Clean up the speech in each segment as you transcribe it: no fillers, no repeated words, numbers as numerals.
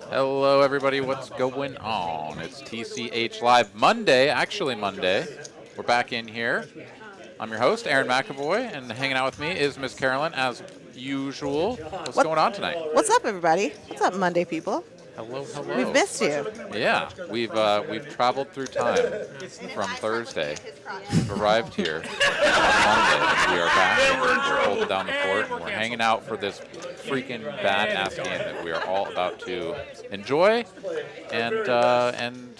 Hello, everybody. What's going on? It's TCH Live Monday, actually Monday. We're back in here. I'm your host, Aaron McAvoy, and hanging out with me is Miss Carolyn, as usual. What's going on tonight? What's up, everybody? What's up, Monday people? Hello, hello. We've missed you. Yeah, we've traveled through time from Thursday. We've arrived here on Monday. We are back. And we're holding down the fort, and we're hanging out for this freaking badass game that we are all about to enjoy, and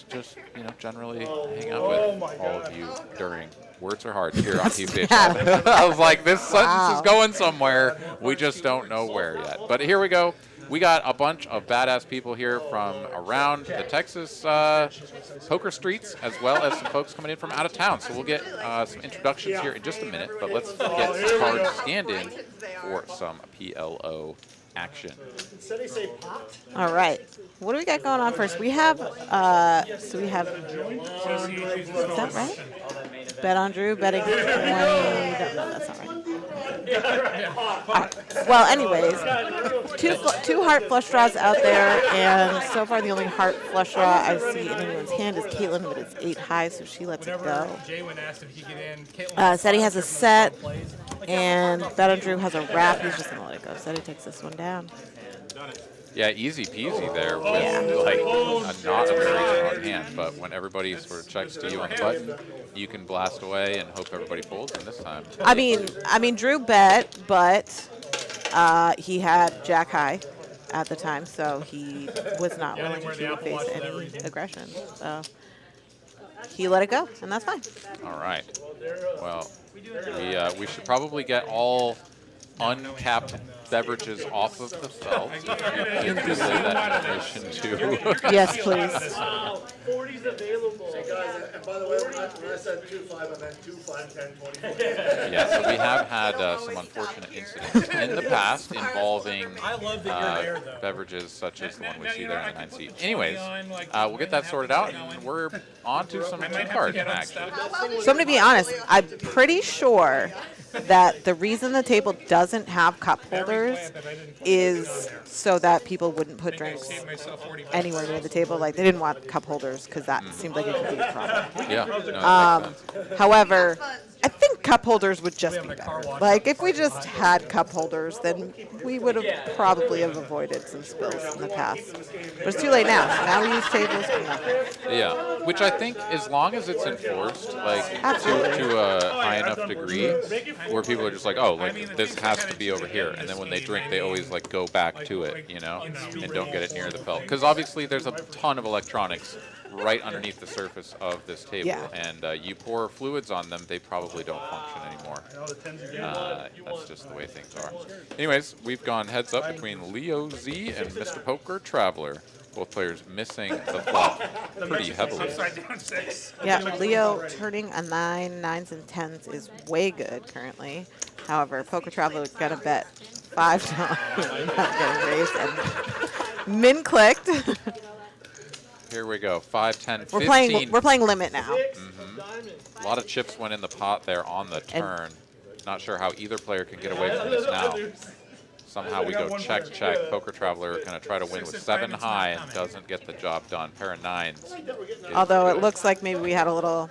just generally hang out with all of you during. Words are hard here on TCH. I was like, this sentence is going somewhere. We just don't know where yet. But here we go. We got a bunch of badass people here from around the Texas poker streets, as well as some folks coming in from out of town. So we'll get some introductions here in just a minute, but let's get some cards scanned in for some PLO action. All right. What do we got going on first? We have, is that right? Bet on Drew, betting 20. No, that's not right. Well, anyways, two heart flush draws out there, and so far the only heart flush draw I see in anyone's hand is Caitlin, but it's 8 high, so she lets it go. Seti has a set, and Bet on Drew has a wrap. He's just going to let it go. Seti takes this one down. Yeah, easy peasy there with like not a very strong hand, but when everybody sort of checks to you on the button, you can blast away and hope everybody folds. And this time, I mean, Drew bet, but he had Jack high at the time, so he was not willing to face any aggression. So he let it go, and that's fine. All right. Well, we should probably get all uncapped beverages off of the felt. If you give that permission to. Yes, please. 40's available. Hey guys, and by the way, when I said 2-5, I meant 2-5, 10, 24. Yeah, so we have had some unfortunate incidents in the past involving beverages such as the one we see there in the 9th seat. Anyways, we'll get that sorted out, and we're on to some two-card action. So I'm going to be honest. I'm pretty sure that the reason the table doesn't have cup holders is so that people wouldn't put drinks anywhere near the table. Like, they didn't want cup holders because that seemed like it could be a problem. Yeah, no, that makes sense. However, I think cup holders would just be better. Like, if we just had cup holders, then we would have probably avoided some spills in the past. But it's too late now. So now we use tables for nothing. Yeah, which I think as long as it's enforced, like to a high enough degree, where people are just like, oh, like this has to be over here, and then when they drink, they always like go back to it, and don't get it near the felt. Because obviously there's a ton of electronics right underneath the surface of this table, and you pour fluids on them, they probably don't function anymore. That's just the way things are. Anyways, we've gone heads up between Leo Z and Mr. Poker Traveler. Both players missing the flop pretty heavily. Yeah, Leo turning a 9, 9s and 10s is way good currently. However, Poker Traveler is going to bet $5 not getting raised, and min clicked. Here we go, 5, 10, 15. We're playing limit now. A lot of chips went in the pot there on the turn. Not sure how either player can get away from this now. Somehow we go check, check. Poker Traveler going to try to win with 7 high and doesn't get the job done. Pair of 9s. Although it looks like maybe we had a little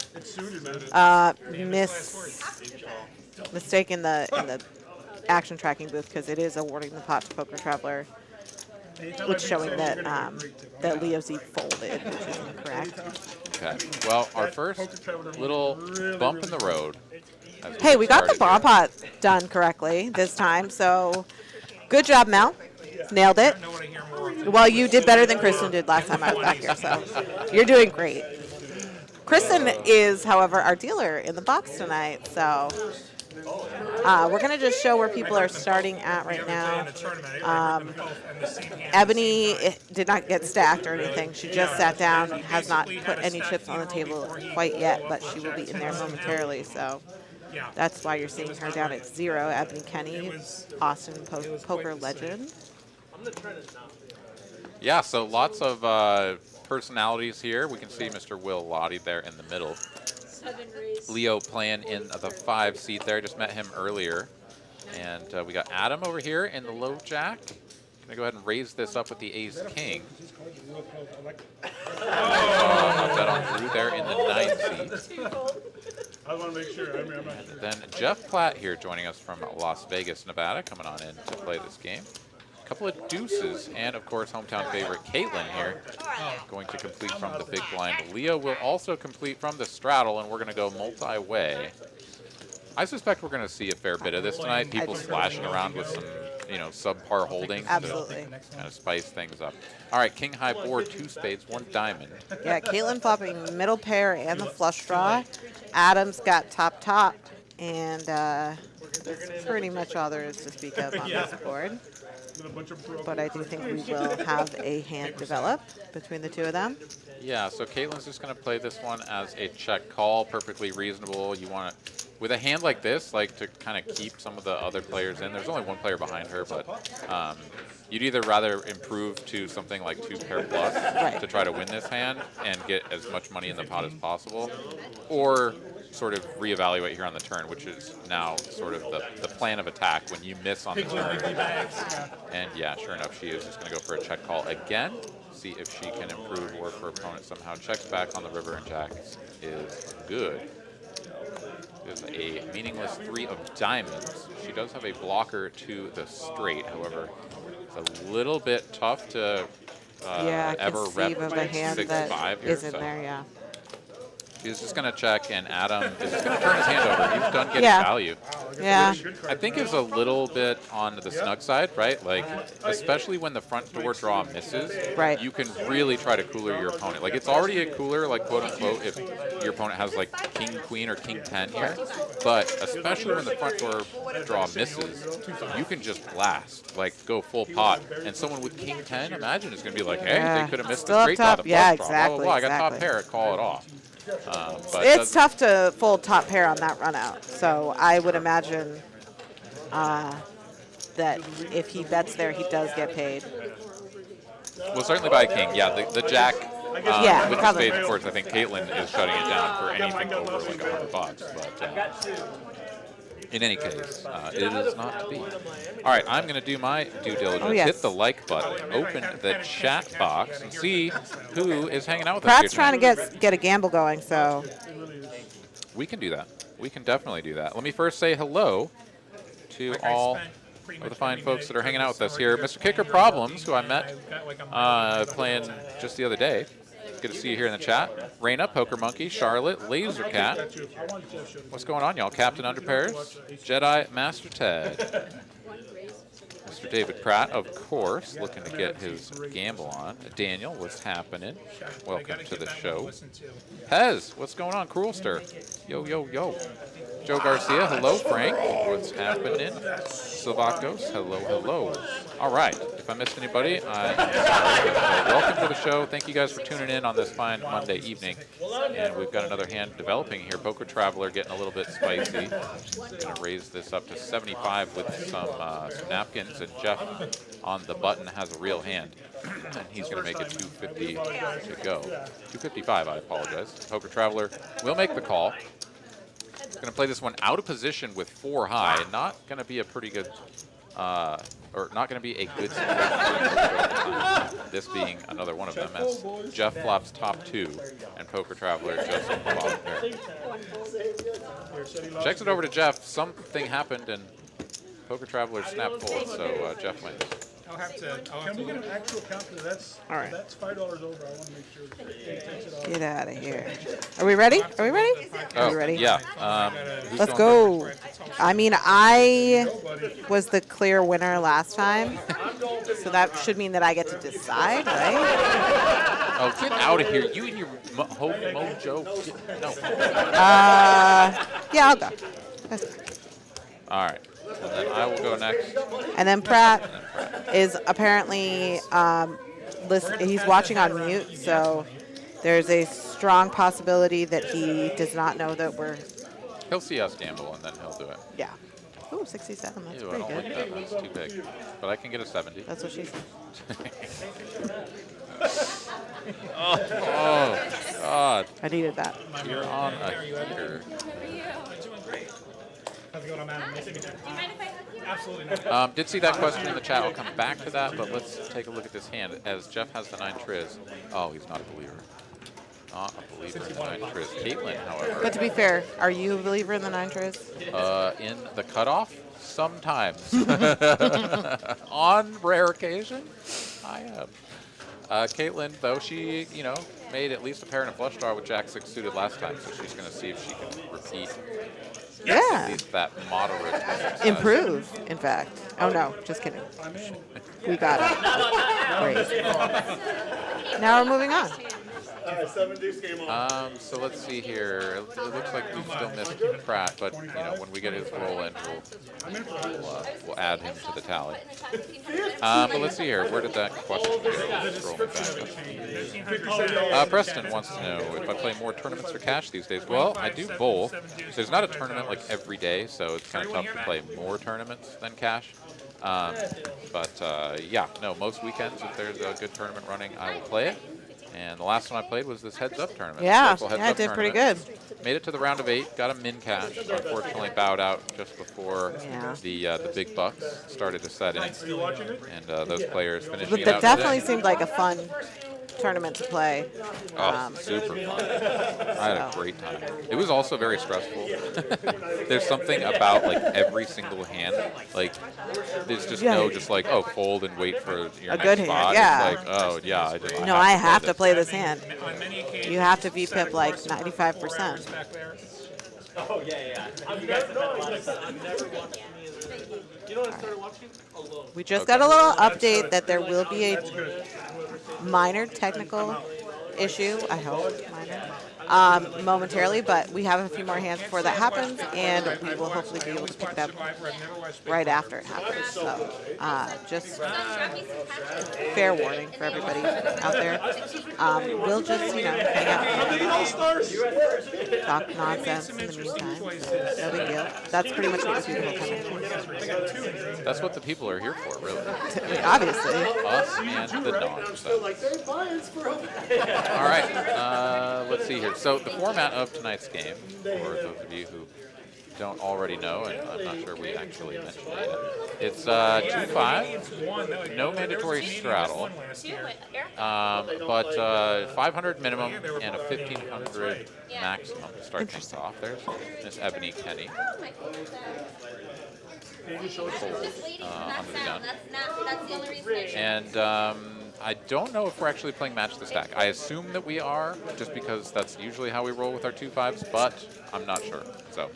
mistake in the action tracking booth, because it is awarding the pot to Poker Traveler, which showing that that Leo Z folded, which is incorrect. Okay. Well, our first little bump in the road. Hey, we got the ball pot done correctly this time, so good job, Mel. Nailed it. Well, you did better than Kristen did last time I was back here, so you're doing great. Kristen is, however, our dealer in the box tonight, so we're going to just show where people are starting at right now. Ebony did not get stacked or anything. She just sat down, has not put any chips on the table quite yet, but she will be in there momentarily, so that's why you're seeing her down at 0. Ebony Kenney, Austin poker legend. Yeah, so lots of personalities here. We can see Mr. Will Lahti there in the middle. Leo playing in the 5 seat there. Just met him earlier. And we got Adam over here in the low jack. Gonna go ahead and raise this up with the ace king. A bet on through there in the 9 seat. I want to make sure. I mean, I'm not And then Jeff Platt here joining us from Las Vegas, Nevada, coming on in to play this game. A couple of deuces, and of course, hometown favorite Caitlin here, going to complete from the big blind. Leo will also complete from the straddle, and we're going to go multi-way. I suspect we're going to see a fair bit of this tonight. People slashing around with some, subpar holdings Absolutely. to kind of spice things up. All right, king high board, 2 spades, 1 diamond. Yeah, Caitlin flopping middle pair and the flush draw. Adam's got top, and that's pretty much all there is to speak of on this board. But I do think we will have a hand develop between the two of them. Yeah, so Caitlin's just going to play this one as a check call, perfectly reasonable. You want to, with a hand like this, like to kind of keep some of the other players in. There's only 1 player behind her, but you'd either rather improve to something like 2 pair plus Right. to try to win this hand and get as much money in the pot as possible, or sort of reevaluate here on the turn, which is now sort of the plan of attack when you miss on the turn. And yeah, sure enough, she is just going to go for a check call again. See if she can improve, or if her opponent somehow checks back on the river and jacks is good. There's a meaningless 3 of diamonds. She does have a blocker to the straight, however, it's a little bit tough to ever rep conceive of a hand 6-5 that here. isn't there, yeah. He's just going to check, and Adam is just going to turn his hand over. He's done getting Yeah. value. Yeah. I think is a little bit on the snug side, right? Like, especially when the front door draw misses, Right. you can really try to cooler your opponent. Like, it's already a cooler, like, quote unquote, if your opponent has, like, king, queen, or king 10 here. But especially when the front door draw misses, you can just blast, like, go full pot. And someone with king 10, imagine, is going to be like, hey, Yeah. they could have missed Still the up straight draw, top. the Yeah, flush draw, blah, blah, blah. I got top exactly. pair, call it off. But It's tough to fold top pair on that run out. So I would imagine that if he bets there, he does get paid. Well, certainly by a king, yeah. The jack, Yeah, with the probably. spades, of course, I think Caitlin is shutting it down for anything over like $100. But in any case, it is not to be. All right, I'm going to do my due diligence. Oh, yes. Hit the like button, open the chat box, and see who is hanging out with Pratt's us here trying tonight. to get a gamble going, so We can do that. We can definitely do that. Let me first say hello to all of the fine folks that are hanging out with us here. Mr. Kicker Problems, who I met playing just the other day. Good to see you here in the chat. Raina, Poker Monkey, Charlotte, Laser Cat. What's going on, y'all? Captain Underpairs, Jedi, Master Ted. Mr. David Pratt, of course, looking to get his gamble on. Daniel, what's happening? Welcome to the show. Pez, what's going on? Cruelster. Yo, yo, yo. Joe Garcia, hello, Frank. What's happening? Silvacos, hello, hello. All right, if I missed anybody, I'm sorry. Welcome to the show. Thank you guys for tuning in on this fine Monday evening. And we've got another hand developing here. Poker Traveler getting a little bit spicy. Going to raise this up to 75 with some napkins. And Jeff on the button has a real hand. And he's going to make it 250 to go. 255, I apologize. Poker Traveler will make the call. Going to play this one out of position with 4 high. Not going to be a pretty good, or not going to be a good situation. This being another one of them, as Jeff flops top 2 and Poker Traveler just on the bottom pair. Checks it over to Jeff. Something happened and Poker Traveler snapped fold, so Jeff wins. Can we get an actual count? Because that's, All right. that's $5 over. I want to make sure he takes it off. get out of here. Are we ready? Are we ready? Are we ready? Yeah. Who's Let's going go. I mean, I was the clear winner last time, so that should mean that I get to decide, right? Oh, get out of here. You and your mojo. No. Yeah, I'll go. That's fine. All right. And then I will go next. And then Pratt is apparently he's watching on mute, so there's a strong possibility that he does not know that we're, He'll see us gamble, and then he'll do it. yeah. Ooh, 67, that's Ew, I pretty don't like good. that. That's too big. But I can get a 70. That's what she said. Oh, God. I needed that. You're on a heater. How's it going? I'm Adam. Nice to meet you. Did see that question in the chat. I'll come back to that, but let's take a look at this hand. As Jeff has the 9 triz. Oh, he's not a believer. Not a believer in the 9 triz. Caitlin, however. But to be fair, are you a believer in the 9 triz? In the cutoff? Sometimes. On rare occasion, I am. Caitlin, though, she, made at least a pair and a flush draw with Jack 6 suited last time, so she's going to see if she can repeat at least that moderate success. Improve, in fact. Oh, no, just kidding. We got it. Great. Now we're moving on. 7 deuce game on. So let's see here. It looks like we still missed Pratt, but when we get his roll in, we'll add him to the tally. But let's see here. Where did that question go? Preston wants to know if I play more tournaments or cash these days. Well, I do both. There's not a tournament like every day, so it's kind of tough to play more tournaments than cash. Most weekends, if there's a good tournament running, I will play it. And the last one I played was this heads-up tournament. Yeah, it did pretty good. Made it to the round of 8, got a min cash. Unfortunately, bowed out just before the big bucks started to set in. And those players finishing But it that out definitely today. seemed like a fun tournament to play. Super fun. I had a great time. It was also very stressful. There's something about like every single hand. Like there's just fold and wait for your next good spot. hand, It's like, I have to play this hand. You have to VPIP like 95%. Oh, yeah. I'm never watching We just got a little update that there will be a minor technical issue, I hope, momentarily, but we have a few more hands before that happens, and we will hopefully be able to pick it up right after it happens. So just fair warning for everybody out there. We'll just, hang out, talk nonsense in the meantime. No big deal. That's pretty much what we do the whole time. That's what the people are here for, really. Obviously. Us and the dogs. So. All right, let's see here. So the format of tonight's game, for those of you who don't already know, and I'm not sure we actually mentioned it yet, it's 2-5, no mandatory straddle, but 500 minimum and a 1,500 maximum to start things off. There's Miss Ebony Kenney. And I don't know if we're actually playing match the stack. I assume that we are, just because that's usually how we roll with our 2-5s, but I'm not sure. So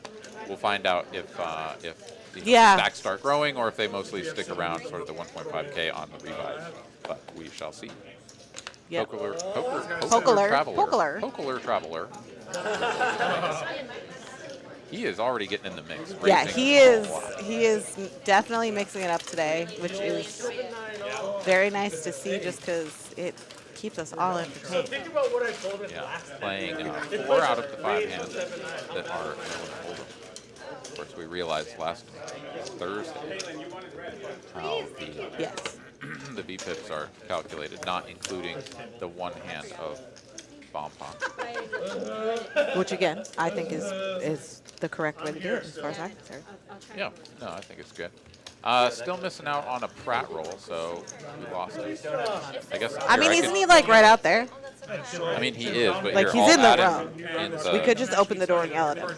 we'll find out if the stacks start growing or if they mostly stick around sort of the 1.5K on the revive. But we shall see. Yep. Pokeler Traveler. He is already getting in the mix. Yeah, he is definitely mixing it up today, which is very nice to see just because it keeps us all entertained. Think about what I told him Playing 4 out of the 5 hands that are Hold'em. Of course, we realized last Thursday how the VPIPs are calculated, not including the one hand of Bomb Pong. Which again, I think is the correct way to do it as far as I'm concerned. Yeah, no, I think it's good. Still missing out on a Pratt roll, so we lost it. I guess. I mean, isn't he like right out there? I mean, he is, but like here, he's I'll in the add room. him in the, We could just open the door and yell at him.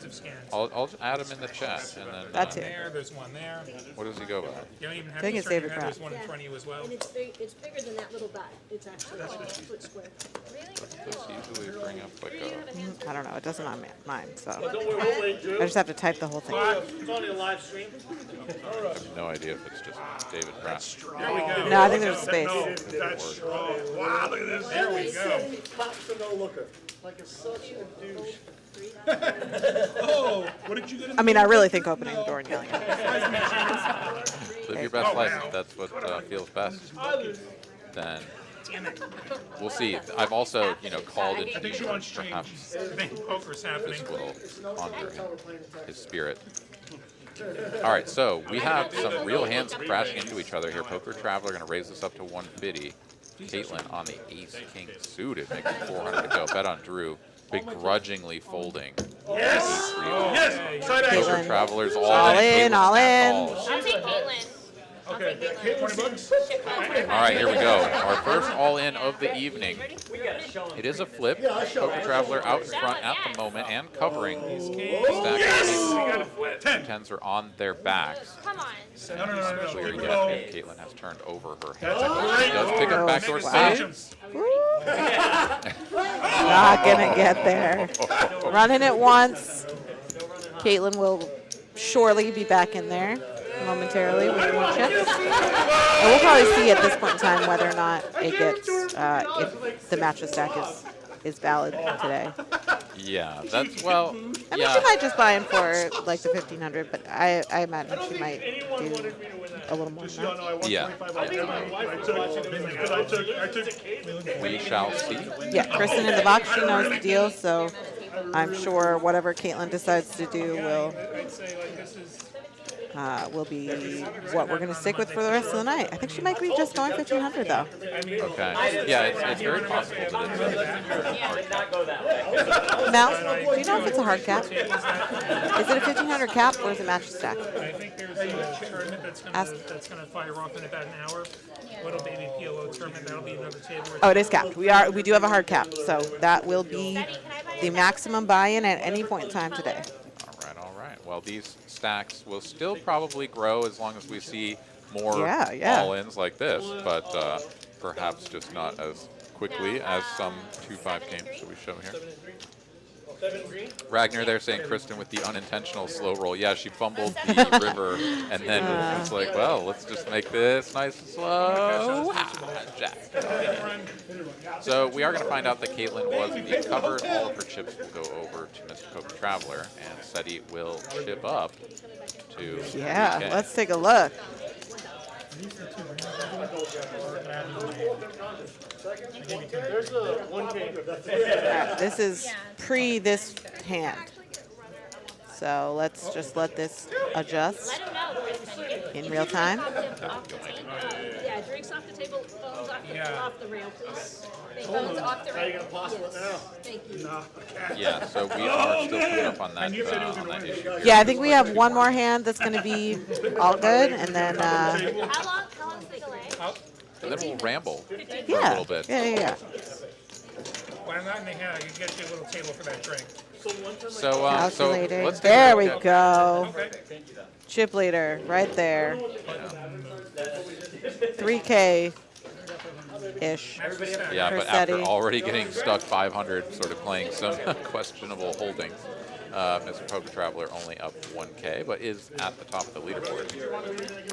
I'll add him in the chat, and then. That too. There's one there. What does he go by? You don't even have I think to it's turn David your head. There's Pratt. one in front of you as well. And it's bigger than that little dot. It's actually a foot square. Does usually bring up like a. I don't know. It doesn't on mine, so Don't worry, we'll wait, Drew. I just have to type the whole thing. It's on your live stream. I have no idea if it's just David Pratt. No, I think there's a space. That's strong. Wow, look at this. There we go. Pops a no-looker. Like a such a douche. Oh, what did you get? I mean, I really think opening the door and yelling at him. Live your best life. If that's what feels best. Then we'll see. I've also, called into these ones, perhaps Poker's happening. this will honor his spirit. All right, so we have some real hands crashing into each other here. Poker Traveler going to raise this up to 150. Caitlin on the ace-king suited, making 400 to go. Bet on Drew, begrudgingly folding Yes. Oh, Yes. Side Caitlin. action. Travelers all All in, Caitlin all in. calls. I'll take Caitlin. Okay. 20 bucks. All right, here we go. Our first all-in of the evening. We gotta show him. It is a flip. Poker Traveler out in front at the moment and covering. Stack Yes. 10. tens are on their backs. Come on. No. Clear Keep it yet, low. and Caitlin has turned over her That's head. a great She does pick up backdoor spade. Not gonna get there. Running it once. Caitlin will surely be back in there momentarily with more chips. And we'll probably see at this point in time whether or not it gets, if the mattress stack is valid today. Yeah, that's, well, I mean, yeah. she might just buy in for like the 1500, but I imagine she might do a little more than that. Yeah. I took We shall see. Yeah, Kristen in the box, she knows the deal, so I'm sure whatever Caitlin decides to do will be what we're going to stick with for the rest of the night. I think she might be just going 1500 though. Okay. Yeah, it's very possible that Yeah. Did not go that way. Mel, do you know if it's a hard cap? Is it a 1500 cap or is it match stack? I think there's a tournament that's gonna fire off in about an hour. Little baby PLO tournament. That'll be another table. Oh, it is capped. We do have a hard cap, so that will be the maximum buy-in at any point in time today. All right. Well, these stacks will still probably grow as long as we see more Yeah. all-ins like this, but perhaps just not as quickly as some 2-5 games that we show here. Ragnar there saying Kristen with the unintentional slow roll. Yeah, she fumbled the river and then it's like, well, let's just make this nice and slow. Jack. So we are going to find out that Caitlin was indeed covered. All of her chips will go over to Mr. Poker Traveler, and SETI will chip up to Yeah, 3K. let's take a look. There's a 1K. Alright, this is pre this hand. So let's just let this adjust Let him know, Kristen. in real time. Yeah, drinks off the table, phones off the rail, please. Phones off the How you rail. gonna possible it now? Thank you. Yeah, so we are still putting up on that issue. Yeah, I think we have one more hand that's going to be all good, and then How long's the delay? And then we'll ramble for a yeah, little bit. yeah. Why not in the hell? You get your little table for that drink. So Calculating. let's take a There look we at- go. Okay. Chip leader right there. 3K ish. Yeah, for but after SETI. already getting stuck 500, sort of playing some questionable holdings, Mr. Poker Traveler only up 1K, but is at the top of the leaderboard.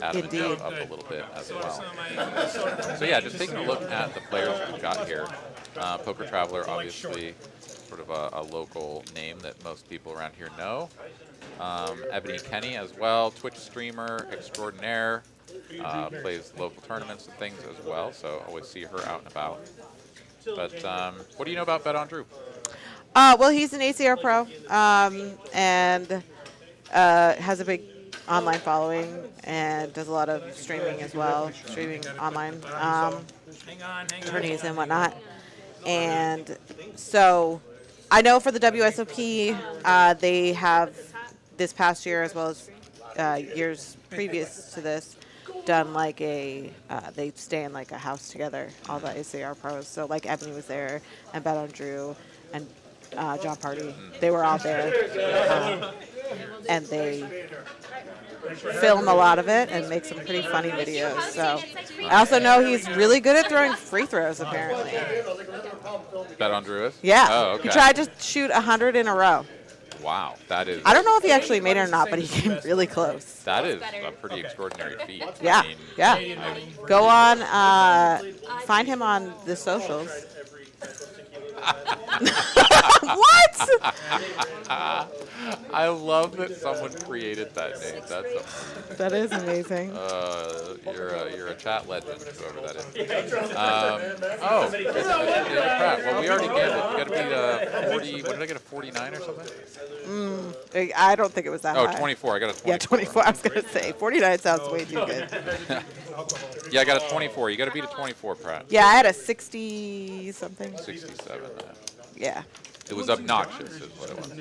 Adam and Indeed. Joe up a little bit as well. Some of my So yeah, just taking a look at the players we've got here. Poker Traveler, obviously, sort of a local name that most people around here know. Ebony Kenney as well, Twitch streamer extraordinaire. Plays local tournaments and things as well, so always see her out and about. But what do you know about Bet on Drew? Well, he's an ACR pro and has a big online following and does a lot of streaming as well, streaming online hang on. tourneys and whatnot. And so I know for the WSOP, they have this past year as well as years previous to this done like they stay in like a house together, all the ACR pros. So like Ebony was there and Bet on Drew and Jon Pardy, they were all there. And they film a lot of it and make some pretty funny videos. So I also know he's really good at throwing free throws apparently. Bet on Drew is? Yeah, Oh, okay. he tried to shoot 100 in a row. Wow, that is I don't know if he actually made it or not, but he came really close. a pretty extraordinary feat. Yeah, I mean, yeah. Go on, find him on the socials. What? I love that someone created that name. That's That is amazing. you're a chat legend, whoever that is. Pratt. Well, we already gambled. You got to beat a 40. What did I get? A 49 or something? I don't think it was that Oh, high. 24. I got a 24. Yeah, 24. I was gonna say 49 sounds way too good. Yeah, I got a 24. You got to beat a 24, Pratt. Yeah, I had a 60 something. 67. Yeah. It was obnoxious, is what it was.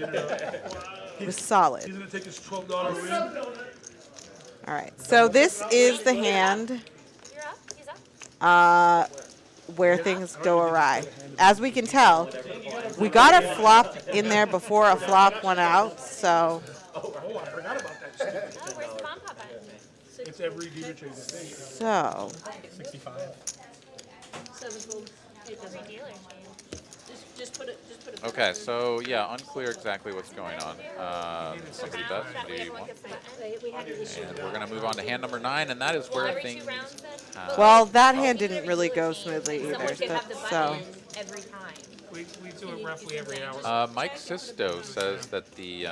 It was solid. He's gonna take his $12 win. All right. So this is the hand You're up. He's up. where things go awry. As we can tell, we got a flop in there before a flop went out. So Oh, I forgot about that. Oh, where's the bomb pop button? It's every dealer trader thing. so 65. 7 fold. Every dealer. Just put it. Okay, so yeah, unclear exactly what's going on. Somebody bet, We somebody have won. like a we had an issue. And we're going to move on to hand number 9, and that is where Every things. 2 rounds then? well, that hand didn't really go smoothly either. Someone could have the So button every time. We do it roughly every hour. Mike Sisto says that the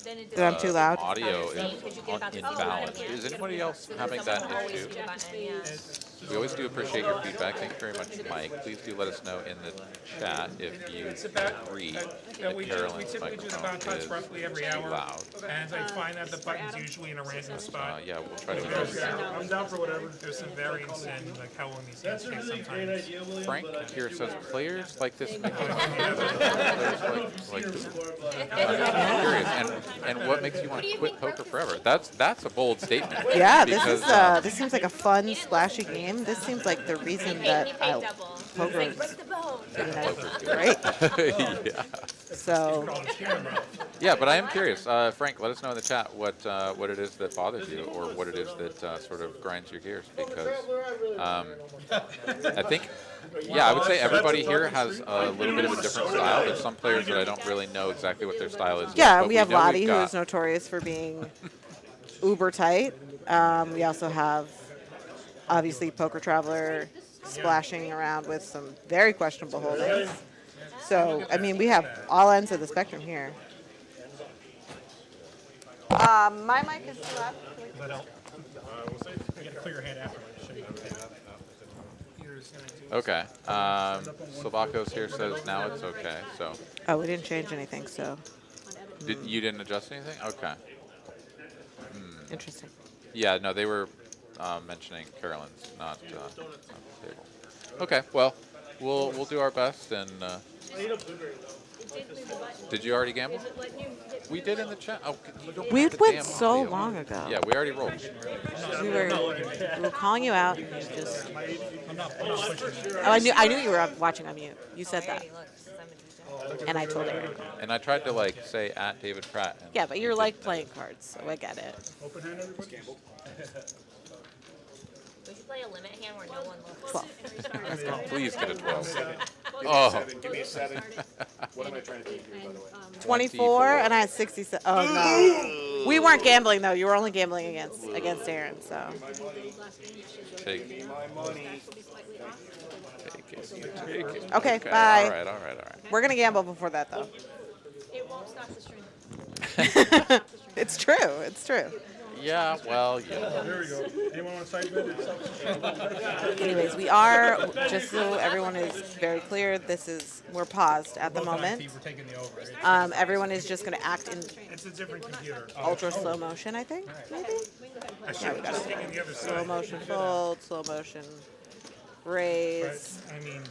Then it that I'm too loud. audio is Because you get about the imbalanced. Is anybody else having that issue? We always do appreciate your feedback. Thank you very much, Mike. Please do let us know in the chat if you agree that We Carolyn's typically do the microphone bounce touch is roughly every too hour. loud. And I find that the button's usually in a random spot. Yeah, we'll try to adjust that. I'm down for whatever. There's some variance in like how long these hands take sometimes. William. Frank here says players like this make you like this. I'm curious, and what makes you want to quit poker forever? That's a bold statement. yeah, this because, is this seems like a fun, splashy game. This seems like the reason that I poker is The bone. great. yeah. So Yeah, but I am curious. Frank, let us know in the chat what it is that bothers you, or what it is that sort of grinds your gears. Because I think, yeah, I would say everybody here has a little bit of a different style. There's some players that I don't really know exactly what their style is. yeah, but we have know Lahti, we've who got- is notorious for being uber tight. We also have obviously Poker Traveler splashing around with some very questionable holdings. So I mean, we have all ends of the spectrum here. My mic is too loud. But I gotta clear your hand afterwards. Show you. Here's Okay. Slovakos here says now it's okay. So Oh, we didn't change anything, so you didn't adjust anything? Okay. interesting. Yeah, no, they were mentioning Carolyn's, not the table. Okay, well, we'll do our best. And did you already gamble? We did in the chat. Oh, you don't We have the went damn so audio. long ago. Yeah, we already rolled. We were calling you out. And you just. I'm not pushing. Oh, I knew you were watching on mute. You said that, and I told Aaron. And I tried to say at David Pratt. And Yeah, but he you're like didn't. playing cards, so I get it. Open hand, everybody? We should play a limit hand where no one looks. 12. Let's go. Please get a 12. Oh, Give me a 7. What am I trying to do here, by the way? 24, and I had 67. Oh no, we weren't gambling though. You were only gambling against Aaron. So take it. My money. Take it. Okay, bye. All right. we're gonna gamble before that though. It won't stop the stream. It's true. It's true. Yeah, well, yeah. There we go. Anyone on side bet? Anyways, we are, just so everyone is very clear, we're paused at the Both moment. IT, we're taking the over. Right? Everyone is just going to act in It's a different computer. ultra slow motion, I think, maybe? I should have just taken the other Slow side. motion fold, slow motion raise. But, I mean,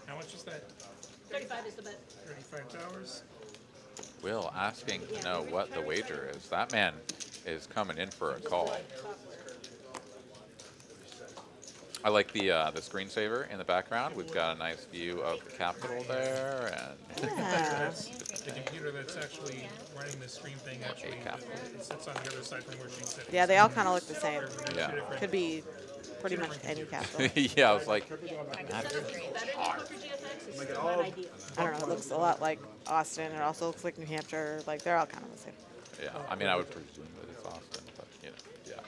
how much is that? 35 is the bet. $35? Will asking to know what the wager is. That man is coming in for a call. I like the screensaver in the background. We've got a nice view of the Capitol there, and Yeah. The computer that's actually running the stream thing actually Capitol. sits on the other side from where she's sitting. Yeah, they all kind of look the same. yeah. Could be pretty much any capital. Yeah, I was like, Better than Poker GFX is not ideal. I don't know. It looks a lot like Austin. It also looks like New Hampshire. Like, they're all kind of the same. yeah. I mean, I would presume that it's Austin, but yeah,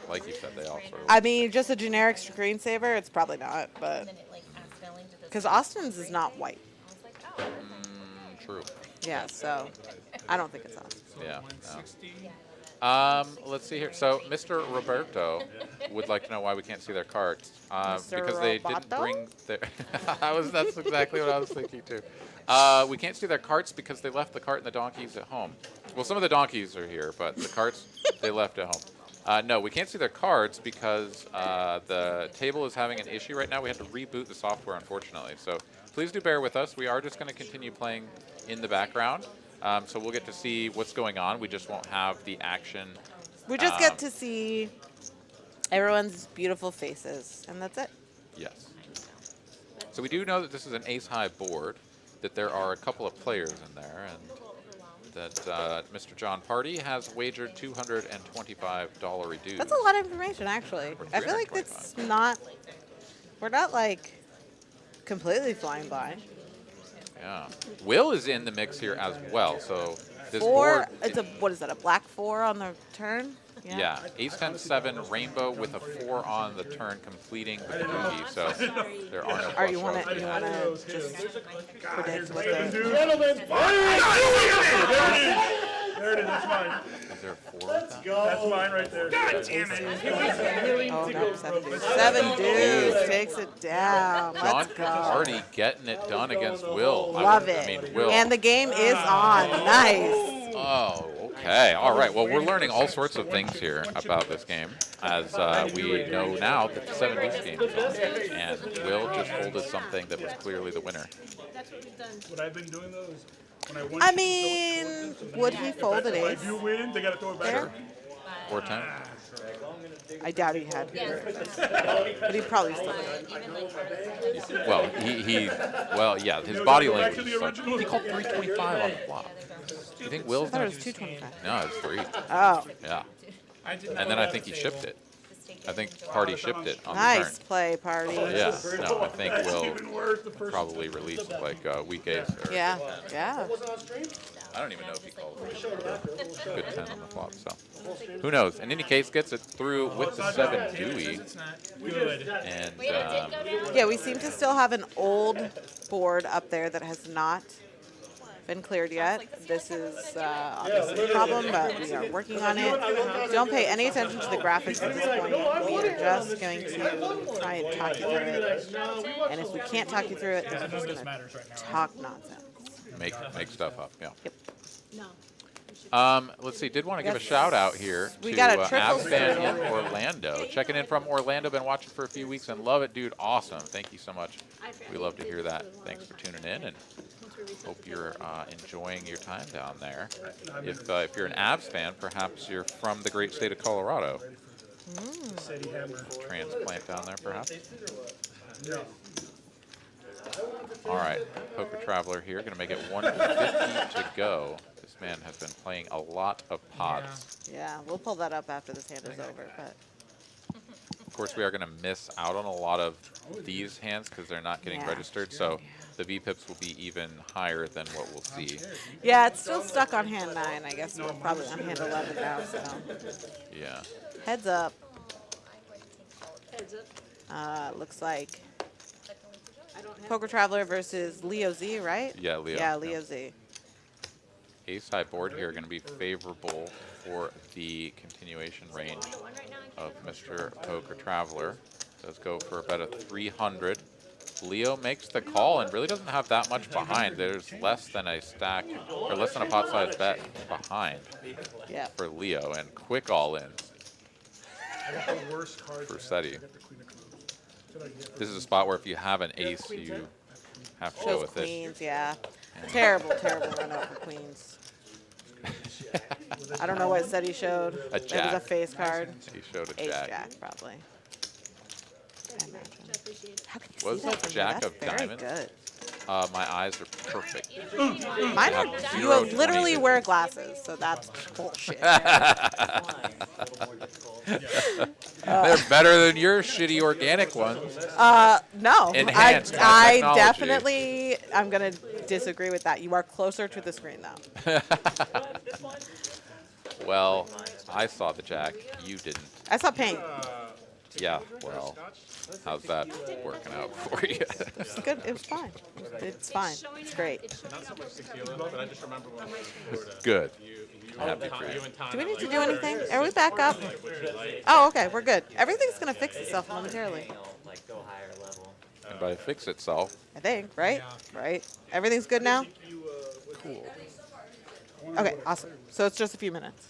like you said, they all sort of. I mean, just a generic screensaver, it's probably not, but And then it like accidentally did this. because Austin's is not white. I was like, oh. True. Yeah, so I don't think it's Austin. Yeah. no. 160. Let's see here. So, Mr. Roberto would like to know why we can't see their cards. Mr. Because they didn't Roboto? bring their. That's exactly what I was thinking too. We can't see their carts because they left the cart and the donkeys at home. Well, some of the donkeys are here, but the carts they left at home. No, we can't see their cards because the table is having an issue right now. We had to reboot the software, unfortunately. So please do bear with us. We are just going to continue playing in the background. So we'll get to see what's going on. We just won't have the action. We just get to see everyone's beautiful faces, and that's it. Yes. So we do know that this is an ace-high board, that there are a couple of players in there, and that Mr. Jon Pardy has wagered $225 reduced. That's a lot of information, actually. Or I feel like it's not, we're not like completely flying by. Yeah. Will is in the mix here as well, so this Four, board... it's a, what is that, a black 4 on the turn? Yeah, ace 10 7 rainbow with a 4 on the turn, completing the boogie. So there are no Or flush you want draws. to just predict what the... Gentlemen, there it is, that's mine. Is there a 4 with that? That's mine right there. God damn it. Oh, no, 7 deuce. 7 deuce takes it down. Jon Let's go. Pardy getting it done against Will. Love I it. mean, Will. And the game is on. Nice. Oh, okay. All right. Well, we're learning all sorts of things here about this game, as we know now that the 7 deuce game is on. And Will just folded something that was clearly the winner. That's what we've done. What I've been doing though is when I win. I mean, would he fold an ace? If you win, they gotta throw it back. There? Or 10. I doubt he had. But he probably still did. Well, well, yeah, his body Go back language to the is like, original. he called 325 on the flop. Do you think Will's I thought it going was to... 225. No, it's 3. Oh, Yeah. I did And then I think he shipped it. I think Party shipped it on nice the play, Party. turn. Yeah. No, I think That's Will even worse. The first probably released like week ace. Or, Yeah, yeah. I don't even know if he called it. Good 10 on the flop, so. Who knows? In any case, gets it through with the 7 Dewey. It's not good. And Yeah, we seem to still have an old board up there that has not been cleared yet. This is obviously a problem, but we are working on it. Don't pay any attention to the graphics at this point. We are just going to try and talk you through it. And if we can't talk you through it, then we're just going to talk nonsense. make stuff up, yeah. Yep. No. Let's see. Did want to give a Yes. shout out here We to got a triple Asban steal. in Orlando. Checking in from Orlando. Been watching for a few weeks and love it, dude. Awesome. Thank you so much. We love to hear that. Thanks for tuning in, and hope you're enjoying your time down there. If you're an Avs fan, perhaps you're from the great state of Colorado. Transplant down there, perhaps. All right, Poker Traveler here, going to make it 150 to go. This man has been playing a lot of pots. Yeah, we'll pull that up after this hand is over. But Of course, we are going to miss out on a lot of these hands because they're not getting Yeah. registered. So the VPIPs will be even higher than what we'll see. yeah, it's still stuck on hand 9. I guess we're probably on hand 11 now. So Yeah. heads up. Heads up. Looks like I don't have. Poker Traveler versus Leo Z, right? Yeah, Leo. Yeah, Leo Z. Ace high board here going to be favorable for the continuation range One right now. of Mr. Poker Traveler. Does go for about a 300. Leo makes the call and really doesn't have that much behind. There's less than a stack, or less than a pot size bet behind Yeah. for Leo, and quick all in I got the worst card. for Seti. I got the queen of clubs. This is a spot where if you have an ace, you have to go Shows with it. queens, yeah. Terrible, terrible run out for queens. I don't know what set he showed. A It was jack. a face card. He showed a Ace jack. jack, probably. I imagine. How can you Was see that that from jack there? of That's very diamonds? good. My eyes are perfect. Mine are, have you 0 literally 20s. wear glasses, so that's bullshit. They're better than your shitty organic ones. No, Enhanced by I technology. definitely, I'm going to disagree with that. You are closer to the screen, though. Well, I saw the jack. You didn't. I saw paint. Yeah, well, how's that working out for you? It's good. It was fine. It's fine. It's great. Good. I'm happy for you. Do we need to do anything? Are we back up? Oh, okay. We're good. Everything's going to fix itself momentarily. Like go higher level. And by fix itself, I think, right? Right. Everything's good now? cool. Okay, awesome. So it's just a few minutes.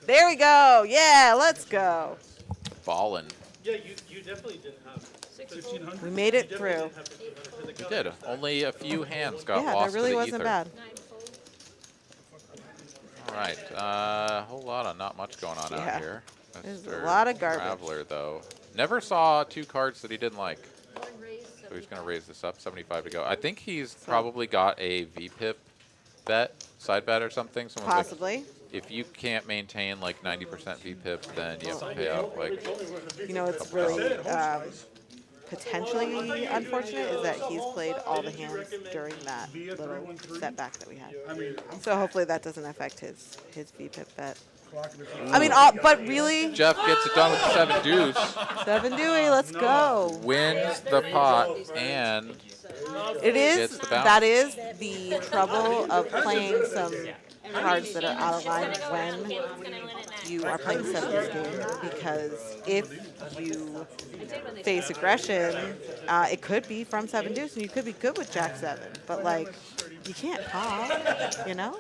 There we go. Yeah, let's go. Ballin'. Yeah, you definitely didn't have 1,500. We made it through. We did. Only a few hands got Yeah, lost that really to the wasn't ether. bad. All right. A whole lot of not much going on Yeah. out here. There's a Mr. lot of garbage. Traveler, though. Never saw 2 cards that he didn't like. So he's going to raise this up. 75 to go. I think he's probably got a VPIP bet, side bet or something. Someone's like, Possibly. if you can't maintain like 90% VPIP, then you have to pay out like. You know, it's really potentially unfortunate is that he's played all the hands during that little setback that we had. So hopefully that doesn't affect his VPIP bet. I mean, but really, Jeff gets it done with the 7 deuce, 7 Dewey, let's go. wins the pot, and It Gets is, the bounce. that is the trouble of playing some cards that are out of line when you are playing 7 game, because if you face aggression, it could be from 7 deuce, and you could be good with Jack 7, but like, you can't call, you know?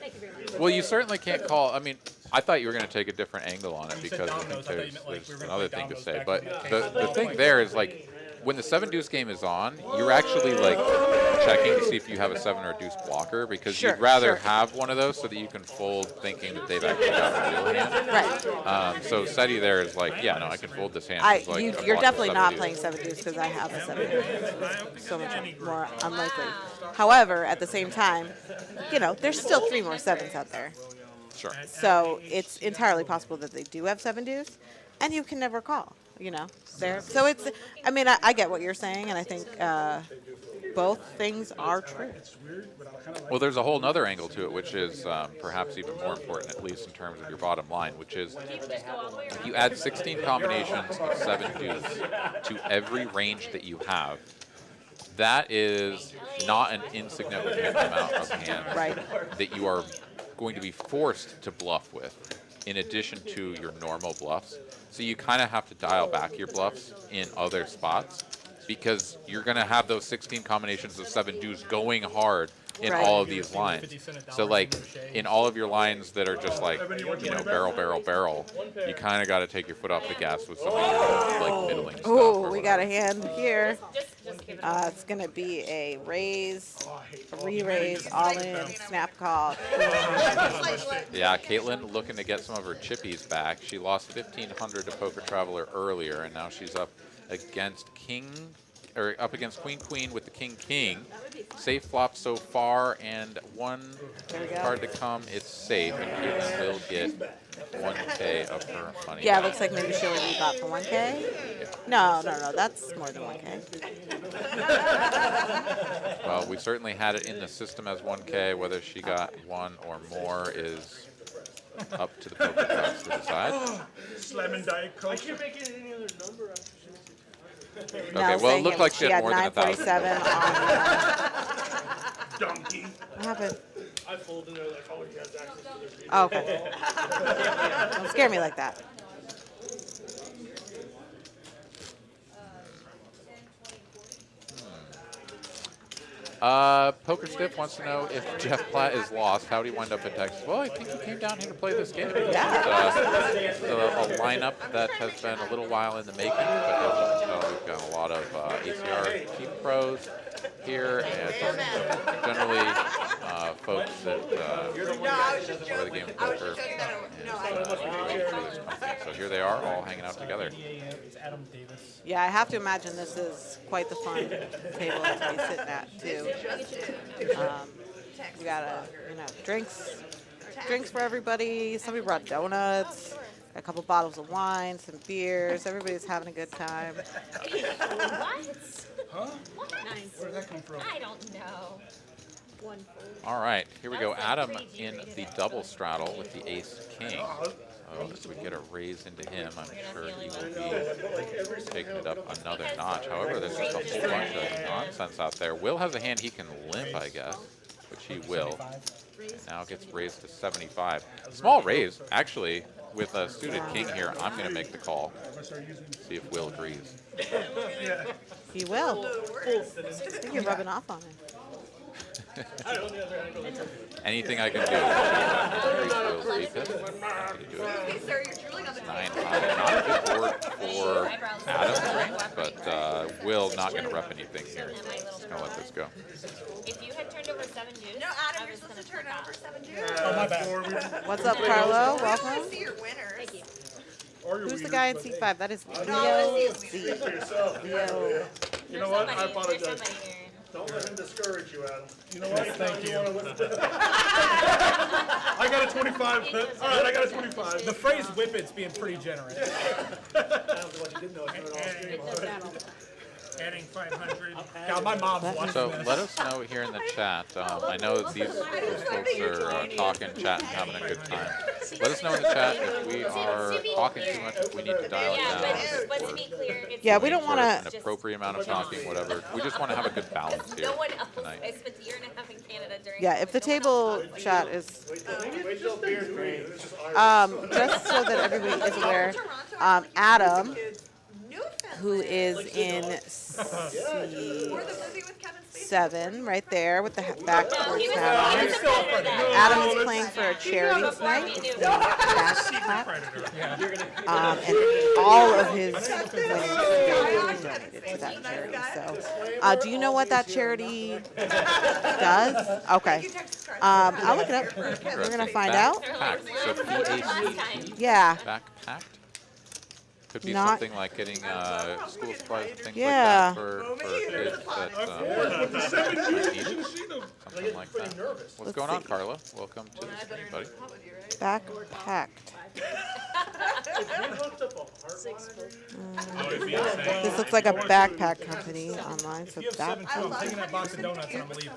well, you certainly can't call. I mean, I thought you were going to take a different angle on it because I think there's another thing to say. But the thing there is like when the 7 deuce game is on, you're actually like checking to see if you have a 7 or a deuce blocker because Sure, you'd rather sure. have one of those so that you can fold thinking that they've actually got a real hand. Right. So SETI there is like, yeah, no, I can fold this hand. It's like a You're block definitely of 7 not deuce. playing 7 deuce because I have a 7 deuce. It's so much more unlikely. However, at the same time, you know, there's still 3 more 7s out there. Sure. So it's entirely possible that they do have 7 deuce, and you can never call, you know. There. So it's, I mean, I get what you're saying, and I think both things are true. Well, there's a whole nother angle to it, which is perhaps even more important, at least in terms of your bottom line, which is if you add 16 combinations of 7 deuce to every range that you have, that is not an insignificant amount of hands Right. that you are going to be forced to bluff with, in addition to your normal bluffs. So you kind of have to dial back your bluffs in other spots because you're going to have those 16 combinations of 7 deuce going hard in Right. all of these lines. So like in all of your lines that are just like, you know, barrel, barrel, barrel, you kind of got to take your foot off the gas with some of your like middling stuff. Ooh, or we got a whatever. hand here. Just give it It's going to be a raise, a re-raise, all in, snap call. Yeah, Caitlin looking to get some of her chippies back. She lost 1,500 to Poker Traveler earlier, and now she's up against up against Queen with the King. Safe flop so far, and one There we go. card to come. It's safe, and Caitlin will get 1K of her money. Yeah, it looks like maybe she only got for 1K. No, that's more than 1K. Well, we certainly had it in the system as 1K. Whether she got 1 or more is up to the poker gods to decide. Slam and Diet Coke. I can't make it any other number after Okay, well, it looked like she had more than 1,000. 947 on. Donkey. What happened? I fold in there like, oh, he has access to their feet. Oh, okay. Don't scare me like that. Poker Stiff wants to know if Jeff Platt is lost. How did he wind up in Texas? Well, I think he came down here to play this game. Yeah. It's a lineup that has been a little while in the making, but as you can tell, we've got a lot of ACR team pros here, and generally folks that play the game of poker. So here they are, all hanging out together. It's Adam Davis. Yeah, I have to imagine this is quite the fun table to be sitting at, too. We got drinks for everybody. Somebody brought donuts, a couple bottles of wine, some beers. Everybody's having a good time. What? Huh? Nice. Where did that come from? I don't know. One fold. All right, here we go. Adam in the double straddle with the ace king. So if we get a raise into him, I'm sure he will be taking it up another notch. However, there's just a whole bunch of nonsense out there. Will has a hand he can limp, I guess, which he will. And now gets raised to 75. Small raise, actually, with a suited king here. I'm going to make the call. See if Will agrees. He will. I think you're rubbing off on him. Anything I can do. Sir, you're drooling on the 9-5. Not a good board for Adam's range, but Will not going to rep anything here. Just going to let this go. If you had turned over 7 deuce, No, Adam, I you're was supposed gonna to turn flip over out. 7 dudes. Oh, my bad. What's up, Carlo? I Welcome. want to see your winners. Thank you. Who's the guy in C5? That is No, I want to see his Leo. winners. Yourself. Leo. You know what? I There's apologize. somebody here. Don't let him discourage you, Adam. You know what? Thank you. I got a 25. All right, I got a 25. The phrase "whippet's" being pretty generous. Adding 500. God, my mom's watching So this. let us know here in the chat. I know these folks are talking, chatting, having a good time. Let us know in the chat if we are talking too much, if we need to dial it Yeah, down. but to be clear, it's Yeah, we don't want An to. appropriate amount of talking, whatever. We just want to have a good balance here no one else. tonight. I spent a year and a half in Canada during. Yeah, if the table chat is Wait till beer's green. This is just so that everybody is aware, Adam, who is in Or the movie with Kevin Spacey. C7, right there with the back towards He was Adam. a predator. Adam is playing for a charity tonight. It's the Backpack. And all of his winnings are donated to that charity. So, do you know what that charity does? Okay. I'll look it up. We're going to find out. Backpacked. So PACT. Yeah. Backpacked. Could be Not- something like getting school supplies and things Yeah. like that for kids that might need it. Something like that. What's going on, Carla? Welcome to the stream, buddy. Backpacked. This looks like a backpack company online. So that. I'm taking that box of donuts and I'm leaving.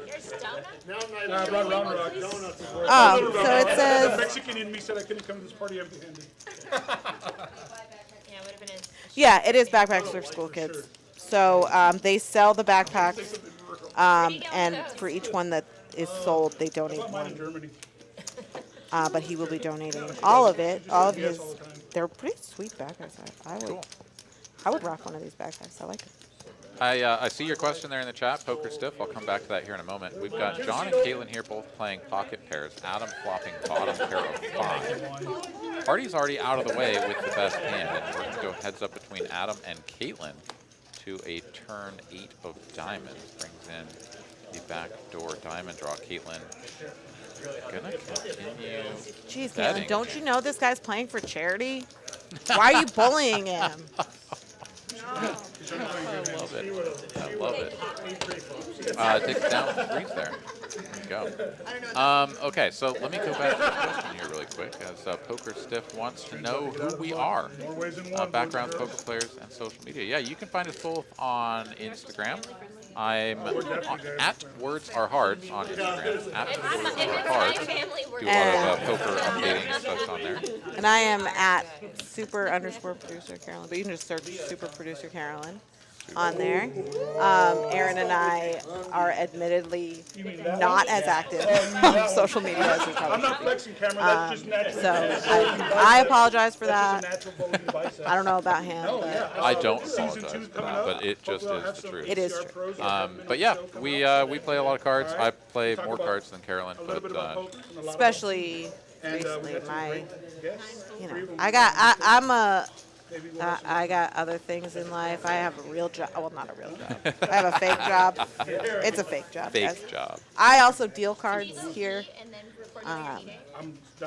You're stoned? donuts. Oh, so it says. Mexican in me said I couldn't come to this party empty-handed. Yeah, it would have been his. Yeah, it is backpacks for school kids. So they sell the backpacks, and for each one that is sold, they donate one. Germany. But he will be donating all of it, all of his. They're pretty sweet backpacks. I would rock one of these backpacks. I like it. I see your question there in the chat, Poker Stiff. I'll come back to that here in a moment. We've got John and Caitlin here both playing pocket pairs. Adam flopping bottom pair of 5. Party's already out of the way with the best hand, and we're going to go heads up between Adam and Caitlin to a turn 8 of diamonds. Brings in the backdoor diamond draw. Caitlin gonna continue. Jeez, betting. Caitlin, don't you know this guy's playing for charity? Why are you bullying him? I love it. I love it. Take down 3s there. There we go. Okay, so let me go back to the question here really quick, as Poker Stiff wants to know who we are. Backgrounds, poker players, and social media. Yeah, you can find us both on Instagram. I'm at Words Are Hard on Instagram. At If Words it's Are my Hard. family, we're Do a lot of poker updating and stuff on there. And I am at super_producer Carolyn, but you can just search super producer Carolyn on there. Aaron and I are admittedly not as active on social media as we I'm probably not should flexing camera, that's just natural. be. So I apologize for That's that. just a natural bone in the bicep. I don't know about him, but I don't Season apologize 2's for coming that, up. but it just Hopefully I'll have is the some truth. It is PCR true. pros that have been But on yeah, the show coming we up. play a lot of cards. I play Talk more about cards than Carolyn, a little bit but about poker and a lot of especially and, we recently got some my, great guests. you Three of know, them I'm a. maybe one or I got other things in life. I have a real job. Well, not a real job. I have a fake job. It's a fake job. guys. fake job. I also deal cards here and then record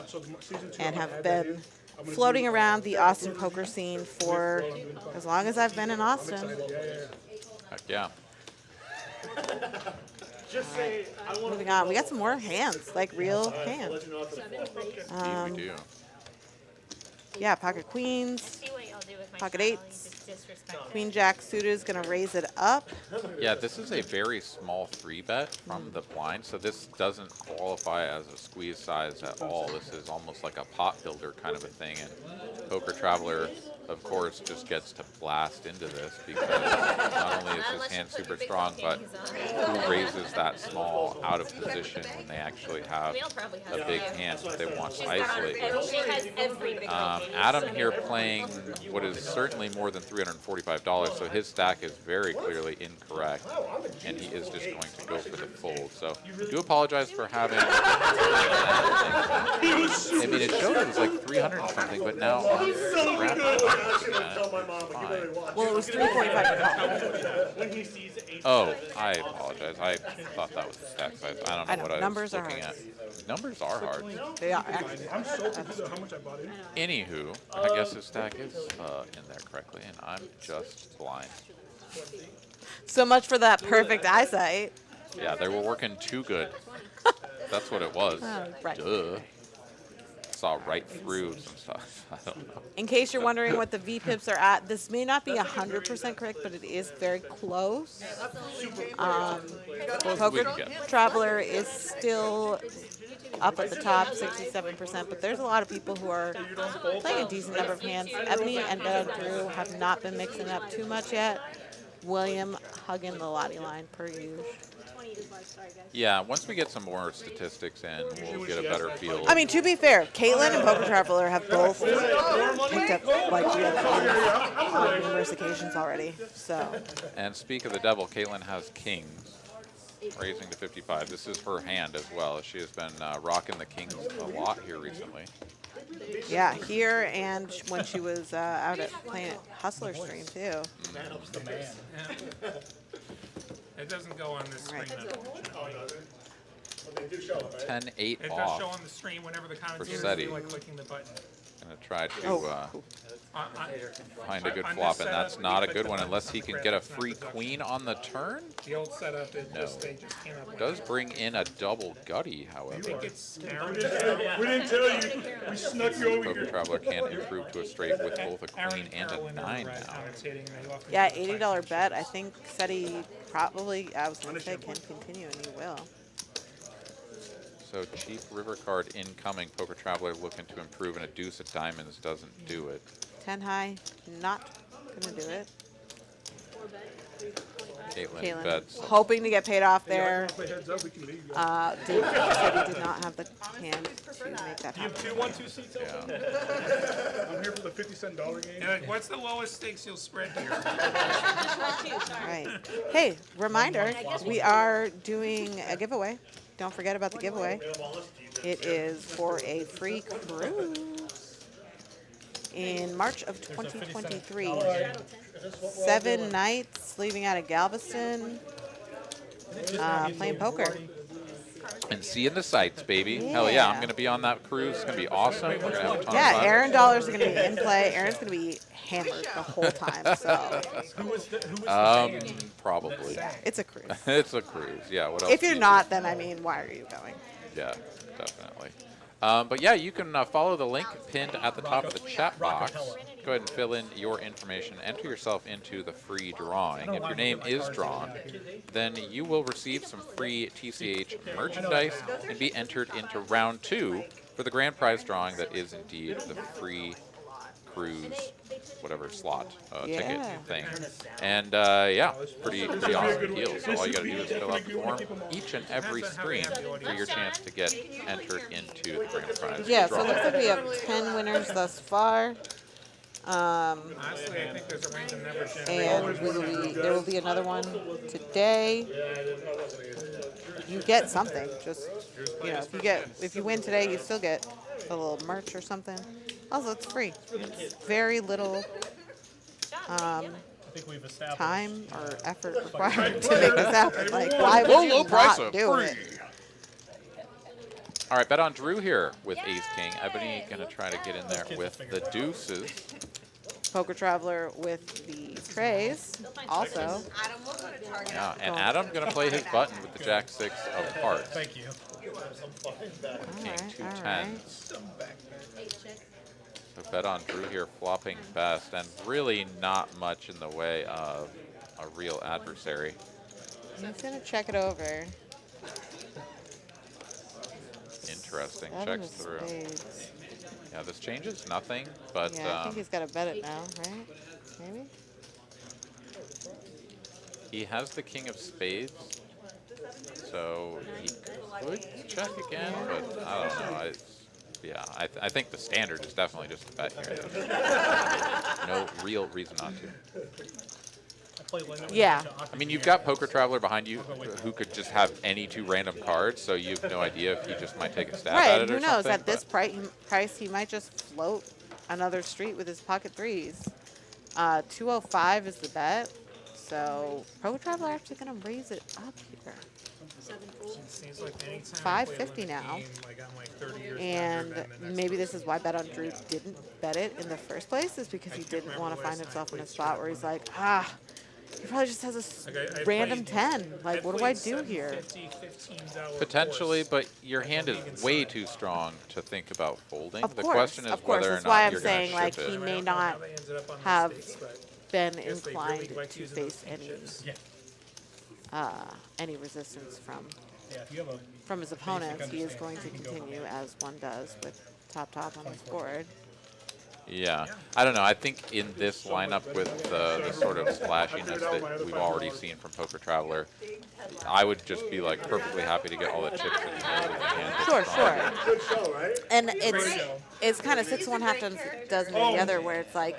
so season 2 and I'm have gonna add that been in. I'm gonna floating do, around the Austin poker scene for as long as I've been in Austin. Heck yeah. Just say I want Moving on. We got some more hands, like real hands. Indeed we do. Yeah, pocket queens, See what y'all do with my pocket shot, I'll eights. just disrespect it. Queen jack suited is gonna raise it up. Yeah, this is a very small 3-bet from the blind, so this doesn't qualify as a squeeze size at all. This is almost like a pot builder kind of a thing, and Poker Traveler of course, just gets to blast into this because not only is his hand super strong, but who raises that small out of position when they actually have a big hand that they want to isolate with. She has every big Adam here playing what is certainly more than $345, so his stack is very clearly incorrect, and he is just going to go for the fold. So I do apologize for having. I mean, it showed it was like 300 and something, but now on scrap Well, it was 345. When he sees 8. Oh, I apologize. I thought that was the stack size. I don't know, I know, what numbers I are was looking hard. at. Numbers are hard. They are actually. I'm so confused on how much I bought it. Anywho, I guess his stack is in there correctly, and I'm just blind. So much for that perfect eyesight. Yeah, they were working too good. That's what it was. Right. Duh. Saw right through some stuff. I don't know. In case you're wondering what the V-pips are at, this may not be 100% correct, but it is very close. Poker Traveler is still up at the top, 67%, but there's a lot of people who are playing a decent number of hands. Ebony and Drew have not been mixing up too much yet. William hugging the Lahti line per usual. Yeah, once we get some more statistics in, we'll get a better feel. I mean, to be fair, Caitlin and Poker Traveler have both picked up like real hands on numerous occasions already. So. And speak of the devil, Caitlin has kings, raising to 55. This is her hand as well. She has been rocking the kings a lot here recently. Yeah, here and when she was out at playing at Hustler stream too. It doesn't go on this screen, unfortunately. 10-8 It does off. show on the screen whenever the commentators SETI. feel like clicking the button. Gonna try to On- find a good on flop, this and that's setup, not a we good put one the unless he can spread, get a it's not free the button. queen on the turn. The old setup, they No. just came up with Does bring in a double gutty, however. I think it's Aaron. We didn't tell you. We snuck you over Poker here. Traveler can improve to a straight with both a queen and a Carolyn 9 are, now. commentating, and they often Yeah, do the $80 fight. bet. I think SETI probably, I was going to say, can continue, and he will. So cheap river card incoming. Poker Traveler looking to improve, and a deuce of diamonds doesn't do it. 10 high, not going to do it. Caitlin bets. Hoping to get paid off there. Play heads up, we can leave. Did said he did not have the hand to make that You have happen. 2 1-2 seats open. Yeah. I'm here for the 50-cent dollar game. Yeah, what's the lowest stakes you'll spread here? Right. Hey, reminder, we are doing a giveaway. Don't forget about the giveaway. It is for a free cruise in March of 2023. 7 nights leaving out of Galveston, playing poker. And seeing the sights, baby. Hell yeah, I'm going to be on that cruise. It's going to be awesome. We're going to have a ton of Yeah, fun. Aaron dollars are going to be in play. Aaron's going to be hammered the whole time, so Probably. it's a cruise. It's a cruise. Yeah, what else? If do you're you not, then I mean, why are you going? Yeah, definitely. But yeah, you can follow the link pinned at the top of the chat box. Go ahead and fill in your information. Enter yourself into the free drawing. If your name is drawn, then you will receive some free TCH merchandise and be entered into round 2 for the grand prize drawing that is indeed the free cruise, whatever slot ticket Yeah. thing. And yeah, pretty awesome deal. So all you got to do is fill out the form each and every stream for your chance to get entered into the grand prize. Yeah, so it drawing. looks like we have 10 winners thus far. Honestly, I think there's a random number And there will be another one today. You get something. Just, you know, if you win today, you still get a little merch or something. Also, it's free. It's very little time or effort required to make this happen. Like, why would you not do it? All right, bet on Drew here with Ace King. Ebony gonna try to get in there with the deuces. Poker Traveler with the trays, also. Adam will go to Target. Yeah, and Adam gonna play his button with the Jack 6 of hearts. Thank you. King two all right. tens. So bet on Drew here, flopping best, and really not much in the way of a real adversary. He's going to check it over. Interesting. Seven Checks of through. spades. Yeah, this changes nothing, but Yeah, I think he's got to bet it now, right? Maybe? he has the king of spades, so he could check again, but I don't know. I think the standard is definitely just a bet here. There's no real reason not to. Yeah. I mean, you've got Poker Traveler behind you who could just have any two random cards, so you have no idea if he just might take a stab at Right, it who or knows? something. At this price, he might just float another street with his pocket threes. 205 is the bet. So Poker Traveler actually going to raise it up here. It seems like anytime I play a 550 limit now. game, like I'm like 30 years And younger than the next maybe this person. is why Bet on Drew didn't bet it in the first place, is because he didn't want to find himself in a spot where he's like, he probably just has a I random played- 10. Like, what do I do here? 750, 15's our Potentially, course. but your hand is way too strong to think about folding. Of The course, question is of course. whether or That's why not I'm you're going saying, to like, ship he it. may I don't know not how they ended up on the have States, but been I guess they inclined really liked to using those face pink chips. any resistance from Yeah, if you have a his opponents. He is understanding, going to you can go continue as one does with top on his board. Yeah, I don't know. I think in this lineup with the sort of splashiness that we've already seen from Poker Traveler, I would just be like perfectly happy to get all the chips that he knows in the hand. that's Sure, strong. sure. Good show, right? And it's kind of 6 of one, half dozen of the other, where it's like,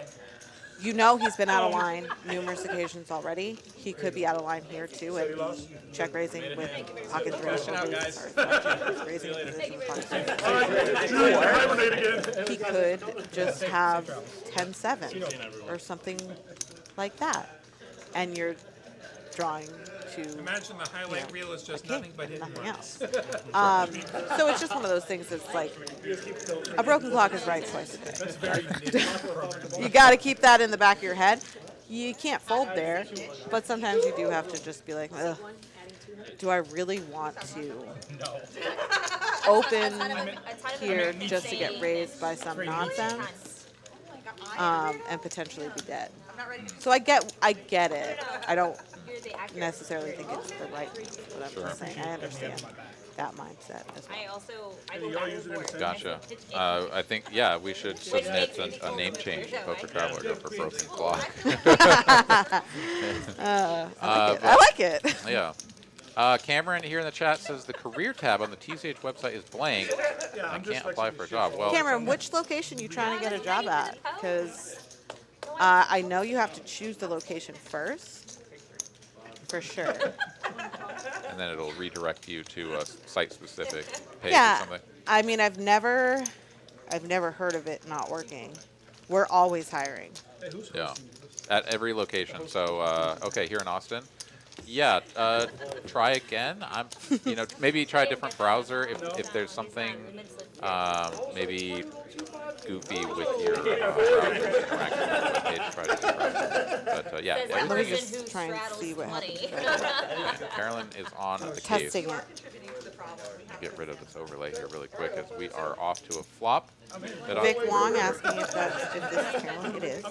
you know, he's been out of line numerous occasions already. He could be out of line here too, and be check raising with pocket threes or raising position with pocket threes. Or he could just have 10-7 or something like that, and you're drawing to Imagine the highlight reel is just king nothing but and hidden nothing ones. else. So it's just one of those things that's like, a broken clock is right twice a day. That's very niche program. You got to keep that in the back of your head. You can't fold there, but sometimes you do have to just be like, ugh, do I really want to open here just to get raised by some nonsense and potentially be dead? So I get it. I don't necessarily think it's the right move, but I'm just saying I understand that mindset as well. I also, I go back and forth. Gotcha. I think, yeah, we should submit a name change to Poker Traveler, go for Broken Clock. I like it. Yeah. Cameron here in the chat says the career tab on the TCH website is blank. I can't apply for a job. Well, Cameron, which location you trying to get a job at? Because I know you have to choose the location first, for sure. and then it'll redirect you to a site-specific page or Yeah, something. I mean, I've never heard of it not working. We're always hiring. Yeah, at every location. So, okay, here in Austin. Yeah, try again. Maybe try a different browser if there's something maybe goofy with your browser interaction with the web page. Try a different browser. But yeah, Says the Let me everything person is. who try and straddles see what money. happens. Carolyn is on the case. Testing it. Get rid of this overlay here really quick as we are off to a flop. Vic Wong asking if this is Carolyn. It is.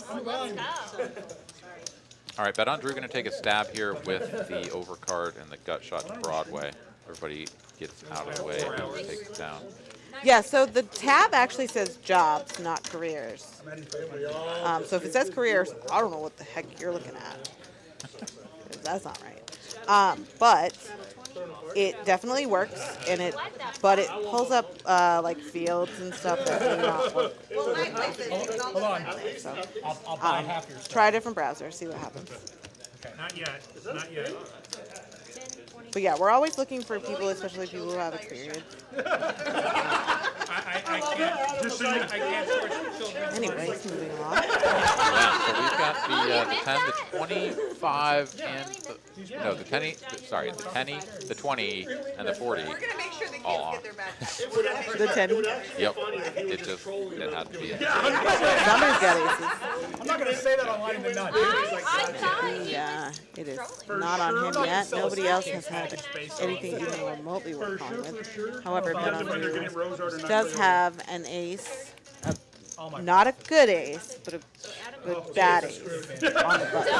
All right, Bet on Drew going to take a stab here with the overcard and the gut shot to Broadway. Everybody gets out of the way and takes it down. Yeah, so the tab actually says jobs, not careers. So if it says careers, I don't know what the heck you're looking at. 'Cause that's not right. But it definitely works, but it pulls up like fields and stuff that do not work. Hold on. So I'll buy half your stuff. try a different browser, see what happens. Not yet. Not yet. But yeah, we're always looking for people, especially people who have experience. I can't switch children's Anyways, moving along. Yeah, so we've got the 10, the 25, and the 10, the 10, the 20, and the 40. We're gonna make sure the kids All get their badge. The 10. Yep, it had to be. Somebody's got aces. I'm not going to say that online and then not do it. Yeah, it is not on him yet. Nobody else has had anything even remotely worth on with. However, Bet on Drew does have an ace, not a good ace, but a good bad ace on the button.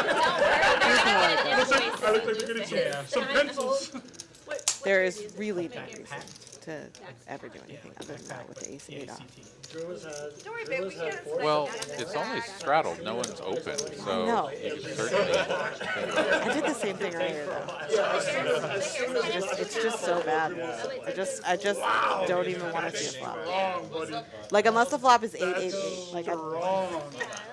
Here's more of them. I look like we're gonna see some pencils. There is really no reason to ever do anything other than that with the ace 8 off. Drew's had, Don't worry, babe, we can get it sorted. Well, it's only straddled. No one's open, so know. you can certainly. I did the same thing earlier though. It's just so bad. I just don't even want to see a flop. Like unless the flop is 8-8-8. Like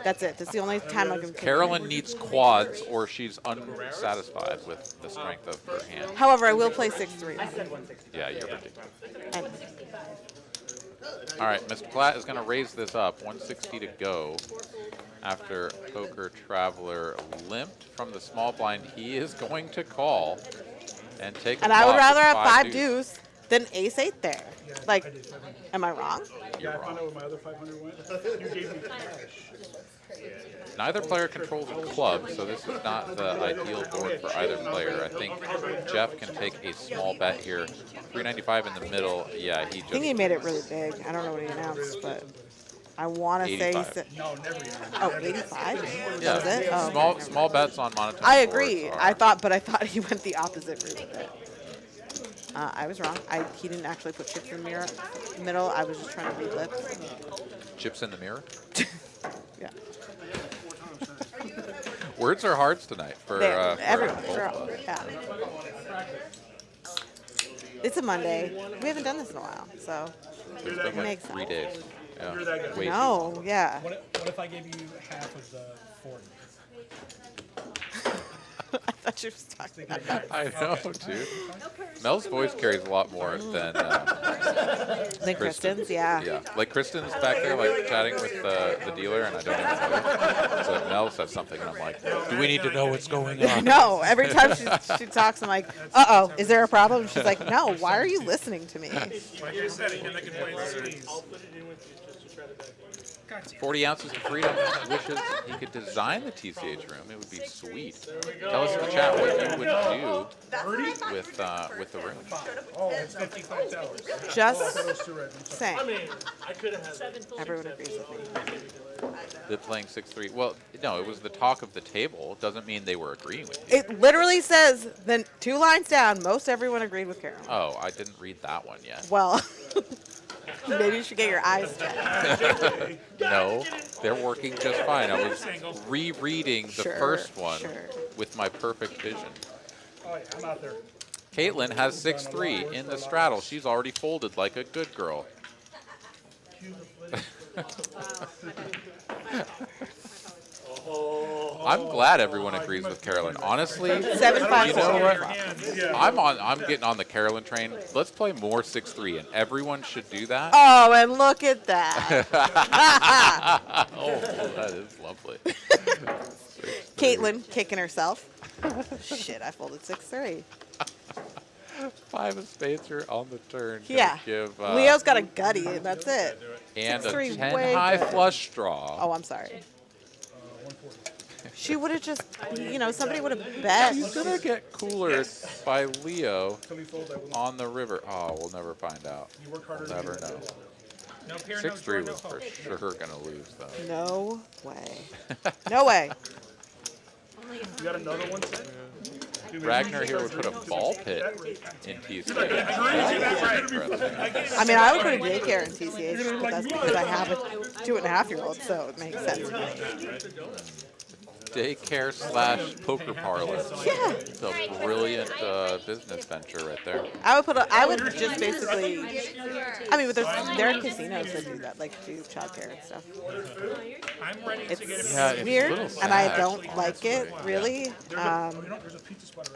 that's it. That's the only time I can. Carolyn needs quads, or she's unsatisfied with the strength of her hand. However, I will play 6-3. Yeah, you're ridiculous. And All right, Mr. Platt is going to raise this up. 160 to go. After Poker Traveler limped from the small blind, he is going to call and take. I would rather have 5 deuce than ace 8 there. Like, am I wrong? You're I found wrong. out where my other 500 went. You gave me cash. Neither player controls a club, so this is not the ideal board for either player. I think Jeff can take a small bet here. 395 in the middle. Yeah, he I think he just. made it really big. I don't know what he announced, but I want to say. 85. No, never even. Oh, 85? Yeah, Was it? Oh, small okay. small bets on monetary. I agree. boards I are- thought, but I thought he went the opposite route with it. I was wrong. He didn't actually put chips in the middle. I was just trying to read lips. Chips in the mirror. Yeah. Words are hard tonight for Everyone. both For of all, us. yeah. It's a Monday. We haven't done this in a while, so It's been like makes 3 sense. days. Yeah. Way too long. no, yeah. What if I gave you half of the 40? I thought you were talking about that. I know, dude. Mel's voice carries a lot more than Then Kristen's, yeah. yeah. Like Kristen's back there, like chatting with the dealer, and I don't even know. So Mel says something, and I'm like, "Do we need to know what's going on?" No, every time she talks, I'm like, uh-oh, is there a problem? She's like, no, why are you listening to me? Like I said, again, I can play the cities. 40 ounces of freedom wishes he could design the TCH room. It would be sweet. Tell us in the chat what you would do with the room. Oh, it's $55. Just saying. I could have had. Everyone agrees with me. They're playing 6-3. Well, no, it was the talk of the table. Doesn't mean they were agreeing with you. It literally says, then 2 lines down, most everyone agreed with Carol. Oh, I didn't read that one yet. Well, maybe you should get your eyes checked. No, they're working just fine. I was rereading the Sure, first one sure. with my perfect vision. Oh, yeah, I'm out there. Caitlin has 6-3 in the straddle. She's already folded like a good girl. I'm glad everyone agrees with Carolyn. Honestly, 7-5. you know what? I'm getting on the Carolyn train. Let's play more 6-3, and everyone should do that. Oh, and look at that. Oh, that is lovely. Caitlin kicking herself. Shit, I folded 6-3. 5 of spades here on the turn. Gonna Yeah. Give, Leo's got a gutty, and that's it. and a 6-3 10 way high good. flush draw. Oh, I'm sorry. She would have just, somebody would have bet. He's gonna get cooler by Leo on the river. Oh, we'll never find out. We'll never know. No pair, no 6-3 draw, no was for post. sure gonna lose though. No way. No way. You got another one? Ragnar here would put a ball pit in TCH. I mean, I would put a daycare in TCH, but that's because I have a 2.5-year-old, so it makes sense. Daycare / poker parlor. Yeah. It's a brilliant business venture right there. I would just basically, I mean, but there are casinos that do that, like do childcare and stuff. I'm ready to get it. It's Yeah, it's a weird, little and I sad. don't like it, really.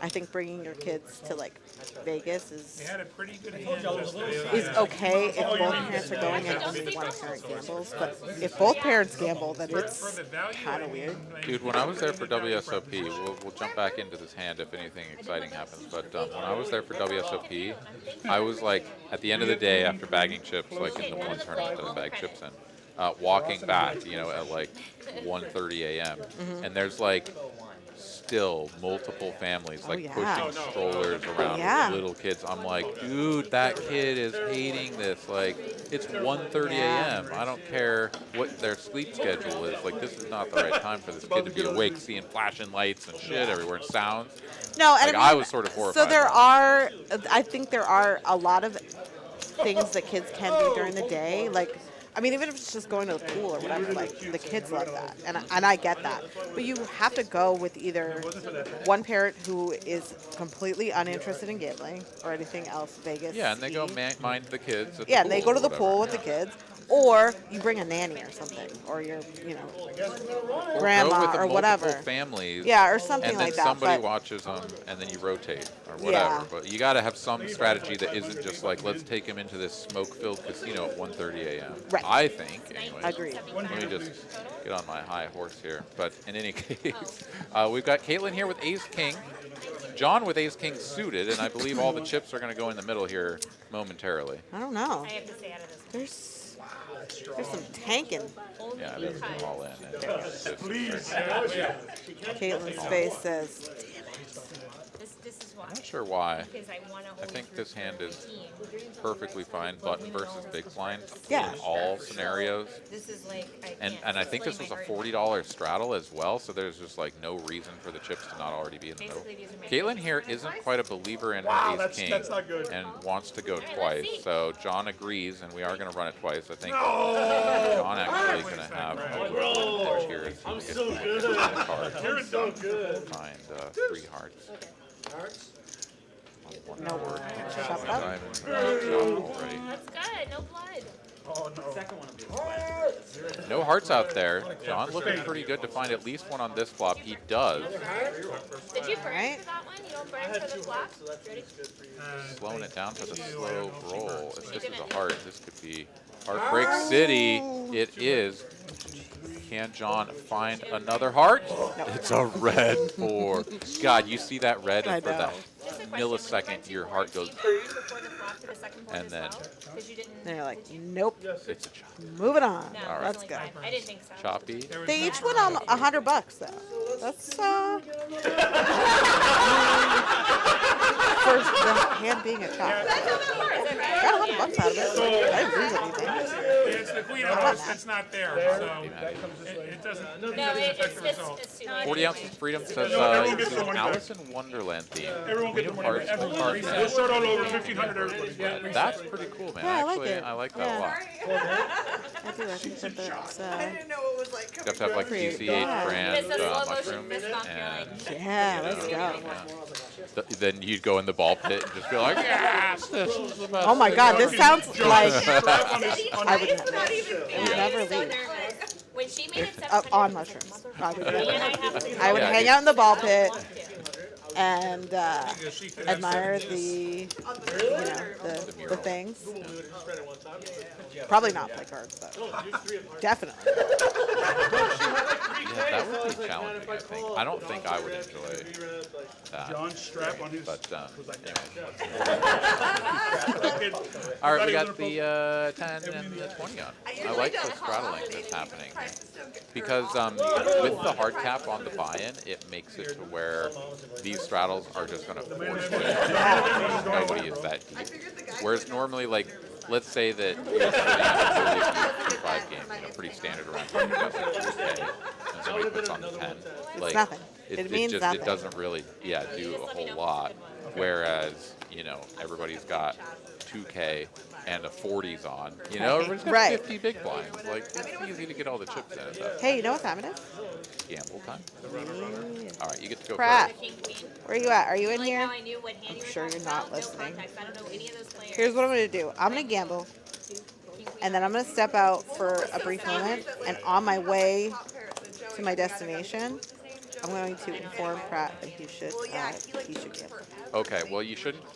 I think bringing your kids to, like, Vegas They is had a pretty good hand yesterday. okay if both parents are going and only one parent gambles, but if both parents gamble, then it's kind of weird. Dude, when I was there for WSOP, we'll jump back into this hand if anything exciting happens, but when I was there for WSOP, I was like, at the end of the day after bagging chips, like in the one tournament that I bagged chips in, walking back, at like 1:30 a.m. And there's like still multiple families like yeah. pushing strollers around Yeah. with little kids. I'm like, dude, that kid is hating this. Like, it's 1:30 a.m. I don't care what their sleep schedule is. Like, this is not the right time for this kid to be awake, seeing flashing lights and shit everywhere and sounds. No, and Like, I I was sort of horrified. So I think there are a lot of things that kids can do during the day, like, I mean, even if it's just going to the pool or whatever, like, the kids love that, and I get that. But you have to go with either one parent who is completely uninterested in gambling or anything else, Vegas. Yeah, and they go mind the kids. At the Yeah, and they pool go to or the pool with whatever, the kids, or you bring a nanny or something, or your, you know, Or grandma go with the or whatever. multiple families. Yeah, or something and then like that. somebody But watches them, and then you rotate or whatever. Yeah. But you got to have some strategy that isn't just like, let's take him into this smoke-filled casino at 1:30 a.m. Right. I think, anyway. Agreed. Let me just get on my high horse here. But in any case, we've got Caitlin here with Ace King, John with Ace King suited, and I believe all the chips are going to go in the middle here momentarily. I don't know. I have to stay out of this. There's some tanking. Yeah, that's them all in. And it's just- Caitlin's face says, This is why. I'm not sure why. Because I want to I think this hand is perfectly fine, button versus big blind Yeah. in all scenarios. This is like And I think this was a $40 straddle as well, so there's just like no reason for the chips to not already be in the middle. Basically, these are my Caitlin here isn't quite a believer in her Wow, ace that's- king that's not good. and wants to go twice. see. So John agrees, and we are going to run it twice. I think John actually is going to have a edge here as he I'm gets so back good. to the card. You're so good. Find 3 hearts. Hearts? One No, more. shut up. Diamond. Shot already. That's good. No blood. Oh, no. No hearts out there. John looking pretty good to find at least one on this flop. He does. Did you burn Right. for that one? You don't burn for the flop? Ready? Slowing it down for the slow roll. If this is a heart, this could be Heartbreak City. It is. Can John find another heart? It's a red 4. God, you see that red, I and for know. that millisecond, your heart goes, Before the flop for the second and then Because you didn't. they're like, nope, it's a chop. moving on. No, All right. Let's only go. 5. I didn't think so. Choppy. They each went on $100 though. That's for the hand being a chop. Is it right? Got $100 out of it. I didn't lose anything. It's the queen of hearts that's not there, so it doesn't No, affect it's the result. too late. 40 ounces of freedom says everyone gets it's their an money Alice in Wonderland theme. Everyone Queen gets of their money hearts, back. heart We'll net. start all over. 1,500 everybody. That's pretty cool, man. Yeah, I like Actually, it. I like that Yeah. a lot. I do. I think that that's, I didn't know it was like You have to have like Create TCH that. brand It's a slow motion mushroom, fist bump. You're and like, yeah, let's go. then you'd go in the ball pit and just be like, yes, this is the best. Oh my God, this sounds like Strap on his, on I would his, never, I would never so leave. nervous. When she made it Up 700 on mushrooms. I would never. and I have to I would Yeah, hang dude. out in the ball pit and She could have admire said the, yes. the things. Probably not play cards though. Definitely. Yeah, that would be challenging, I think. I don't think I would enjoy that. John strap on his. But, Anyway. all right, we got the 10 and the 20 on. I like the straddling that's happening. Because with the hard cap on the buy-in, it makes it to where these straddles are just going to force you. Nobody is that deep. Whereas normally, like, let's say that you're sitting at a 2-5 game, pretty standard around here, you got like 2K, and somebody puts on the 10. Like, nothing. It means just, nothing. It doesn't really, do a whole lot. Whereas, everybody's got 2K and a 40s on. Everybody's got Right. 50 big blinds. Like, it's easy to get all the chips in at that Hey, you know what time it is? gamble time. All right, you get to go Pratt. first. king queen. Where are you at? Are you in Like here? how I knew what hand you were sure talking you're not about, listening. No context. I don't know any of those players. Here's what I'm going to do. I'm going to gamble, King, queen. and then I'm going to step out for a brief moment, and on my way to my destination, I'm going to inform Pratt that he should gamble. Okay, well,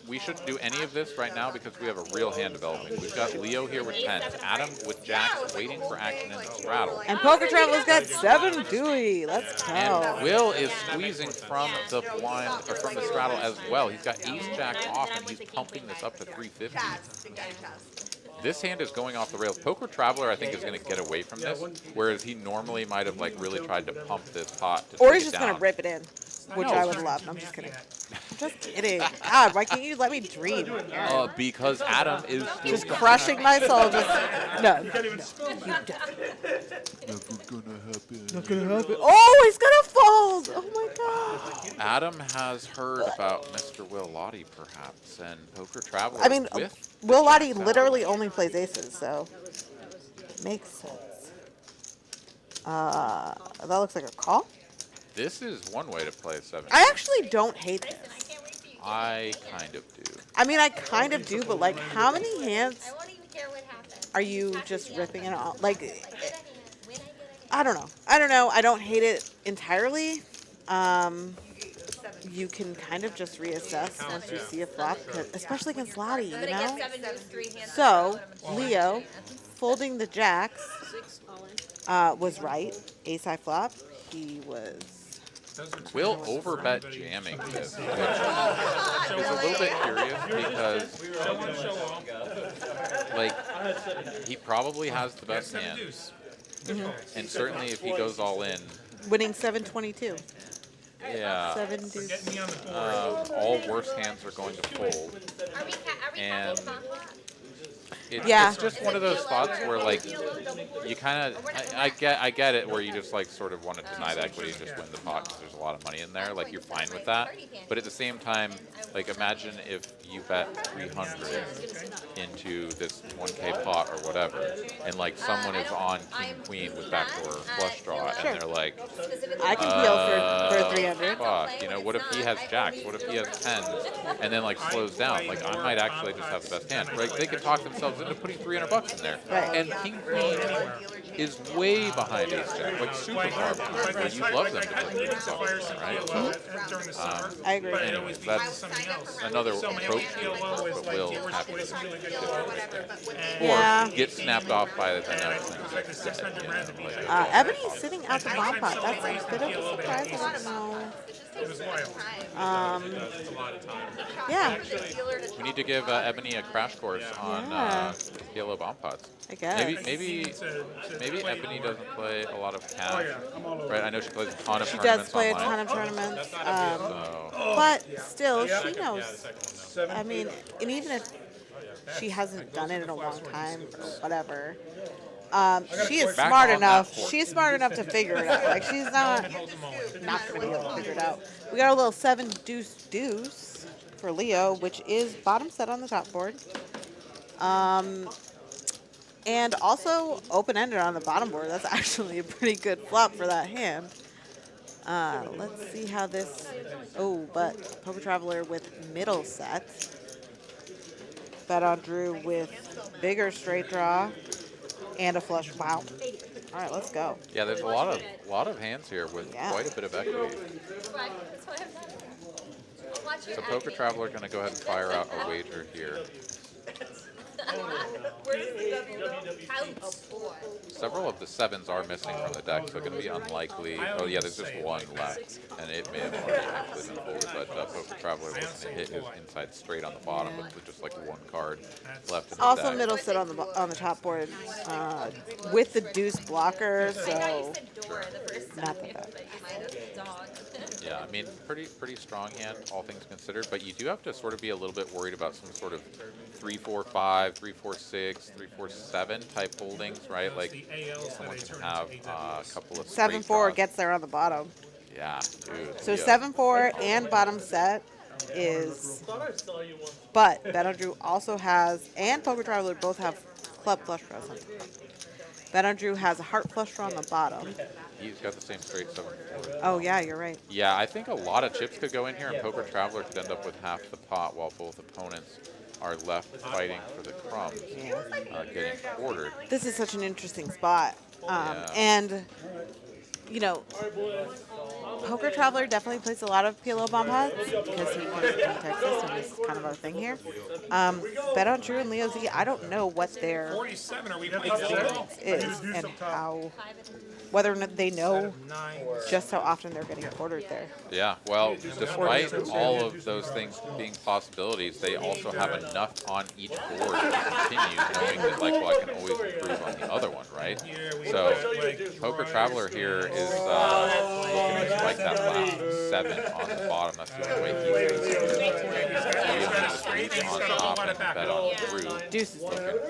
we shouldn't do any of this right now because we have a real hand developing. We've got Leo here with 10s, Adam with jacks, waiting for action in the straddle. And Poker Traveler's got 7 Dewey. Let's And go. Will is squeezing from the blind or from the straddle as well. He's got ace jack off and he's pumping this up to 350. This hand is going off the rails. Poker Traveler, I think, is going to get away from this, whereas he normally might have like really tried to pump this pot to Or take he's it just going down. to rip it in. which I would love. No, I'm just kidding. Just kidding. God, why can't you let me dream? Because Adam is Just crushing my soul. Just no. Not gonna happen. Oh, he's gonna fold. Oh my God. Adam has heard about Mr. Will Lahti, perhaps, and Poker Traveler. I mean, with Will Lahti literally only plays aces, so makes sense. That looks like a call. This is one way to play 7. I actually don't hate this. I kind of do. I mean, I kind of do, but like, how many hands I won't even care what happens. are you just ripping it all? Like, I don't know. I don't hate it entirely. You can kind of just reassess once you see a flop, especially against Lahti, you know? So, Leo, folding the jacks, was right. Ace high flop. He was... Will overbet jamming this, which is a little bit curious because, like, he probably has the best hand. And certainly if he goes all in, Winning 722. yeah, 7 deuce. all worse hands are going to fold. And Yeah. it's just one of those spots where, like, you kind of, I get it, where you just, like, sort of want to deny the equity and just win the pot because there's a lot of money in there. Like, you're fine with that. But at the same time, like, imagine if you bet 300 into this 1K pot or whatever, and, like, someone is on king queen with backdoor flush draw, and they're like, I can peel for 300. fuck, you know, what if he has jacks? What if he has 10s? And then, like, slows down? Like, I might actually just have the best hand. Right? They could talk themselves into putting $300 in there. Right. And king queen is way behind ace jack, like super far behind. Like, you love them to put $300, right? During the summer. I agree. Anyways, that's another approach to it, but will happen. Yeah. Or get snapped off by the next thing. You know, like, Ebony's sitting out the bomb pot. That's a bit of a surprise. I don't know. It was wild. Yeah, we need to give Ebony a crash course on PLO bomb pots. I guess. Maybe Ebony doesn't play a lot of cash, right? I know she plays a ton of She tournaments does play a online. ton of tournaments. So, But still, she knows. I mean, and even if she hasn't done it in a long time or whatever, she is Back smart on enough. that She's smart enough to figure it out. Like, she's not going to be able to figure it out. We got a little 7 deuce deuce for Leo, which is bottom set on the top board. And also open-ended on the bottom board. That's actually a pretty good flop for that hand. Let's see how this... Oh, but Poker Traveler with middle set. Bet on Drew with bigger straight draw and a flush. Wow. All right, let's go. yeah, there's a lot of hands here with quite a bit of equity. So Poker Traveler going to go ahead and fire out a wager here. Several of the 7s are missing from the deck, so going to be unlikely. Oh yeah, there's just one left, and it may have already actually been folded, but Poker Traveler was going to hit his inside straight on the bottom with just like one card left in the Also deck. middle set on the top board with the deuce blocker, so not that bad. Yeah, I mean, pretty strong hand, all things considered, but you do have to sort of be a little bit worried about some sort of 3-4-5, 3-4-6, 3-4-7 type holdings, right? Like, someone can have a couple of 7-4 gets there on the bottom. Yeah, dude. So yeah. 7-4 and bottom set is, but Bet on Drew also has, and Poker Traveler both have club flush draws on top. Bet on Drew has a heart flush draw on the bottom. He's got the same straight 7-4. Oh yeah, you're right. Yeah, I think a lot of chips could go in here, and Poker Traveler could end up with half the pot while both opponents are left fighting for the crumbs, getting quartered. This is such an interesting spot. And, you know, Poker Traveler definitely plays a lot of PLO bomb pots because he comes from Texas and it's kind of our thing here. Bet on Drew and Leo Z, I don't know what their 47, are we playing experience is and how, whether or not they know just how often they're getting quartered there. Yeah, well, despite all of those things being possibilities, they also have enough on each board to continue, knowing that, like, well, I can always improve on the other one, right? So, Poker Traveler here is can like that last 7 on the bottom. That's the only way he's going to on top and bet on through. Deuce is different.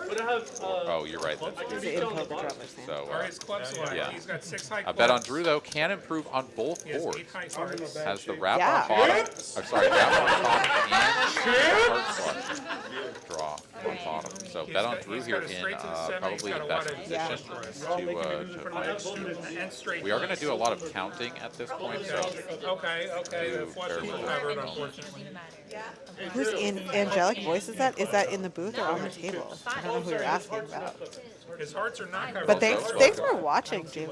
Oh, you're right. He's an in poker traveler stand. So, Or his club select. yeah. He's got 6 high I clubs. bet on Drew, though, can improve on both He has boards. 8 high hearts. Has the wrap Yeah. on bottom. Or sorry, wrap on top and the heart flush draw on bottom. So bet on Drew here in probably the best position to find. And straight. We are going to do a lot of counting at this point, so Okay. The flush bear is with us. covered, unfortunately. Whose angelic voice is that? Is that in the booth or on the table? I don't know who you're asking about. His hearts are not covered. But thanks for watching, Jim.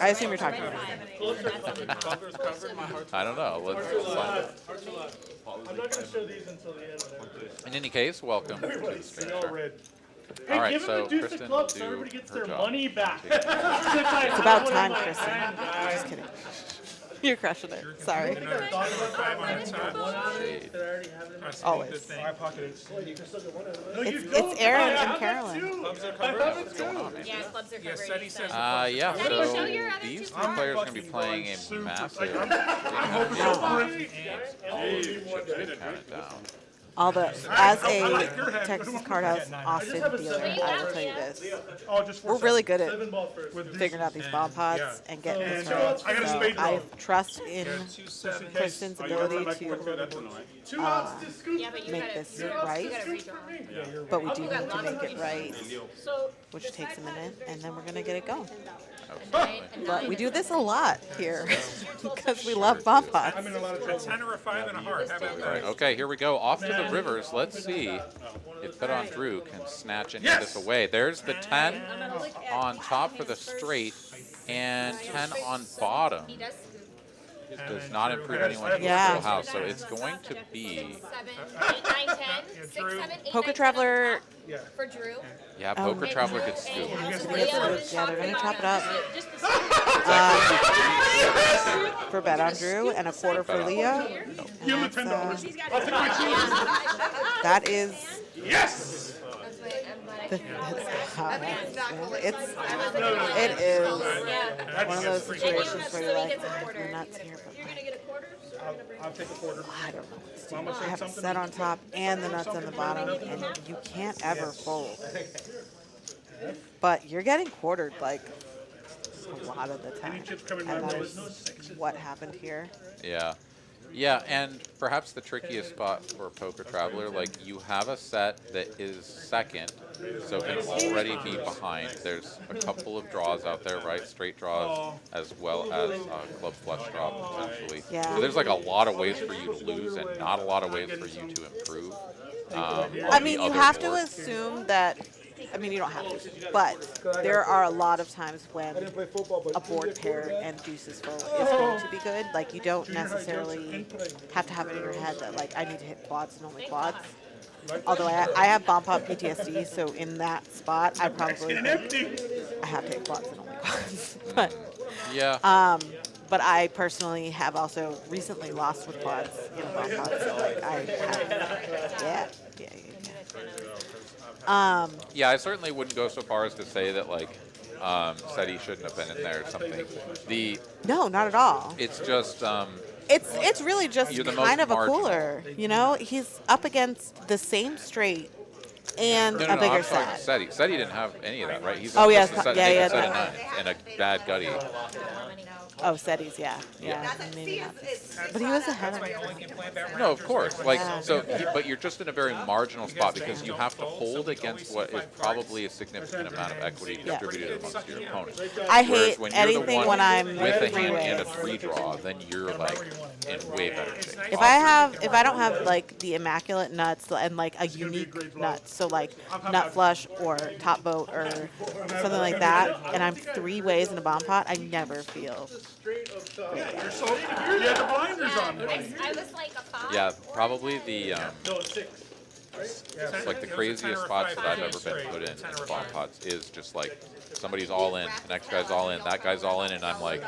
I assume you're talking about me. I don't know. Let's find out. I'm not gonna show these until the end. In any case, welcome to the stream. All Sure. red. All Hey, right, give him so the deuce Kristen of clubs will so do everybody gets her their job. money back. It's about time, Kristen. Just kidding. You're crushing it. Sorry. Another 2 or 5 on the top. Shade. Always. Good thing. It's Aaron and Carolyn. Clubs are covered. What's going on, man? Yeah, clubs are Yeah, covered. Seti says Yeah, Daddy, show so your these attitude. 3 players are going to be playing a massive game. Chips get counted down. As a Texas Card House Austin dealer, I will tell you this. We're really good at figuring out these bomb pots and getting this right. I got a So spade I draw. trust in 2-7. Kristen's ability to 2 ounces to scoop. Yeah, but you make gotta, this you right, gotta redraw. but we do need to make it right, So which takes a minute, and then we're going to get it going. Absolutely. But we do this a lot here because we love bomb pots. A 10 or a 5 and a heart. How about All right, that? okay, here we go. Off to the rivers. Let's see if Bet on Drew can snatch any of this away. There's the 10 on top for the straight and 10 on bottom. He does Does not improve anyone in the Yeah. full house, so it's going to be 7, 8, 9, 10. 6, 7, 8, Poker 9, 10 Traveler. on top For Drew. yeah. Poker Traveler gets And scooped. Yeah, they're going to chop it up Just the for Bet on Drew and a quarter for Leo. Give him And the that's, $10. I'll take my cheese. that is Yes. That's why I'm glad I the, came. it is Yeah. one of those situations where you're So he like, gets a quarter. you're nuts here, but you're gonna get a quarter, so we're gonna bring I'll take a quarter. I don't know what to do. I have a set on top and the nuts on the bottom, and you can't ever fold. But you're getting quartered like a lot of the time, and that is what happened here. Yeah. Yeah, and perhaps the trickiest spot for Poker Traveler, like you have a set that is second, so can already be behind. There's a couple of draws out there, right? Straight draws as well as club flush draw potentially. Yeah. So there's like a lot of ways for you to lose and not a lot of ways for you to improve. I mean, you have to assume that. I mean, you don't have to, but there are a lot of times when a board pair and deuces full is going to be good. Like, you don't necessarily have to have it in your head that, like, I need to hit quads and only quads. Although I have bomb pot PTSD, so in that spot, I probably think I have to hit quads and only quads. But, Yeah. but I personally have also recently lost with quads in a bomb pot, so, like, I have, yeah. Yeah, I certainly wouldn't go so far as to say that like Seti shouldn't have been in there or something. No, not at all. It's just It's really just You're the kind most of a marginal. cooler, you know? He's up against the same straight and no, a bigger I'm talking set. Seti. Seti didn't have any of that, right? He's Oh, yeah, just a set, yeah, naked yeah, set of that- nines and a bad gutty. Oh, Setties, yeah. Maybe not. But he was ahead of me. No, of course. Like but you're just in a very marginal spot because you have to hold against what is probably a significant amount of equity Yeah. distributed amongst your opponent. I Whereas hate when you're the anything one when I'm with a three hand and a ways. three draw, then you're like in way better shape. If I don't have like the immaculate nuts and like a unique nut, so like nut flush or top boat or something like that, and I'm 3 ways in a bomb pot, I never feel. You're so, you had the blinders on. I was like a 5. Yeah, probably the No, it's 6. it's like the craziest spots that I've ever been put in bomb pots is just like somebody's all in, the next guy's all in, that guy's all in, and I'm like,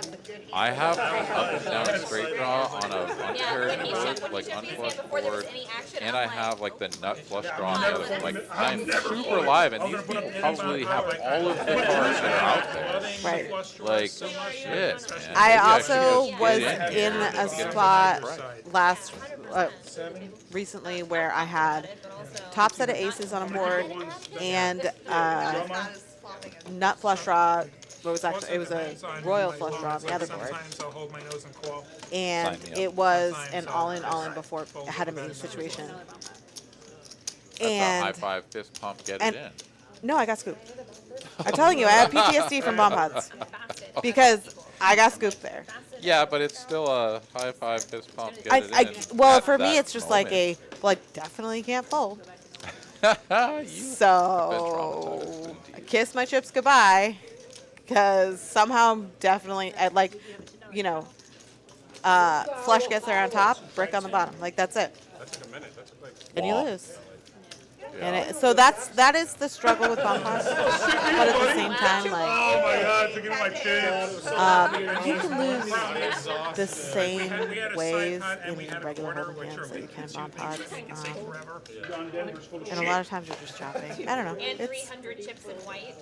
I have an up and down straight draw on a Yeah, paired when he board, showed like me his hand unflushed before there was board, any action, and I'm I like, have like the nut flush draw on the other one. Like I'm super live, and these people probably have all of the cards that are out there. Right. Like shit, man. I Maybe also should just was get here in and a get them spot right. last recently where I had top set of aces on a board and nut flush draw. What was actually, it was a royal flush draw on the other board, Sometimes I'll hold my nose and call. and Sign me up. it was Sometimes an I'll all in before I had a main situation. That's a high And five fist pump, get and- it in. no, I got scooped. I'm telling you, I have PTSD from bomb pods because I got scooped there. Yeah, but it's still a high five fist pump, get I, it in. well, at for me, that it's just like moment. definitely can't fold. You So traumatized, I kiss my chips goodbye because somehow I'm definitely flush gets there on top, brick on the bottom. Like that's it, That's like a minute. That's like. and you Wow. lose. And so that is the struggle with bomb pods. But at the same time, like Oh my God, thinking of my kids. you can lose the same We had a ways side putt and we in had a regular quarter, holding which hands are that you can in two bomb things pods. that make it stay forever. And a lot of times you're just chopping. I don't know. and It's 300 chips in white.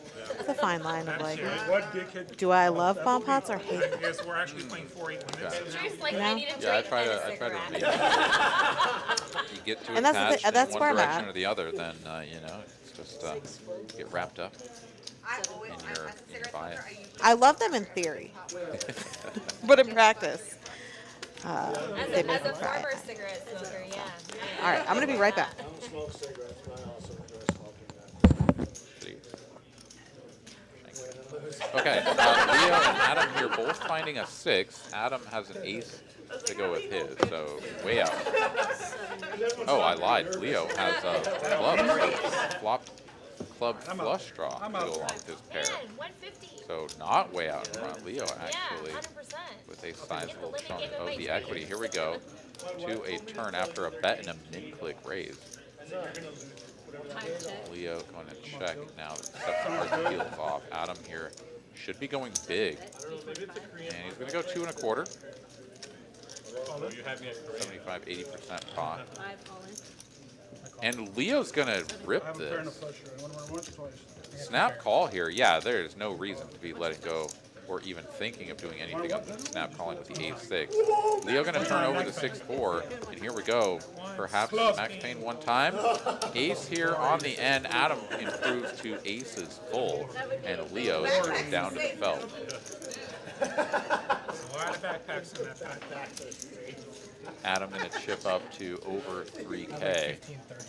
a fine line of like, What dickhead? do I love bomb pods or hate them? Yes, we're actually playing 4-8 minutes. Drew's like, You I know? need a drink Yeah, I try and to a read cigarette. it. You get too And that's the attached thing- that's in where one I'm direction at. or the other, then it's just get wrapped up I always, in as your a cigarette bias. smoker, I usually I love them in theory, but in practice, they As make a me cry. former cigarette smoker, yeah. All right, I'm gonna be right back. I don't smoke cigarettes, but I also enjoy smoking Okay, Leo and Adam here both finding a 6. Adam has an ace to go with his, so way out. Oh, I lied. Leo has a club flush draw to go along with his pair. Man, 150. So not way out in front. Leo Yeah, actually 100%. with a sizable chunk of the equity. Here we go to a turn after a bet and a mid-click raise. Leo going to check now that sets the heels off. Adam here should be going big. And he's going to go 2 1/4. 75, 80% pot. And Leo's going to rip this. Snap call here. Yeah, there's no reason to be letting go or even thinking of doing anything other than snap calling with the ace-6. Leo going to turn over the 6-4, and here we go. Perhaps Max Payne one time. Ace here on the end. Adam improves to aces full, and Leo is down to the felt. A lot of backpacks in that pack. Adam going to chip up to over 3K.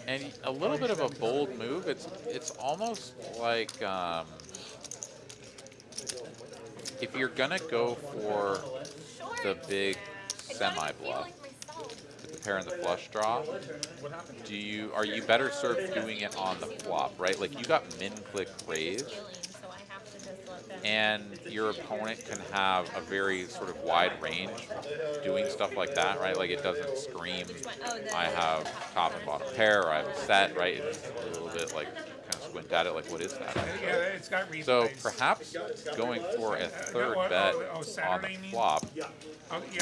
And a little bit of a bold move. It's almost like if you're going to go for the big semi-bluff with the pair and the flush draw, are you better served doing it on the flop, right? Like you got min-click raise, and your opponent can have a very sort of wide range doing stuff like that, right? Like it doesn't scream, I have top and bottom pair, or I have a set, right? It's a little bit like kind of squint at it, like what is that? Yeah, it's got replays. So perhaps going for a third bet on the flop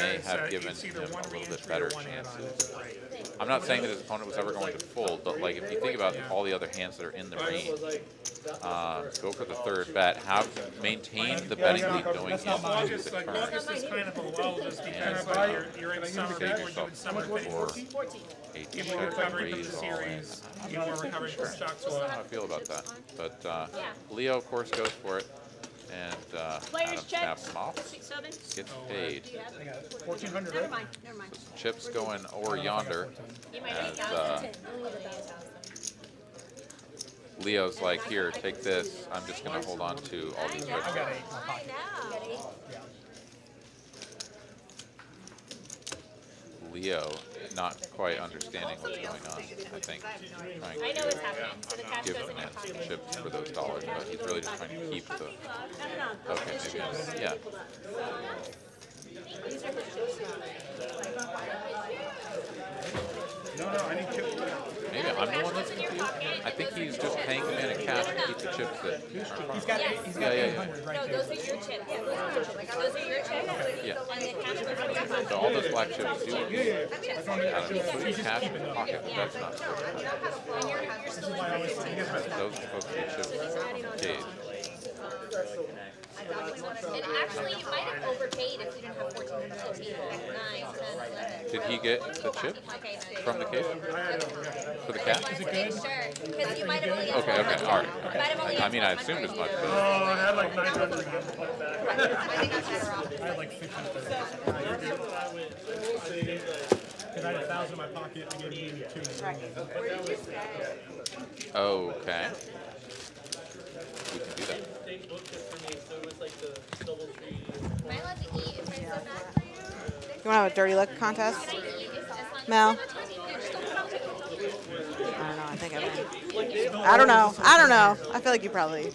may have given him a little bit better chances. I'm not saying that his opponent was ever going to fold, but like if you think about all the other hands that are in the range, go for the third bet. Maintain the betting lead going into the August turn. is kind of a lull just because you're in summer, Save people are doing yourself summer things. a People are check recovering from the raise all in. series. People are recovering from stock I don't know how I feel about that. But Leo, of course, goes for it. And Players Adam check. snaps him off. 6, 7. Gets paid. I got 1,400, Never right? mind. Never mind. Chips going over yonder. As Leo's like, here, take this. I'm just going to hold on to all these I've riches. got 8 in my pocket. Yeah. Leo not quite understanding what's going on, I think. Trying I know to what's happening. So the cash give goes in your him pocket. chips for those dollars, but he's really just trying to keep the. Okay, maybe I'm, yeah. No, I need chips. Maybe I'm the one that's confused. I think he's just paying the man in cash to keep the chips it. He's got Yeah, 800 right No, there. those are your chips. Those are your chips. Yeah. And then cash for 45. So all those black chips do I just want to make out sure of he's just cash keeping in up. pocket, but that's not true. And you're still in I always say, business. Those are supposed to be chips paid. And actually, you might have overpaid if you didn't have 1,400 on the table. 9, 10, 11. Did he get the chip Okay, then. from the case? For the cash? To make sure, because you might have only got Okay, okay, all right. You might have only I mean, I assumed as much, but Oh, I had like 900. I think I'm better off. I had like 600. Because I had 1,000 in my pocket. I gave you 2. okay. We can do that. Am I allowed to eat if I said that for you? You want to have a dirty look contest? Can I eat as long as Mel? Just don't put on the table. I don't know. I think I will. I don't know. I don't know. I feel like you probably.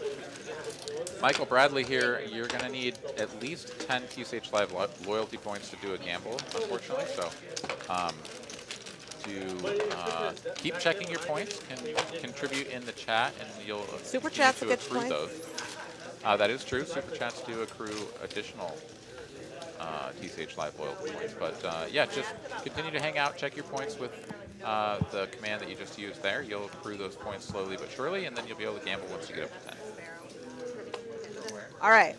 Michael Bradley here. You're going to need at least 10 TCH Live loyalty points to do a gamble, unfortunately. So keep checking your points. Can contribute in the chat, and you'll Super continue chats to get accrue points. those. That is true. Super chats do accrue additional TCH Live loyalty points. But yeah, just continue to hang out, check your points with the command that you just used there. You'll accrue those points slowly but surely, and then you'll be able to gamble once you get up to 10. All right.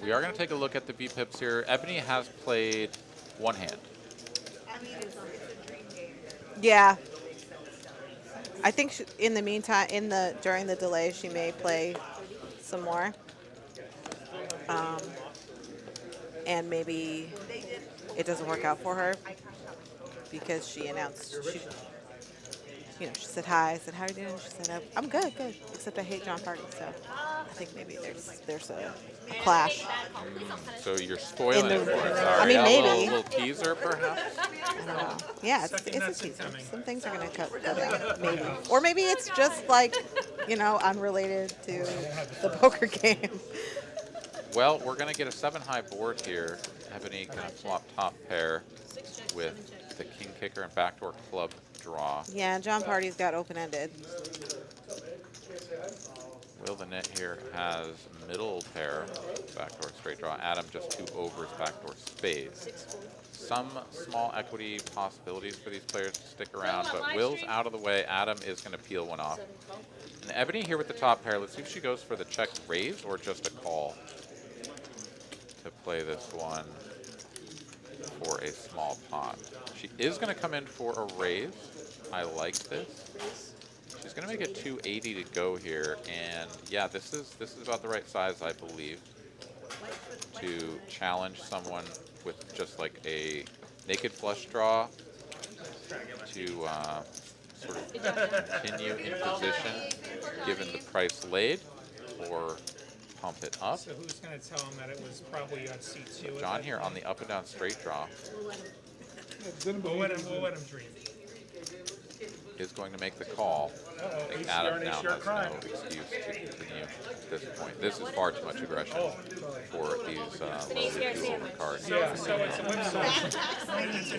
We are going to take a look at the VPIPs here. Ebony has played one hand. Yeah. I think in the meantime, during the delay, she may play some more. And maybe it doesn't work out for her because she announced she said hi. I said, how are you doing? She said, I'm good, good. Except I hate Jon Pardy, so I think maybe there's a clash. So you're spoiling In it the- for us. I Sorry. mean, A maybe. little teaser, perhaps? I don't know. Yeah, it's a that's teaser. incoming. Some things are going to go down, maybe. Or maybe it's just like, unrelated to the poker game. Well, we're going to get a 7-high board here. Ebony going to flop top pair with the king kicker and backdoor club draw. Yeah, Jon Pardy's got open-ended. Will the Knit here has middle pair, backdoor straight draw. Adam just 2 overs, backdoor spades. Some small equity possibilities for these players to stick around, but Will's out of the way. Adam is going to peel one off. And Ebony here with the top pair. Let's see if she goes for the check raise or just a call to play this one for a small pot. She is going to come in for a raise. I like this. She's going to make it 280 to go here, and yeah, this is about the right size, I believe, to challenge someone with just like a naked flush draw to sort of continue in position given the price laid, or pump it up. So who's going to tell him that it was probably on C2? John here on the up and down straight draw We'll let him dream. is going to make the call. I think Adam now has no excuse to continue at this point. This is far too much aggression for these low 2-over cards. So it's a whipsaw.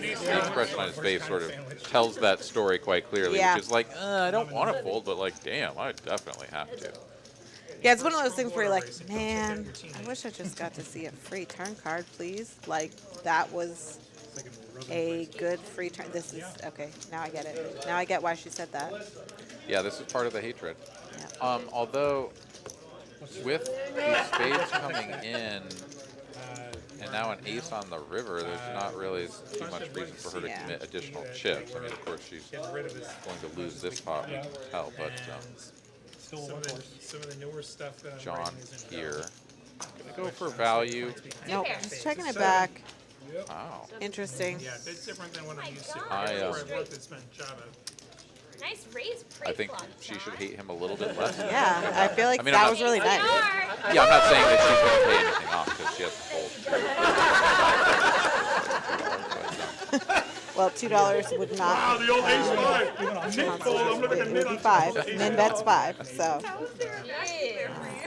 The expression on his face sort of tells that story quite clearly, Yeah. which is like, I don't want to fold, but like, damn, I definitely have to. Yeah, it's one of those things where you're like, man, I wish I just got to see a free turn card, please. Like, that was a good free turn. This is, okay, now I get it. Now I get why she said that. Yeah, this is part of the hatred. Yeah. Although, with these spades coming in, and now an ace on the river, there's not really too much reason for her to Yeah. commit additional chips. I mean, of course, she's going to lose this pot, we can tell, but Still Some one of, the, horse. some of the newer stuff that I'm John writing is in here. Gonna go for value. Nope, just checking it back. Wow. Interesting. Yeah, it's different than what I'm used to. I, Where I've worked, it's been Java. Nice raise I think she should hate him a little bit less. Yeah, I feel like I mean, that I'm was not- really nice. Yeah, I'm not saying that she's going to pay anything off because she has to fold. Well, $2 would not. Wow, the old ace 5. Nick fold, I'm looking at It mid would be on 5. Min bets 5. So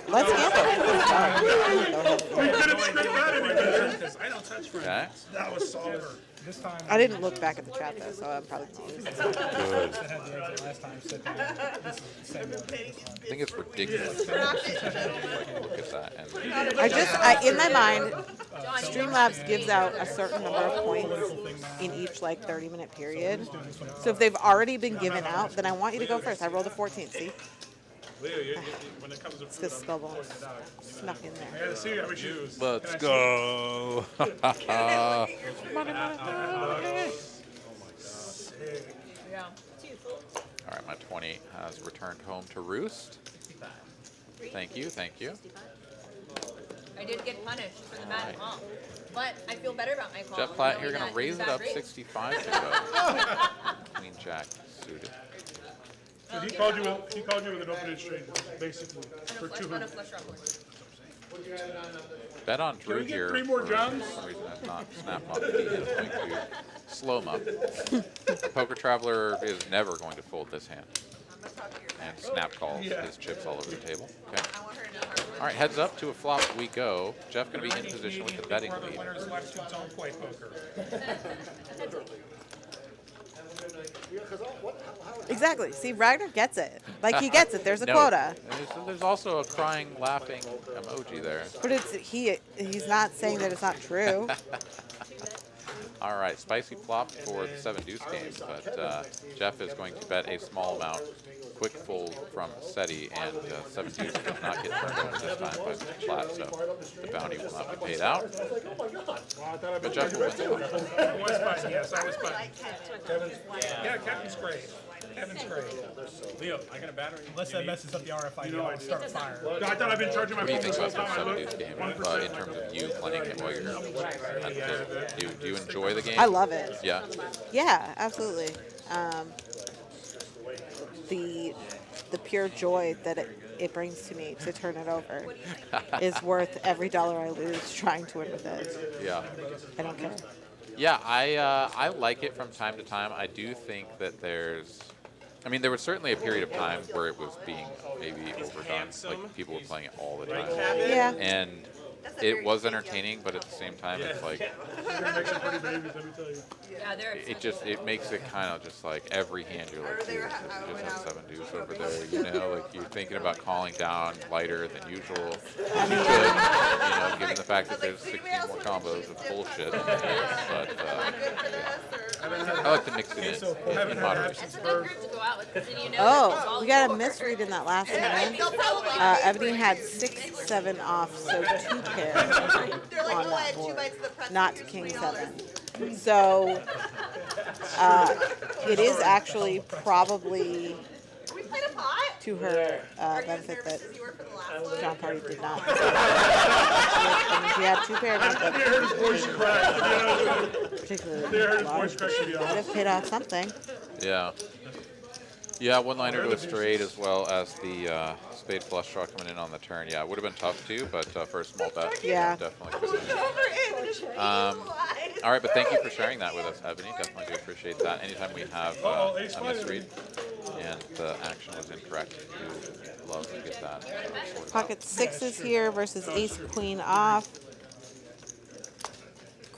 let's gamble. Go ahead. We couldn't script that any better. Because I don't touch friends. Okay. That was solid. This time, I didn't look back at the chat though, so I'm probably confused. Good. that had the exit last time said that this is the same one. I think it's ridiculous. Look at that. And In my mind, Streamlabs gives out a certain number of points in each like 30-minute period. So if they've already been given out, then I want you to go first. I rolled a 14. See, When it comes to it's because Scubble snuck in there. I gotta see how we choose. let's go. All right, my 20 has returned home to roost. Thank you, thank you. I did get punished for the bad call, but I feel better about my call. Jeff Platt here knowing going to that raise it's it bad up race. 65 to go. Queen Jack suited. So he called you with an open straight, basically, for On a 200. flush draw board. Bet on Drew we get here. 3 more for Johns? some reason has not snapped up. He is going to slow him up. Poker Traveler is never going to fold this hand. And snap calls his chips all over the table. Okay. All right, heads up to a flop we go. Jeff going to be in position with the betting lead. Winners left to don't play poker. Exactly. See, Ragnar gets it. Like he gets it. There's a No, quota. There's also a crying, laughing emoji there. But he's not saying that it's not true. All right, spicy flop for the 7 deuce game, but Jeff is going to bet a small amount, quick fold from SETI, and 7 deuce does not get turned over this time by Mr. Platt, so the bounty will not be paid out. But Jeff will win the flop. I was button, yes, I was button. Yeah, Kevin's great. Kevin's great. Leo, I got a battery. Unless that messes up the RFID, I'd start a fire. No, I thought I've been charging my What do you phone think this about whole the time. 7 deuce game in terms of you playing it while you're do you enjoy the game? I love it. Yeah. Yeah, absolutely. The pure joy that it brings to me to turn it over is worth every dollar I lose trying to win with it. Yeah. I don't care. Yeah, I like it from time to time. I do think that there was certainly a period of time where it was being maybe overdone. Like people were playing it all the time. Yeah. And it was entertaining, but at the same time, it's like Yeah, they're it makes it kind of just like every hand you're like, dude, you just have 7 deuce over there, like you're thinking about calling down lighter than usual. You should, given the fact that there's 16 more combos of bullshit. But I like to mix it in moderation. That's a good group to go out with, 'cause then you know Oh, that it's all we got a poker. misread in that last hand. Ebony had 6-7 off, so 2 pairs They're like, on oh, I that had 2 board, bites of the pretzel. not Here's king $20. 7. So it is actually probably We played a pot. to her Are you as benefit nervous that as you were for the last one? Jon Pardy did not. I mean, she had 2 pairs, I heard his voice crack, to be honest with you. particularly I heard his voice large. crack, to be Would honest. have paid off something. Yeah. Yeah, one-liner to a straight as well as the spade flush draw coming in on the turn. Yeah, it would have been tough too, but for a small bet, Yeah. definitely could have been. Over in the All right, but thank you for sharing that with us, Ebony. Definitely do appreciate that. Anytime we have a misread and the action was incorrect, we love to get that. Sort of Pocket 6s here versus ace queen off.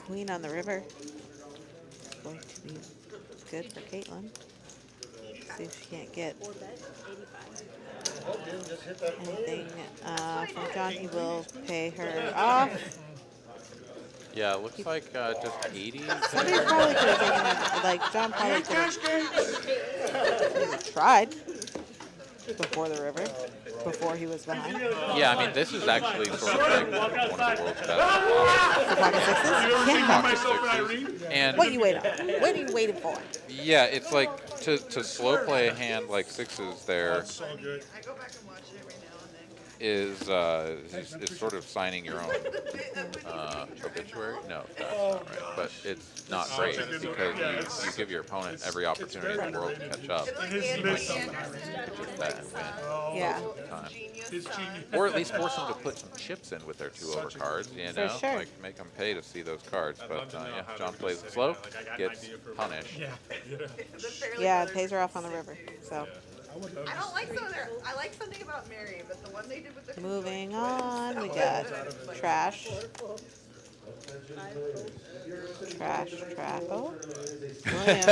Queen on the river. Going to be good for Caitlin. See if she can't get anything from John. He will pay her off. Yeah, it looks like just 80. Somebody probably could have taken it. Like John probably could have tried before the river, before he was behind. Yeah, I mean, this is actually sort of like one of the world's best. For pocket 6s? Yeah. Pocket sixes. And What you waiting on? What are you waiting for? yeah, it's like to slow play a hand like 6s there So good. I go back and watch it every now and then. is sort of signing your own obituary. No, that's not right. But it's not great because you give your opponent every opportunity in the world to catch up. Like His Andrew list. Anderson. Just bet and win Yeah. time. Genius. His genius. Or at least force them to put some chips in with their 2 over cards, For sure. like make them pay to see those cards. But yeah, John plays it slow, gets punished. Yeah. It's a fairly Yeah, it close- pays her off on the river. So I don't like some of their. I like something about Mary, but the one they did with the moving on, we got trash. Trash. Oh, Williams.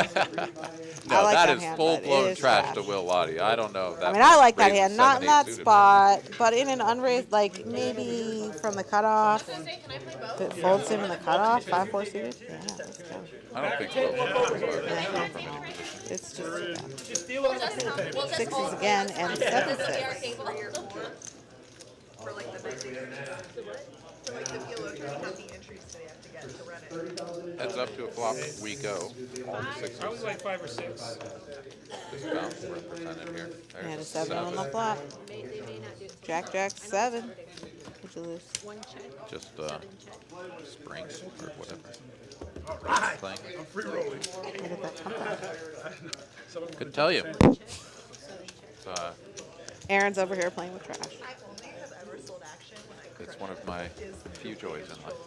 No, I like that that is hand, full but it blown is trash trash. to Will Lahti. I don't know if that. I mean, I like that raises hand, not in 7-8 that suited. spot, but in an unraised, like maybe from the cutoff. If it folds him in the cutoff, 5-4 suited. Yeah, let's go. I don't think Will Lahti. It's just sixes again and 7-6. For like the big for like the PLO to count the entries they have to get to run it. Heads up to a flop. We go. All sixes. Probably like 5 or 6. Just about represented here. And a There's 7 on the flop. They may not do it. Jack, 7. What'd you lose? One check. Just spring or whatever. Right. Playing. I'm free rolling. Where did that come from? Couldn't tell you. Aaron's over here playing with trash. I only have ever sold action when I It's one of my few joys in life.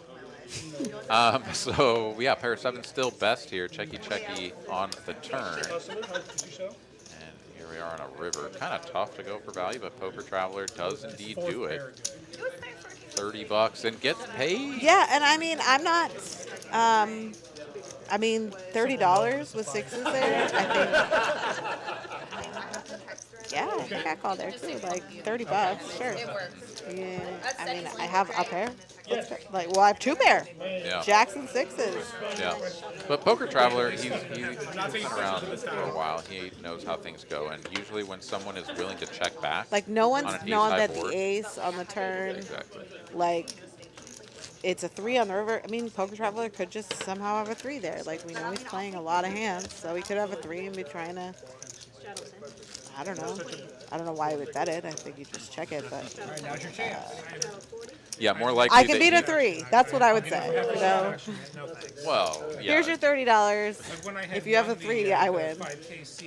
So yeah, pair of 7 still best here. Checky on the turn. And here we are on a river. Kind of tough to go for value, but Poker Traveler does indeed do it. $30 and gets paid. Yeah, and I mean, I'm not. I mean, $30 with 6s there. I think. Yeah, I think I called there too. Like $30, sure. It works. Yeah, I mean, I have a pair. Like, well, I have 2 pair. Yeah. Jacks and 6s. Yeah, but Poker Traveler, he's been around for a while. He knows how things go, and usually when someone is willing to check back, Like, no on one's an known ace-high that board- the ace on the turn, Exactly. like, it's a 3 on the river. I mean, Poker Traveler could just somehow have a 3 there. Like, we know he's playing a lot of hands, so he could have a 3 and be trying to. I don't know. I don't know why he would bet it. I think you just check it, but. Now's your chance. Yeah, more likely. I can that beat he- a 3. That's what I would say. You know? Well, yeah. Here's your $30. If you have a 3, I win.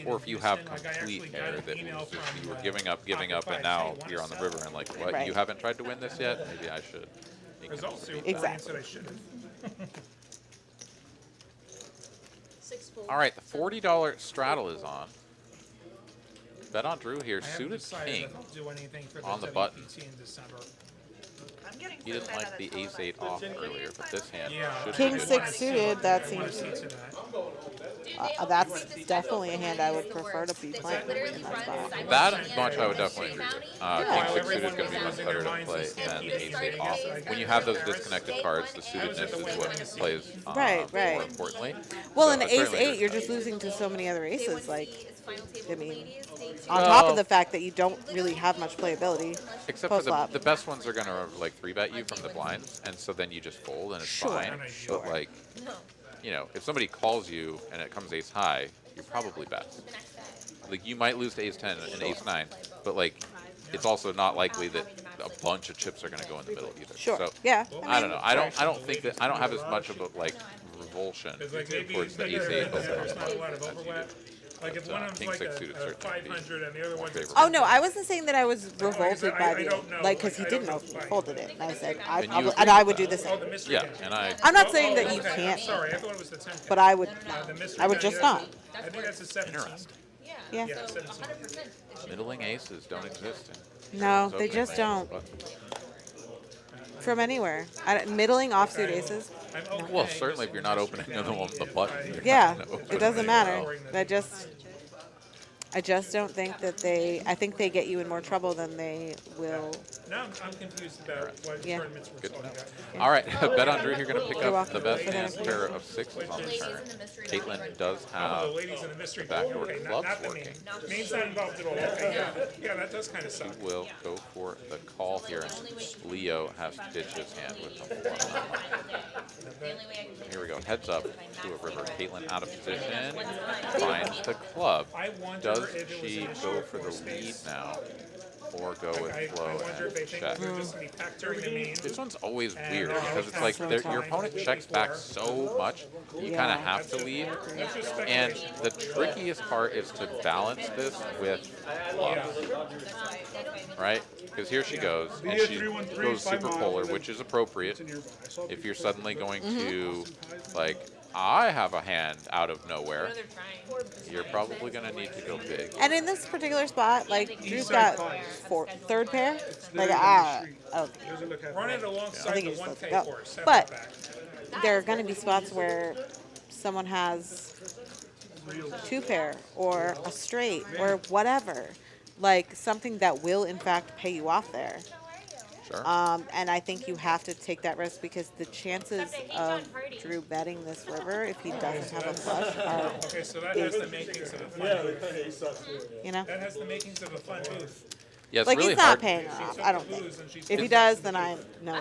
Or if you have complete error that was just you were giving up, and now you're on the river and like, what? Right. You haven't tried to win this yet? Maybe I should. You can- Results are Exactly. I should have. 6 full. All right, the $40 straddle is on. Bet on Drew here, I haven't suited decided king. if I'll do anything for on the WPT button. in December. I'm getting He didn't like the ace-8 off earlier, but this hand Yeah. should King be good. 6 suited, that I want to seems. see to that. That's definitely a hand I would prefer to be playing in that spot. That much I would definitely agree with. Yeah. King 6 suited is going to be much better to play than ace-8 off. When you have those disconnected cards, the suitedness is what plays Right. more importantly. Well, So in I the certainly ace-8, agree. you're just losing to so many other aces. Like, I mean, on Well- top of the fact that you don't really have much playability. Except for post-flop. the best ones are going to like 3-bet you from the blinds, and so then you just fold and it's Sure, fine. sure. But like, you know, if somebody calls you and it comes ace high, you're probably best. Like you might lose to ace 10 and ace 9, but like it's also not likely that a bunch of chips are going to go in the middle either. Sure. So Yeah. I don't know. I don't think that I don't have as much of a like revulsion It's like maybe towards the maybe ace 8 there's not a lot of overlap. Like if one of King them's like 6 suited a certainly 500 and the other one's a favorable. Oh, no, I wasn't saying that I was revolted by I the, don't know. like, because he I didn't don't know if know. he folded it. And I said, And you and agree I with would do that. the same. the mystery Yeah, game. and I I'm not saying that Oh, you okay. can't, Sorry, I thought it was the 10. but I would, The mystery I would game, just yeah, not. I think that's a 17. Interesting. Yeah. Yeah, 17. Middling aces don't exist. No, Those they opening just ranges, don't. but- From anywhere. Middling offsuit aces. I'm okay. Well, certainly if you're not opening them on the button. you're Yeah, not gonna open it doesn't them matter. well. I just don't think that they, I think they get you in more trouble than they will. Now I'm confused about what Yeah. tournaments we're Good to talking know. about. All right, bet on Drew. You're going to pick You're up welcome. the best Good hands answer. pair of 6s on the turn. Caitlin does Oh, have the ladies in the mystery back game. door Okay, clubs not the main. working. Main's not involved at all. Okay, yeah, that does kind of suck. He will go for the call here, and Leo has to ditch his hand with him. Here we go. Heads up to a river. Caitlin out of position. Finds the club. I wonder Does if it was she initial go for the force lead space. now, or go with I flow wonder if they and think check? they're just going to be packed during the main. This one's always And weird they're because it's all like packed your time opponent checks back before. so much, you kind of have to lead. That's just And speculation. the trickiest part is to balance this with clubs, right? Because here she goes, and she goes super polar, which is appropriate if you're suddenly going to like I have a hand out of nowhere, They're trying. you're probably going to need to go big. And in this particular spot, like Drew's got third pair. Like oh, Doesn't look half Run bad. it I alongside think the you're supposed to 1K go. course. Set But that back. there are going to be spots where someone has two pair or a straight or whatever, like something that will in fact pay you off there. Sure. And I think you have to take that risk because the chances of Drew betting this river if he doesn't have a flush are, Okay, so that has the makings of a fun booth. He sucks too. you know, That has the makings of a fun booth. Yeah, it's like really he's not hard. paying her off. I don't think. Booze and she's If he does, then I no.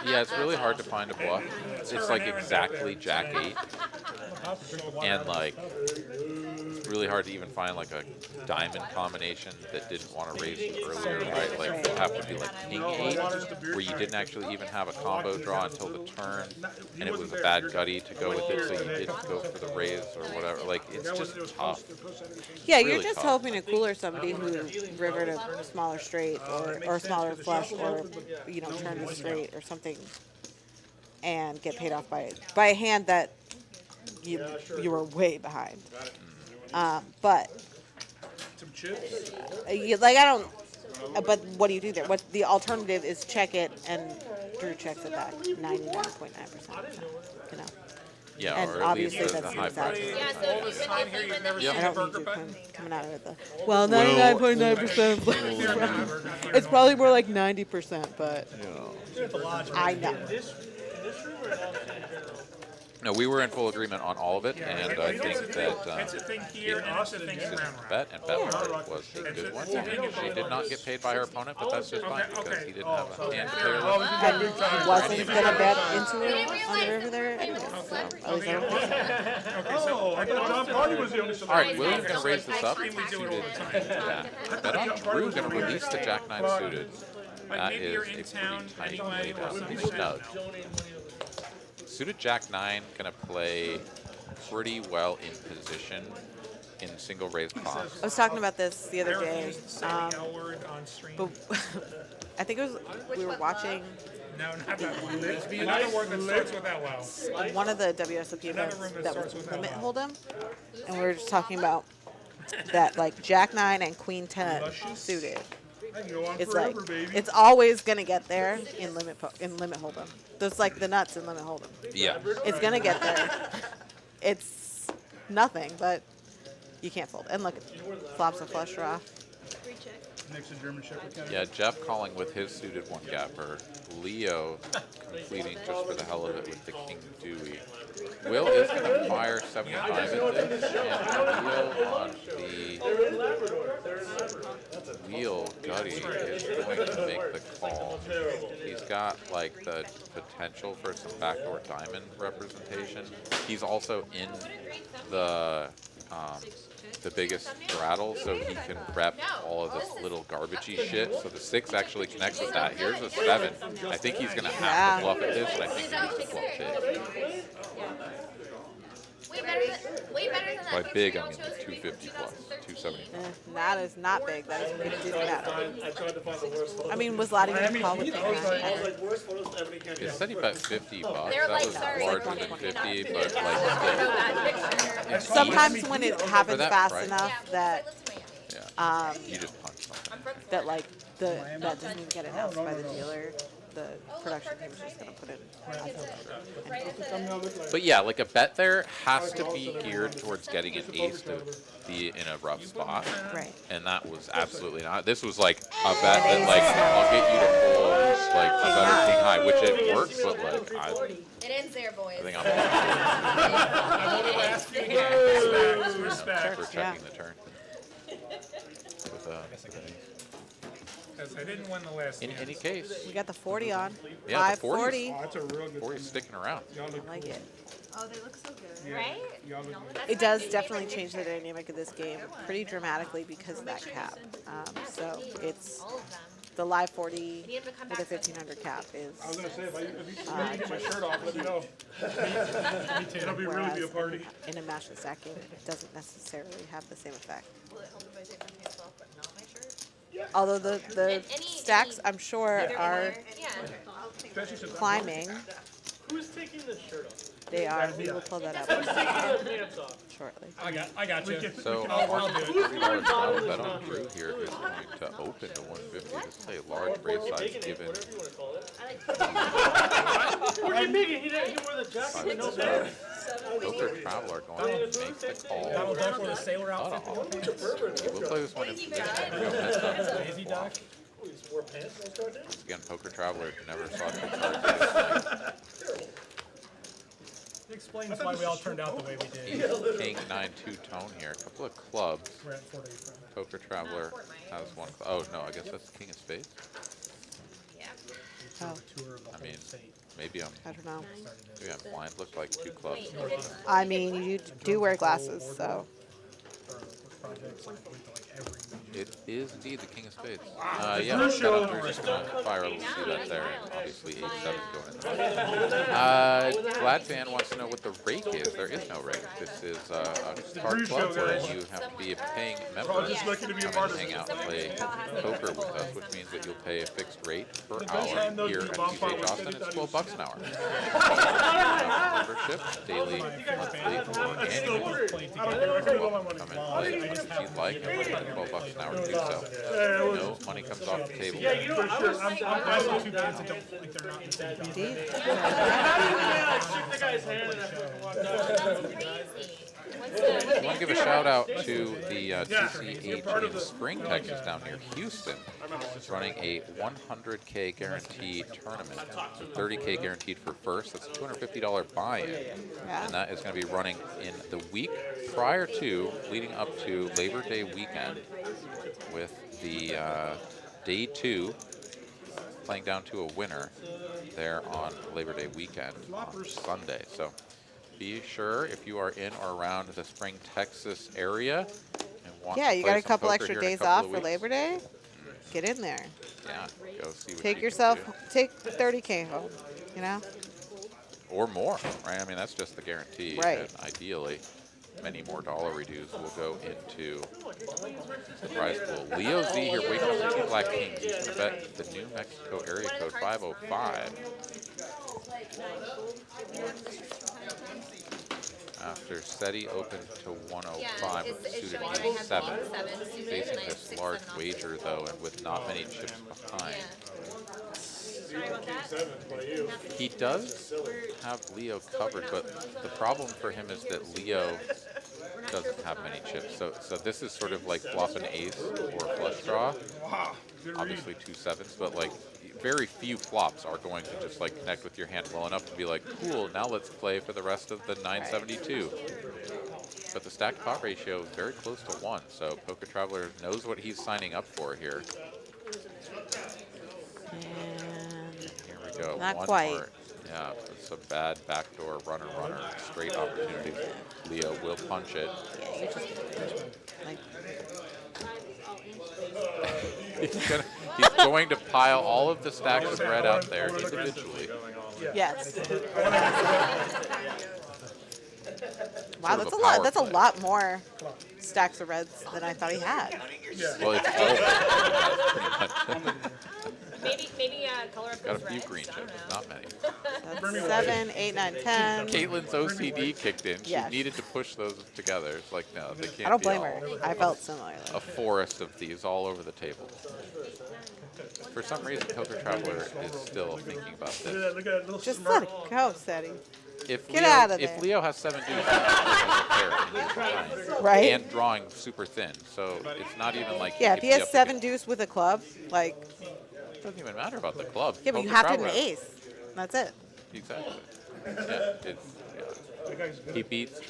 Yeah, it's really hard to find a bluff. It's like exactly Jack 8. And like, it's really hard to even find like a diamond combination that didn't want to raise you earlier, right? Like, it'll have to be like King 8, where you didn't actually even have a combo draw until the turn, and it was a bad gutty to go with it, so you didn't go for the raise or whatever. Like, it's just tough. Yeah, you're really just tough. hoping to cooler somebody who rivered a smaller straight or smaller flush or turned a straight or something and get paid off by a hand that you were way behind. But Some chips. I don't. But what do you do there? What the alternative is check it and Drew checks it back 99.9% of the time. You know. Yeah, And or at least obviously the that's high exactly- price. Yeah, so All this time here, you've never Yep. seen I a don't need burger you button? coming out of it. Well, 99.9%. It's probably more like 90%, but I know. No, we were in full agreement on all of it, and I think that It's a thing here, and it's a thing in Round Rock. bet and bet hard was a good one. And she did not get paid by her opponent, but that's just fine because he didn't have a hand to pay her. And he wasn't going to bet into it on the river there anyway. So, at least I don't think so. Oh, I thought Jon Pardy was the only All right, William's going to raise this up. We do it all Suited the time. Jack. Bet on Drew going to release the Jack 9 suited. Like That maybe is you're a in pretty town tight anyway, lead or out. something. Snug. Suited Jack 9 going to play pretty well in position in single raise cross. I was talking about this the other Eric day. used to say the L word on stream. But I think it was we were watching No, not that one. There's another word that starts with LL. one of the WSOP events that was limit hold'em, and we were just talking about that like Jack 9 and Queen 10 suited. I can go on It's forever, like baby. it's always gonna get there in limit hold'em. That's like the nuts in limit hold'em. Yeah. It's gonna get there. It's nothing, but you can't fold. And look, flops a flush draw. Next to German Shepherd County. Yeah, Jeff calling with his suited one gapper. Leo completing just for the hell of it with the King Dewey. Will is going to fire 75 at this, and Leo on the wheel gutty is going to make the call. He's got like the potential for some backdoor diamond representation. He's also in the biggest straddle, so he can rep all of this little garbagey shit. So the 6 actually connects with that. Here's a 7. I think he's gonna have to bluff at this, and I think he needs to bluff big. Way better than By that. big, I mean like 250 plus, 270. That is not big. That is pretty big. I tried to find the worst photos. I mean, was Lottie going to call with I was like, worst photos to Ebony Kenney. It said he bet $50. They're That like, was sorry, larger than 50, but No like bad picture. still. Sometimes when it happens that fast price. enough that Yeah. You just punch something. that like that doesn't even get announced by the dealer, the production team is just going to put it. But yeah, like a bet there has to be geared towards getting an ace to be in a rough spot. Right. And that was absolutely not. This was like a bet that like I'll get you to pull like a better king high, which it works, but like I It ends there, boys. think I'm Respect. for checking the turn. With, Because I didn't win the last in game. any case, We got the 40 on. Yeah, the 540. Oh, that's a real good 40's sticking around. Y'all I look like it. Oh, they look so good. Right? Y'all look It does definitely change the dynamic of this game pretty dramatically because of that cap. So it's All of them. the live 40 Need him to come with a back. 1500 cap is I was gonna say if you get my shirt off, let me know. It'll be really be a party. in a match and stack game, it doesn't necessarily have the same effect. Will it hold if I take my pants off but not my shirt? Although the stacks, I'm sure, are Yeah. I'll take Especially since climbing. Who's taking this shirt off? They are. We will pull that up shortly. I got you. So I'll do it. $3 bet on Drew here is going to open to 150. This is a large race size given. Poker Traveler going to make the call. That'll go for the sailor outfit. We'll play this one in position. Lazy duck. Once again, Poker Traveler never saw two cards. It explains why we all turned out the way we did. King 9-2 tone here. A couple of clubs. We're at 48 from. Poker Traveler has one. Oh no, I guess that's the King of Spades. Oh, Tour of the I mean, whole state. maybe I'm I don't know. blind. Looked like two clubs. I mean, you do wear glasses, so. Projects, like, every region. It is indeed the King of Spades. Yeah, bet on Drew's just gonna fire. We'll see that there. And obviously 8-7 going in. Glad fan wants to know what the rake is. There is no rake. This is a card club where you have to be a paying member Just looking to be a come part and of hang it. out and play poker with us, which means that you'll pay a fixed rate per hour hand those here to at Jon TCH Pardy. Austin. It's $12 an hour. Membership, daily, monthly, or annual. Played I don't together. care. I could go my money. Come and play as much as you'd like, and we're spending $12 an hour to do so. No money comes off the table. I'm glad two bands that don't think they're not in the same town. Indeed. I want to give a shout out to the TCH in Spring, Texas down near Houston. It's running a 100K guaranteed tournament. So 30K guaranteed for first. That's a $250 buy-in. Yeah. And that is going to be running in the week prior to, leading up to Labor Day weekend, with the day 2 playing down to a winner there on Labor Day weekend on Sunday. So be sure, if you are in or around the Spring, Texas area and want Yeah, to you play got a some couple poker extra here in a days couple off of for weeks, Labor Day. Get in there. yeah, go see what Take you yourself, can do. take 30K home, you know? Or more, right? I mean, that's just the guarantee. Right. And ideally, many more dollar reduce will go into the prize pool. Leo Z here, waking up with 2 Black Kings. He's going to bet the New Mexico area code 505. After SETI opened to 105 with the suited King 7. Facing this large wager, though, and with not many chips behind. He does have Leo covered, but the problem for him is that Leo doesn't have many chips. So this is sort of like flop an ace or a flush draw. Obviously 2 sevens, but like very few flops are going to just like connect with your hand well enough to be like, cool, now let's play for the rest of the 972. But the stacked pot ratio is very close to 1, so Poker Traveler knows what he's signing up for here. And Here we go. Not One quite. more. Yeah, it's a bad backdoor runner, straight opportunity. Leo will punch it. yeah, you just like He's going to pile all of the stacks of red out there individually. yes. Wow, Sort of that's a a lot. power That's a play. lot more stacks of reds than I thought he had. Well, it's all Maybe color up got a those few reds. green I don't chips, know. not many. That's 7, 8, 9, 10. Caitlin's OCD kicked in. She Yes. needed to push those together. It's like, no, they can't I don't be blame all her. I felt similarly. a forest of these all over the table. For some reason, Poker Traveler is still thinking about this. Look at that little Just smirk. let it go, Seti. If Get Leo, out of if there. Leo has 7 deuces, he has a pair and he's behind. Right? And drawing super thin, so it's not even like Yeah, if he could be has up 7 against- deuce with a club, like, It doesn't even matter about the club. yeah, but you Poker have to hit an Traveler- ace. That's it. Exactly. Yeah, he beats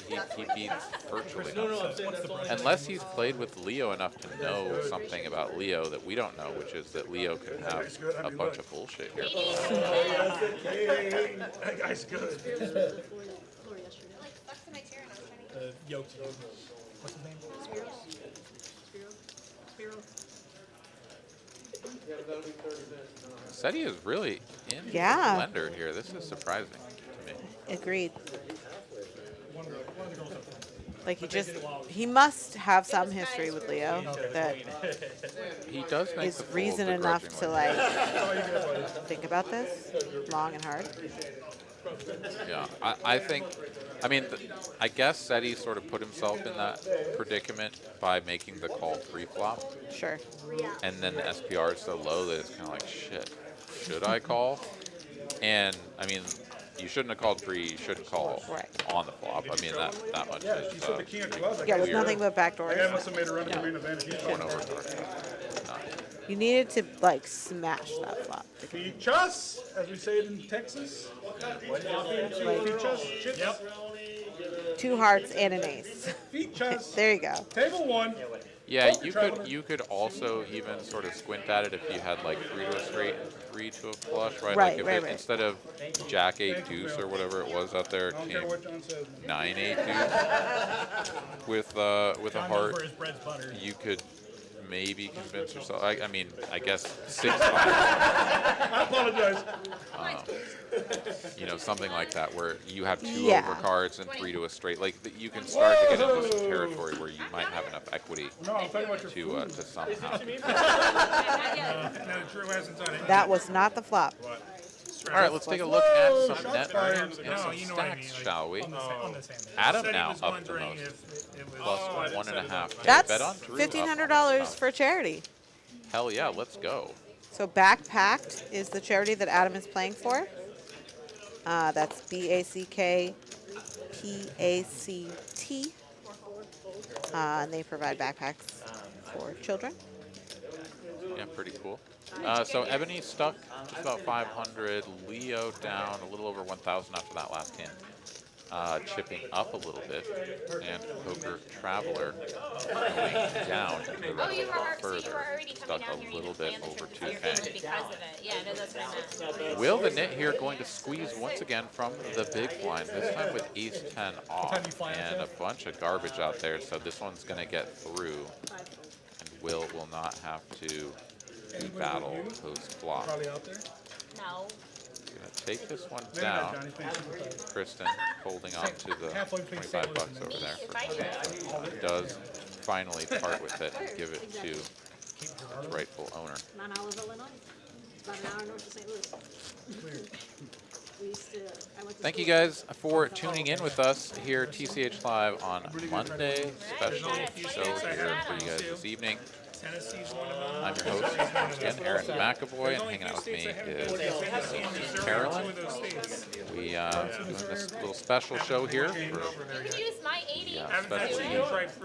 virtually nothing. Unless he's played with Leo enough to know something about Leo that we don't know, which is that Leo can have a bunch of bullshit here. That guy's good. Yoked. What's his name? SETI is really in Yeah. the blender here. This is surprising to me. Agreed. Like he must have some history with Leo that He does make is the fold reason enough to begrudgingly. like think about this long and hard. Yeah, I think, I mean, I guess SETI sort of put himself in that predicament by making the call pre-flop, Sure. and then the SPR is so low that it's kind of like, shit, should I call? And, I mean, you shouldn't have called pre, you shouldn't call on the flop. I mean, that much is He said the king of clubs. Yeah, with weird. nothing but backdoors. That guy must have made a run for main event. He Going over card. You needed to like smash that flop. Feach us, as we say it in Texas. Feach us, chips. Two hearts and an ace. Feach us. There you go. Table one. Yeah, you could also even sort of squint at it if you had like 3 to a straight and 3 to a flush, right? Right, like if right, it, right. instead of Jack 8 deuce or whatever it was out there, it I don't care came what John says. 9 8 deuce with a heart. You could maybe convince yourself. I mean, I guess 6 5. I apologize. You know, something like that, where you have 2 Yeah. overcards and 3 to a straight. Like you can start to get into some territory where you might have enough equity No, I'm talking about your to somehow. No, Drew hasn't done it. That was not the flop. All right, let's take a look at some net earnings and No, some you know what I mean. stacks, Like, shall we? on the same. Adam Said he now was up the wondering most. if it Plus was. 1.5K. That's Bet on Drew up $1,500 for charity. Hell yeah, let's go. So Backpacked is the charity that Adam is playing for. That's BACKPACT. And they provide backpacks for children. Yeah, pretty cool. So Ebony stuck just about 500. Leo down a little over 1,000 after that last hand. Chipping up a little bit, and Poker Traveler going down to the rest further, stuck a little bit over 2K. Because of it. Yeah, no, that's what I meant. Will the nit here going to squeeze once again from the big blind, this time with ace 10 off, and a bunch of garbage out there, so this one's going to get through, and Will not have to battle post flop. Probably out there. No. Gonna take this one down. Kristen holding on to the 25 bucks over there for Ken. Does finally part with it and give it to its rightful owner. Mount Olive, Illinois. About an hour north of St. Louis. We used to, I went to Thank you school- guys for tuning in with us here at TCH Live on Monday. Special show here for you guys this evening. Tennessee's one of them. I'm your host, once again, Aaron McAvoy, and hanging out with me is Carolyn. We doing this little special show here for Use my 80. special.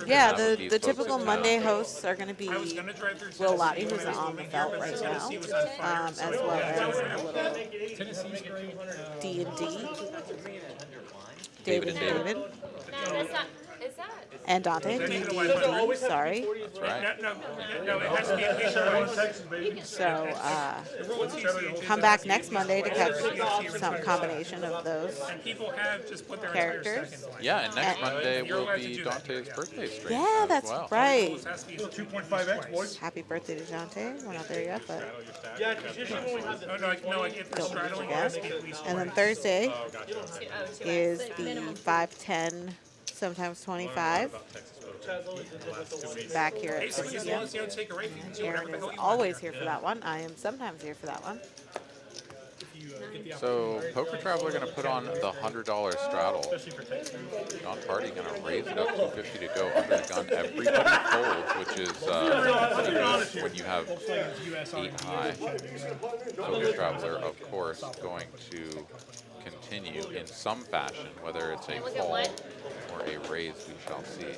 Yeah, have the these typical folks Monday hosts are going to be I was gonna drive through Will Tennessee Lahti, who's when I was on the moving belt here, but right Tennessee now, was on fire, as so well as a little Tennessee's green. D&D. David and David. No, that's not. Is that? And Dante. D&D, sorry. That's right. No, it has to be a patient. So come back next Monday to catch some combination of those. And people have just put their entire Characters. seconds on. Yeah, and next And- Monday You're will allowed to be do that. Dante's birthday stream. Yeah, as that's well. right. It has to be 2.5x, boys. Happy birthday to Dante. We're not there yet, but Yeah, because usually when we have the No, like if we're straddling, it has to be at least and then Thursday is the 5-10, sometimes 25. Back here at basically 6 as long p.m. as you don't take a right, you can do whatever Aaron the is hell you want. always here for that one. I am sometimes here for that one. So Poker Traveler going to put on the $100 straddle. Jon Pardy going to raise it up to 50 to go under the gun. Everybody folds, which is pretty good when you have 8 high. Poker Traveler, of course, going to continue in some fashion, whether it's a call or a raise, we shall see.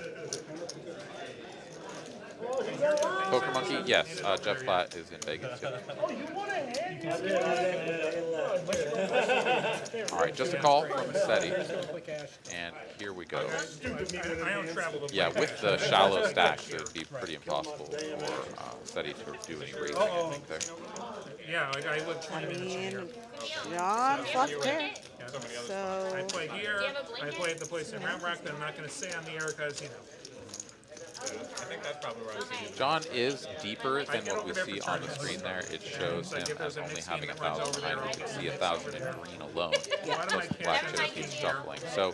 Poker Monkey, yes, Jeff Platt is in Vegas. Yeah. All right, just a call from SETI, and here we go. I don't travel the Yeah, with the shallow stacks, it would be pretty impossible for SETI to do any raising, I think, there. Yeah, like I live 20 I minutes from here. mean, John fluffed pair. I So play here, I play at the place in Round Rock that I'm not going to say on the air because, you know. John is deeper than what we see on the screen there. It shows him as only having 1,000 behind. We can see 1,000 in green alone. Plus black chips he's shuffling. So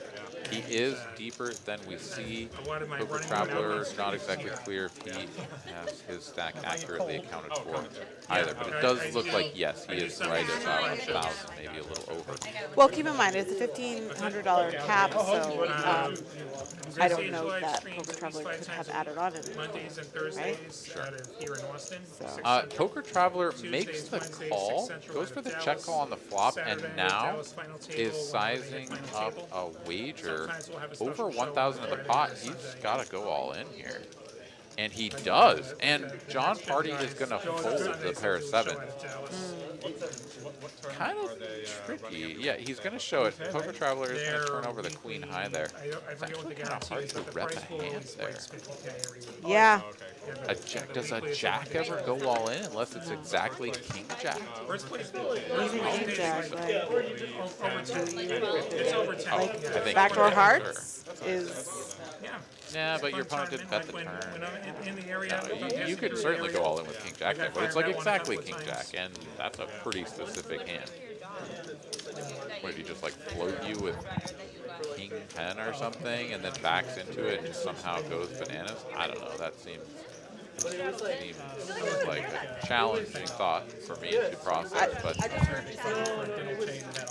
He is deeper than we see. A lot of my Poker running Traveler, numbers not exactly clear if he has his stack accurately accounted for either. But it does look like, yes, he is right at about 1,000, maybe a little over. Well, keep in mind, it's a $1,500 cap, so I don't know that Poker Traveler could have added on it. Mondays and Thursdays out of here in Austin. Poker Traveler makes the call, goes for the check call on the flop, and now is sizing up a wager over 1,000 in the pot. He's got to go all in here. And he does. And Jon Pardy is going to fold the pair of sevens. Kind of tricky. Yeah, he's going to show it. Poker Traveler is going to turn over the queen high there. It's actually kind of hard to rep a hand there. Yeah. Does a jack ever go all in unless it's exactly king jack? King Jack, right? It's over 10. Like, I think backdoor for hearts is... Yeah, but your opponent didn't bet the turn. When I'm in the area, You could certainly go all in with king jack there, but it's like exactly king jack, and that's a pretty specific hand. What, if he just like float you with king 10 or something, and then backs into it and somehow goes bananas? I don't know, that seems like a challenging thought for me to process, but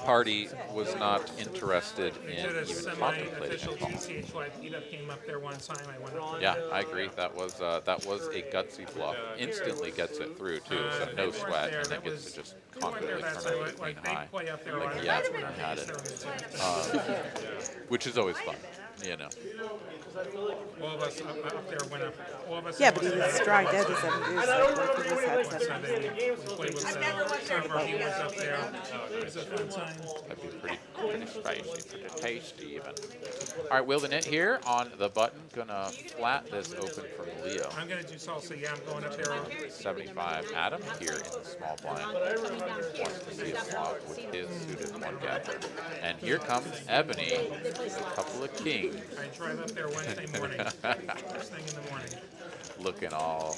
Pardy was not interested in even contemplating a call. TCH came up there one time. I went up. Yeah, I agree. That was a gutsy bluff. Instantly gets it through too, so no sweat, and then gets to just confidently turn over the queen high. Like, yeah, I had it. Which is always fun, you know. All of us up there went up. All of us. Yeah, but he was drawing dead to 7 deuce. Like, he just had 7 deuce. We played with some of our viewers up there. It was a fun time. That'd be pretty spicy, pretty tasty even. All right, Will the Knit here on the button. Gonna flat this open from Leo. I'm gonna do salsa. Yeah, I'm going up there. 75. Adam here in the small blind wants to see a flop with his suited one gapper. And here comes Ebony, a couple of kings. I drive up there Wednesday morning. First thing in the morning. Looking all,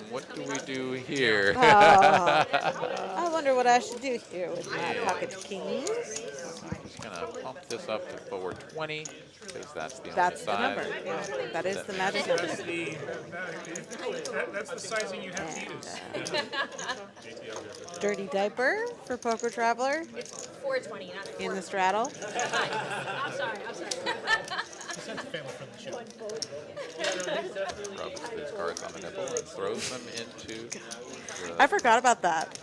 what do we do here? Oh, I wonder what I should do here with my pocket kings. Just gonna pump this up to forward 20 because that's the That's the only size. number. Yeah, that is the magic number. That's the sizing you have to use. Dirty diaper for Poker Traveler It's 420, not 4. in the straddle. I'm sorry. Rubs his cards on the nipple and throws them into the... I forgot about that.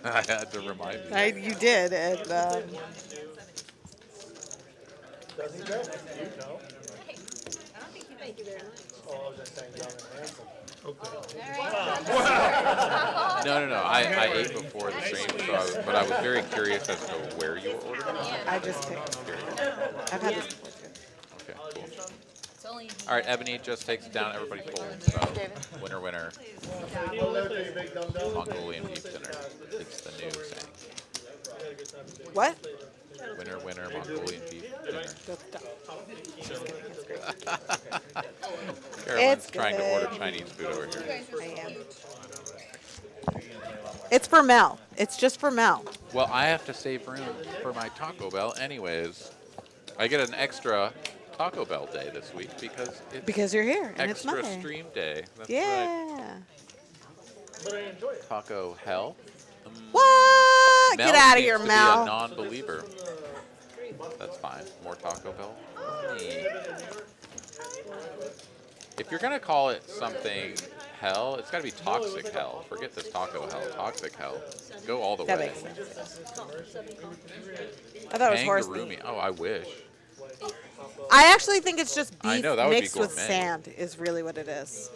I had to remind you. You did, and Does he dress? Do you know? Thank you very much. Oh, I was just saying young and handsome. No. I ate before the stream, but I was very curious as to where you were ordering. I just picked. I've had this before too. Okay, cool. It's only All right, Ebony just takes it down. Everybody folds. So, winner, winner. Mongolian beef dinner. It's the new saying. What? Winner, winner, Mongolian beef dinner. Carolyn's trying to order Chinese food over here. I am. It's for Mel. It's just for Mel. Well, I have to save room for my Taco Bell anyways. I get an extra Taco Bell day this week because You're here and it's extra Monday. stream day. That's right. Yeah. But I enjoy it. Taco hell. What? Mel Get out of seems here, to Mel. Be a non-believer. That's fine. More Taco Bell. If you're gonna call it something hell, it's gotta be toxic hell. Forget this taco hell. Toxic hell. Go all the That way. makes sense. I thought it was horse Kangaroo meat. meat. Oh, I wish. I actually think it's just I beef know, that would be mixed with gourmet. sand is really what it is.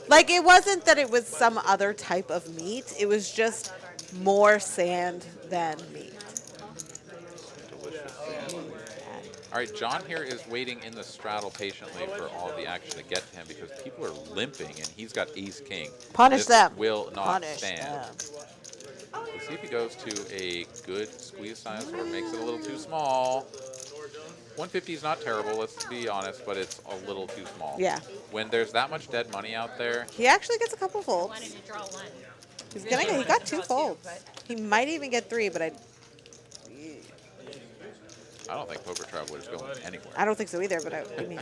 Like, it wasn't that it was some other type of meat. It was just more sand than meat. Delicious. All right, John here is waiting in the straddle patiently for all the action to get to him because people are limping and he's got ace king. Punish This them. will not Punish stand. them. Let's see if he goes to a good squeeze size or makes it a little too small. 150 is not terrible, let's be honest, but it's a little too small. Yeah. When there's that much dead money out there, He actually gets a couple folds. wanted to draw one. He got 2 folds. He might even get 3, but I don't think Poker Traveler is going anywhere. I don't think so either, but I mean,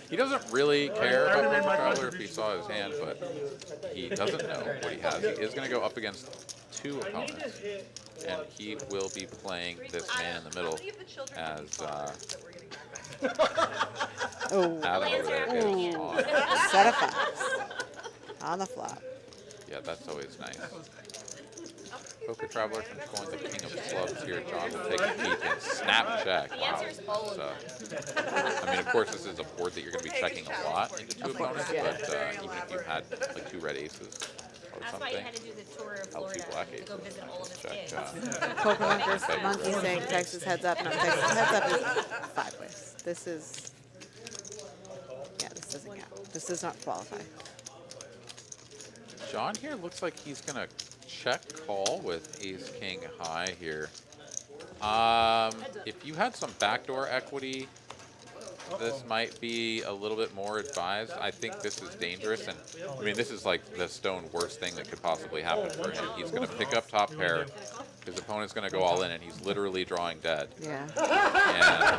He doesn't really care about Poker Traveler if he saw his hand, but he doesn't know what he has. He is going to go up against 2 opponents, and he will be playing this man in the middle as oh, Adam over there is on. set of 5s on the flop. Yeah, that's always nice. Poker Traveler controlling the king of clubs here. John will take a peek and snap check. Wow. So, I mean, of course, this is a board that you're going to be checking a lot into 2 opponents, but even if you had like 2 red aces or That's something, why you had to do the tour of Florida black to go aces. visit all of his Check, kids. Pokemon versus Monkey saying Texas heads up. No, Texas heads up is 5 ways. This is, yeah, this doesn't count. This does not qualify. John here looks like he's going to check call with ace king high here. If you had some backdoor equity, this might be a little bit more advised. I think this is dangerous, and I mean, this is like the stone worst thing that could possibly happen for him. He's going to pick up top pair. His opponent's going to go all in, and he's literally drawing dead. Yeah.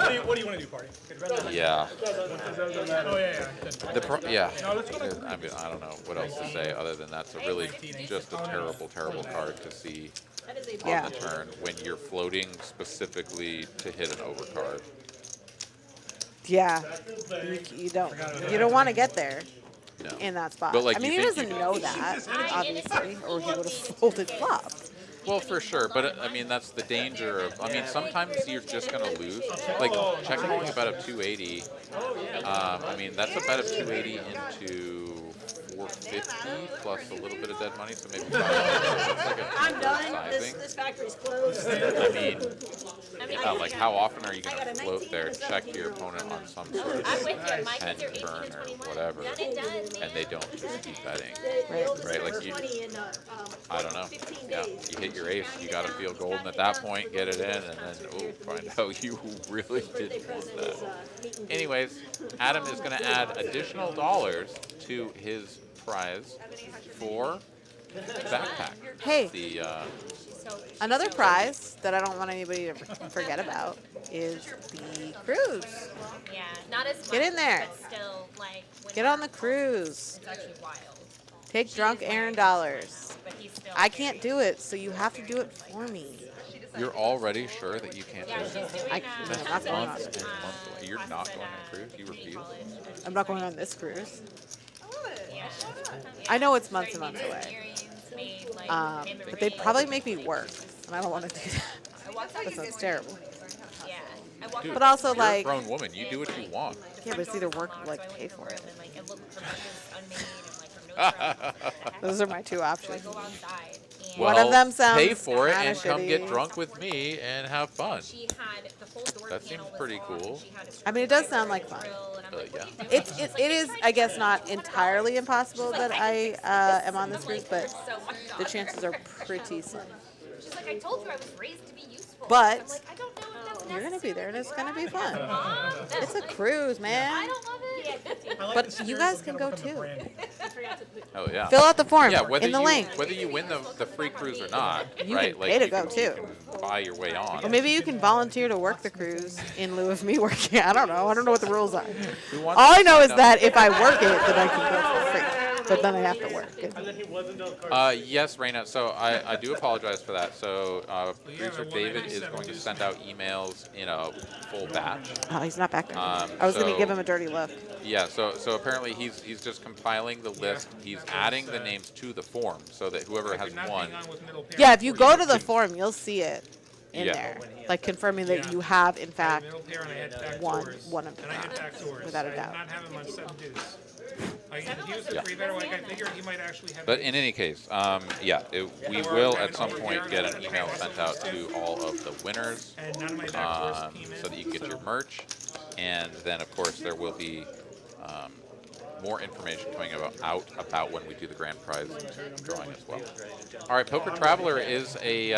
And What do you want to do, Party? yeah. Oh, yeah. I mean, I don't know what else to say other than that's a really just a terrible, terrible card to see Yeah. on the turn when you're floating specifically to hit an overcard. Yeah. You don't want to get there No. in that spot. But, like, I mean, you he think doesn't you- know that, obviously, or he would have folded flop. Well, for sure, but I mean that's the danger of. I mean sometimes you're just gonna lose. Like check calling a bet of 280. I mean that's a bet of 280 into 450 plus a little bit of dead money, so maybe 500. That's like a I'm done. sizing. This factory's closed. I mean, like how often are you gonna float there, check your opponent on some sort of I'm with you. My 10 kids are 18 turn and or 21. whatever, Done and done, and they don't just keep betting. Right. Like you- 20 in I don't know. 15 Yeah, days. you hit your ace, you got to feel golden at that point, get it in, and then find out you really didn't want that. Anyways, Adam is going to add additional dollars to his prize for backpack. Hey. The Another prize that I don't want anybody to forget about is the cruise. Yeah, not as much. Get in there. But still, like, when Get on the cruise. it's actually wild. Take drunk Aaron dollars. But he's still. I can't do it, so you have to do it for me. you're already sure that you can't Yeah, do she's it? doing. I'm not going on Months it. and months away. You're not going on a cruise? You refuse? I'm not going on this cruise. Yeah. I know it's months and months Made away. earrings, made, like, payment But they'd rings. probably make me work, and I don't want to do that. That sounds terrible. Yeah. I walked Dude, But also, you're like- a grown woman. You do what you want. Yeah, but it's either work or like pay for it. and, like, it looked her book was unmade and, like, her notes were Those are my two options. go outside. And One of them sounds pay for it kinda and come get shitty. drunk with me and have fun. she had the whole door That panel seems was pretty on. cool. She had a I mean, it does sound like fun. grill, and I'm like, Yeah. what are you doing? It is, I guess, not entirely impossible that I am on this cruise, but So much the daughter. chances are pretty slim. She's like, I told you I was raised to be useful. But I'm like, I don't know if that's you're gonna be there, and it's gonna be fun. Mom, It's a cruise, I man. don't love it. But you guys can go too. Oh yeah. Fill out the form Yeah, whether in the you link. whether you win the free cruise or not, You right? can pay to go, you too. can buy your way on. Or maybe you can volunteer to work the cruise in lieu of me working. I don't know. I don't know what the rules are. Who wants All to I know sign is up? that if I work it, then I can go for free. But then I have to work. Yes, Raina. So I do apologize for that. So producer David is going to send out emails in a full batch. Oh, he's not back there. I was going to so- give him a dirty look. Yeah. So apparently he's just compiling the list. He's adding the names to the form so that whoever has won. Yeah, if you go to the form, you'll see it in Yeah. there, like confirming that you have in fact Middle pair and I had back won doors. one of the And I had rounds, back doors. without a I doubt. did not have him on 7 deuce. Like, he was a 3-better, like I figured he might actually have. But in any case, we will at some point get an email sent out to all of the winners And none of my back doors came in. so that you can get your merch. And then, of course, there will be more information coming about when we do the grand prize drawing as well. All right, Poker Traveler is a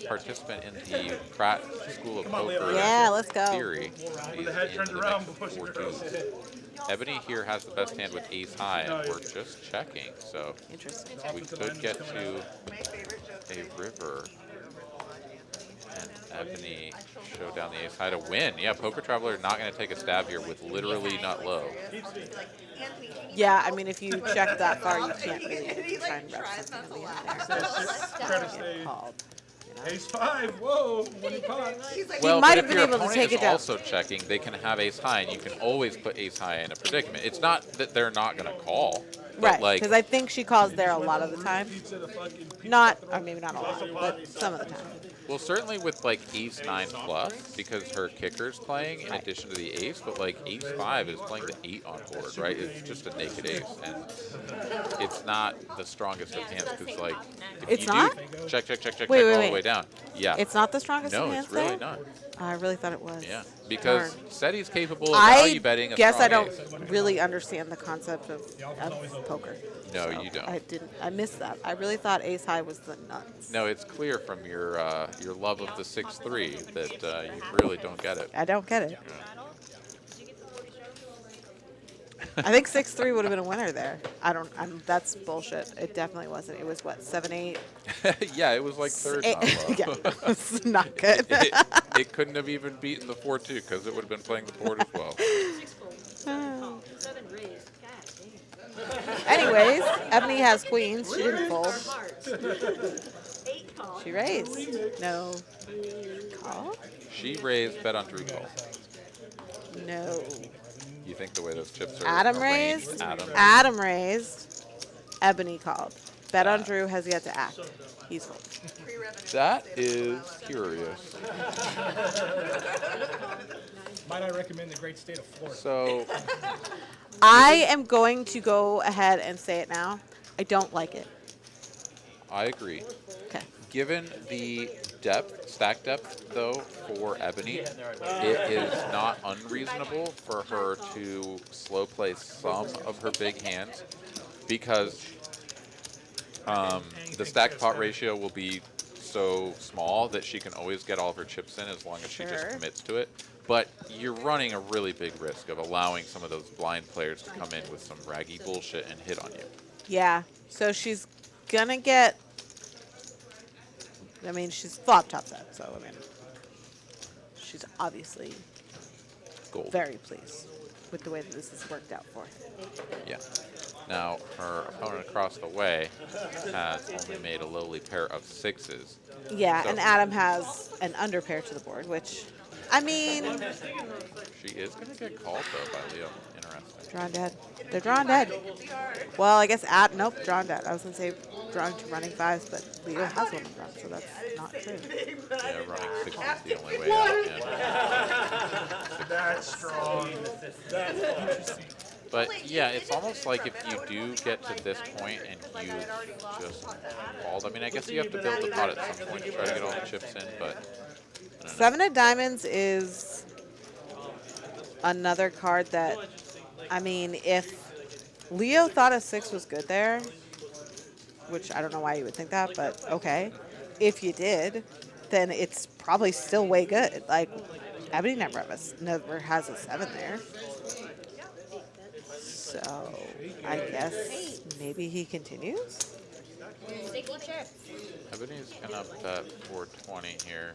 participant in the Pratt School of Poker Yeah, let's go. theory. He's the head in turns the around next before she 4 throws deuce. Ebony here has the best hand with ace high, and we're just checking. So Interesting. we could get to My favorite joke. a river. And Ebony show down the ace high to win. Yeah, Poker Traveler not going to take a stab here with literally nut low. Yeah, I mean, if you check that far, you can't really try and rep something in the end there. Try to stay Called. ace five. Whoa, when he pots. Well, might but have if been your able to opponent take is it down. also checking, they can have ace high, and you can always put ace high in a predicament. It's not that they're not going to call, but Right, like because I think she calls there a lot of the time. Pizza the fucking Not, or maybe not a lot, but some of the time. well, certainly with like ace 9 plus because her kicker's playing in addition to the ace, but like ace 5 is playing the 8 on board, right? It's just a naked ace, and it's not the strongest of hands because like if It's you not? do check Wait, all wait, the wait. way down, yeah, It's not the strongest no, of hands it's really there? not. I really thought it was. Yeah, because Darn. SETI's capable of I value betting a guess I strong don't ace. really understand the concept of poker. No, So you don't. I didn't. I missed that. I really thought ace high was the nuts. No, it's clear from your love of the 6-3 that you really don't get it. I don't get it. I think 6-3 would have been a winner there. That's bullshit. It definitely wasn't. It was what, 7-8? Yeah, it was like third. Yeah, not low. it's not good. it couldn't have even beaten the 4-2 because it would have been playing the board as well. 7 raised. God damn. Anyways, Ebony has queens. She didn't fold. 8 call. She raised. No. Call? She raised, bet on 3 call. No. You think the way those chips are Adam arranged, raised. Adam Raised. Ebony called. Bet on Drew has yet to act. He's folding. That is curious. Might I recommend the great state of Florida? So I am going to go ahead and say it now. I don't like it. I agree. Okay. Given the depth, stack depth, though, for Ebony, it is not unreasonable for her to slow play some of her big hands because the stack pot ratio will be so small that she can always get all of her chips in as long as she just Sure. commits to it. But you're running a really big risk of allowing some of those blind players to come in with some raggy bullshit and hit on you. Yeah. So she's gonna get. I mean, she's flop top set, so I mean, she's obviously Gold. very pleased with the way that this has worked out for her. Yeah. Now, her opponent across the way has only made a lowly pair of 6s. Yeah, So- and Adam has an under pair to the board, which, I mean, She is going to get called, though, by Leo. Interesting. drawn dead. They're drawn dead. Well, I guess nope, drawn dead. I was gonna say drawn to running 5s, but Leo has one drawn, so that's not true. Yeah, running 6 is the only way out. And That's strong. but, yeah, it's almost like if you do get to this point and you just called. I mean, I guess you have to build the pot at some point to try to get all the chips in, but... I don't know. 7 of diamonds is another card that, I mean, if Leo thought a 6 was good there, which I don't know why you would think that, but okay. If you did, then it's probably still way good. Like, Ebony never has a 7 there. So, I guess maybe he continues? Sticky chip. Ebony's going to bet 420 here.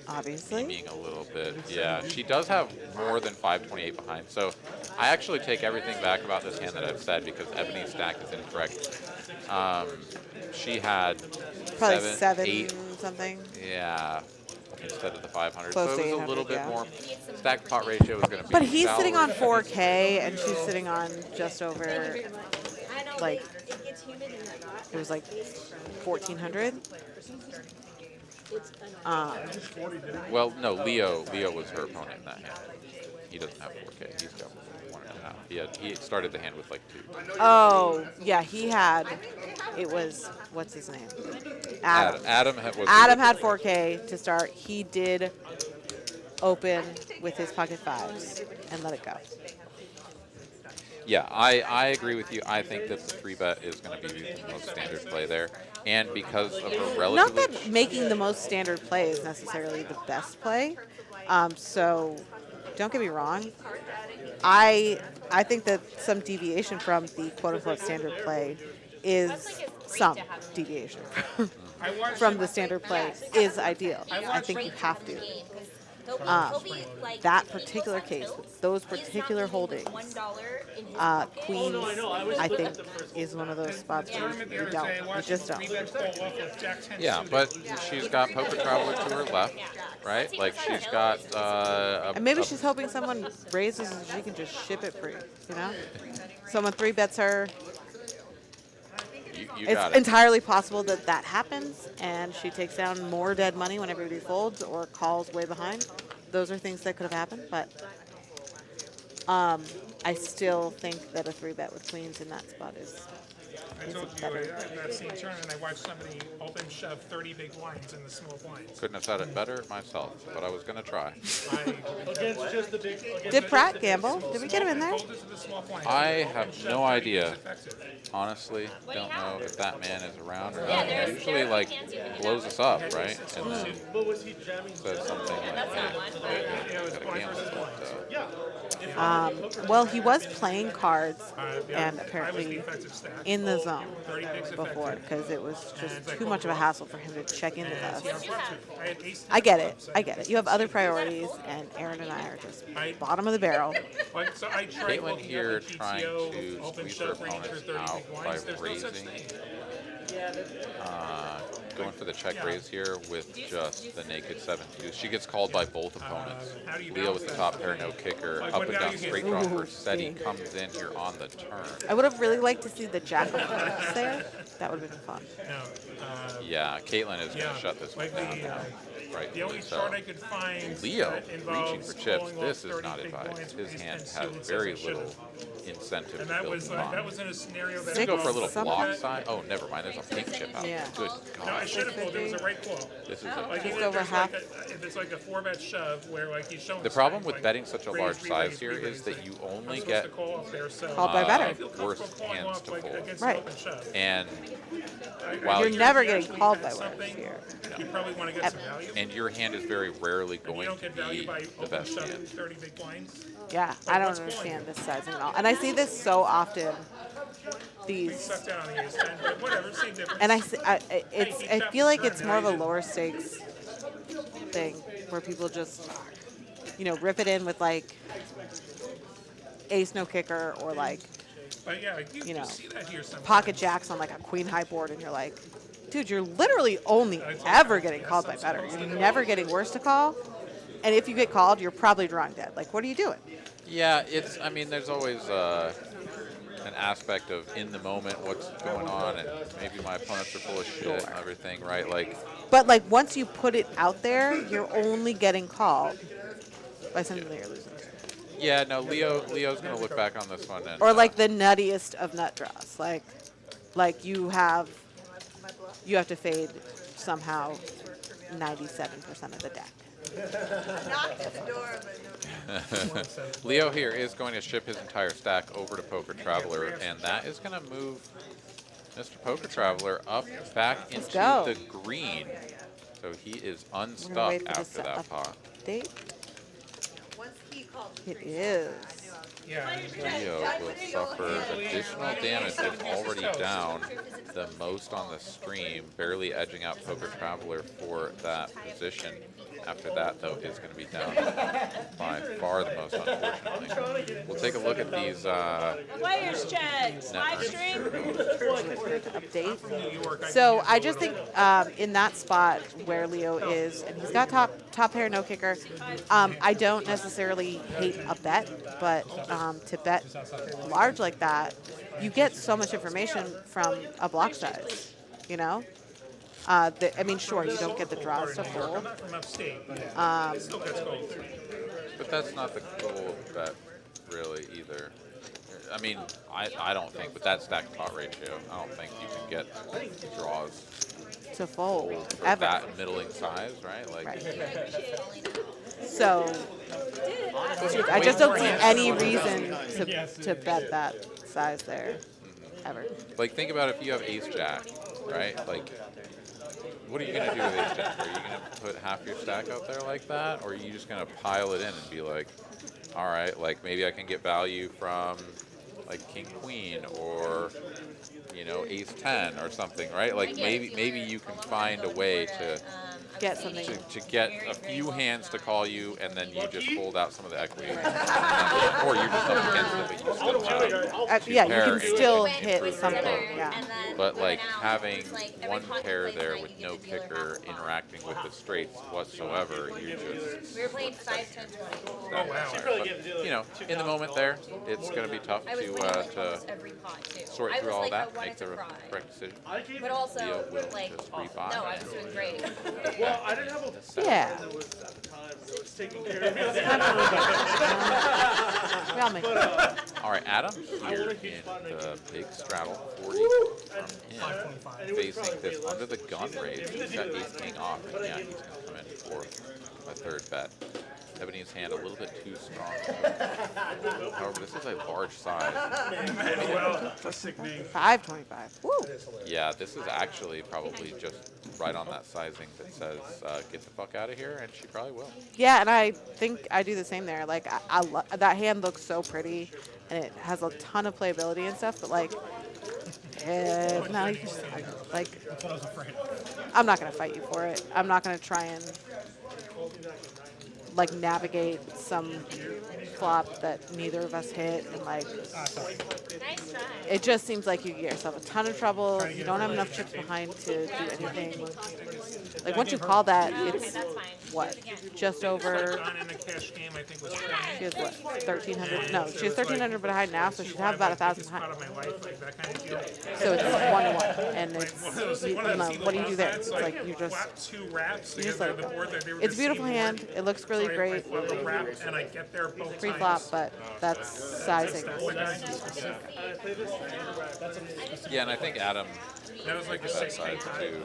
Obviously. Being a little bit. Yeah, she does have more than 528 behind. So I actually take everything back about this hand that I've said because Ebony's stack is incorrect. She had Probably 7, 7 8, something. yeah, instead of the 500. Close so to it was a 800, little bit yeah. more. Stack pot ratio was going to be. But he's sitting on salary. 4K and she's sitting on just over, I know, like, it gets humid in that lot. it was like 1,400. It's annoying. Well, no, Leo was her opponent in that hand. He doesn't have 4K. He's got 1.5. He started the hand with like 2. Oh, yeah, it was, what's his name? Adam. Adam Adam had 4K to start. He did open with his pocket 5s and let it go. Yeah, I agree with you. I think that the 3-bet is going to be the most standard play there. And because of her relatively... Not that making the most standard play is necessarily the best play. So don't get me wrong. I think that some deviation from the quote-unquote standard play is some deviation. from the standard play is ideal. I think you have to. That particular case, with those particular holdings, Queens, I think, is one of those spots where you don't. You just don't. Yeah, but she's got Poker Traveler to her left, right? Like she's got And maybe she's hoping someone raises and she can just ship it free, you know? Someone 3-bets her. You It's got it. entirely possible that that happens and she takes down more dead money when everybody folds or calls way behind. Those are things that could have happened, but I still think that a 3-bet with queens in that spot is I told you at that same tournament, I watched somebody open shove 30 big blinds in the small blinds. Couldn't have said it better myself, but I was going to try. Against just the big. Did Pratt gamble? Did we get him in there? I have no idea. Honestly, don't know if that man is around or not. He usually like blows us up, right? And then But was he jamming? says something like, "Gotta gamble." Well, he was playing cards and apparently in the zone before because it was just too much of a hassle for him to check in with us. I get it. I get it. You have other priorities, and Aaron and I are just bottom of the barrel. Caitlin here trying to squeeze her opponents out by raising, going for the check raise here with just the naked 7-2. She gets called by both opponents. Leo with the top pair, no kicker, up and down straight draw for Seti comes in here on the turn. I would have really liked to see the jack of hearts there. That would have been fun. Yeah, Caitlin is going to shut this one down now. Right. The only chart I could find Leo that reaching involves for chips. calling off This is 30 not big advised. blinds His is hand still has it very says it little should've. incentive And to that build was on. that was in a scenario that Did you go for a involved little block something- side? Oh, never mind. There's a pink chip out. Yeah. Good No, I God. should have called. It was a right call. This is Like Just if over there's half. like if it's like a 4-bet shove where like he's showing The problem signs, with like, betting such a raise, large re-raise, size here re-raise, is that like, you I'm only supposed get to call off there, so Called by better. I feel worse comfortable calling hands off, to like, fold. against Right. an open shove. And Like, while You're you- never you getting actually called had by worse something, here. You probably want to get some value. and your hand is very rarely And you going don't to get value be by the open best shoving hand. 30 big blinds. Yeah, I don't understand this sizing at all. And I see this so often. These, Suck down on the ace 10, but whatever, same difference. and I feel like it's more of a lower stakes thing where people just, rip it in with like ace no kicker or like But yeah, you know, see that here sometimes. pocket jacks on like a queen high board, and you're like, dude, you're literally only ever getting called by better. You're never getting worse to call. And if you get called, you're probably drawing dead. Like, what are you doing? Yeah, I mean, there's always an aspect of in the moment what's going on, and maybe my opponents are full of shit and everything, right? Like, But like once you put it out there, you're only getting called by something that you're losing to. yeah, no, Leo's gonna look back on this one and Or like the nuttiest of nut draws. Like you have to fade somehow 97% of the deck. Knocked at the door, but no. Leo here is going to ship his entire stack over to Poker Traveler, and that is going to move Mr. Poker Traveler up back into go. the green. So he is We're gonna unstuck wait for after this that pot. update. Once he called. It is. Yeah. Leo will suffer additional damage. It's already down the most on the stream, barely edging out Poker Traveler for that position. After that, though, is going to be down by far the most, unfortunately. We'll take a look at these Players checks, net live earnings stream. here. Update. So I just think in that spot where Leo is, and he's got top pair, no kicker. I don't necessarily hate a bet, but to bet large like that, you get so much information from a block size. I mean, sure, you don't get the draws to I'm fold. not from upstate, but it still gets called. But that's not the goal of bet, really, either. I mean, I don't think, but that stack pot ratio, I don't think you can get draws To fold, for ever. that middling size, right? Like, Right. So I just don't see any reason to bet that size there, ever. like, think about if you have ace jack, right? Like, what are you going to do with ace jack? Are you going to put half your stack out there like that? Or are you just going to pile it in and be like, all right, like maybe I can get value from like king queen or, you know, ace 10 or something, right? Like maybe you can find a way to Get something. to get a few hands to call you, and then you just hold out some of the equity, or you're just up against it, but you still have Yeah, you pair can in still case you hit need something. to. Yeah. But like having one pair there with no kicker interacting with the straights whatsoever, you just We were playing 5, 10, 20. Oh, wow. but, you know, in the moment there, it's going to be tough I was to winning like almost every pot too. sort I through was all like, I that, wanted make to the cry. correct decision. But also, Leo will like, just rebuy. no, I was doing great. Well, I didn't have a Yeah. that was at the time that was taking care of me. We all make it. All right, Adam here in the big straddle, 40 from him, facing this under the gun raise. He's got ace king off, and yeah, he's going to come in for a third bet. Ebony's hand a little bit too strong. However, this is a large size. Well, a sick name. 525. Woo. Yeah, this is actually probably just right on that sizing that says, get the fuck out of here, and she probably will. Yeah, and I think I do the same there. Like, that hand looks so pretty, and it has a ton of playability and stuff, but like, no, you just, like, I'm not going to fight you for it. I'm not going to try and, like, navigate some flop that neither of us hit, and like, Nice try. it just seems like you get yourself a ton of trouble. You don't have enough chips behind to do anything. Like, once you call that, it's That's fine. what, just over. John in the cash game, I think, was 20. She has what, 1,300? No, she has 1,300 behind now, so she'd have about 1,000 Part behind. of my life, like that kind of deal. So it's 1-1, and it's One of those what do you do there? it's It's like you just. flap 2 wraps You just against like, the board that they were it's a just beautiful seeing hand. board. It looks really So great. I flip a wrap and I get there both Free times. flop, but that's sizing. Yeah, and I think Adam That was like a that 6K size time. too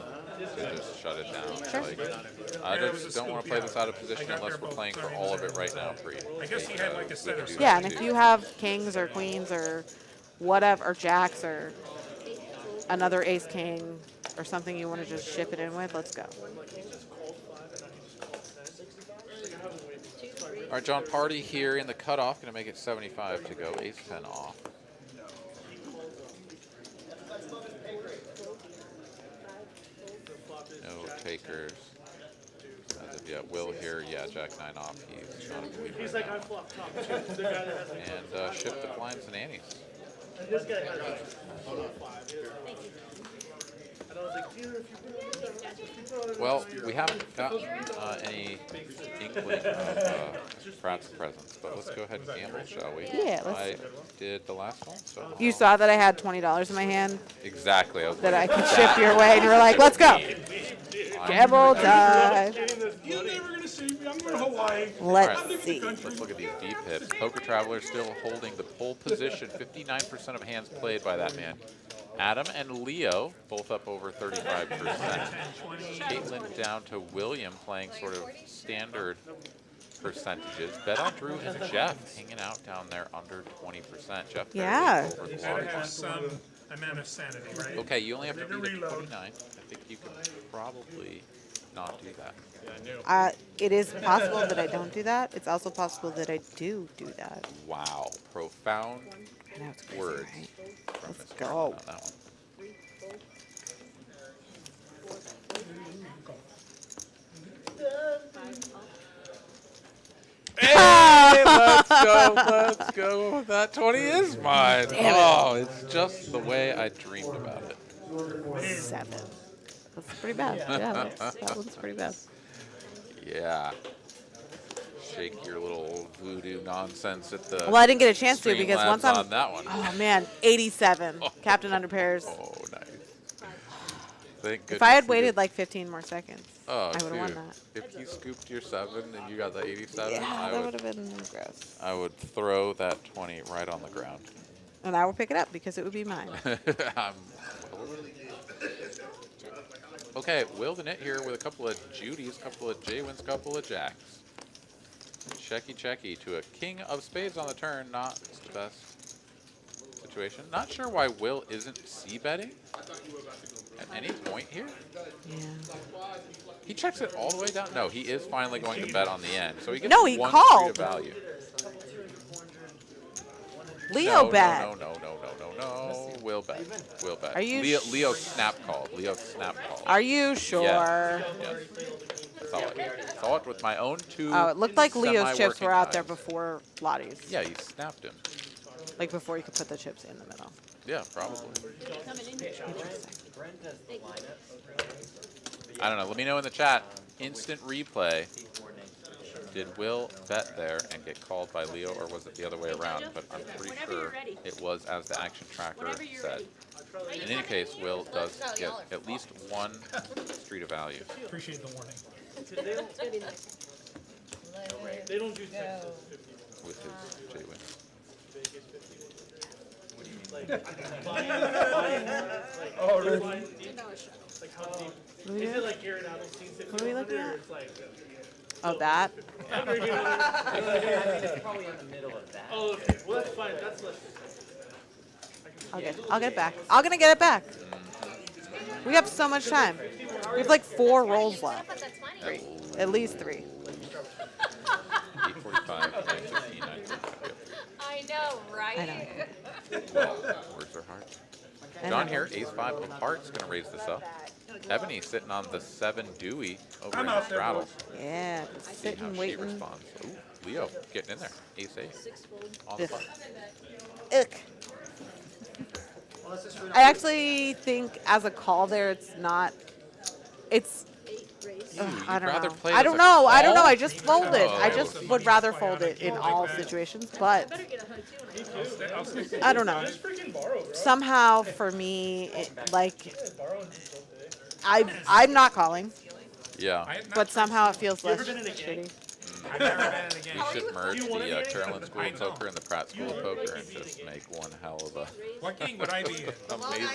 to just shut it down. Sure. Like, I just don't want to play this out of position unless we're playing for all of it right now. I guess he had like a set of Yeah, and if you have kings or queens or whatever, or jacks or another ace king or something you want to just ship it in with, let's go. All right, Jon Pardy here in the cutoff, going to make it 75 to go. Ace 10 off. No takers. As of yet, Will here, yeah, Jack 9 off. He's not a believer. He's like, I flop top two. The guy that has And ship the blinds and annies. and this guy has and I was like, dear, if you Well, we haven't gotten any inkling of Pratt's presence, but let's go ahead and gamble, shall we? Yeah, let's I did the last one, so. You saw that I had $20 in my hand Exactly. I was that I waiting could for ship that. your way, and you were like, let's go. Gamble time. You're never going to save me. I'm going to Hawaii. Let's see. Let's look at these deep hits. Poker Traveler still holding the pole position. 59% of hands played by that man. Adam and Leo both up over 35%. Caitlin down to William playing sort of standard percentages. Bet on Drew and Jeff hanging out down there under 20%. Jeff barely Yeah. over the Gotta line. have some amount of sanity, right? Okay, you only have to Ready to beat the reload. 29. I think you can probably not do that. It is possible that I don't do that. It's also possible that I do that. Wow. Profound I know it's crazy, words right? from Let's Mr. go. on that one. Hey, let's go. That 20 is mine. Oh, it's just the way I dreamed about it. 7. That's pretty bad. Yeah, that one's pretty bad. Yeah. Shake your little voodoo nonsense at the. Well, I didn't get a chance to because Streamlabs once I'm on that one. Oh man, 87. Captain under pairs. Oh, nice. Thank If goodness I had you waited did. like 15 more seconds, Oh, I would have won dude. that. If you scooped your 7 and you got the 87, Yeah, I that would would have been gross. I would throw that 20 right on the ground. And I would pick it up because it would be mine. Okay, Will the Knit here with a couple of Judys, couple of J-Wins, couple of Jacks. Checky to a King of Spades on the turn. Not the best situation. Not sure why Will isn't c-betting at any point here. Yeah. He checks it all the way down. No, he is finally going to bet on the end. So he gets No, he one called. street of value. Leo bet. No. will bet. Will bet. Are you Leo snap called. Leo snap called. Are you sure? Yes. Saw it. Saw it with my own two. Oh, it looked like Leo's chips semi-working were out there eyes. before Lottie's. Yeah, you snapped him. Like before you could put the chips in the middle. Yeah, probably. Coming in here. I don't know. Let me know in the chat. Instant replay. Did Will bet there and get called by Leo, or was it the other way around? But I'm pretty Whenever you're sure ready. it was as the action tracker Whenever you're said. ready. In any case, Will does get at least one street of value Appreciate the warning. It's gonna be nice. They don't do Texas. with his J-Win. Oh, really? $10 shot. Like how deep? Who Is it like Garrett Adelstein sitting Who are we over looking there, or at? it's like, Oh, that? It's probably in the middle of that. oh, okay, well, that's fine, that's less. I'll get it back. I'm gonna get it back. We have so much time. We have like 4 rolls left. But that's funny. At least 3. 845, 915, 925. I know, right? I know. Well, words are hard. John here, ace-5 of hearts, going to raise this up. Ebony sitting on the 7 Dewey over in the straddle. Yeah, See how sitting, she waiting. responds. Ooh, Leo getting in there. Ace-8 on the Ugh. button. Ick. I actually think as a call there, it's not. It's. Ugh, I you'd don't rather know. play I as don't a know. I don't know. call? I just fold it. I Oh. just would rather fold it in all situations, but Better get a hug too. When I I'll stick I don't know. Just freaking borrow, bro. Somehow for me, like I'm not calling, Yeah. I have not but somehow it feels less ever been in a gang? shitty. I've never been in a game. We should merge you wanna the be in it? Carolyn School I of know. Poker and the Pratt School of Poker and just make one hell of a What game would I be in? amazing.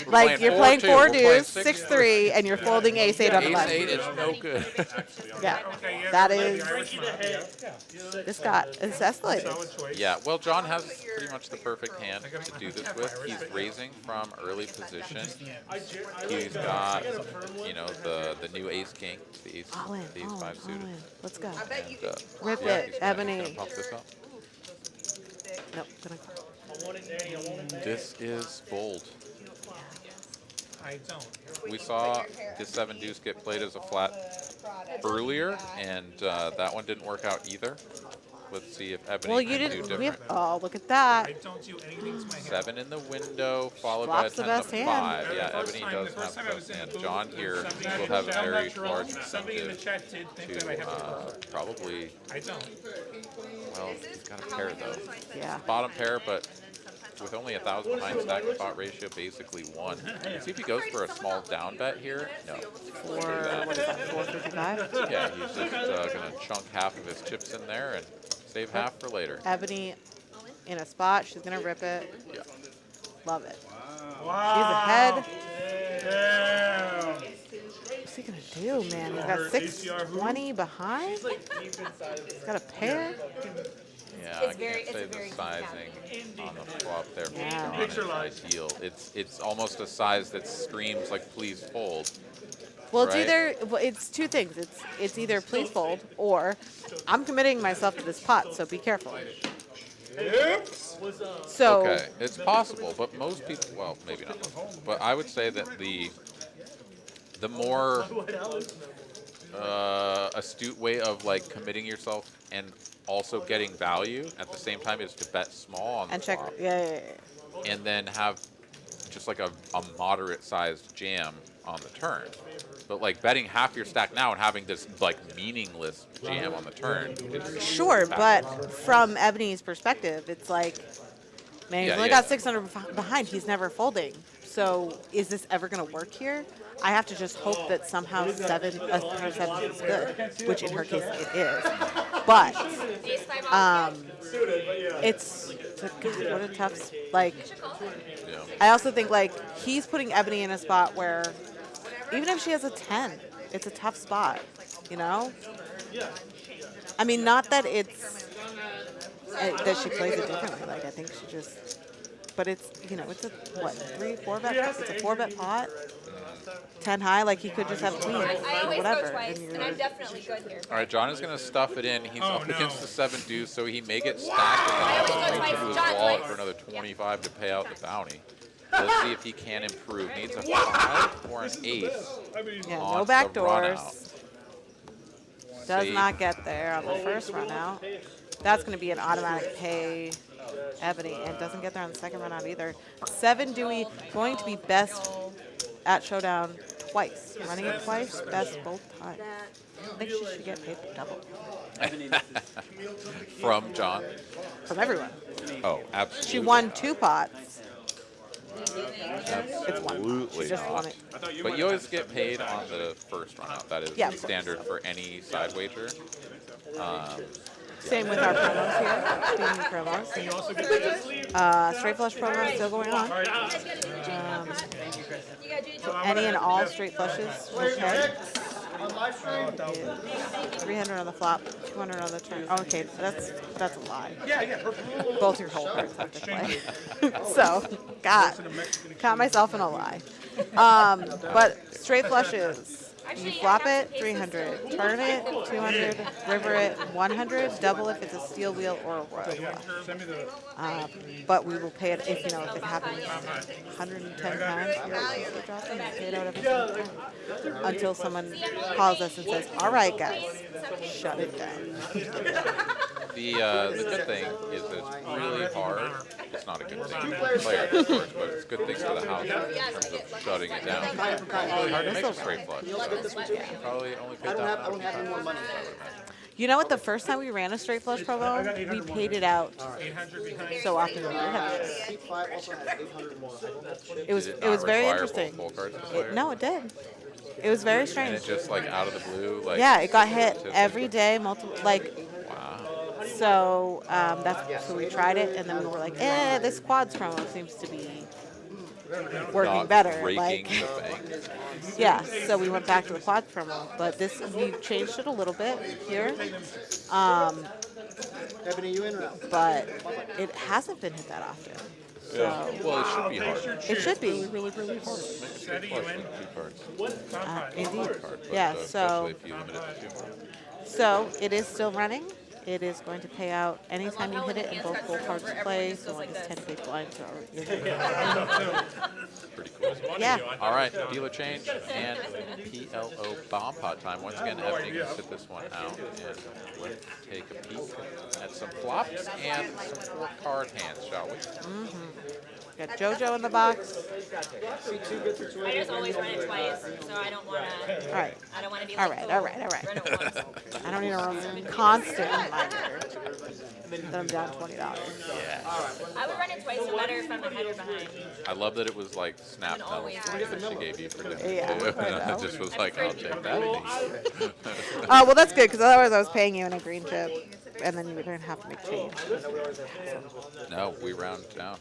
We're Like you're playing 4-2, 4 we're playing deuce, 6-3, and you're folding ace-8 on the button. Ace-8 is no good. Yeah, Okay, yeah, that the is. Irish mob, yeah. This got it's escalated. Solid choice. Yeah, well, John has pretty much the perfect hand to do this with. He's raising from early position. He's got, you know, the new ace king, the ace, All in, the ace all in, 5 all suited. in. Let's go. And, Rip yeah, it, he's gonna Ebony. pop this up. Nope, gonna call. I want it there, I want it there. This is bold. I don't. We saw the 7 deuce get played as a flat earlier, and that one didn't work out either. Let's see if Ebony Well, you can do didn't. We have, different. oh, look at that. I don't do anything to my hand. 7 in the window, followed Flop's by the a 10 best to hand. 5. Yeah, The first Ebony time- does the first have time I the was best in hand. the John booth, here somebody will in have the a chat- very I'm not large sure. Somebody in the incentive chat did think that I have to to probably, I don't. well, he's got a pair though. Yeah. Bottom pair, but with only 1,000 behind stack to pot ratio, basically 1. See if he goes for a small down bet here. No. For what is that? 455. Yeah, he's just going to chunk half of his chips in there and save half for later. Ebony in a spot. She's gonna rip it. Yeah. Love it. Wow. She's ahead. Damn. What's he gonna do, man? He's got Her 620 behind. He's got a pair. Yeah, It's I very- can't it's say a the very deep sizing on the flop there for Yeah. John Picture is live. ideal. It's almost a size that screams like please fold. Well, it's Right. either it's 2 things. It's either please fold or I'm committing myself to this pot, so be careful. So Okay, it's possible, but most people, well, maybe not most people, but I would say that the more astute way of like committing yourself and also getting value at the same time is to bet small on the and check. flop, Yeah. and then have just like a moderate sized jam on the turn. But like betting half your stack now and having this like meaningless jam on the turn is Sure, bad. but from Ebony's perspective, it's like, man, he's Yeah, only yeah. got 600 behind. He's never folding. So is this ever going to work here? I have to just hope that somehow a pair of 7 is good, which in her case it is. But it's God, what a tough like. Yeah. I also think like he's putting Ebony in a spot where even if she has a 10, it's a tough spot, you know? I mean, not that it's that she plays it differently. Like I think she just, but it's it's a what 3-4 bet? It's a 4-bet pot. 10 high, like he could just have queen I or always whatever. go twice, and and you're- I'm definitely good here. All right, John is going to stuff it in. He's Oh, up against no. the 7 deuce, so he may get stacked and then have to always go reach twice. into his John wallet twice. for another 25 to pay out the bounty. Let's see if he can improve. Needs a 5 or an ace. Yeah, on no the back run out. doors. Does Save. not get there on the first run out. That's going to be an automatic pay, Ebony, and doesn't get there on the second run out either. 7 Dewey going to be best at Showdown twice. Running it twice, best both times. I think she should get paid double From John. from everyone. Oh, absolutely. She won 2 pots. It's one. Absolutely She just won not. it. But you always get paid on the first run out. That is Yeah, of course. standard for any side wager. Same with our promos here. Doing promos. Straight flush promo still going on. Any and all straight flushes will pay. 300 on the flop, 200 on the turn. Oh, okay, that's a lie. Both your whole cards have to play. So, God, caught myself in a lie. But straight flushes. You flop it, 300. Turn it, 200. River it, 100. Double if it's a steel wheel or a royal flush. But we will pay it if if it happens 110 times. You're dropping it, pay it out every single time. Until someone calls us and says, "All right, guys, shut it down." The good thing is that it's really hard. It's not a good thing for the player, of course, but it's good things for the house in terms of shutting it down. It's really hard to make a straight flush. So you probably only paid that amount. You know what? The first time we ran a straight flush promo, we paid it out so often. We did have it. It was Did it not very require interesting. full cards to play? No, it did. It was very And strange. it just like out of the blue, like Yeah, it got hit every day, multiple Wow. So so we tried it, and then we were like, this quads promo seems to be working Not better. breaking Like, the bank. yeah. So we went back to the quads promo, but we changed it a little bit here. Ebony, you in or out? But it hasn't been hit that often. So Well, it should be hard. it should be. Really hard. Make a straight flush with 2 cards. Indeed. But, Yeah. especially So if you limit it to 2. so it is still running. It is going to pay out anytime you hit it in both full cards play. So like it's 10 big blinds. Pretty cool. Yeah. All right, dealer change and PLO bomb pot time. Once again, Ebony can sit this one out and we'll take a peek at some flops and some 4 card hands, shall we? Got JoJo in the box. I just always run it twice, so I don't want to. All right. I don't want to be All like, right. oh, All right. All right. run it once. I don't need a constant reminder that I'm down $20. I would run it twice, no matter if I'm ahead or behind. I love that it was like snap always penalty that she gave you for doing it Yeah, too. I And I know. just was like, I'll take that. Oh, well, that's good, because otherwise I was paying you in a green chip, and then you wouldn't have to make change. No, we round down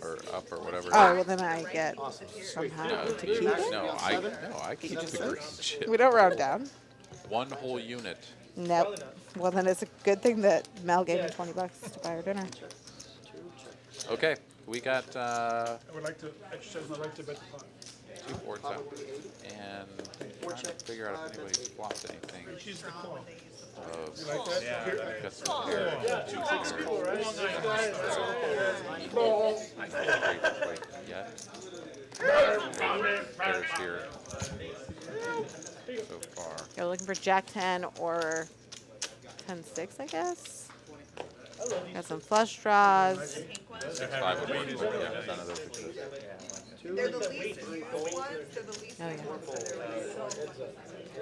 or up or whatever. Oh, well, then I get somehow No, to you- keep it? I keep the green chip. We don't round down. 1 whole unit. Nope. Well, then it's a good thing that Mel gave me $20 to buy her dinner. Okay, we got I would like to exercise my right to bet the pot. 2 boards out, and trying to figure out if anybody's flopped anything. She's the coin. Got some pairs. 2 pairs. Yet. Pairs here so far. You're looking for Jack 10 or 10-6, I guess. Got some flush draws. 6-5 would work, but yeah, none of those exist. They're the least fruitful ones, they're the least Oh, yeah. fruitful.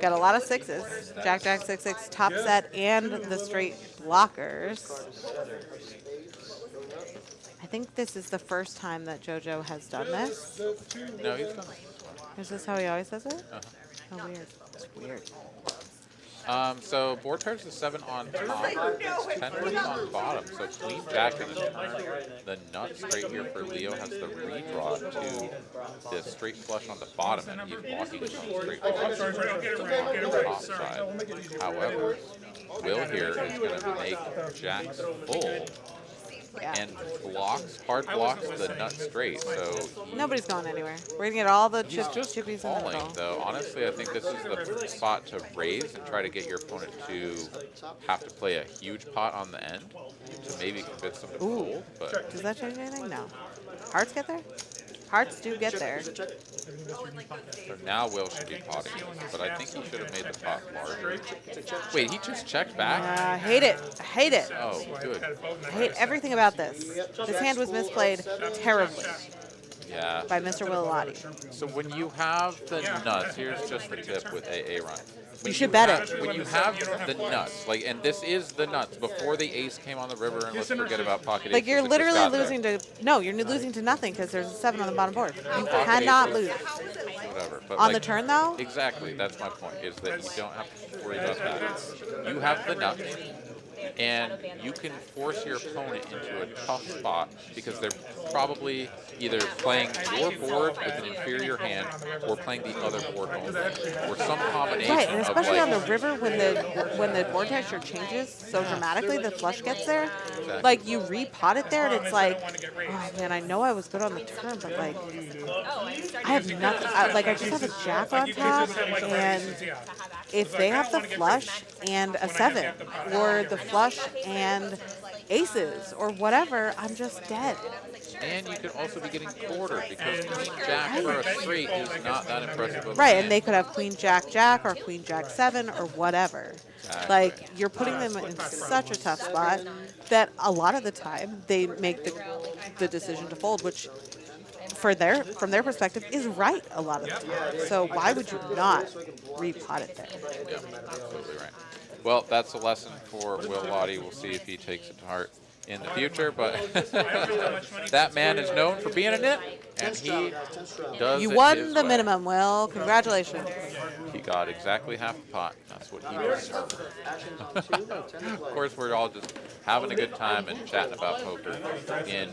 Got a lot of 6s. Jack, Jack, 6-6, top set, and the straight blockers. I think this is the first time that JoJo has done this. No, he's done this Is this how he always does it? one. Oh, weird. It's weird. So board pairs is 7 on top, it's 10 on bottom. So queen jack in the turn. The nut straight here for Leo has the redraw to the straight flush on the bottom, and he's walking on straight flush Sorry, I'll get it right. I'll get it on the right. top Sorry. side. However, Will here is going to make jacks full Yeah. and hard blocks the nut straight. So Nobody's going anywhere. We're going to get all the he's just chippies in the calling, middle. though. Honestly, I think this is the spot to raise and try to get your opponent to have to play a huge pot on the end to maybe convince them to fold. But Does that change anything? No. Hearts get there? Hearts do get there. So now Will should be potting, but I think he should have made the pot larger. Wait, he just checked back? I hate it. I hate it. Oh, good. I hate everything about this. This hand was misplayed terribly Yeah. by Mr. Willian Lahti. So when you have the nuts, here's just the tip with AA run. When You should bet it. When you have the nuts, like, and this is the nuts before the ace came on the river, and let's forget about pocket Like aces you're that just literally got there. losing to you're losing to nothing because there's a 7 on the bottom board. You cannot lose. Whatever. But On the like, turn though, exactly. That's my point. Is that you don't have to worry about that. You have the nuts, and you can force your opponent into a tough spot because they're probably either playing your board with an inferior hand or playing the other board only, or some combination right? And of especially like, on the river when the board texture changes so dramatically, the flush gets there. Exactly. Like you repot it there, and it's like, oh man, I know I was good on the turn, but like I have nothing. I just have a jack on top, and if they have the flush and a 7, or the flush and aces, or whatever, I'm just dead. and you could also be getting quartered because queen jack for a straight is not that impressive. Of a Right, hand. and they could have queen jack jack or queen jack 7 or whatever. Exactly. Like you're putting them in such a tough spot that a lot of the time they make the decision to fold, which from their perspective is right a lot of the time. So why would you not repot it there? Yeah, absolutely right. Well, that's a lesson for Will Lahti. We'll see if he takes it to heart in the future, but that man is known for being a nit, and he does You it won his the way. minimum, Will. Congratulations. He got exactly half the pot. That's what he deserved. Of course, we're all just having a good time and chatting about poker in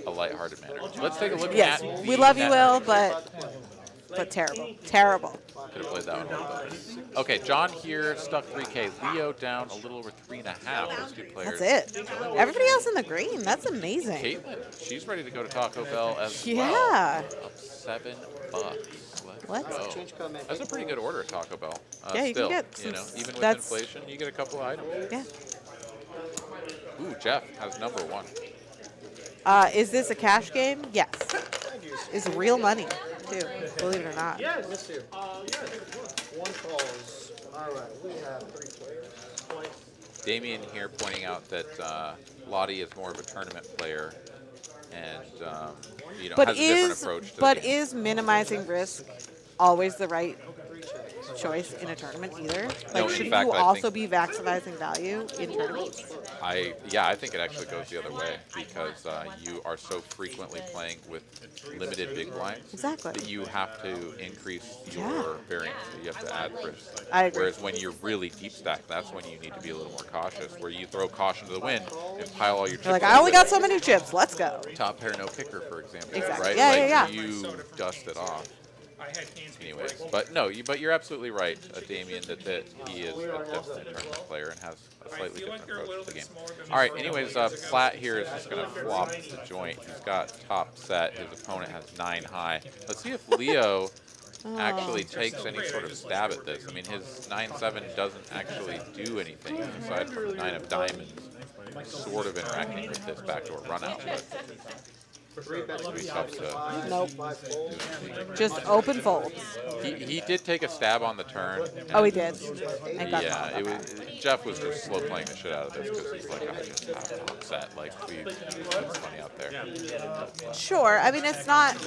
a lighthearted manner. Let's take a look Yes, at we the love you, net. Will, but terrible. Terrible. Could have played that one a little better. Okay, John here stuck 3K. Leo down a little over 3.5. Those two players. That's it. Everybody else in the green. That's amazing. Caitlin, she's ready to go to Taco Bell as well. Yeah. Up $7. Let's What? go. That's a pretty good order at Taco Bell. Yeah, you can still, get some even with that's- inflation, you get a couple of items. Yeah. Ooh, Jeff has number 1. Is this a cash game? Yes. It's real money, too, believe it or not. Yes. One calls. All right, we have 3 players. Damien here pointing out that Lottie is more of a tournament player and But has a different is approach to but the game. is minimizing risk always the right choice in a tournament either? No, Like, in should fact, you I also think- be maximizing value in tournaments? I think it actually goes the other way because you are so frequently playing with limited big blinds Exactly. that you have to increase your Yeah. variance. You have to add risk. I agree. Whereas when you're really deep stacked, that's when you need to be a little more cautious, where you throw caution to the wind and pile all your chips. You're like, in I only with got so many chips. Let's go. top pair, no kicker, for example. Exactly. Right? Yeah, like yeah, yeah. You dust it off. I had cans before. Anyways, but no, you're absolutely right, Damien, that he is a definitely a tournament player and has a slightly different approach to the game. All right, anyways, Platt here is just going to flop the joint. He's got top set. His opponent has 9 high. Let's see if Leo actually takes any sort of stab at this. I mean, his 9-7 doesn't actually do anything aside from 9 of diamonds sort of interacting with this backdoor run out. But it's gonna be tough to Nope. do anything. Just open folds. He did take a stab on the turn. Oh, he did. And got Yeah, called. it was, Jeff was just slow playing the shit out of this because he's like, I just have to upset. Like, it's funny out there. Sure. I mean, it's not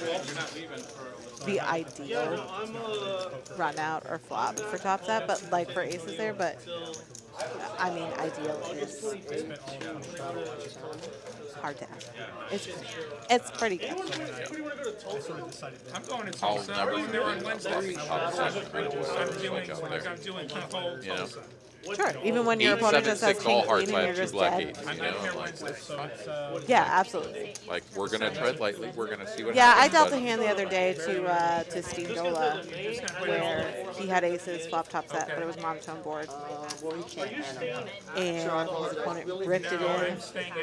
the ideal run out or flop for top set, but like for aces there, but I mean, ideal is hard to ask. It's pretty good. I'm going to I'll Tulsa. never I'm there on forget Wednesday. flopping top set. I'm doing control You know? Tulsa. Sure. Even when your 8, opponent 7, just has 6 king all queen hearts. and I you're have 2 just black dead. 8s. I'm You down know, here like, Wednesday, it's so fine. it's, Yeah, absolutely. Like, we're gonna tread lightly. We're gonna see what Yeah, I happens. dealt but a hand the other day to Steve Dola where he had aces, flop top set, but it was monotone board. And his opponent bricked it in staying in.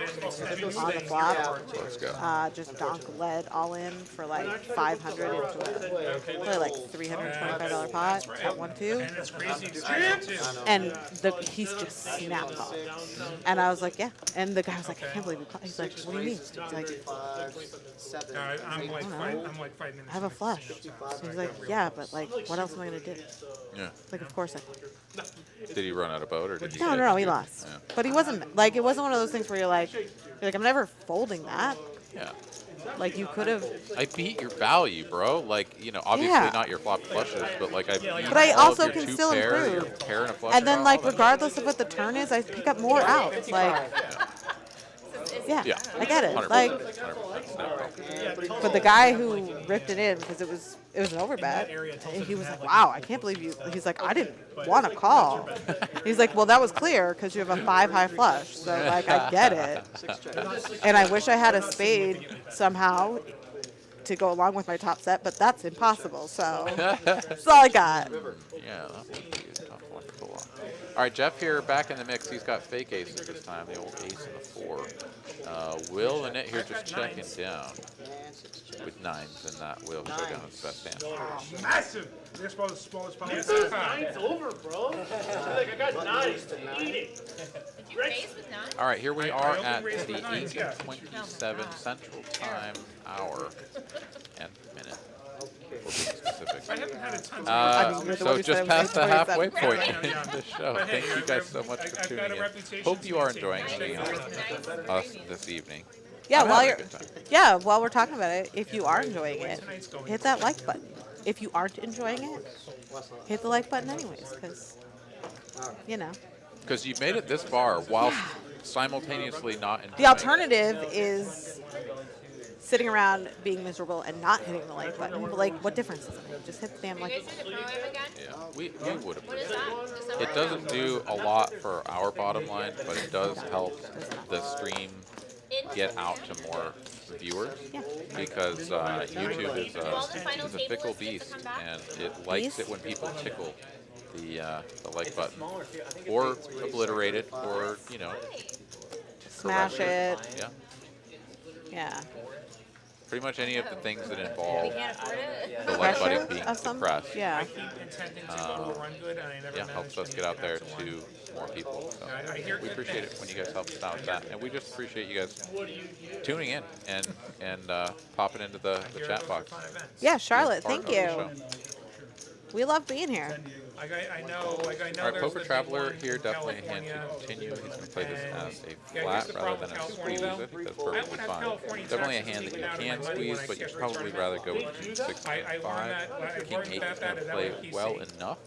on the flop. Let's go. Just donk lead all in for like 500 into a probably like $325 pot at 1-2. And it's crazy exciting too. And he's just snapped off. And I was like, yeah. And the guy was like, I can't believe you caught. He's like, what do you mean? He's like, 5, 7. I'm like I'm like 5 minutes. I have a flush. So he's like, yeah, but like, what else am I gonna do? Yeah. Like, of course I can. Did he run out of boat or did he? No, he lost. Yeah. But he wasn't like, it wasn't one of those things where you're like, I'm never folding that. Yeah. Like, you could have. I beat your value, bro. Like, you know, obviously Yeah. not your flop flushes, but like I beat But I all also of your can two still pair, improve. your pair and a flush And then, draw, like, all that. regardless of what the turn is, I pick up more outs. Like, yeah, Yeah. I get it. 100%. Like, 100%. Snap. but the guy who ripped it in because it was an overbet, he was like, "Wow, I can't believe you." He's like, "I didn't want to call." He's like, "Well, that was clear because you have a 5 high flush, so like I get it." And I wish I had a spade somehow to go along with my top set, but that's impossible. So that's all I got. Yeah, that would be a tough one to pull off. All right, Jeff here back in the mix. He's got fake aces this time, the old ace and the 4. Will and it here just checking down with 9s, and that will show down his best hand. Massive. They're supposed to smallest power. Nine's over, bro. Like, I got 9. Eat it. Did you raise with 9? All right, here we are only at raised the with 9s, yeah. 8:27 Central Time hour and minute. For being specific. I haven't had a ton you're the one So who just said past the 8:27. halfway point Yeah. in the show. But hey, Thank you guys so much I've for got tuning a in. reputation Hope to you are maintain. enjoying Nice. hanging out with us this evening. Yeah, I'm while having you're, a good time. yeah, while we're talking about it, if you are enjoying it, hit that like button. If you aren't enjoying it, hit the like button anyways, because, you know. Because you've made it this far while simultaneously not enjoying The alternative is sitting around being miserable and not hitting the like button. But, like, what difference does it make? Just hit the damn You like guys button. in the program again? Yeah, we would have. What is that? Just It doesn't do a lot for our bottom line, but it does help the stream get out to more viewers because YouTube is a fickle beast, and it likes it when people tickle the like button or obliterate it or, you know, Smash it. Yeah, Yeah. pretty much any of the things that involve Can't afford it? the like Pressure button being of some. depressed. Yeah. I keep intending to go run good, and I never Yeah, managed helps us to get out there get to more people. So I hear we good appreciate it things. when you guys help us out with that, and we just appreciate you guys tuning in and popping into the chat box. Fun events. Yeah, Charlotte, Part thank of the you. show. We love being here. Like I know. All right, there's Poker the big Traveler one here, in definitely a hand California. to continue. He's going to play this And, as a yeah, flat here's the rather problem than a with squeeze. California, I think that's I perfectly would have fine. California Definitely a taxes hand that taken you out of can my money squeeze, when I but you'd sketch probably return rather that. go with 6 I learned 5. that. I King learned 8 about is that going to at play LAPC. well enough.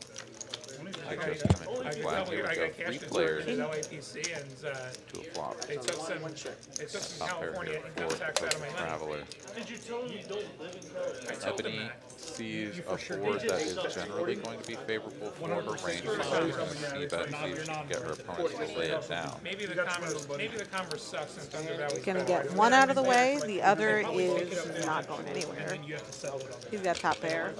I To just come in I flat. got Here we go. 3 cashed players at to LAPC, and a flop. they took some Top pair California here income for tax out of my Poker money. Traveler. Did you tell them you don't live in California? I told them Ebony that. sees a board that is generally going to be favorable for her range. So she's going to see bet and see if she can get her opponents to lay it down. Maybe the Commerce sucks in Thunder Valley. Gonna get one out of the way. The other is not going anywhere. You have to sell it on. He's got top pair.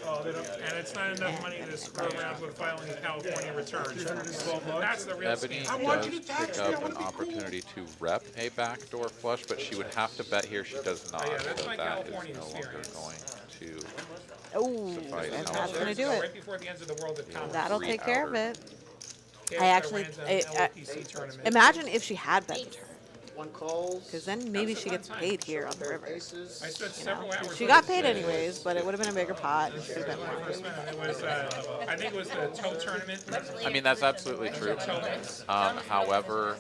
Oh, they don't, and it's not enough money to screw around with filing a California return. That's the real Ebony scam. does pick up an opportunity to rep a backdoor flush, but she would have to bet here. She does not, yeah, that's so my that California is no longer experience. going to Oh, suffice. and However, that's gonna do Right it. before the ends of the world at Commerce. That'll take care of it. Cashed I that actually, Random I- LAPC tournament. imagine if she had bet the turn, One calls. because then maybe she gets paid here on the river. Aces. I spent several hours. She got paid anyways, but it would have been a bigger pot and she would have been more. First one, and it was, I think it was the toe tournament. I mean, that's absolutely true. However,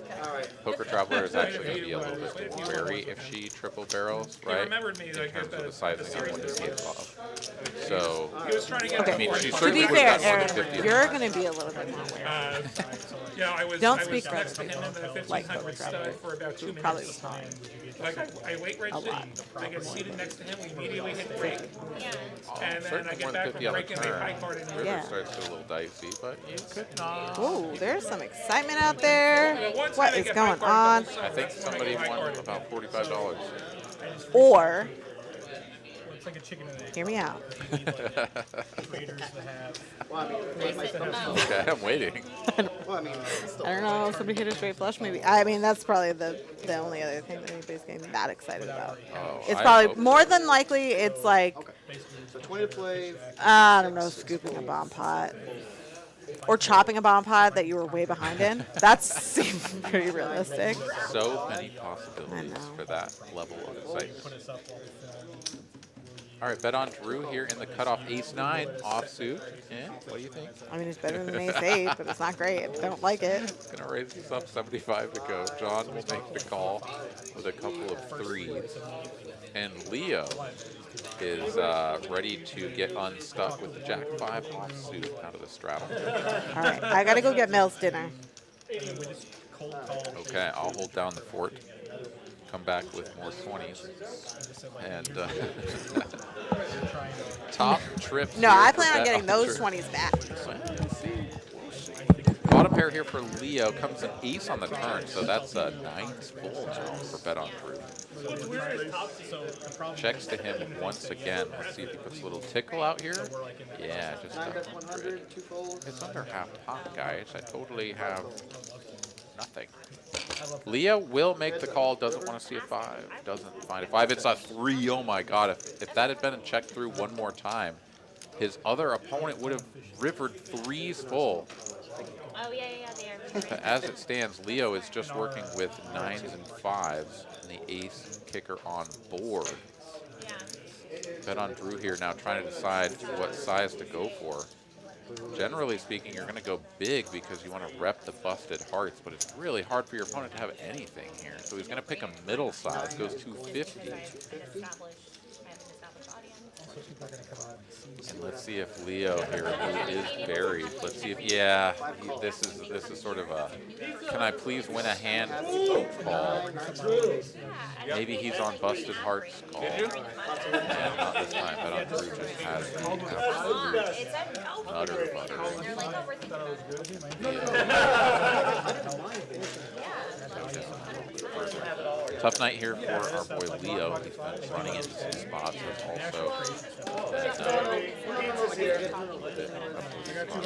Poker Traveler is actually going to be a little bit wary if she triple barrels, He right? remembered me In like terms at of the the sizing of what series. he gave off. So, He was trying to get. Okay. I mean, she To certainly be would have fair, got more than Aaron, 50. you're gonna be a little bit more aware. I was Don't I speak was for next to other him in the people. 1500 Like stud for about 2 minutes. Probably was fine. Like I wait right there. I get seated next to him. We immediately hit break, and then I Certainly get more back than from 50 on the break and they high turn. carded me. River Yeah. starts to get a little dicey, but you could not. Ooh, there's some excitement out there. Once What I is get going high carded on? double I think that's when I somebody get high won carded. about $45. Or, It's like a chicken and egg. hear me out. Traders that have. Well, I mean, Okay, I'm waiting. well, I mean, it's still I don't know, somebody hit a straight flush maybe. I mean, that's probably the only other thing that anybody's getting that excited about. Oh, It's I probably, hope- more than likely, it's like, okay. So 20 to play. I don't know, scooping a bomb pot. or chopping a bomb pod that you were way behind in. That seems pretty realistic. So many possibilities for that level of excitement. All right, bet on Drew here in the cutoff ace-9 offsuit. Yeah, what do you think? I mean, it's better than ace-8, but it's not great. Don't like it. Gonna raise this up 75 to go. John will make the call with a couple of threes. And Leo is ready to get unstuck with the Jack-5 offsuit out of the straddle. All right, I got to go get Mills dinner. Okay, I'll hold down the fort. Come back with more 20s. And top trips. No, I plan on getting those 20s back. Bottom pair here for Leo comes an ace on the turn, so that's a 9s full now for bet on Drew. Checks to him once again. Let's see if he puts a little tickle out here. Yeah, just 100. It's under half pot, guys. I totally have nothing. Leo will make the call, doesn't want to see a 5, doesn't find a 5. It's a 3, oh my god. If that had been a check through one more time, his other opponent would have rivered 3s full. Oh, yeah, they are. As it stands, Leo is just working with 9s and 5s, and the ace kicker on board. Yeah. Bet on Drew here now, trying to decide what size to go for. Generally speaking, you're going to go big because you want to rep the busted hearts, but it's really hard for your opponent to have anything here. So he's going to pick a middle size, goes 250. And let's see if Leo here, who is buried, let's see if, yeah, this is sort of a, can I please win a hand call? Maybe he's on busted hearts call. And not this time, but on Drew just has the absolute nutter Tough night here for our boy Leo. He's been running into some spots, but also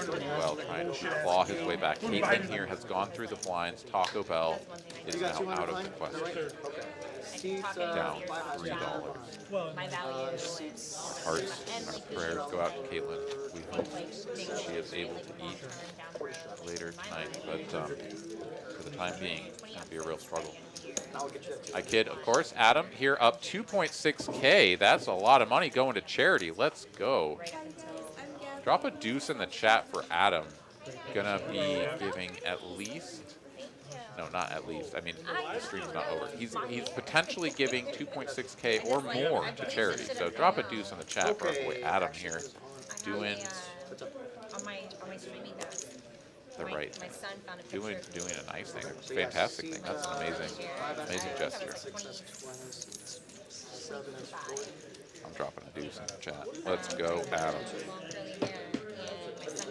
pretty well, trying to claw his way back. Caitlin here has gone through the blinds. Taco Bell is now out of the question. Down $3. Hearts and our prayers go out to Caitlin. We hope she is able to eat later tonight, but for the time being, it's going to be a real struggle. I kid, of course. Adam here up 2.6K. That's a lot of money going to charity. Let's go. Drop a deuce in the chat for Adam. Gonna be giving at least, no, not at least. I mean, the stream's not over. He's potentially giving 2.6K or more to charity. So drop a deuce in the chat for our boy Adam here. Doing On my streaming desk. the right My son found a doing a nice thing, a fantastic thing. That's an amazing gesture. I'm dropping a deuce in the chat. Let's go, Adam.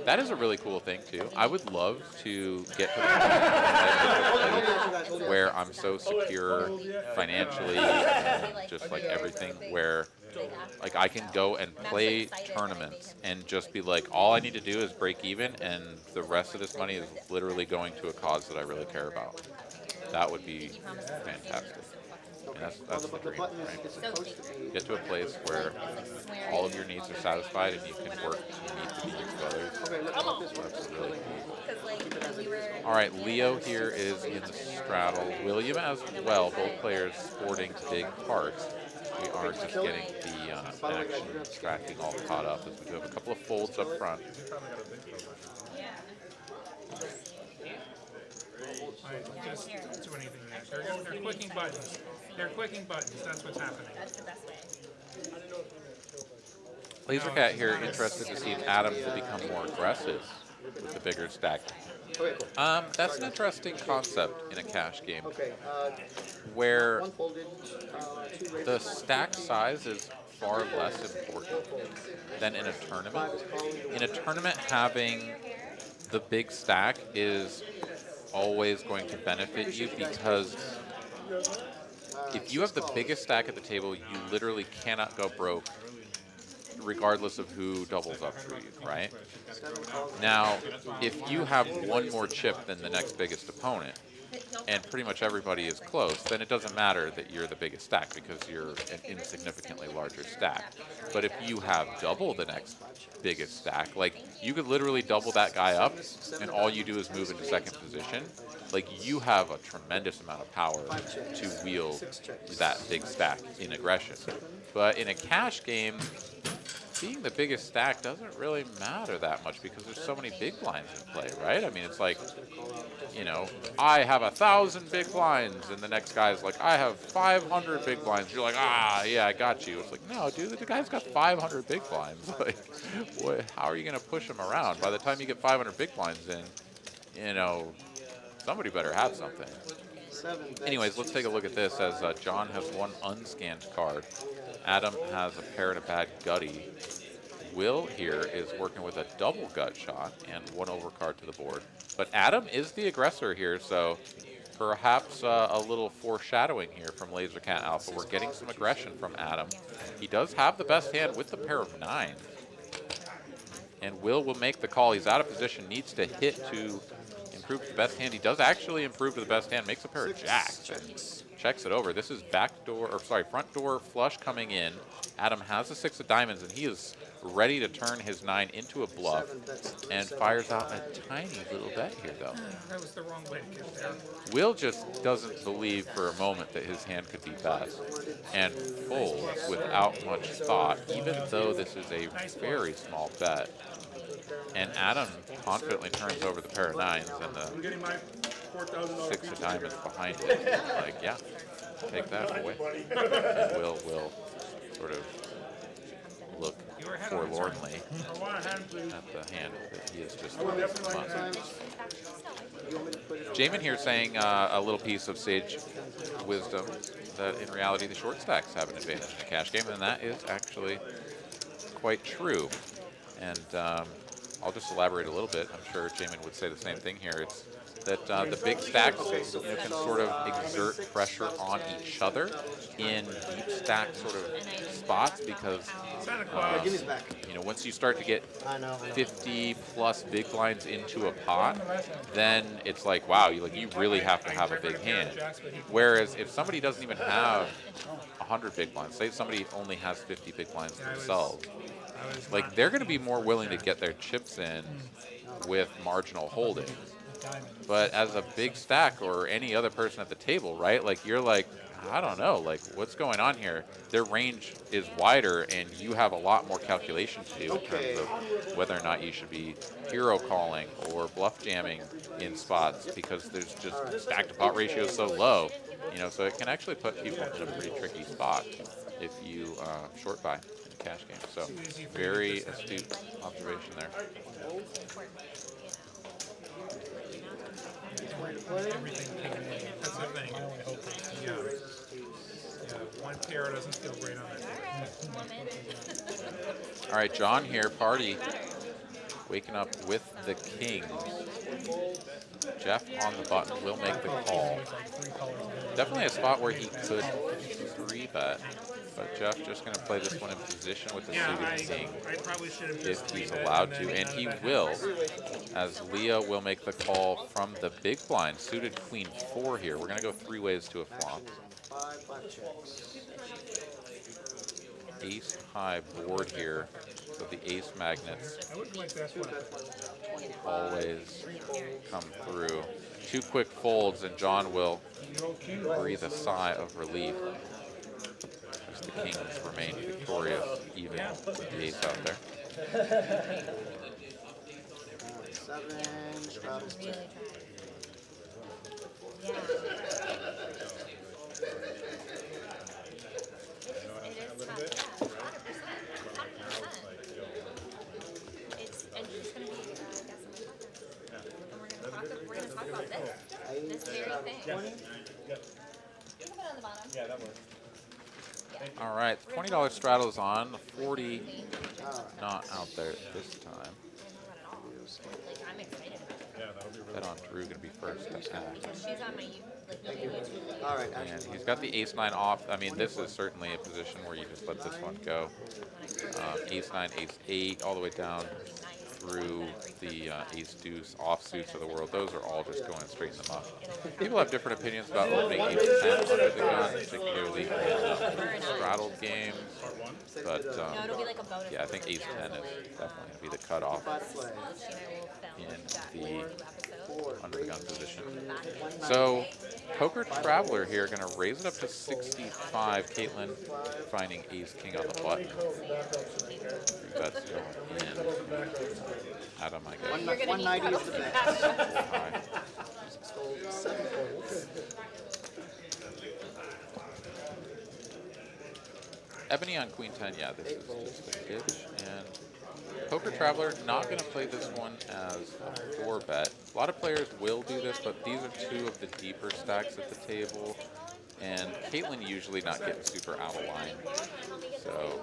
That is a really cool thing too. I would love to get to the point where I'm so secure financially, and just like everything, where like I can go and play tournaments and just be like, all I need to do is break even, and the rest of this money is literally going to a cause that I really care about. That would be fantastic. And that's the dream, right? Get to a place where all of your needs are satisfied and you can work to meet the needs of others. That's really cool. All right, Leo here is in the straddle. William as well, both players sporting big parts. We are just getting the action tracking all caught up as we do have a couple of folds up front. Just do anything there. They're clicking buttons. They're clicking buttons. That's what's happening. That's the best way. Lasercat here, interested to see if Adam will become more aggressive with the bigger stack. That's an interesting concept in a cash game, where the stack size is far less important than in a tournament. In a tournament, having the big stack is always going to benefit you, because if you have the biggest stack at the table, you literally cannot go broke regardless of who doubles up for you, right? Now, if you have one more chip than the next biggest opponent, and pretty much everybody is close, then it doesn't matter that you're the biggest stack because you're an insignificantly larger stack. But if you have double the next biggest stack, like you could literally double that guy up and all you do is move into second position, like you have a tremendous amount of power to wield that big stack in aggression. But in a cash game, being the biggest stack doesn't really matter that much because there's so many big blinds in play, right? I mean, it's like, you know, I have 1,000 big blinds, and the next guy's like, I have 500 big blinds. You're like, ah, yeah, I got you. It's like, no, dude, the guy's got 500 big blinds. Like, what, how are you going to push him around? By the time you get 500 big blinds in, you know, somebody better have something. Anyways, let's take a look at this as John has one unscanned card. Adam has a pair and a bad gutty. Will here is working with a double gut shot and one overcard to the board. But Adam is the aggressor here, so perhaps a little foreshadowing here from Laser Cat Alpha. We're getting some aggression from Adam. He does have the best hand with the pair of 9s. And Will make the call. He's out of position, needs to hit to improve the best hand. He does actually improve to the best hand, makes a pair of jacks and checks it over. This is front door flush coming in. Adam has a 6 of diamonds, and he is ready to turn his 9 into a bluff and fires out a tiny little bet here, though. That was the wrong way to get there. Will just doesn't believe for a moment that his hand could be best and folds without much thought, even though this is a very small bet. And Adam confidently turns over the pair of 9s and the 6 of diamonds behind it. Like, yeah, take that away. And Will sort of look forlornly at the hand that he is just Jamin here saying a little piece of sage wisdom that in reality the short stacks have an advantage in a cash game, and that is actually quite true. And I'll just elaborate a little bit. I'm sure Jamin would say the same thing here. It's that the big stacks can sort of exert pressure on each other in deep stack sort of spots because once you start to get 50 plus big blinds into a pot, then it's like, wow, you really have to have a big hand. Whereas if somebody doesn't even have 100 big blinds, say somebody only has 50 big blinds themselves, like they're going to be more willing to get their chips in with marginal holdings. But as a big stack or any other person at the table, right? Like you're like, I don't know, like what's going on here? Their range is wider and you have a lot more calculation to do in terms of whether or not you should be hero calling or bluff jamming in spots because there's just stack to pot ratio is so low, so it can actually put people in a pretty tricky spot if you short buy in a cash game. So very astute observation there. That's the thing. Yeah, one pair doesn't feel great on it. All right, John here, Pardy, waking up with the kings. Jeff on the button will make the call. Definitely a spot where he could 3-bet, but Jeff just going to play this one in position with the suited king if he's allowed to, and he will, as Leah will make the call from the big blind, suited queen 4 here. We're going to go 3 ways to a flop. Ace high board here, so the ace magnets always come through. 2 quick folds and John will breathe a sigh of relief as the kings remain victorious even with the ace out there. 7, Yeah, that works. All right, $20 straddle is on. The 40 not out there this time. I'm excited. Yeah, that'll be really Bet on Drew going to be first to act. She's on my YouTube. All right, And he's got the ace-9 off. I mean, this is certainly a position where you just let this one go. Ace-9, ace-8, all the way down through the ace deuce offsuits of the world, those are all just going straight in the muck. People have different opinions about opening ace 10 under the gun, particularly in straddled games. But yeah, I think ace 10 is definitely going to be the cutoff in the under the gun position. So Poker Traveler here going to raise it up to 65. Caitlin finding ace king on the button. That's going in. Adam, I guess. 190 is the best. High. Stole 7 folds. Ebony on queen 10, yeah, this is just a ditch. And Poker Traveler not going to play this one as a 4-bet. A lot of players will do this, but these are 2 of the deeper stacks at the table. And Caitlin usually not getting super out of line. So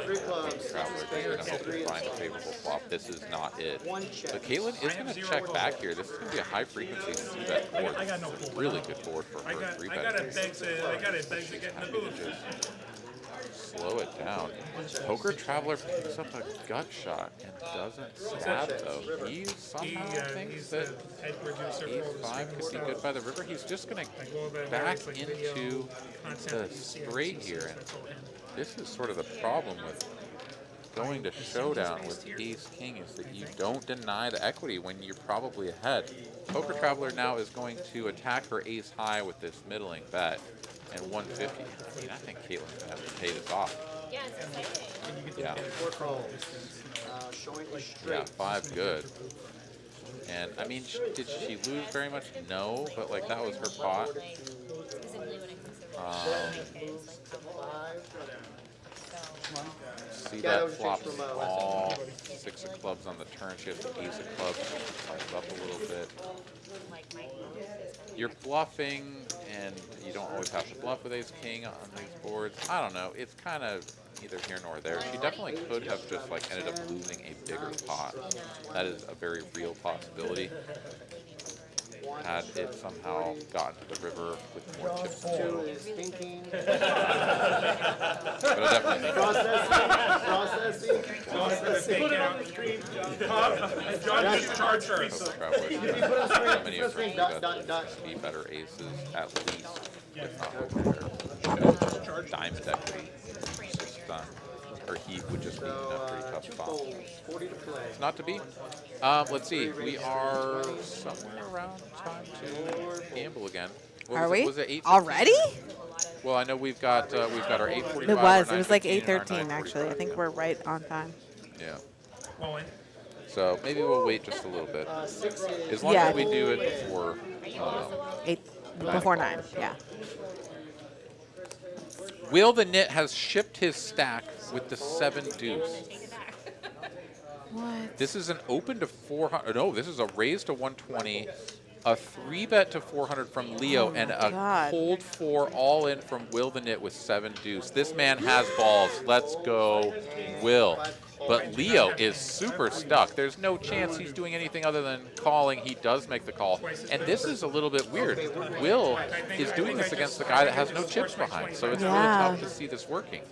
Three clubs. Traveler is going to hope to find a favorable flop. This is not it. But Caitlin is going to check back here. This is going to be a high frequency 3-bet board. It's a really good board for her 3-bet. I gotta beg to get in the booth. Slow it down. Poker Traveler picks up a gut shot and doesn't stab though. He somehow thinks that ace 5 could be good by the river. He's just going to back into the straight here. And this is sort of the problem with going to showdown with ace king, is that you don't deny the equity when you're probably ahead. Poker Traveler now is going to attack her ace high with this middling bet. And 150. I mean, I think Caitlin's gonna have to pay this off. Yeah, it's exciting. Yeah. 4 calls. Showing a straight. Yeah, 5 good. And I mean, did she lose very much? No, but like that was her pot. See that flops all 6 of clubs on the turn. She has the ace of clubs. Comes up a little bit. You're bluffing, and you don't always have to bluff with ace king on these boards. I don't know. It's kind of neither here nor there. She definitely could have just like ended up losing a bigger pot. That is a very real possibility. Had it somehow gotten to the river with more chips. 2 is thinking. But I definitely think Processing. Put it on the screen, John just charged her. Poker Traveler. If you put on How many of her screen, be better aces at least, if not over diamond equity. Just, her heat would just be a pretty tough spot. 40 to play. It's not to be. Let's see. We are somewhere around time to gamble again. Are we? Was it 8:15? Already? Well, I know we've got our 8:45. It was. our It was like 9:15, our 8:13 actually. I think 9:45. we're right on time. Yeah. Well, So maybe we'll wait just a little bit. 6 is As long Yeah. as we do it before. 9 yeah. Will the Knit has shipped his stack with the 7 deuce. What? This is an open to 400. No, this is a raise to 120, a 3-bet to 400 from Leo, and a God. cold 4 all in from Will the Knit with 7 deuce. This man has balls. Let's go, Will. But Leo is super stuck. There's no chance he's doing anything other than calling. He does make the call. And this is a little bit weird. Will is doing this against the guy that has no chips behind. So it's really tough to see this working.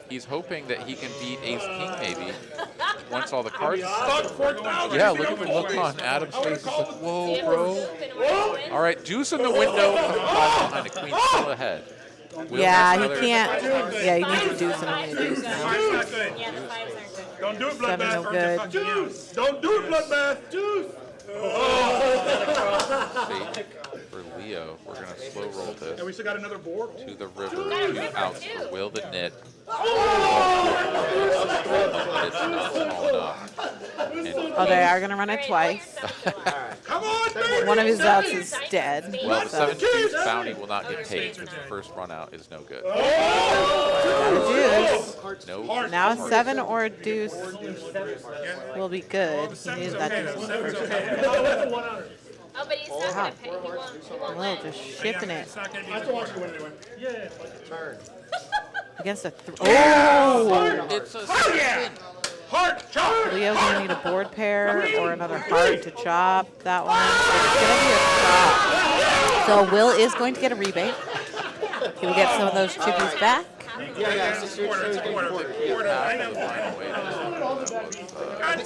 He's hoping that he can beat ace king maybe once all the cards. Yeah, look on Adam's face. He's like, whoa, bro. All right, deuce in the window. Behind a queen still ahead. Will Yeah, makes he another- can't. Yeah, you need to do something. Five's not good. Yeah, the 5s aren't good. Don't do it, 7 no Bloodbath. good. Don't do it, Bloodbath. Juice. See, for Leo, we're going to slow roll this And we still got another board. to the river, 2 outs for Will the Knit. It's not small enough. And Oh, they are going to run it twice. Come on, baby. One of his outs is dead. well, the So 7 deuce bounty will not get paid because the first run out is no good. deuce. No. Now 7 or a deuce will be good. He needed that Okay, deuce. the 7's okay. Oh, but he's not gonna pay. He won't Will let. just shipping it It's not gonna be I still want you to win anyway. against a. Oh! It's a Heart chop. Leo's gonna need a board pair or another heart to chop that one. It's gonna be a chop. So Will is going to get a rebate. He will get some of those chippies back. half. Yeah, It's a quarter. It's a quarter. I know. God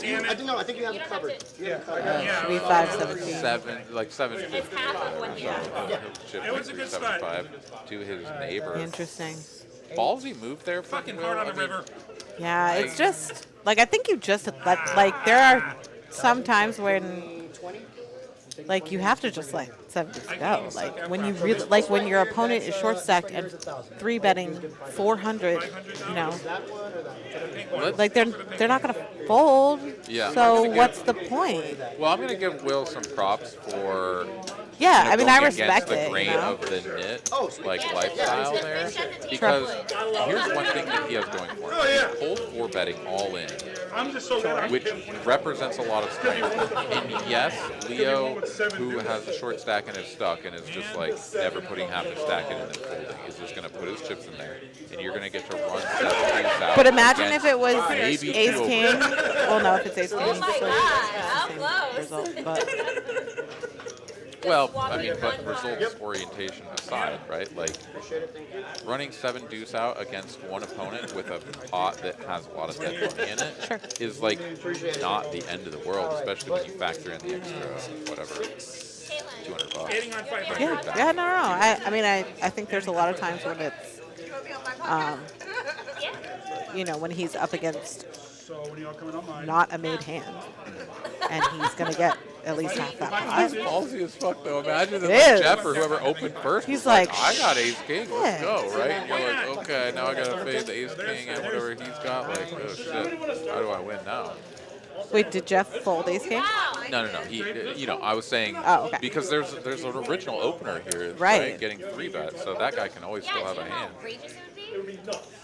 damn I it. didn't know. I think you have it covered. Should be 517. $7.50. It's half of what he has. He'll ship It was a good spot. $3.75 to his neighbor. Interesting. Ballsy move there for Fucking Will. hard on I the mean, river. Yeah, it's just like I think you just let like there are some times when like you have to just let 70s go. Like when you really like when your opponent is short stacked and 3-betting 400, you know, like they're not gonna fold. Yeah. So what's the point? Well, I'm going to give Will some props for Yeah, you know, I mean I going respect against the it. grain You know? of the knit like lifestyle there, because here's one thing that he has going for him. He's cold 4-betting all in, I'm just so glad. which represents a lot of strength. And yes, Leo, who has a short stack and is stuck and is just like never putting half his stack in and then folding, is just going to put his chips in there, and you're going to get to run 7 things out. But imagine if against it was maybe Ace 2 King. overs. Well, no, if it's Ace King, Oh it's my still God, the how same close. result. But Well, I mean, but results orientation aside, right? Like running 7 deuce out against one opponent with a pot that has a lot of dead money in it is like not the end of the world, especially when you factor in the extra whatever $200. Hitting on 500. yeah, no. I mean, I think there's a lot of times when it's, you know, when he's up against So when y'all coming on mine? not a made hand, and he's gonna get at least half that pot. Ballsy as fuck though. Imagine It if is. Jeff or whoever opened first He's was like, like, I got Ace King, let's shit. go, right? And you're like, okay, now I gotta fade the Ace King and whatever he's got. Like, oh shit, how do I win now? Wait, did Jeff fold Ace King? No. He, you know, I was saying Oh, okay. because there's an original opener here, Right. Getting 3-bet, so that guy can always still have a hand. Outrageous it would be?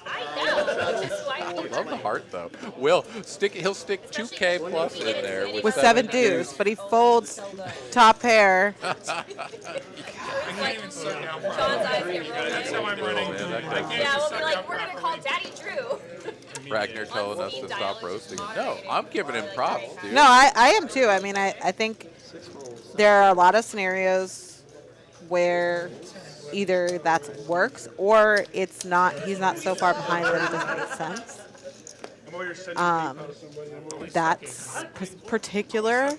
I know. Which is why I love the heart though. He'll stick 2K plus in there With 7 deuce, but he folds top pair. I can't even suck out John's properly. eyes get really That's big. how I'm running. man, that I guy's- can't Yeah, we'll suck be like, out we're gonna call properly. Daddy Drew. Ragnar telling us to stop roasting him. No, I'm giving him props, dude. No, I am too. I mean, I think there are a lot of scenarios where either that works or it's not. He's not so far behind that it doesn't make sense. I'm over here sending PayPal to somebody. I'm over That particular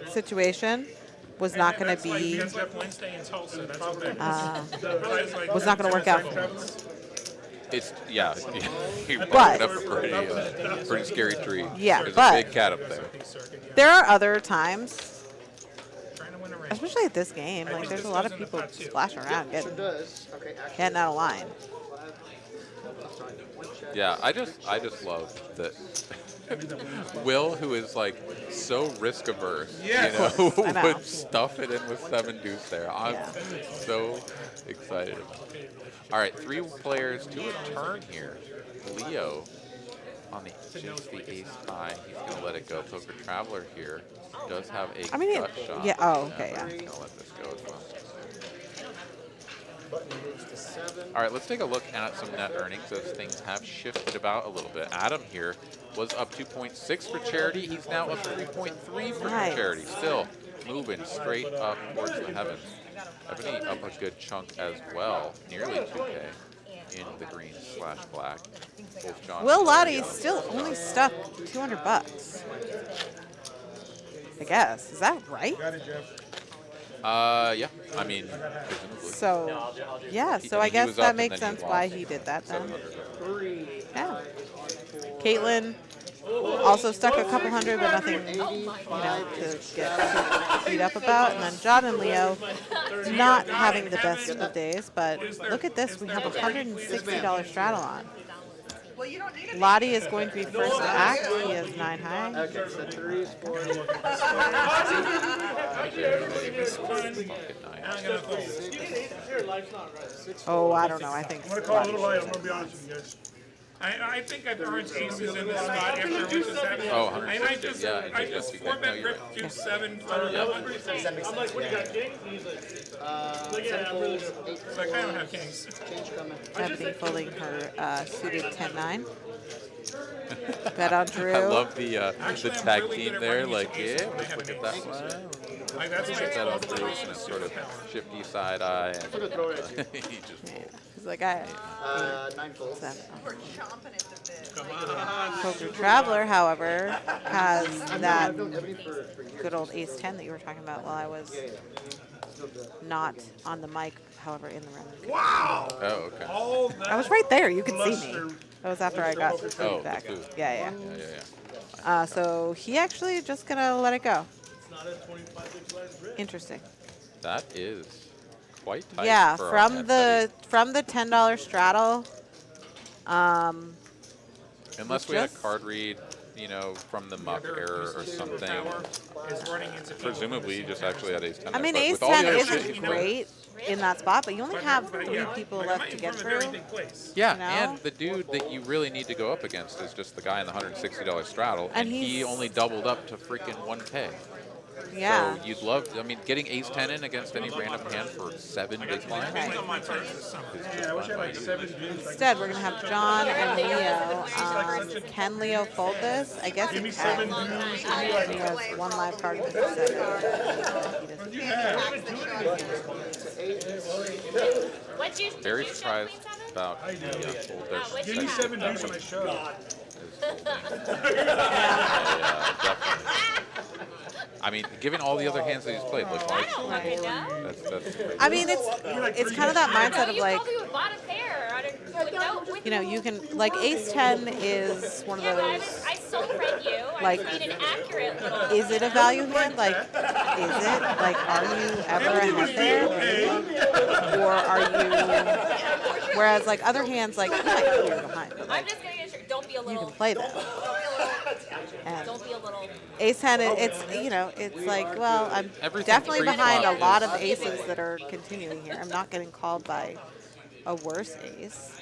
situation was not going to Like, be that's like Wednesday in Tulsa. That's what that is. Like, was not going to work out for him. It's yeah. He But- barked up a pretty scary tree. Yeah, There's but- a big cat up there. There are other times, Trying to win a race. especially at this game, like there's a lot of people splashing around, getting out of line. Yeah, I just love that. Will, who is like so risk averse, Yes. you know, I know. would stuff it in with 7 deuce there. I'm so excited about it. All right, 3 players to a turn here. Leo on just the ace high. He's gonna let it go. Poker Traveler here does have a I mean, gut shot. yeah. Oh, okay. We're Yeah. gonna let this go as well. Button moves to 7. All right, let's take a look at some net earnings as things have shifted about a little bit. Adam here was up 2.6 for charity. He's now up 3.3 for Nice. charity. Still moving straight up towards the heavens. Ebony up a good chunk as well, nearly 2K in the green / black. Both John Will and Lahti's Leo. still only stuck $200. I guess. Is that right? Got it, Jeff. Yeah. I mean, presumably. So, yeah. So I I mean, he guess was up that and makes then he sense why lost he did that then. 700. Yeah. Caitlin also stuck a couple hundred, but nothing, you know, to get beat up about. And then John and Leo, not having the best of days, but look at this. We have a $160 straddle on. Well, you don't need it. Lottie is going to be first to act. He has 9 high. Okay, so 3 is 4. Oh, I don't know. I think I'm gonna call a Lottie little light. should. I'm gonna be honest with you guys. I think I've earned aces in this spot after what just happened. Oh, And I 160, just, yeah, I it's just just 4-bet no, rip you're 2-7 for I'm like, what do you got, king? He's like, yeah, I'm really good. So I kind of don't have kings. Change coming. Ebony folding her suited 10-9. Bet on Drew. I love the Actually, I'm tag really team good at there. running Like, these yeah, aces when I let's have look at mixed that one. Like, that's Set that up loose and a sort of shifty side eye, and he just folds. He's like, I. 9 folds. We're chomping at the bit. Poker Traveler, however, has that Ebony for good old ace 10 that you were talking about while I was not on the mic, however, in the room. Wow! Oh, okay. All that I was right there. You could see me. bluster. That was after I got the Oh, food back. the food. Yeah. Yeah. So he actually just gonna let it go. It's not a 25 big blind risk. Interesting. That is quite tight. Yeah, for our from head the $10 straddle. Unless we had a just- card read, from the muck error or something. Is running into people. Presumably, you just actually had ace 10. I mean, but ace with all the 10 other shit isn't he's playing- great in that spot, but you only have But 3 yeah, people like, left I'm to in get front of a very through. big place. Yeah, you know? and the dude that you really need to go up against is just the guy in the $160 straddle, And he he's- only doubled up to freaking 1K. Yeah. So you'd love, getting ace 10 in against any random hand for 7 big blinds Right. On my turn this summer. is just Yeah, I wish I fun had by like you. 7 dudes. Instead, we're gonna have John and Leo. Can Leo fold this? I guess he Give me can. 7 dudes. He has 1 live card in his set. He doesn't. What'd you Very did you show surprised Queen seven? about fold their what'd Give me you 7 dudes and I show. is folding. Yeah, definitely. I mean, given all the other hands that he's played, like, I don't fucking know. that's crazy. I mean, it's kind of that mindset No, of you like, probably would bought a pair. I don't know. you can, like, ace 10 is one of Yeah, but those, I sold read you. like, I made an accurate little. is it a value hand? Like, is it? Like, are you ever ahead there? Or are you, whereas, like, other hands, like, you might be behind, but, I'm like, just gonna get sure. Don't be a you little. can play them. And Don't be a little. ace 10, it's like, well, I'm Everything definitely behind a pre-flop lot is- of aces that are continuing here. I'm not getting called by a worse ace.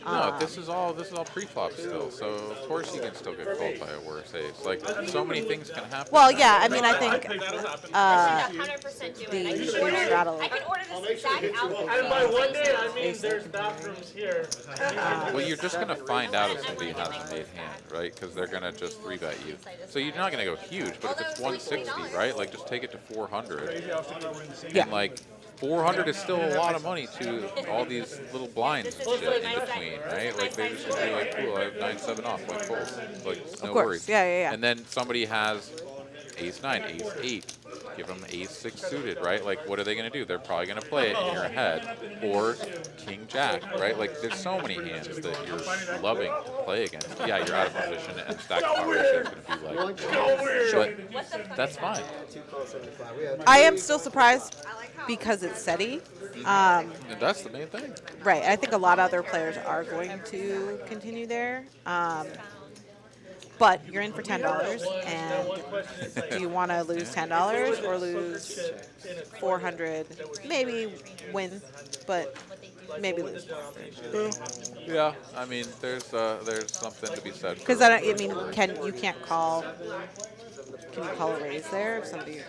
No, this is all pre-flop still, so of course you can still get called by a worse ace. Like, so many things can happen. Well, yeah, I mean, I think 100% do it. the I can ace order. straddle. I can order this exact outfit. And by one day, I mean there's bathrooms here. Well, you're just going to find out if somebody has a made hand, right? Because they're going to just 3-bet you. So you're not going to go huge, but if it's 160, right? Like, just take it to 400. Yeah. And, like, 400 is still a lot of money to all these little blinds and shit in between, right? Like, they're just going to be like, cool, I have 9-7 off, like, fold. Like, no course. worries. Yeah. And then somebody has ace 9, ace 8. Give them ace 6 suited, right? Like, what are they going to do? They're probably going to play it in your head. Or king jack, right? Like, there's so many hands that you're loving to play against. Yeah, you're out of position, and stack power ratio is going to be like, but that's fine. I am still surprised because it's SETI. And that's the main thing. Right. I think a lot of other players are going to continue there. But you're in for $10, and do you want to lose $10 or lose 400? Maybe win, but maybe lose 400. Yeah, I mean, there's something to be said. Because I mean, can you call a raise there if somebody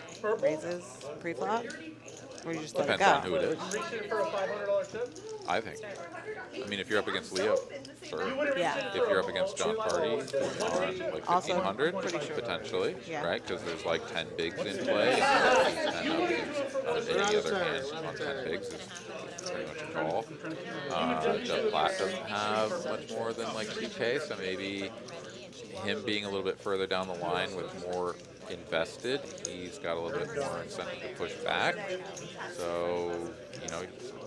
raises pre-flop, or you just let it Depends on go? who it is, For a $500 tip? I think. I mean, if you're up against Leo, sure. Yeah. If you're up against Jon Pardy on like Also, 1500, pretty sure. potentially, Yeah. right? Because there's like 10 bigs in play, and 10 up against any other hand on 10 bigs is pretty much a call. Platt doesn't have much more than like 2K, so maybe him being a little bit further down the line with more invested, he's got a little bit more incentive to push back. So,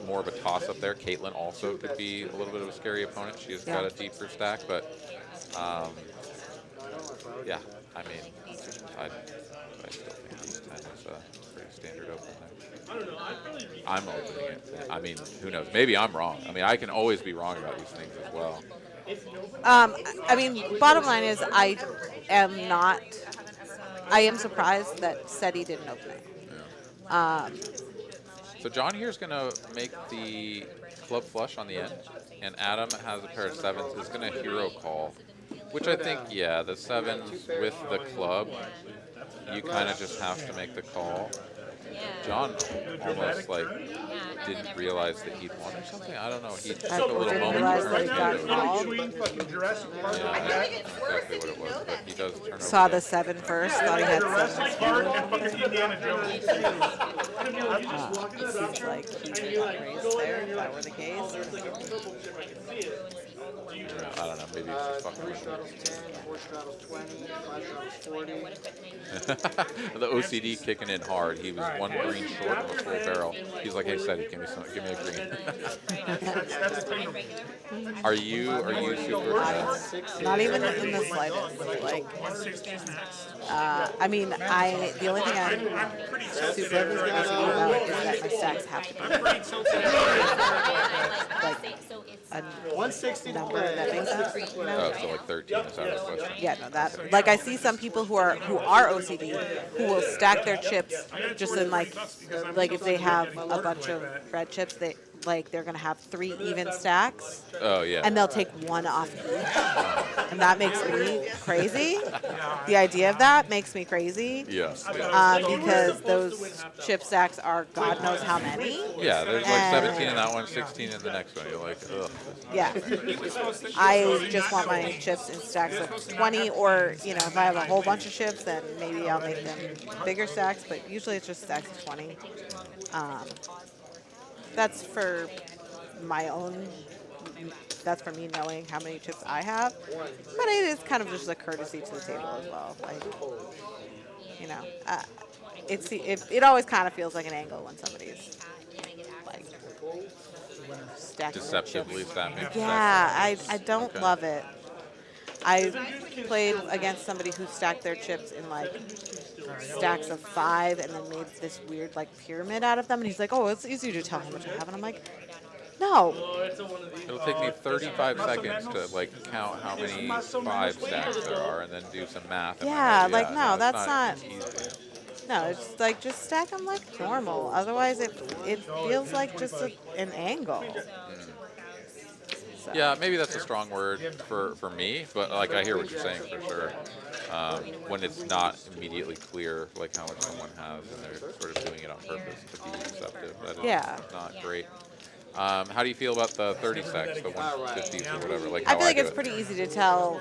more of a toss-up there. Caitlin also could be a little bit of a scary opponent. She's got a deeper stack, but yeah, I mean, I still think ace 10 is a pretty standard open there. I'm opening it. I mean, who knows? Maybe I'm wrong. I mean, I can always be wrong about these things as well. I mean, bottom line is I am surprised that SETI didn't open it. So John here is going to make the club flush on the end, and Adam has a pair of 7s, is going to hero call, which I think, yeah, the 7s with the club, you kind of just have to make the call. John almost like Yeah, and then didn't realize that he'd won or something. I don't know. He took I a little didn't moment realize to that he turn got over. called. Between fucking Jurassic Park Yeah, and I that. don't know exactly what it was, but he does turn over. Saw the that. 7 first. Thought he had Jurassic 7. Park and fucking Indiana Jones. It seems like he did not race there. If that were the case. I don't know. Maybe it's just fucking. 3 straddles 10, 4 straddles 20, 5 straddles 40. The OCD kicking in hard. He was one green short of a full barrel. He's like, hey, Seti, give me a green. Are you super? Not even in the slightest. Like, 160 is next. I mean, the only thing I'm I'm pretty tilted super after I OCD got about is that my stacks have to be I'm pretty tilted. a 160 to number play. that makes sense. You know? Oh, so like 13 is out of the question. Yeah, no, that like I see some people who are OCD who will stack their chips just in like if they have a bunch of red chips, they're gonna have 3 even stacks Oh yeah. and they'll take 1 off each, and that makes me crazy. The idea of that makes me crazy. Yeah. Because those chip stacks are God knows how many. Yeah, there's like And- 17 in that one, 16 in the next one. You're like, ugh. Yeah. I just want my chips in stacks of 20, or, if I have a whole bunch of chips, then maybe I'll make them bigger stacks, but usually it's just stacks of 20. That's for me knowing how many chips I have, but it is kind of just a courtesy to the table as well. Like, it always kind of feels like an angle when somebody's like stacking their chips. Deceptively stacking. Yeah, I don't Okay. love it. I played against somebody who stacked their chips in like stacks of 5 and then made this weird like pyramid out of them, and he's like, oh, it's easy to tell how much I have, and I'm like, no. It'll take me 35 seconds to like count how many 5 stacks there are, and then do some math. in my Yeah, head. like, no, it's that's not- easy. No, it's like just stack them like normal. Otherwise, it feels like just an angle. So. Yeah, maybe that's a strong word for me, but like I hear what you're saying for sure. When it's not immediately clear like how much someone has, and they're sort of doing it on purpose to be deceptive, that is not great. How do you feel about the 30 stacks, the 150s or whatever? Like I how feel like do it's it? pretty easy to tell,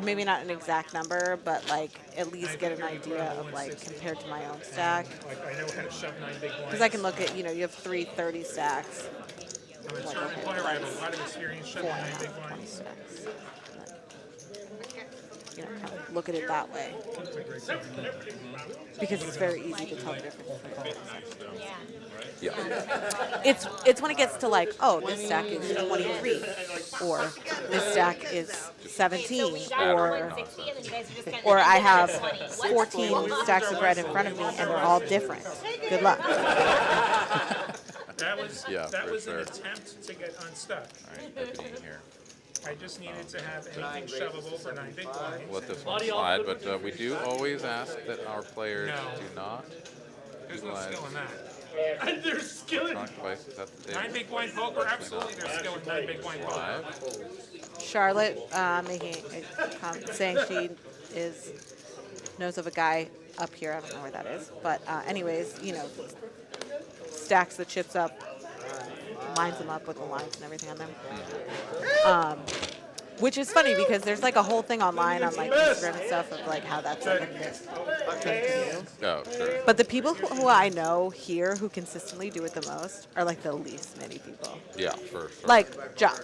maybe not an exact number, but like at least get an idea of like compared to my own stack. Like I know how to shove 9 big blinds. Because I can look at, you have 3 30 stacks. I'm a tournament player. I have a lot of experience shoving 9 big 20 blinds. stacks. Kind of look at it that way. Because it's very easy to tell the difference between 20 stacks. Yeah. It's when it gets to like, oh, this stack is 23, or this stack is 17, or I have 14 stacks of bread in front of me and they're all different. Good luck. That was for an sure. attempt to get unstuck. All right, opening here. I just needed to have anything shovable for 9 big blinds. Let this one slide, but we do always ask that our players No. do not There's no utilize skill in that. And there's skill in electronic devices at the 9 table. big blind poker, absolutely. There's skill in 9 big blind poker. Live. Charlotte making a comment saying she knows of a guy up here. I don't know where that is, but anyways, stacks the chips up, lines them up with the lines and everything on them. Which is funny because there's like a whole thing online on like Instagram and stuff of like how that's like a myth thing to do. Oh, sure. But the people who I know here who consistently do it the most are like the least many people. Yeah, for sure.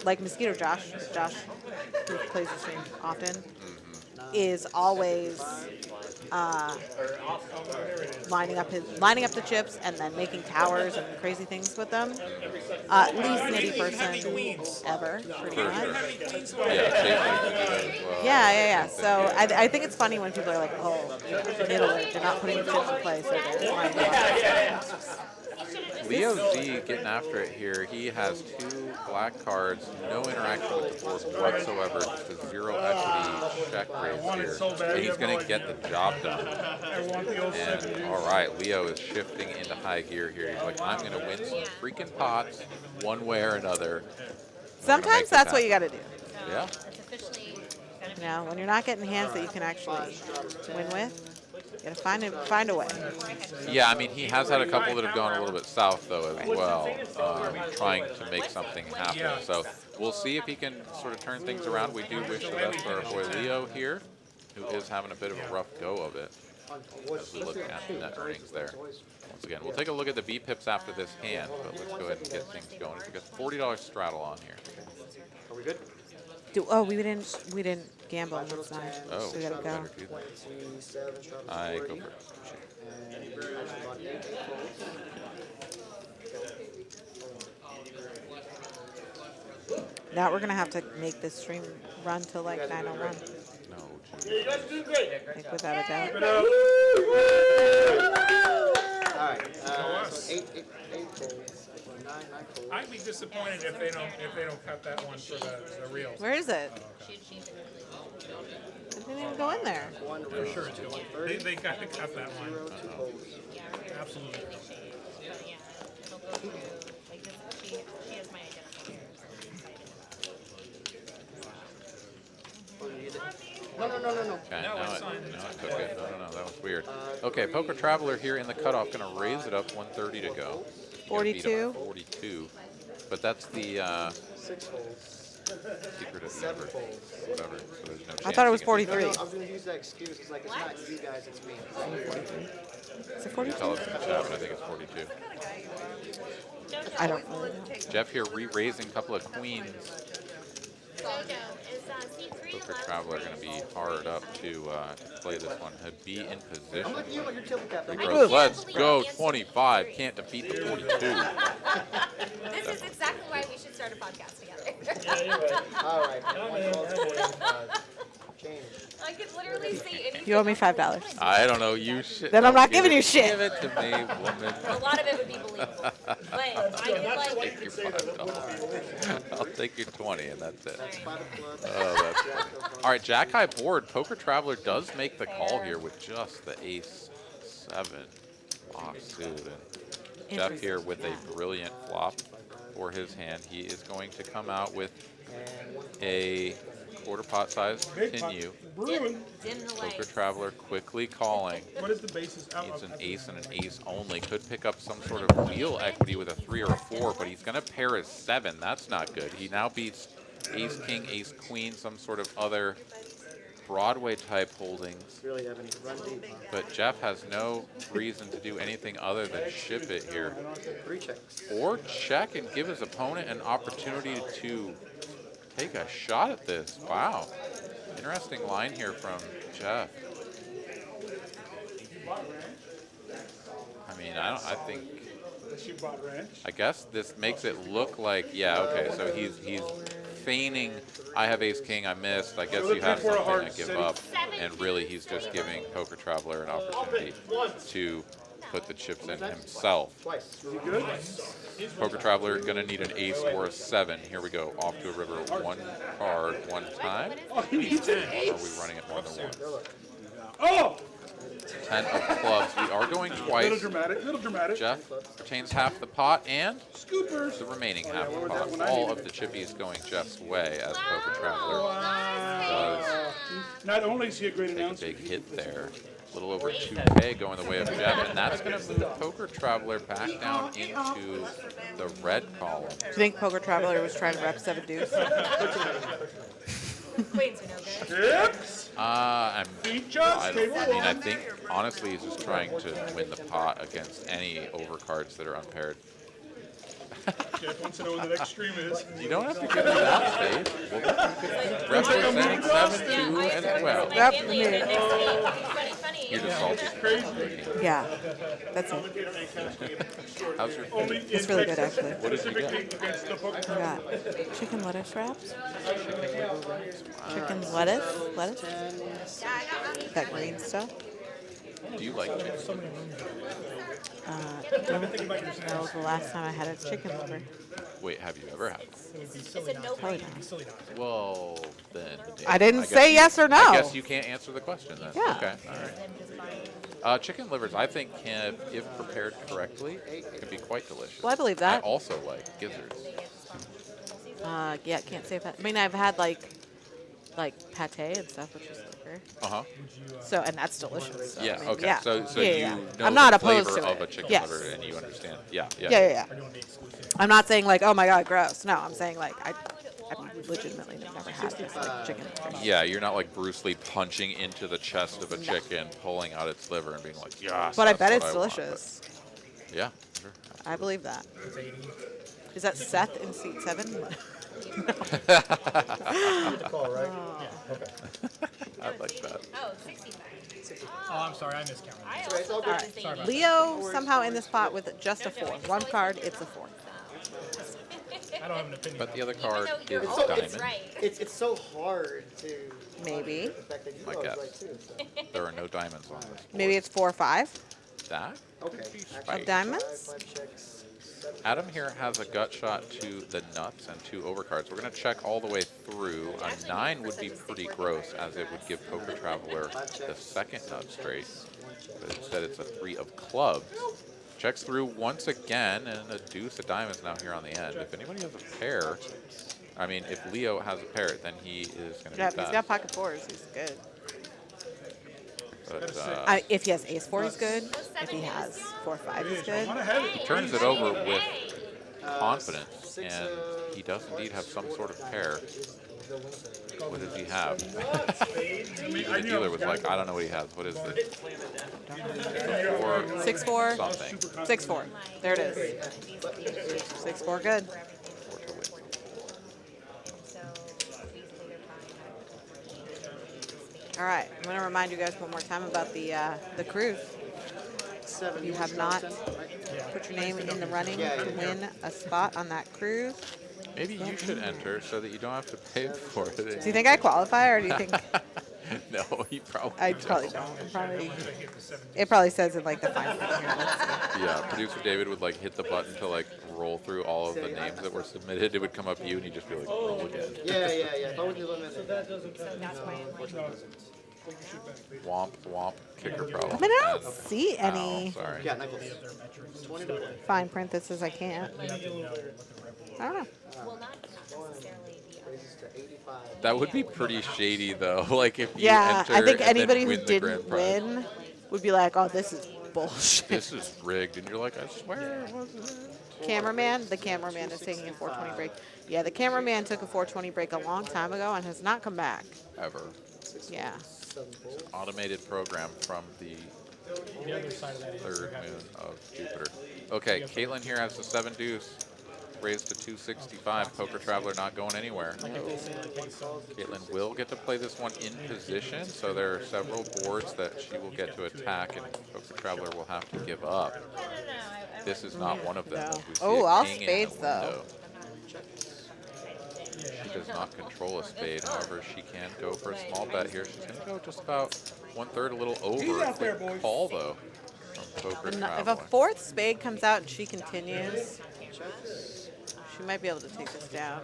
Like Mosquito Josh, who plays the stream often, is always lining up the chips and then making towers and crazy things with them. Least nitty person ever, pretty much. Yeah. So I think it's funny when people are like, oh, they're not putting the chips in place. So they're lining up. Leo Z getting after it here. He has 2 black cards, no interaction with the board whatsoever, just a 0 equity check raise here. And he's going to get the job done. And all right, Leo is shifting into high gear here. He's like, I'm going to win some freaking pots one way or another. Sometimes that's what you got to do. Yeah. When you're not getting hands that you can actually win with, Gotta find a way. Yeah, I mean, he has had a couple that have gone a little bit south, though, as well, trying to make something happen. So we'll see if he can sort of turn things around. We do wish the best for our boy Leo here, who is having a bit of a rough go of it as we look at the net earnings there. Once again, we'll take a look at the B pips after this hand, but let's go ahead and get things going. We've got $40 straddle on here. Are we good? We didn't gamble on this side. Oh, So we gotta so go. better do that. 27, straddle I 40. go for it. And I just bought 8 folds. Now we're gonna have to make this stream run till like 9:01. No, Yeah, you guys are doing great. Like without a doubt. All right, so 8 folds. 9 folds. I'd be disappointed if they don't cut that one for the reels. Where is it? It didn't even go in there. For sure it's going. They got to cut that one. 2 folds. Absolutely. No. Okay, No, now it's it fine. took it. No, that was weird. Okay, Poker Traveler here in the cutoff, going to raise it up 130 to go. 42. 42. But that's the 6 folds. secret of the 7 universe. folds. Whatever. So there's no I chance thought it you was can- 43. No, I was going to use that excuse. It's like, it's not you guys, it's me. Is it You 42? tell us in the chat, but I think it's 42. I don't really know. Jeff here re-raising a couple of queens. Jojo, is C3 Poker left? Traveler going to be hard up to play this one. To be in position. I'm with you on your table cap. Big Right? Rose, let's go 25. Can't defeat the 42. This is exactly why we should start a podcast together. All right. 1 folds, 45. Change. I could literally see anything. You owe me $5. I don't know. You should. Then I'm not give giving it- you shit. Give it to me, woman. A lot of it would be believable. But I could like. Take your $5. I'll take your 20, and that's it. That's 5 of clubs. Oh, that's funny. All right, Jack High board. Poker Traveler does make the call here with just the Ace 7 box suit. And Jeff here with a brilliant flop for his hand. He is going to come out with a quarter pot size continue. Brewing. Dim the Poker lights. Traveler quickly calling. What is the basis? Needs an ace and an ace only. Could pick up some sort of wheel equity with a 3 or a 4, but he's going to pair his 7. That's not good. He now beats ace, king, ace, queen, some sort of other Broadway type holdings. Really, Ebony. Run deep. But Jeff has no reason to do anything other than ship it here. 3 checks. Or check and give his opponent an opportunity to take a shot at this. Wow. Interesting line here from Jeff. I mean, I think, She bought ranch. I guess this makes it look like, yeah, okay, so he's feigning, I have ace king, I missed, I guess you have something I give up, and really he's just giving Poker Traveler an opportunity to put the chips in himself. Twice. You good? Poker Traveler gonna need an ace or a 7. Here we go, off to a river, 1 card, 1 time. Oh, he needs an Are ace. we running it more than once? Oh! 10 of clubs, we are going Little twice. dramatic, little dramatic. Jeff retains half the pot and Scoopers. the remaining half the pot. All of the chippies going Jeff's way as Poker Traveler does Not only is he a great take a announcer, big hit there. A little over 2K going the way of Jeff, and that's going to move Poker Traveler back down into the red column. Do you think Poker Traveler was trying to rep 7 deuce? Queens are no good. Tips. I Features. Table mean, I 1. think, honestly, he's just trying to win the pot against any overcards that are unpaired. Jeff wants to know when the next stream is. You don't have to give me that space. Well, you could representing 7-2 as well. Yep. You're just salty. Yeah, that's it. How's your Only It's really good, actually. What did you get? against the book. I got chicken lettuce wraps. Chicken lettuce? That green stuff. Do you like chicken? Don't know the last time I had a chicken liver. Wait, have you ever had one? It's a no Probably brainer. not. Well, then. I didn't guess say yes or no. I guess you can't answer the question then. Yeah. Okay. All right. Chicken livers, I think, can, if prepared correctly, can be quite delicious. Well, I believe I that. also like gizzards. Yeah, can't say that. I mean, I've had like like pate and stuff, which is liquor. Uh-huh. So, and that's delicious. So, Yeah, I mean, okay. yeah. So Yeah, you yeah. know I'm not the opposed flavor to of it. a chicken Yes. liver and you understand. Yeah, yeah. Yeah, yeah, yeah. I'm not saying like, oh my god, gross. No, I'm saying like I legitimately never had this like chicken. Yeah, you're not like Bruce Lee punching into the chest of a chicken, pulling out its liver and being like, yes, But I that's bet what it's I want." delicious. But yeah, sure. I believe that. Is that Seth in seat 7? The call, right? I like that. Oh, 65. Oh, I'm sorry, I miscounted. I It's all also good. thought the same. Leo somehow in this pot with just a 4. One card, it's a 4. I don't have an opinion. But the other Even card though you're is always diamond. right. It's so hard to. Maybe. The fact that you My always guess. right too. So. There are no diamonds on this. Maybe it's 4 or 5. That? Okay. Right. Diamonds? 5 checks. 7. Adam here has a gut shot to the nuts and 2 overcards. We're going to check all the way through. A 9 would be pretty gross, as it would give Poker Traveler the second nut straight. But instead, it's a 3 of clubs. Checks through once again, and a deuce of diamonds now here on the end. If anybody has a pair, I mean, if Leo has a pair, then he is going to Yeah, be he's best. got pocket 4s. He's good. But, If he has ace 4, he's good. If he has 4 5, he's good. he turns it over with confidence, and he does indeed have some sort of pair. What does he have? The dealer was like, I don't know what he has. What is it? 6 4. Something. 6 4. There it is. 6 4, good. All right, I'm going to remind you guys one more time about the cruise. 7. You have not put your name in the running to win a spot on that cruise. Maybe you should enter so that you don't have to pay for it. Do you think I qualify, or do you think No, he probably I probably don't? It probably says in like the fine print here. Let's see. Yeah, producer David would like hit the button to like roll through all of the names that were submitted. It would come up to you and you'd just be like, roll again. Yeah. If I would do limit. Womp, womp, kicker problem. I mean, I don't And- see any Oh, sorry. Yeah, necklace. 20 to play. fine print that says I can't. I don't know. Will not necessarily be Raises to 85. That would be pretty shady though. Like if you Yeah, enter I think and anybody then who win the grand didn't prize. win would be like, oh, this is bullshit. This is rigged, and you're like, I swear it wasn't. Cameraman, the cameraman is taking a 420 break. Yeah, the cameraman took a 420 break a long time ago and has not come back. Ever. Yeah. 7 fold. Automated program from the The other side of that is third moon of Jupiter. Okay, Caitlin here has the 7 deuce. Raised to 265. Poker Traveler not going anywhere. Caitlin will get to play this one in position, so there are several boards that she will get to attack, and Poker Traveler will have to give up. This is not one of them. No. We see Oh, a all king in the spades, though. window. She does not control a spade, however, she can go for a small bet here. She's going to go just about 1/3, a little over. A quick call, though, from Poker If a Traveler. 4th spade comes out and she continues, she might be able to take this down.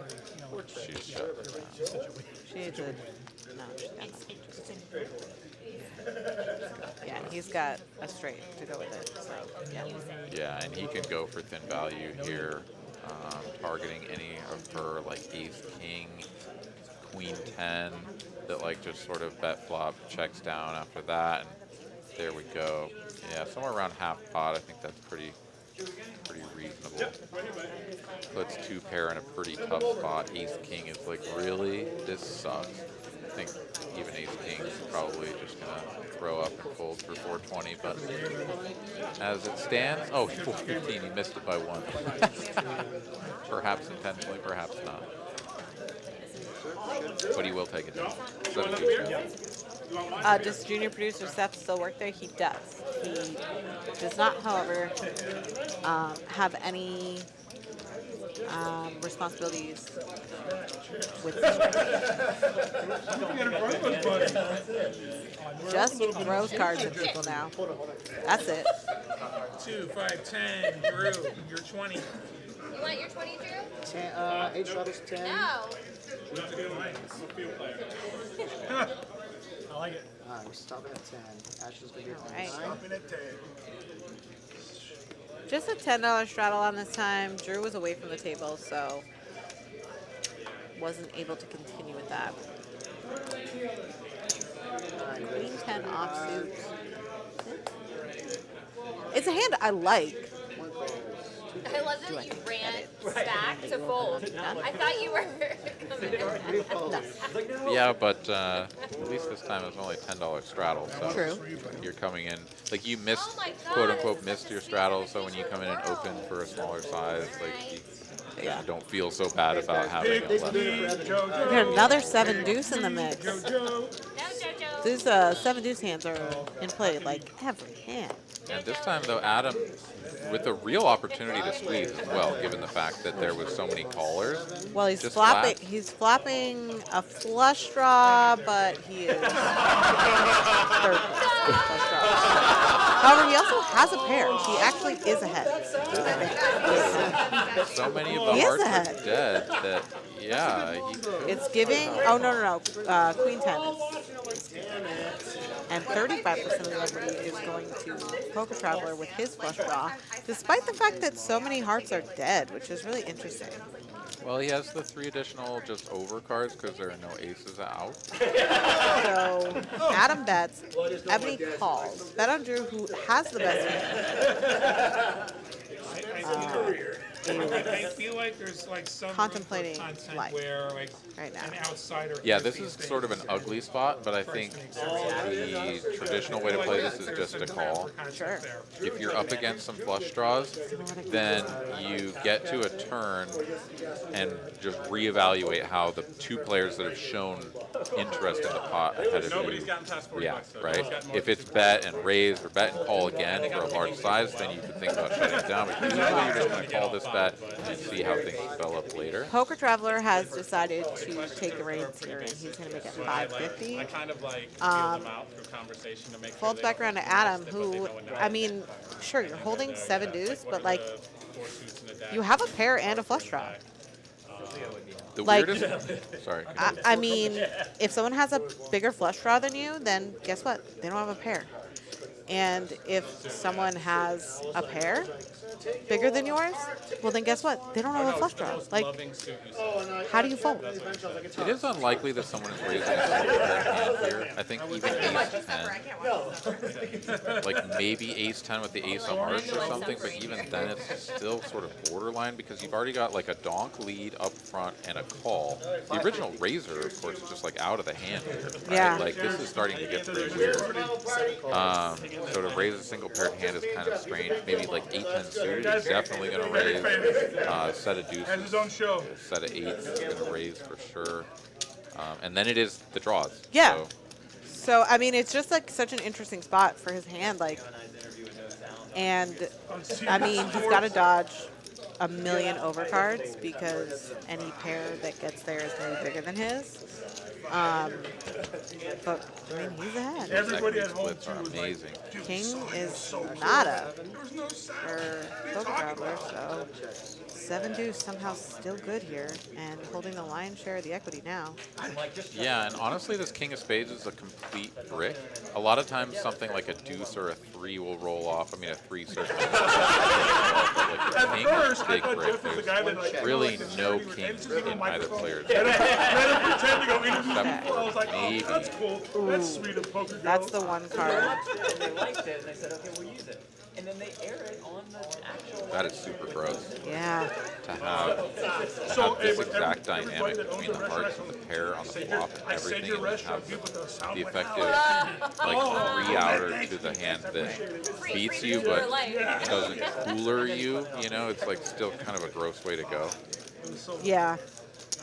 She's shut it down. She needs a... No, she's got nothing. Yeah, and he's got a straight to go with it. So, yeah. Yeah, and he can go for thin value here, targeting any of her like ace king, queen 10 that like just sort of bet flop checks down after that, and there we go. Yeah, somewhere around half pot. I think that's pretty reasonable. Puts 2 pair in a pretty tough spot. Ace king is like, really? This sucks. I think even ace king is probably just gonna throw up and fold for 420, but as it stands, oh, 415, he missed it by 1. Perhaps intentionally, perhaps not. But he will take it down. 7-2. Does junior producer Seth still work there? He does. He does not, however, have any responsibilities with just throws cards at people now. That's it. 2, 5, 10. Drew, you're 20. You want your 20, Drew? 10, 8 shot is 10. No. I like it. Alright, we're stopping at 10. Ashes gonna be All right. Stopping at 10. Just a $10 straddle on this time. Drew was away from the table, so wasn't able to continue with that. Queen 10 offsuit. It's a hand I like. I love that you ran back to fold. I thought you were coming in. Yeah, but at least this time it was only $10 straddle. So True. you're coming in like you missed, Oh my God, quote unquote, this missed is your a straddle. secret So when you come in and picture. open for a smaller size, like you Yeah. don't feel so bad about having a left. We got another 7 deuce in the mix. No, Jojo. These 7 deuce hands are in play like every hand. And this time though, Adam, with a real opportunity to squeeze as well, given the fact that there was so many callers. Well, he's Just flopping. flat. He's flopping a flush draw, but he is third flush draw. However, he also has a pair. He actually is ahead. So many of the He is hearts ahead. are dead that, yeah, It's giving. Oh no. Queen 10. And 35% of the equity is going to Poker Traveler with his flush draw, despite the fact that so many hearts are dead, which is really interesting. well, he has the 3 additional just over cards because there are no aces out. So Adam bets, Ebony calls. Bet on Drew, who has the best hand. I feel like there's like some Contemplating content life where like right now. an outsider. Yeah, hears this these is sort of an things. ugly spot, but I think the traditional way to play this is just a call. Sure. If you're up against some flush draws, then you get to a turn and just reevaluate how the 2 players that have shown interest in the pot ahead of you react, right? If it's bet and raise or bet and call again for a large size, then you can think about shutting it down. But usually you're just going to call this bet and see how things develop later. Poker Traveler has decided to take the reins here, and he's going to make it 550. I kind of like feel them out through conversation to make Folds back around to Adam, who, I mean, sure, you're holding 7 deuce, but like, you have a pair and a flush draw. The Like- weirdest, sorry. I mean, if someone has a bigger flush draw than you, then guess what? They don't have a pair. And if someone has a pair bigger than yours, well then guess what? They don't have a flush draw. Like, how do you fold? It is unlikely that someone is raising a single pair hand here. I think even ace 10, like maybe ace 10 with the ace of hearts or something, but even then it's still sort of borderline because you've already got like a donk lead up front and a call. The original razor, of course, is just like out of the hand here. Right? Yeah. Like this is starting to get pretty weird. So to raise a single paired hand is kind of strange. Maybe like 8-10 suited is definitely going to raise. Set of deuces, Has his own show. set of eights is going to raise for sure. And then it is the draws. Yeah. So So, I mean, it's just like such an interesting spot for his hand. Like, and I mean, he's got to dodge a million overcards because any pair that gets there is going to be bigger than his. But I mean, he's ahead. Everybody at equity home splits too are was like, amazing. dude, King so is close. nada There's no sound. for Poker Traveler, so 7 deuce somehow still good here and holding the lion's share of the equity now. Yeah, and honestly, this king of spades is a complete brick. A lot of times, something like a deuce or a 3 will roll off. I mean, a 3 certainly. But like a king is a big brick. There's really no kings in either player's. Let him pretend to go interview Except people. I was like, for oh, maybe. that's cool. That's sweet of Poker Girl. That's the one card. And they liked it, and they said, okay, we'll use it. And then they air it on the actual. That is super gross Yeah. to have this exact dynamic between the hearts and the pair on the flop and I said everything, your and then restaurant have good with the sound the like effective like 3-outer to the hand that beats you but doesn't cooler you. You know, it's like still kind of a gross way to go. Yeah.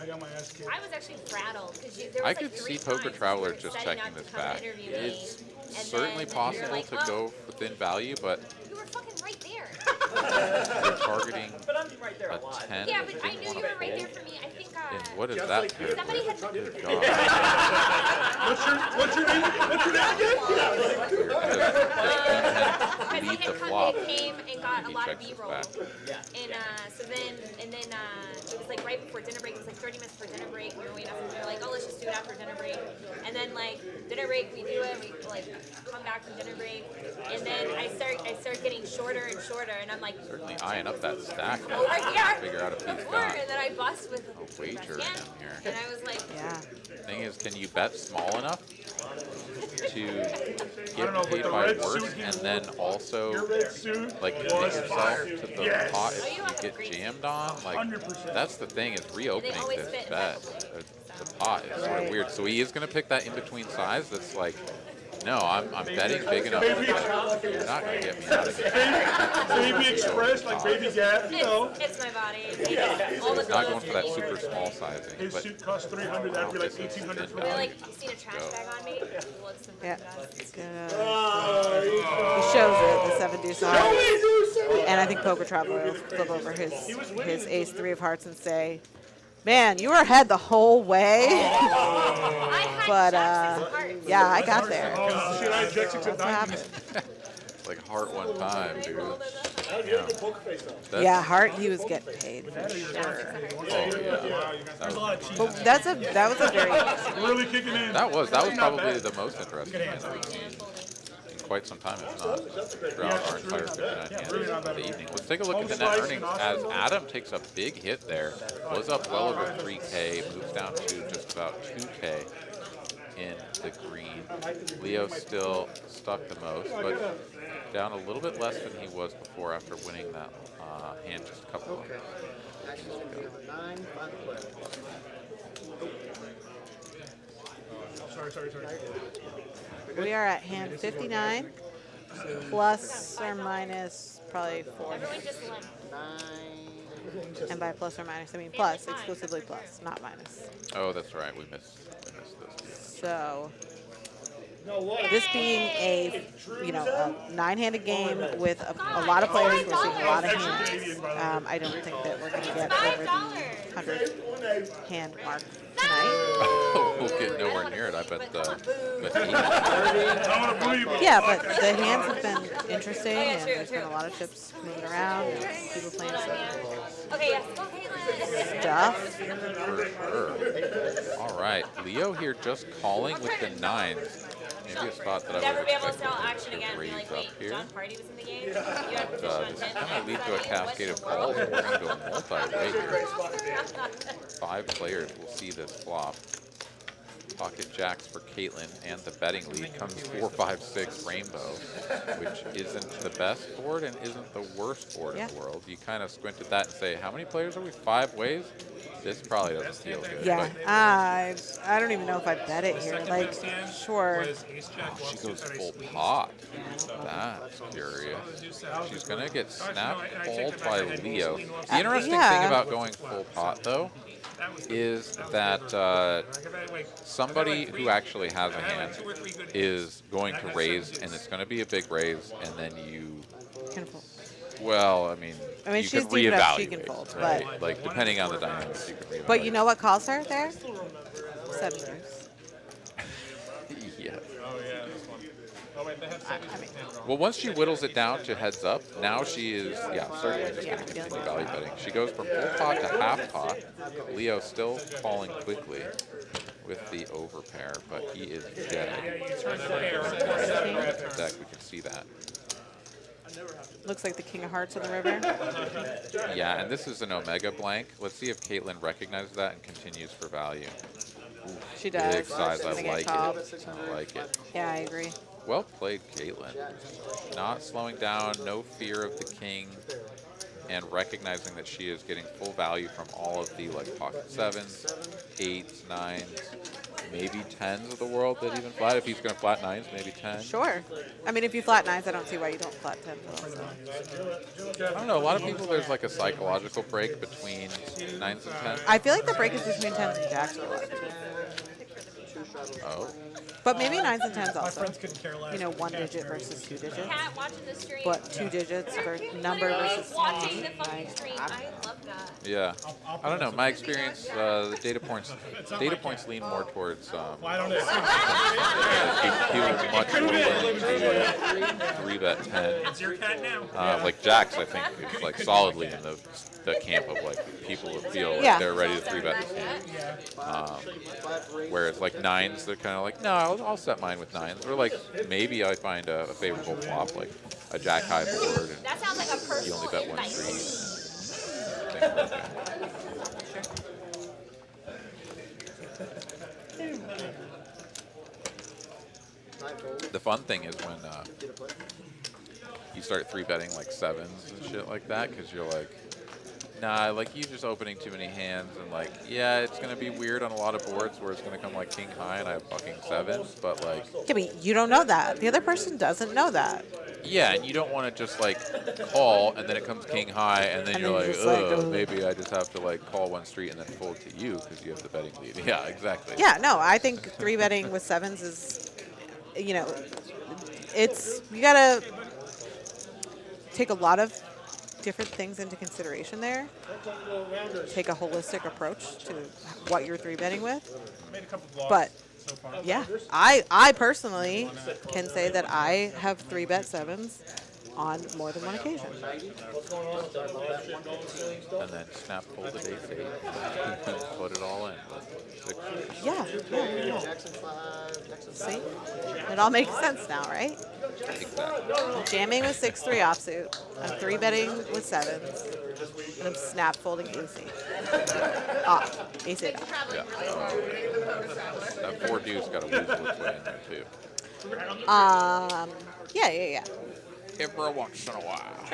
I got my ass kicked. I was actually rattled because there was I like could 3 see Poker times Traveler you were just setting checking up this to come back. interview me, It's and certainly then possible you're like, to go within value, but You were fucking right there. you're targeting But I'm right there a a lot. 10 Yeah, that but you I knew didn't you want were to right there fold. for me. I think And what is that pair? somebody had Good God. What's your name? What's your name again? Weird. And the because lead they the Sunday flop. came and got a He lot of checks us B-roll. back. And it was like right before dinner break. It was like 30 minutes before dinner break. We were waiting up, and we were like, oh, let's just do it after dinner break. And then like dinner break, we do it. We like come back from dinner break, and then I start getting shorter and shorter, and I'm like, Certainly eyeing up that stack. over here, Figure out if he's over, got and then I bust with a wager in him here. and I was like, Yeah. Thing is, can you bet small enough to get know, but paid the by red worse suit he and wore- then also Your red suit like commit was yourself fire. to the Yes. pot Oh, you if you have get great jammed on? Like 100%. that's the thing is reopening always this fit in bet. that The pot is sort of Right. weird. So he is going to pick that in between size. That's like, no, I'm betting big enough. Baby. That you're not going to get me out of here. Baby Express, like Baby Gap, you know. it's my body. All the He's not going for that super small sizing. His But suit costs $300, that'd be like $1,800 for They're one. like, you seen a trash bag on me? Looks and Yeah. does. It's gonna, he shows it, the 7 deuce of hearts. And I think Poker Traveler will flip over his ace 3 of hearts and say, man, you were ahead the whole way. I had But, Jack 6 of hearts. yeah, I got there. Oh, shit, I had Jack 6 at That's what 9. happened. it's like heart one time, dude. How'd you get the poker face though? That's- Yeah, Hart, he was getting paid for sure. Oh, yeah. There's a lot of cheese. But that was a very Really kicking in. That was Not probably bad. the most interesting hand that we've seen in quite some time, if not throughout our entire 59 hands of the evening. Let's take a look at the net earnings as Adam takes a big hit there. Was up well over 3K, moves down to just about 2K in the green. Leo still stuck the most, but down a little bit less than he was before after winning that hand just a couple of Action number 9, final play. Sorry. We are at hand 59, plus or minus probably 4. Everyone just left. 9. And by plus or minus, I mean plus, exclusively plus, not minus. Oh, that's right. We missed this. So No, what? this being a, a 9-handed game with a lot of players, we're seeing a lot of hands. I don't think that we're going to get over the 100 hand mark tonight. We'll get nowhere near it. I bet the eight. I want to believe it. Yeah, but the hands have been interesting, and there's been a lot of chips moving around, and people playing some Okay, yes. Go, Caitlin. stuff. For sure. All right, Leo here just calling with the 9s. Maybe a spot that I Never would be able to expect sell him action again and be raise like, up wait, here. Jon Pardy was in the game? You had position on This 10. is going to lead to a cascade of calls, and we're going to go multi-way here. 5 players will see this flop. Pocket jacks for Caitlin, and the betting lead comes 4, 5, 6 rainbow, which isn't the best board and isn't the worst board in the world. You kind of squint at that and say, how many players are we? 5 ways? This probably doesn't feel good. Yeah, but I don't even know if I bet it here. Like, sure. she goes full pot. That's curious. She's going to get snap called by Leo. The interesting thing about going full pot, though, is that somebody who actually has a hand is going to raise, and it's going to be a big raise, and then you, well, I mean you she's can deep enough, she reevaluate, can fold, right? but Like, depending on the dynamics, you can reevaluate. But you know what calls her there? 7 years. Yeah. Oh, yeah, this one. Oh, wait, they have 7. Well, once she whittles it down to heads up, now she is, certainly just going to continue value betting. She goes from full pot to half pot. Leo still calling quickly with the overpair, but he is dead. Deck, we can see that. Looks like the King of Hearts on the river. Yeah, and this is an Omega blank. Let's see if Caitlin recognizes that and continues for value. Ooh, She does. Big size, I She's gonna get like called. it. I like it. Yeah, I agree. Well played, Caitlin. Not slowing down, no fear of the king, and recognizing that she is getting full value from all of the pocket 7s, 8s, 9s, maybe 10s of the world that even flat. If he's going to flat 9s, maybe 10. Sure. I mean, if you flat 9s, I don't see why you don't flat 10s also. I don't know. A lot of people, there's a psychological break between 9s and 10s. I feel like the break is between 10s and jacks for a lot of people. Oh. But maybe 9s and 10s My also. friends couldn't care less. 1 digit versus 2 digits. Cat watching the stream. But 2 digits for number versus Watching the name. fucking stream. I love that. Yeah. I don't know. My experience, the data points lean more towards I don't know. people much more willing to 3-bet 10. It's your cat now. Like Jacks, I think, is like solidly in the camp of like people who feel like they're ready to 3-bet the 10. Whereas like 9s, they're kind of like, no, I'll set mine with 9s. Or like maybe I find a favorable flop, like a Jack high board, and That sounds like a you only personal bet 1 invite. street. Things like that. The fun thing is when you start 3-betting like 7s and shit like that, because you're like, nah, like you're just opening too many hands, and like, yeah, it's gonna be weird on a lot of boards where it's gonna come like king high and I have fucking 7s, but like, Yeah, but you don't know that. The other person doesn't know that. yeah, and you don't want to just like call and then it comes king high and then you're like, oh, maybe I just have to like call 1 street and then fold to you because you have the betting lead. Yeah, exactly. Yeah, no, I think 3-betting with 7s is, you know, it's, you gotta take a lot of different things into consideration there. Take a holistic approach to what you're 3-betting with. Made a couple blocks But so far. yeah, I personally can say that I have 3-bet 7s on more than one occasion. And then snap fold the ace 8 and put it all in. Yeah. Jackson 5, Jackson See? It all makes sense now, right? Exactly. I'm jamming with 6-3 offsuit. I'm 3-betting with 7s. And I'm snap folding ace 8. Off. Ace 8 off. Yeah. That 4 deuce got to lose its way in there too. Yeah. Every once in a while.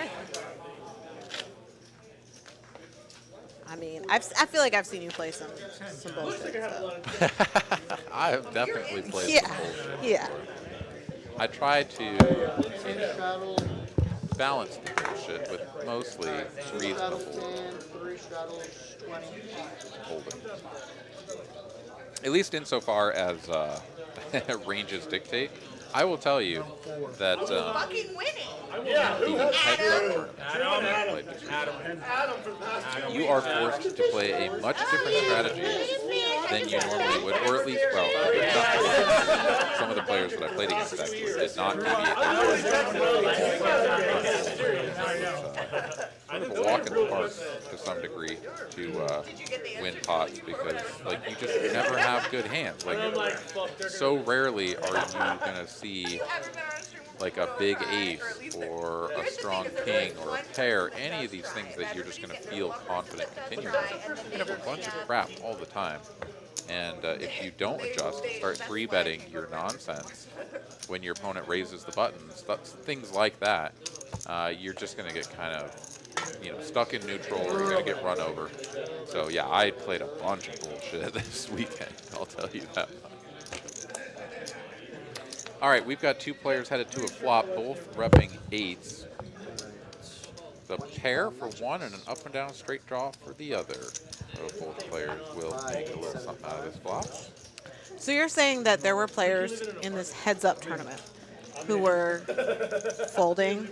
I mean, I feel like I've seen you play some bullshit. So. I have definitely played Yeah, some bullshit yeah. before. I try to balance the bullshit with mostly reasonable 3 straddles, 20. holding. At least insofar as ranges dictate. I will tell you that Fucking winning. the heads-up tournament you are forced to play a much different strategy than you normally would, or at least, well, some of the players that I played against actually did not deviate. Sort of a walk in the park to some degree to win pots, because like you just never have good hands. Like so rarely are you gonna see like a big ace or a strong king or a pair, any of these things that you're just going to feel confident continuing. You're going to have a bunch of crap all the time. And if you don't adjust and start 3-betting your nonsense when your opponent raises the buttons, things like that, you're just going to get kind of stuck in neutral, or you're going to get run over. So yeah, I played a bunch of bullshit this weekend, I'll tell you that much. All right, we've got 2 players headed to a flop, both repping 8s. The pair for one and an up and down straight draw for the other. So both players will make a little something out of this flop. So you're saying that there were players in this heads-up tournament who were folding?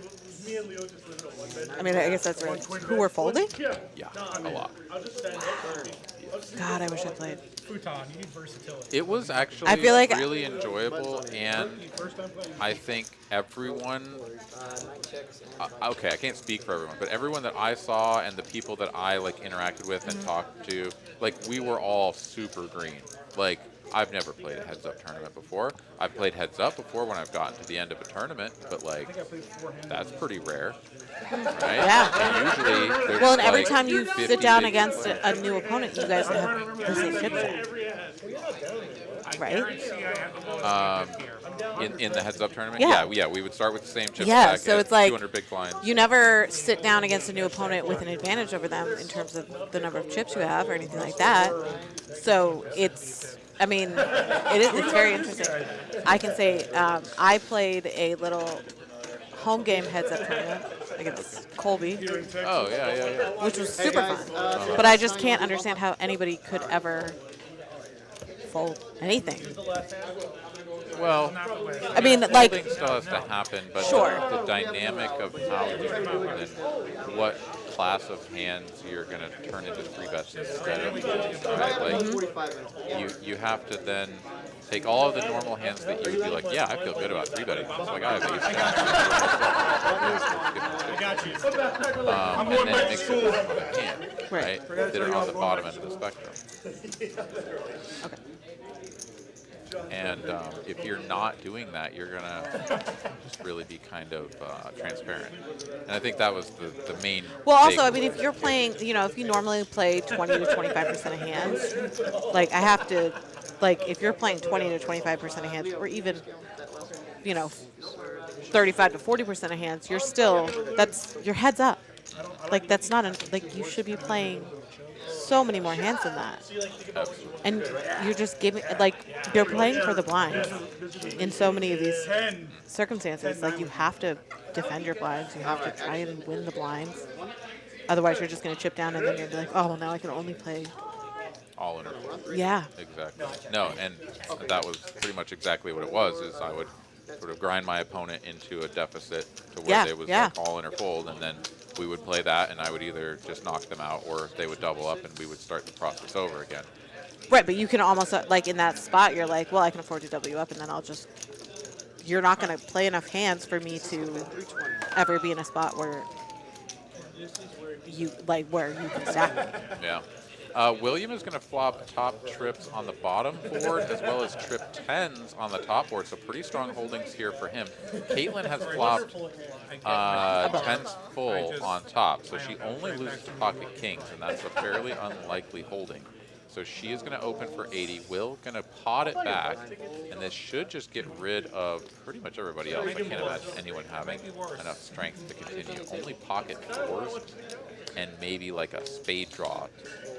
I mean, I guess that's right. Who were folding? Yeah, a lot. God, I wish I played. Futon, you need versatility. It was actually I feel like really enjoyable, and I think everyone, okay, I can't speak for everyone, but everyone that I saw and the people that I like interacted with and talked to, like we were all super green. Like I've never played a heads-up tournament before. I've played heads-up before when I've gotten to the end of a tournament, but like that's pretty rare, right? Yeah. Usually there's Well, and every like time you 50 sit down big against players. a new opponent, you guys have the same chip set, right? In the heads-up tournament, Yeah. yeah, we would start with the same chip Yeah, stack so at it's like 200 big blinds. you never sit down against a new opponent with an advantage over them in terms of the number of chips you have or anything like that. So it's, I mean, it's very interesting. I can say I played a little home game heads-up tournament against Colby, Oh, yeah. which was super fun. But I just can't understand how anybody could ever fold anything. Well, I mean, like, folding still has to happen, but Sure. the dynamic of how you fold and what class of hands you're going to turn into 3 bets instead of, right? Like, you have to then Take all of the normal hands that you would be like, yeah, I feel good about 3-betting. So like, I have ace. I got you. And then mix it with another hand, right? That are on the bottom end of the spectrum. Okay. And if you're not doing that, you're gonna just really be kind of transparent. And I think that was the main. Well, also, big- I mean, if you're playing, if you normally play 20 to 25% of hands, like I have to, like if you're playing 20 to 25% of hands, or even, 35 to 40% of hands, you're still, that's your head's up. Like that's not like you should be playing so many more hands than that. And you're just giving, like, you're playing for the blind in so many of these circumstances. Like, you have to defend your blinds. You have to try and win the blinds. Otherwise, you're just going to chip down, and then you're like, oh, well, now I can only play. All in or four. Yeah. Exactly. No, and that was pretty much exactly what it was, is I would sort of grind my opponent into a deficit to where they was like all in or fold, and then we would play that, and I would either just knock them out, or they would double up, and we would start the process over again. Right, but you can almost, like, in that spot, you're like, well, I can afford to W up, and then I'll just, you're not going to play enough hands for me to ever be in a spot where you can stack me. Yeah. William is going to flop top trips on the bottom board as well as trip 10s on the top board, so pretty strong holdings here for him. Caitlin has flopped 10s full on top, so she only loses to pocket kings, and that's a fairly unlikely holding. So she is going to open for 80. Will going to pot it back, and this should just get rid of pretty much everybody else. I can't imagine anyone having enough strength to continue. Only pocket fours and maybe like a spade draw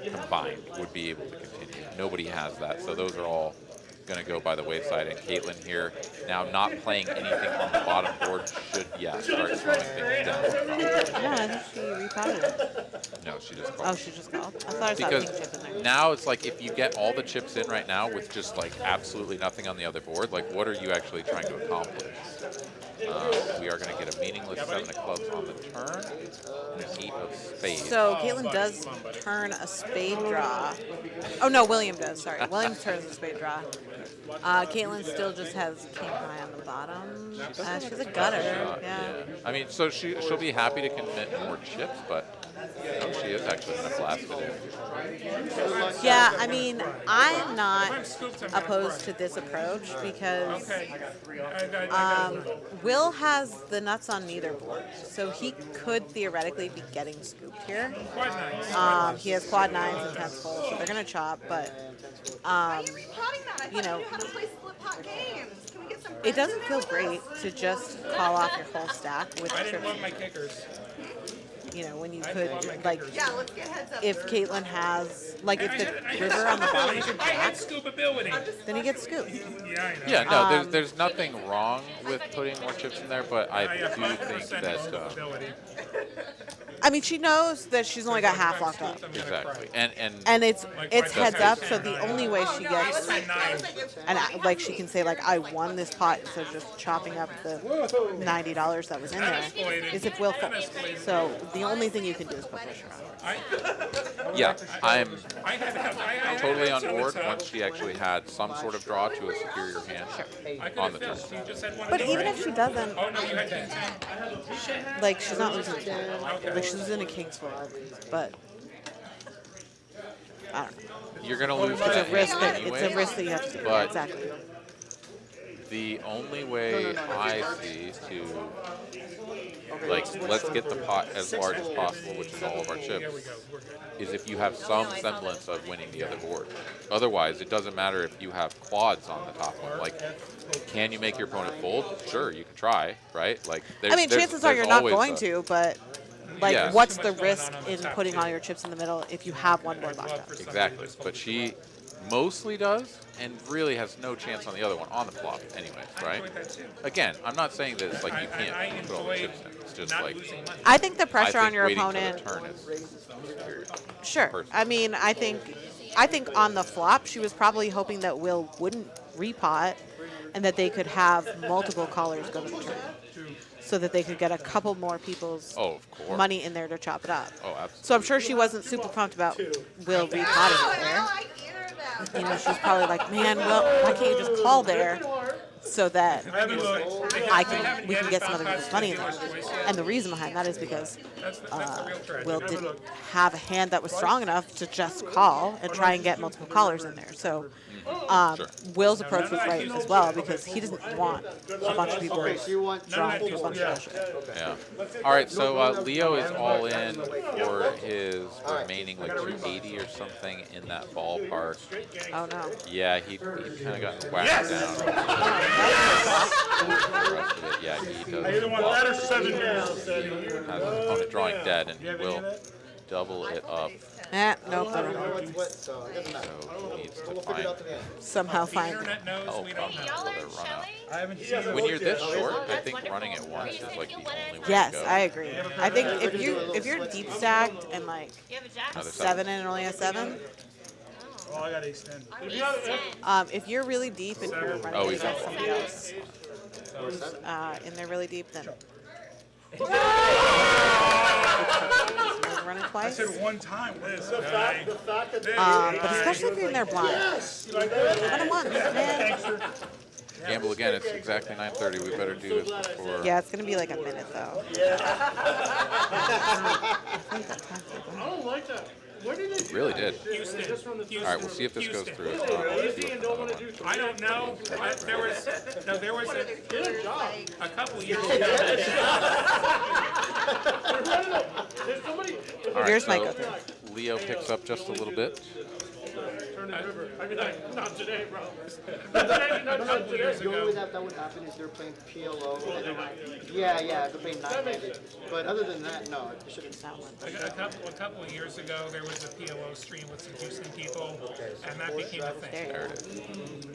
combined would be able to continue. Nobody has that, so those are all going to go by the wayside. And Caitlin here, now not playing anything on the bottom board, should, start slowing things down. Yeah, I think she repotted it. No, she just called. Oh, she just called? I thought I saw a pink chip in there. Now it's like if you get all the chips in right now with just like absolutely nothing on the other board, like what are you actually trying to accomplish? We are going to get a meaningless 7 of clubs on the turn and an 8 of spades. So Caitlin does turn a spade draw. Oh, no, William does. Sorry. William turns a spade draw. Caitlin still just has king high on the bottom. She's a gutter. Yeah. I mean, so she'll be happy to commit more chips, but she is actually going to blast it in. Yeah, I mean, I'm not opposed to this approach because Will has the nuts on neither board, so he could theoretically be getting scooped here. He has quad 9s and 10s full, so they're going to chop, but it doesn't feel great to just call off your whole stack with I didn't trips. love my kickers. When you could, like, if Caitlin has, like, if the river on the bottom is your I had jack, scoopability. then he gets scooped. Yeah, I know. Yeah, no, there's nothing wrong with putting more chips in there, but I do think that I mean, she knows that she's only got half locked up. exactly, And it's heads up, so the only way she gets, and like she can say like I won this pot instead of just chopping up the $90 that was in there, is if Will folds. So the only thing you can do is put pressure on. yeah, I'm totally on board once she actually had some sort of draw to a superior hand on the turn. But even if she doesn't, like she's not losing 10. Like she's losing a king's fold, but I don't know. You're going to lose It's that a risk hand that anyway. it's a risk that you have to take. But Exactly. the only way I see to, like, let's get the pot as large as possible, which is all of our chips, is if you have some semblance of winning the other board. Otherwise, it doesn't matter if you have quads on the top one. Like, can you make your opponent fold? Sure, you can try, right? Like, I mean, chances are you're not going to, but like, Yeah. what's the risk in putting all your chips in the middle if you have one board locked up? Exactly, but she mostly does, and really has no chance on the other one on the flop anyways, right? Again, I'm not saying that it's like you can't put all the chips in. It's just like, I think the pressure I think on your waiting till opponent. the turn is superior. Sure. Personally. I mean, I think on the flop she was probably hoping that Will wouldn't repot, and that they could have multiple callers go to the turn, so that they could get a couple more people's Of course. money in there to chop it up. Oh, absolutely. So I'm sure she wasn't super pumped about Will repotting it there. you know, she's probably like, man, well, why can't you just call there so that we can get some other people's money in there? And the reason behind that is because Will didn't have a hand that was strong enough to just call and try and get multiple callers in there. So Will's approach was right as well because he doesn't want a bunch of people drawing to a bunch of bullshit. Yeah. All right, so Leo is all in for his remaining like 280 or something in that ballpark. Oh no. Yeah, he kind of got whacked down. The rest of it, yeah, he does. I either want that or 7 He has his opponent drawing dead, and he will double it up. Nope. So it doesn't matter. So he needs to We'll figure it out find to the end. Somehow The find internet knows help we on don't know. that for their run out. I haven't seen When you're this short, I think running it once is like the only way Yes, to go. I agree. I think if you're deep stacked and like You have a jack? Another 7 and only a 7, Oh, I got ace 10. if you're really deep and you're running he's against up. somebody else and they're really deep, then running I twice. said one time. Liz. The fact that they But especially if you're in there blind. Run them once, man. Gamble again, it's exactly 9:30. We better do this before. Yeah, it's gonna be like a minute though. I don't like that. Where did they do Really that? did. Houston. All right, we'll see if this goes through. Lazy and don't want to do I don't know. There was Good job. a couple years ago. There's somebody. All right, Here's my so go through. Leo picks up just a little bit. Turn the river. I mean, like, not today, bro. Not today. The only way that would happen is they're playing PLO. Yeah, they're playing 9-handed. But other than that, no, it shouldn't. A couple of years ago, there was a PLO stream with some Houston people, and that became a thing. There it is.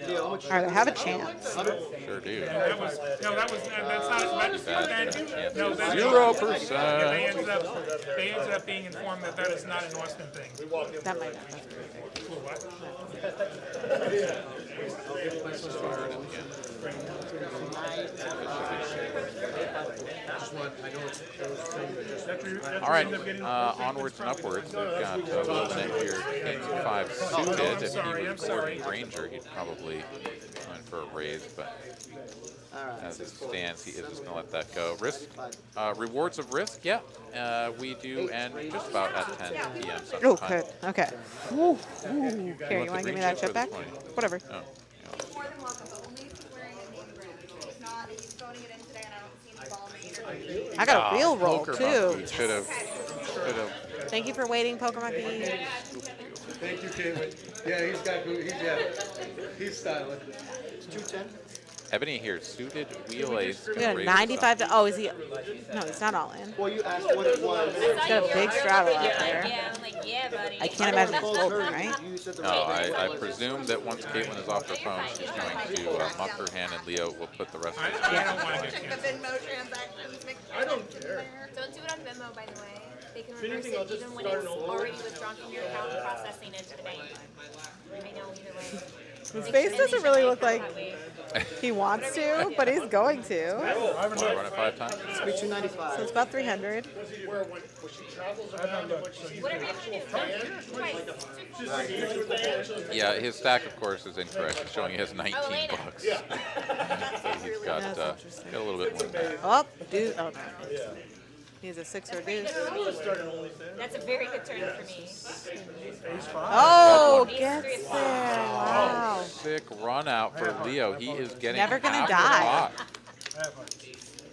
Yeah, how much? All right, I have a chance. Sure do. That's not. No, that's 0%. They ended up being informed that is not an Austin thing. That might not. What? All right, onwards and upwards. We've got Wilson here, King 5 suited. If he was Gordon Granger, he'd probably go in for a raise, but as it stands, he is just going to let that go. Risk, rewards of risk, yeah, we do end just about at 10 p.m. Central Oh, Time. good. Okay. Ooh. Here, you want to give me that chip back? Whatever. Oh, yeah. More than welcome, but only if he's wearing a name brand. If not, he's phoning it in today and I don't see the ball made. I got a real roll Poker too. monkey. Should have. Thank you for waiting, Poker Monkey. Thank you, Caitlin. Yeah, he's got good. He's styling. It's 210. Ebony here, suited wheel ace. We got a 95 to. Oh, is he? No, he's not all in. Well, you asked what it was. He's got a big straddle out there. Yeah, I'm like, yeah, buddy. I can't imagine he's folding, right? You said the No, right thing. I presume that once Caitlin is off her phone, she's going to muck her hand, and Leo will put the rest of it. I don't want to get Check the Venmo transactions, make sure I don't it's in care. there. Don't do it on Venmo, by the way. They can reverse anything, I'll it just even when start it's an old already withdrawn from your account and processing it to the bank. I know either way. His face doesn't really look like he wants to, but he's going to. Run it 5 times. It's 295. So it's about 300. Whatever you want to do. Twice. Yeah, his stack, of course, is incorrect. It's showing he has 19 bucks. So he's got a little bit more than that. Oh, dude. Oh, no. He's a 6 or a deuce. That's a very good turn for me. Oh, gets there. Wow. Sick run out for Leo. He is getting Never gonna half the die. pot.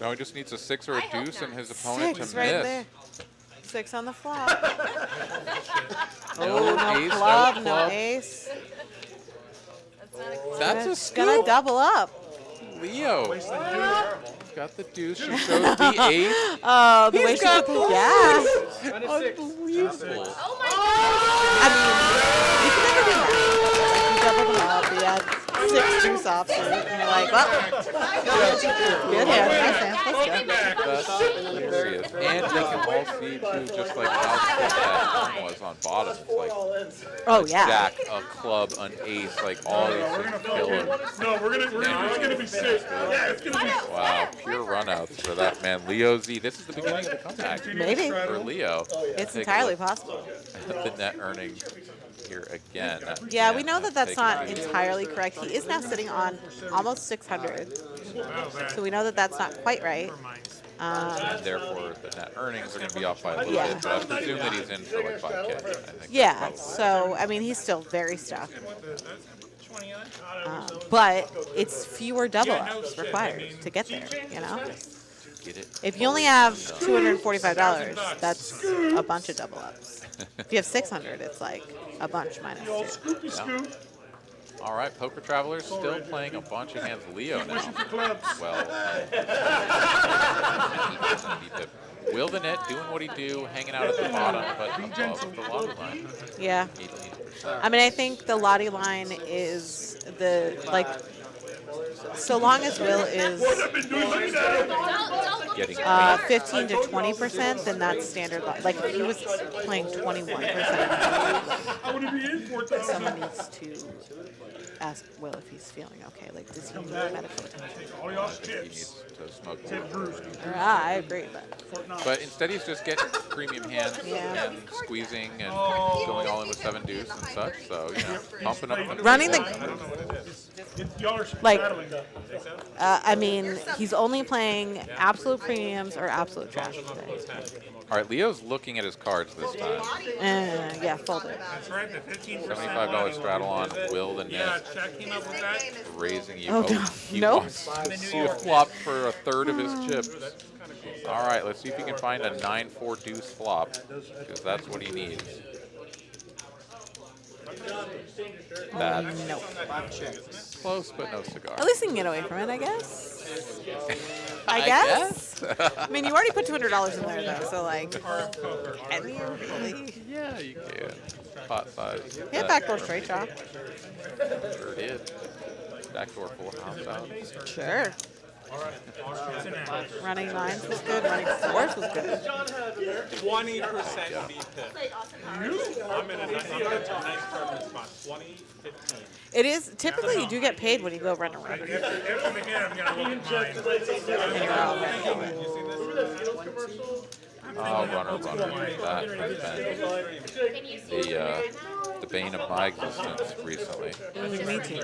Now he just needs a 6 or a deuce and his opponent 6 to right miss. there. 6 on the flop. No Oh, no ace, club, no no club. ace. That's not a club. That's a It's gonna scoop. double up. Leo. He's got the deuce. She shows the 8. Oh, the way she got put the yeah. Unbelievable. Oh my god! I mean, you can never do that. You double them up. You had 6 deuce offsuit, and you're like, well, good hand, nice hand. Let's go. That's serious. And they can all see, too, just like how quick that one was on bottom. It's like Oh, a yeah. jack, a club, an ace, like all these things kill him. No, it's gonna be sick. Yeah, it's gonna be. Wow, pure runouts for that man. Leo Z. This is the beginning of the comeback Maybe. for Leo. It's Take a entirely look possible. at the net earnings here again. Yeah, we know that that's not entirely correct. He is now sitting on almost 600. So we know that that's not quite right. And therefore, the net earnings are going to be off by a little bit, but I presume that he's in for like 5K. I think Yeah, so, I mean, he's still very stuck. But it's fewer double ups required to get there, you know? Get it. If you only have $245, that's a bunch of double ups. If you have 600, it's like a bunch minus 2. Yeah. All right, Poker Travelers still playing a bunch of hands. Leo now. Well, he doesn't beat the Will the Net doing what he do, hanging out at the bottom, but above the lottie line. Yeah. 18%. I mean, I think the lottie line is the, like, so long as Will is Getting 15 to 20%, then that's standard. Like, if he was playing 21%, someone needs to ask Will if he's feeling okay. Like, does he need medical attention? he needs to smoke more. I agree, But instead, he's just getting premium hands Yeah. and squeezing and going all in with 7 deuce and such. So, you know, pumping up the running the, Y'all are like, battling that. I mean, he's only playing absolute premiums or absolute trash today. All right, Leo's looking at his cards this time. Yeah, fold it. That's right, the 15%. $75 straddle on Will the Yeah, Net. Shaq came up with that. Raising you. Oh, no. He Nope. wants to see a flop for a third of his chips. All right, let's see if he can find a 9-4 deuce flop, because that's what he needs. That's Nope. close, but no cigar. At least he can get away from it, I guess. I guess? I mean, you already put $200 in there, though, so, like, I mean, really. Yeah, you can. Pot size. Hit backdoor straight chop. Sure did. Backdoor full house out. Sure. Running nines was good. Running fours was good. 20% beat him. I'm in a nice tournament spot. 20-15. It is, typically you do get paid when you go run a run. If I'm going to look at mine. Oh, runner. That has been the bane of my existence recently. Me too.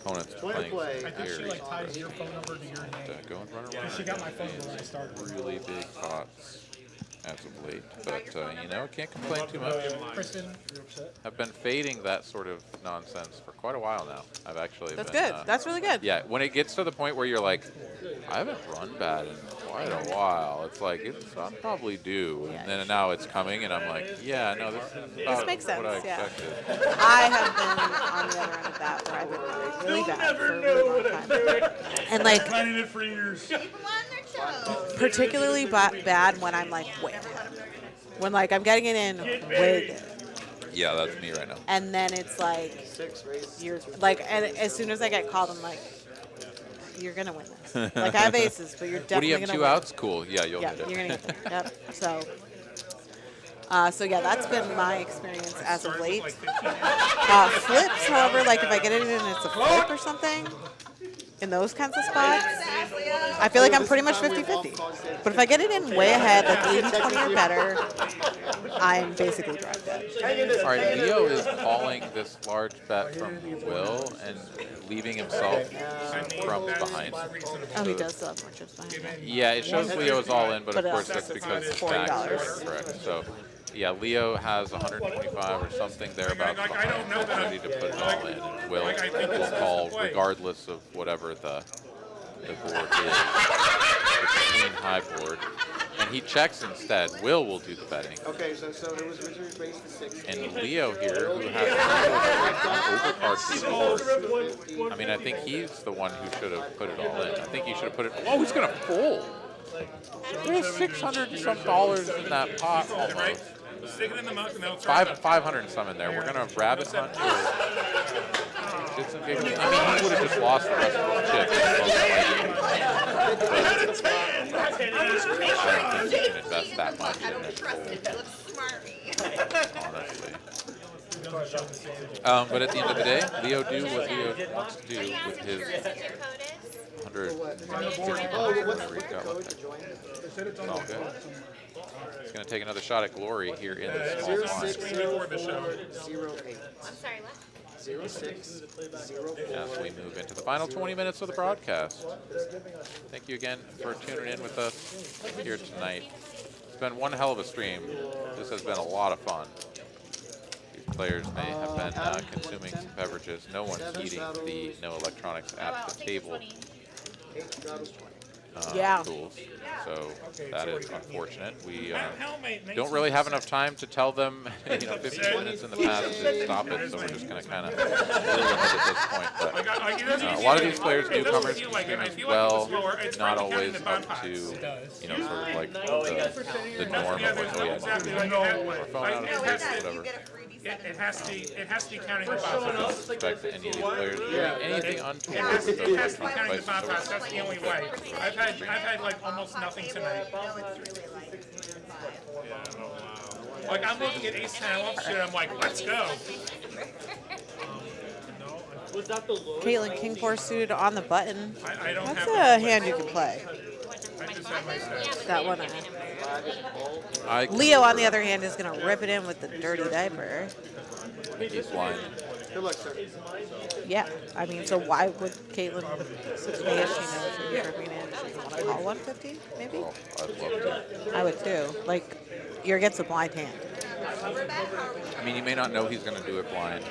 Opponents playing play. I think she here. like ties your phone number to your name. Go and run around. She got my phone number when I started. Really big pots as of late, but you know, can't complain too much. Kristen, you're upset? I've been fading that sort of nonsense for quite a while now. I've actually That's been, good. That's really good. Yeah, when it gets to the point where you're like, I haven't run bad in quite a while. It's like, I'm probably due. And then now it's coming, and I'm like, yeah, no, this is about makes sense, what I yeah. expected. I have been on the other end of that where I've been really bad for a really long time. And like, Planning it for years. particularly bad when I'm like way ahead. When like I'm getting it in way good. Yeah, that's me right now. And then it's like years, like, and as soon as I get called, I'm like, you're gonna win this. Like I have aces, but you're What do definitely you have, gonna 2 win. outs? Cool. Yeah, you'll Yeah, get it. you're gonna get there. Yep. So yeah, that's been my experience as of late. Flips, however, like if I get it in and it's a flip or something, in those kinds of spots, I feel like I'm pretty much 50-50. But if I get it in way ahead, like 80-20 or better, I'm basically drive dead. All right, Leo is calling this large bet from Will and leaving himself some crumbs behind. Oh, he does still have more chips behind him. Yeah, it shows Leo is all in, but of But, course that's because it's his backs $40. are correct. So, yeah, Leo has 125 or something thereabouts behind, ready to put it all in. And Will call regardless of whatever the board is. It's a clean high board. And he checks instead. Will do the betting. Okay, so it was originally raised to 6. And Leo here, who has overcard people. I mean, I think he's the one who should have put it all in. I think he should have put it. Oh, he's gonna fold. There's $600 and some in that pot. Almost. Stick it in the mouth and they'll 500 and some in there. We're gonna rabbit hunt. Shits and giggles. I mean, he would have just lost the rest of his chips. I don't think he can invest that much in it. Honestly. But at the end of the day, Leo do what Leo wants to do with his 200. Oh, what's the code to join? It's all good. He's going to take another shot at glory here in the small blind. 060408. I'm sorry, what? 0604. As we move into the final 20 minutes of the broadcast. Thank you again for tuning in with us here tonight. It's been one hell of a stream. This has been a lot of fun. These players may have been consuming some beverages. No one's eating the no electronics at the table tools. So that is unfortunate. We don't really have enough time to tell them, 15 minutes in the past to stop it, so we're just going to kind of deal with it at this point. But a lot of these players, newcomers, can stream as well, not always up to, sort of like the norm of like, oh yeah, our phone out of this, whatever. It has to be counting the I don't bots. expect any of these players to do anything untoward. It has to be counting the bots. That's the only way. I've had like almost nothing tonight. Like I'm looking at ace 10 offsuit and I'm like, let's go. Was that the low? Caitlin, king 4 suited on the button. I don't That's have a hand you can play. I just have my set. That one. Leo, on the other hand, is going to rip it in with the dirty diaper. He's blind. Good luck, sir. Yeah, I mean, so why would Caitlin, if she knows she's ripping in, she doesn't want to call 150, maybe? Oh, I'd love to. I would too. Like, you're against a blind hand. I mean, you may not know he's going to do it blind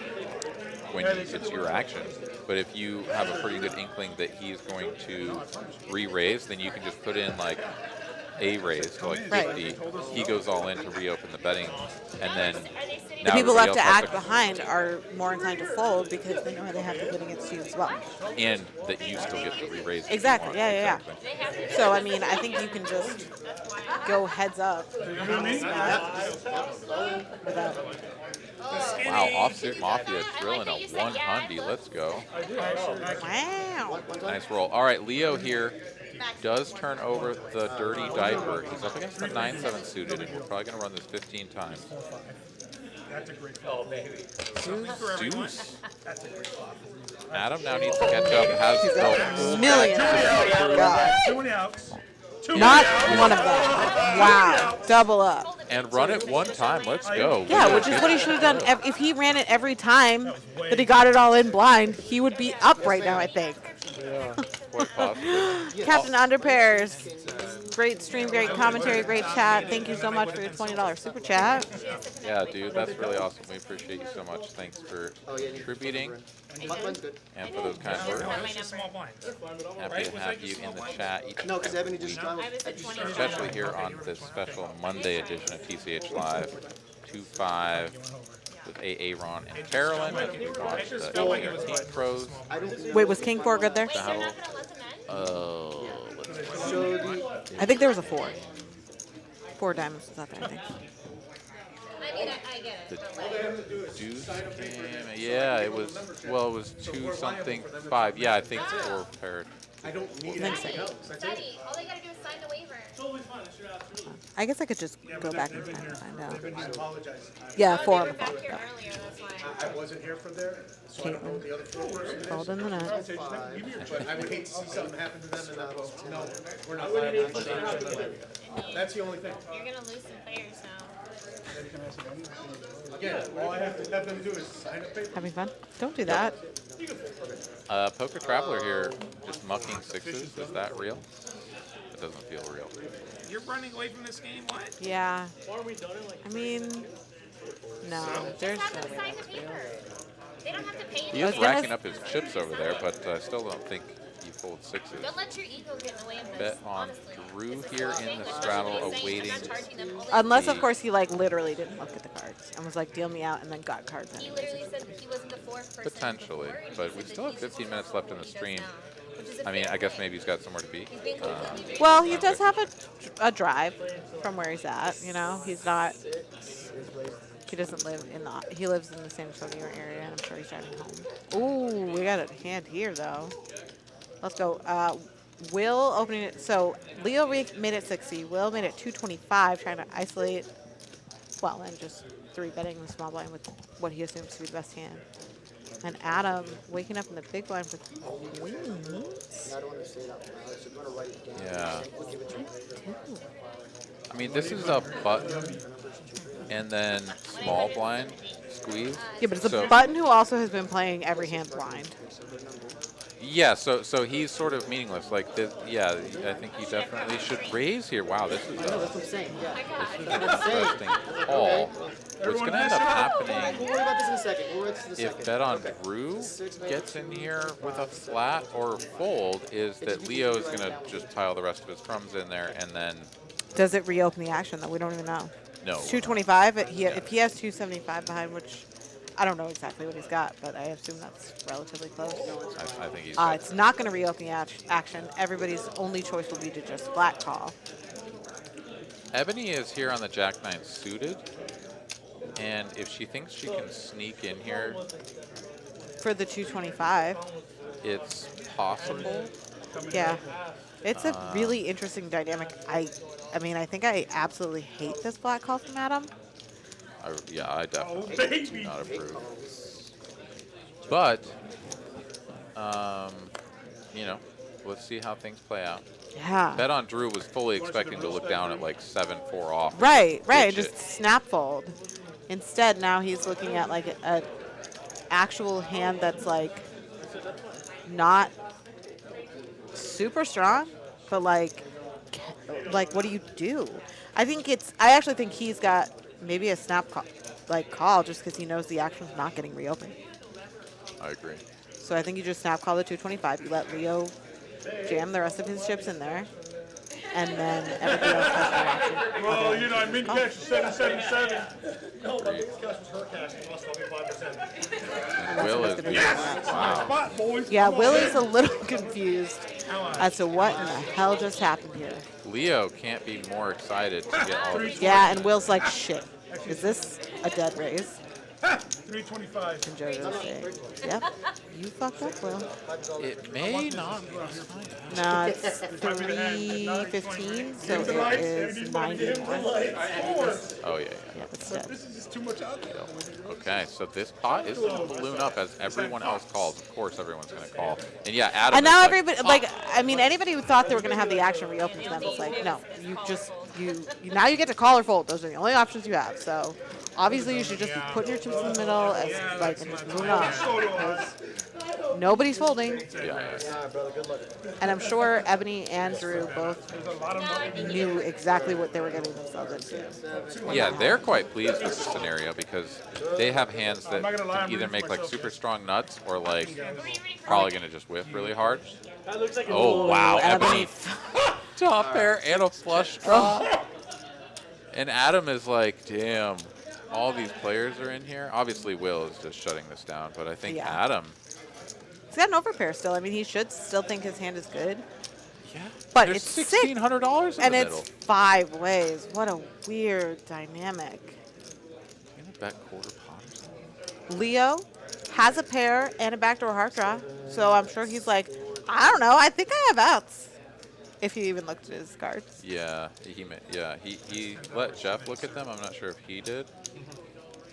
when it's your action, but if you have a pretty good inkling that he's going to re-raise, then you can just put in like a raise to like 50. He goes all in to reopen the betting, and then The people left to act behind are more inclined to fold because they know they have to put against you as well. And that you still get the re-raise. Exactly. Yeah. So I mean, I think you can just go heads up. Wow, offsuit mafia drilling a 100. Let's go. Wow. Nice roll. All right, Leo here does turn over the dirty diaper. He's up against the 9-7 suited, and we're probably going to run this 15 times. That's a great call, baby. Deuce. Adam now needs to catch up. Has the full Million. God. 20 outs. Not one of them. Wow. Double up. And run it one time. Let's go. Yeah, which is what he should have done. If he ran it every time that he got it all in blind, he would be up right now, I think. Yeah, quite possibly. Captain Underpairs. Great stream, great commentary, great chat. Thank you so much for your $20 super chat. Yeah, dude, that's really awesome. We appreciate you so much. Thanks for contributing and for those kind words. Happy to have you in the chat. No, because Ebony just Especially here on this special Monday edition of TCH Live. 2-5 with AA Ron and Carolyn as we watch the Team Pros. Wait, was King 4 good there? Battle. I think there was a 4. 4 diamonds was out there, I think. The deuce came. Yeah, it was 2 something 5. Yeah, I think 4 paired. I think so. Daddy, all they gotta do is sign the waiver. I guess I could just go back in time and find out. I apologize. Yeah, 4 on the clock. Here earlier, that's why. I wasn't here for there, so I don't know what the other 4 person Called in the net. But I would hate to see something happen to them and I go, no, we're not liable. That's the only thing. You're gonna lose some players now. Again, all I have to have them do is sign a paper. Having fun? Don't do that. Poker Traveler here, just mucking 6s. Is that real? It doesn't feel real. You're running away from this game, what? Yeah. I mean, no. There's Have them sign the paper. They don't have to pay He anything. is racking up his chips over there, but I still don't think he fold 6s. Don't let your ego get in the way of this. Bet on Drew here in the straddle, awaiting. Unless, of course, he like literally didn't look at the cards and was like, deal me out, and then got cards. He literally said he wasn't the 4th person. Potentially, but we still have 15 minutes left in the stream. I mean, I guess maybe he's got somewhere to be. Well, he does have a drive from where he's at. You know, he's not. He doesn't live in the. He lives in the San Antonio area, and I'm sure he's driving home. Ooh, we got a hand here though. Let's go. Will opening it. So Leo made it 60. Will made it 225, trying to isolate. Well, and just 3 betting the small blind with what he assumes to be the best hand. And Adam waking up in the big blind for queens. I don't want to say it out loud, so I'm going to write it down. Yeah. We'll give it to you. I mean, this is a button and then small blind squeeze. Yeah, but it's So- a button who also has been playing every hand blind. Yeah, so he's sort of meaningless. Like this, yeah, I think he definitely should raise here. Wow, this is I know, that's what I'm saying. Yeah. this is That's an what I'm saying. interesting call. What's going to end up We'll happening worry about this in a second. We'll worry about this in a if second. bet on Drew gets in here with a flat or fold is that Leo is going to just tile the rest of his crumbs in there and then Does it reopen the action, though? We don't even know. no. It's 225. If he has 275 behind, which I don't know exactly what he's got, but I assume that's relatively close. I think he's It's not going to reopen the action. Everybody's only choice will be to just flat call. Ebony is here on the Jack-9 suited, and if she thinks she can sneak in here, For the 225. it's possible. Yeah. It's a really interesting dynamic. I mean, I think I absolutely hate this black call from Adam. I definitely do not approve. But, you know, let's see how things play out. Yeah. Bet on Drew was fully expecting to look down at like 7-4 off. Right, Ditch just it. snap fold. Instead, now he's looking at like a actual hand that's like not super strong, but like what do you do? I actually think he's got maybe a snap call just because he knows the action's not getting reopened. I agree. So I think you just snap call the 225. You let Leo jam the rest of his chips in there, and then everybody else has no action. Well, you know, I mean, cash is 777. No, my biggest cash was her cash. It lost 25%. And Will is being, wow. Spot, boys. Yeah, Come on, Willie's man. a little confused as to what in the hell just happened here. Leo can't be more excited to get all this. Yeah, and Will's like, shit, is this a dead raise? 325. And JoJo's saying, yep, you fucked up, Will. It may not be. No, it's 315, so it is 90 more. Oh, yeah. Yeah, it's dead. This is just too much out there. Okay, so this pot is going to balloon up as everyone else calls. Of course, everyone's going to call. And yeah, Adam. And now is everybody, anybody who thought they were going to have the action reopen to them is like, no, now you get to call or fold. Those are the only options you have. So obviously you should just be putting your chips in the middle and just moving on. Because nobody's folding. Yeah. And I'm sure Ebony and Drew both knew exactly what they were getting themselves into. Yeah, they're quite pleased with the scenario because they have hands that can either make like super strong nuts or like probably going to just whiff really hard. Oh, wow. Ebony. Top pair and a flush draw. And Adam is like, damn, all these players are in here. Obviously, Will is just shutting this down, but I think Adam. He's got an overpair still. I mean, he should still think his hand is good. Yeah. But There's it's $1,600 in and the it's middle. 5 ways. What a weird dynamic. You gonna bet quarter pot or something? Leo has a pair and a backdoor heart draw, so I'm sure he's like, I don't know. I think I have outs. If he even looked at his cards. Yeah, he let Jeff look at them. I'm not sure if he did.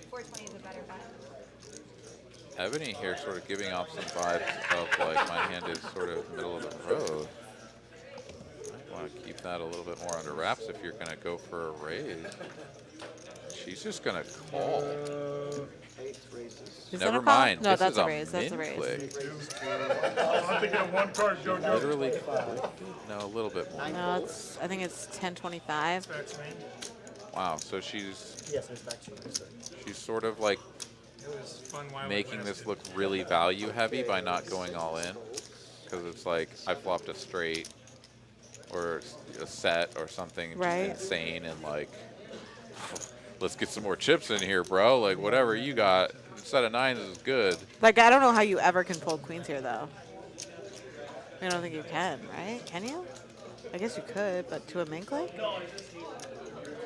420 is a better bet. Ebony here sort of giving off some vibes of like my hand is sort of middle of the road. I want to keep that a little bit more under wraps if you're going to go for a raise. She's just going to call. Is Never that a call? mind. No, this that's is a raise. That's a min raise. click. I'm thinking of one card, JoJo. Literally, no, a little bit more. No, I think it's 1025. Wow, so she's Yes, it's back to you. she's sort of like making this look really value heavy by not going all in, because it's like I flopped a straight or a set or something Right. just insane and like let's get some more chips in here, bro. Like whatever you got, set of 9s is good. Like, I don't know how you ever can fold queens here, though. I don't think you can, right? Can you? I guess you could, but to a min click?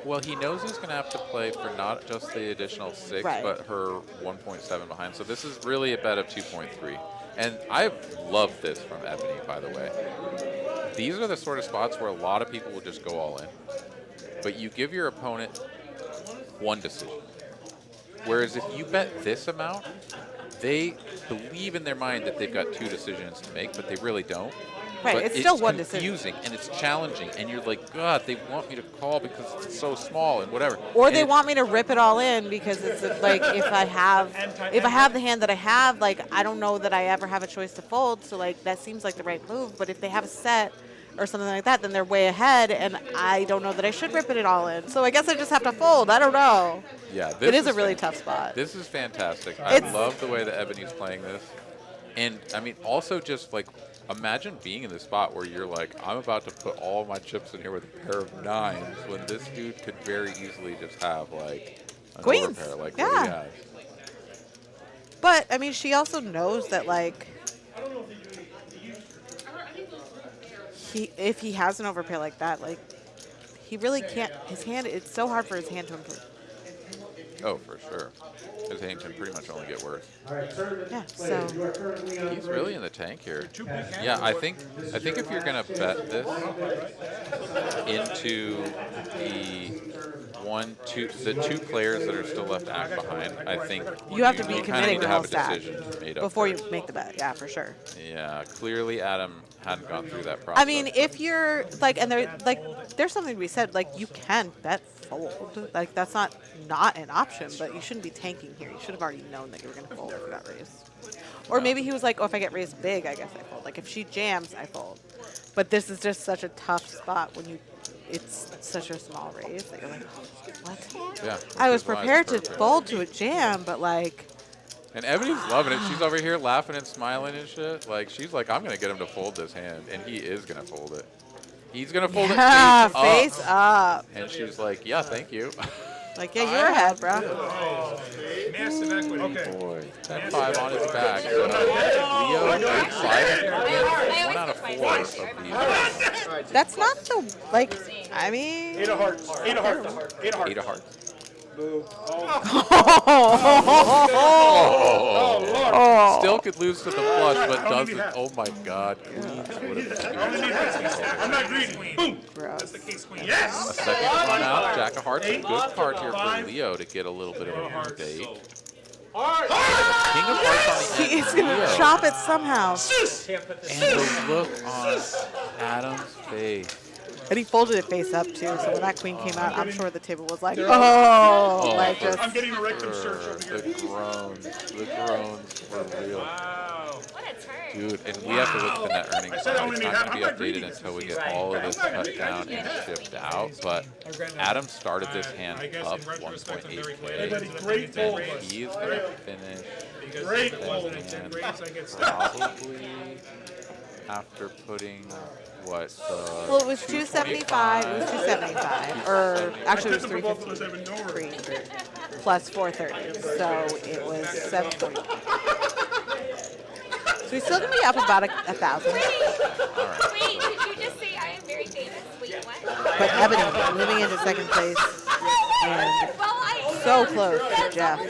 Well, he knows he's going to have to play for not just the additional 6, Right. but her 1.7 behind. So this is really a bet of 2.3. And I love this from Ebony, by the way. These are the sort of spots where a lot of people will just go all in. But you give your opponent one decision. Whereas if you bet this amount, they believe in their mind that they've got 2 decisions to make, but they really don't. Right, But it's still one decision. confusing and it's challenging, and you're like, God, they want me to call because it's so small and whatever. Or And they it- want me to rip it all in because it's like if I have the hand that I have, like I don't know that I ever have a choice to fold, so like that seems like the right move. But if they have a set or something like that, then they're way ahead, and I don't know that I should rip it all in. So I guess I just have to fold. I don't know. Yeah, It is a really tough spot. This is fantastic. I It's- love the way that Ebony's playing this. And, I mean, also just, like, imagine being in this spot where you're like, I'm about to put all my chips in here with a pair of 9s when this dude could very easily just have, like, an Queens. overpair, like Yeah. what he has. But I mean, she also knows that like if he has an overpair like that, like he really can't. His hand. It's so hard for his hand to improve. Oh, for sure. His hand can pretty much only get worse. Yeah. So He's really in the tank here. Yeah, I think if you're gonna bet this into the 2 players that are still left act behind, I think you have to be you kinda committing need the to whole have a stack decision made up before you first. make the bet. Yeah, for sure. Yeah, clearly Adam hadn't gone through that process. I mean, if you're like, and there's something to be said. Like, you can bet fold. Like, that's not an option. But you shouldn't be tanking here. You should have already known that you were going to fold if you got raised. Or maybe he was like, oh, if I get raised big, I guess I fold. Like, if she jams, I fold. But this is just such a tough spot when it's such a small raise that you're like, what? Yeah, I was which is why it's prepared to perfect. fold to a jam, but like, And Ebony's loving it. She's over here laughing and smiling and shit. Like, she's like, I'm going to get him to fold this hand. And he is going to fold it. He's going to fold yeah, it face up. And she's like, yeah, thank you. Like, yeah, you're ahead, bro. Massive equity. Okay. Boy, 10-5 on his back. So Leo, 5, 1 out of 4 of these. That's not the, like, I mean. 8 of hearts. 8 of hearts. 8 of hearts. 8 of hearts. Oh. Still could lose to the flush, but doesn't. Oh my God, Queens would have. I'm not greedy. Boom. That's the case queen. Yes. A second one out. Jack of Hearts, a good card here for Leo to get a little bit of a date. King of Hearts on the end. He's going to chop it somehow. And the look on Adam's face. And he folded it face up, too. So when that queen came out, I'm sure the table was like, oh, like just. I'm getting a rectum search over here. The groans were real. Wow. What a turn. Dude, and we have to look at the net earnings. said I It's only need not going to be half. I'm not greedy. updated until we get all of this cut down and shipped out. But Adam started this hand I guess up in retrospect, I'm very 1.8K. glad. Everybody, great fold. And he is going to finish Because Great if it fold. wasn't a 10 raise, I get stuck. probably after putting what? Well, it was 275. It was 275. Or actually, it was 353 plus 430. So it was 740. So he's still going to be up about 1,000. Wait, did you just say I am very famous? Wait, what? But Ebony moving into second place and Well, I so close to That's Jeff. down.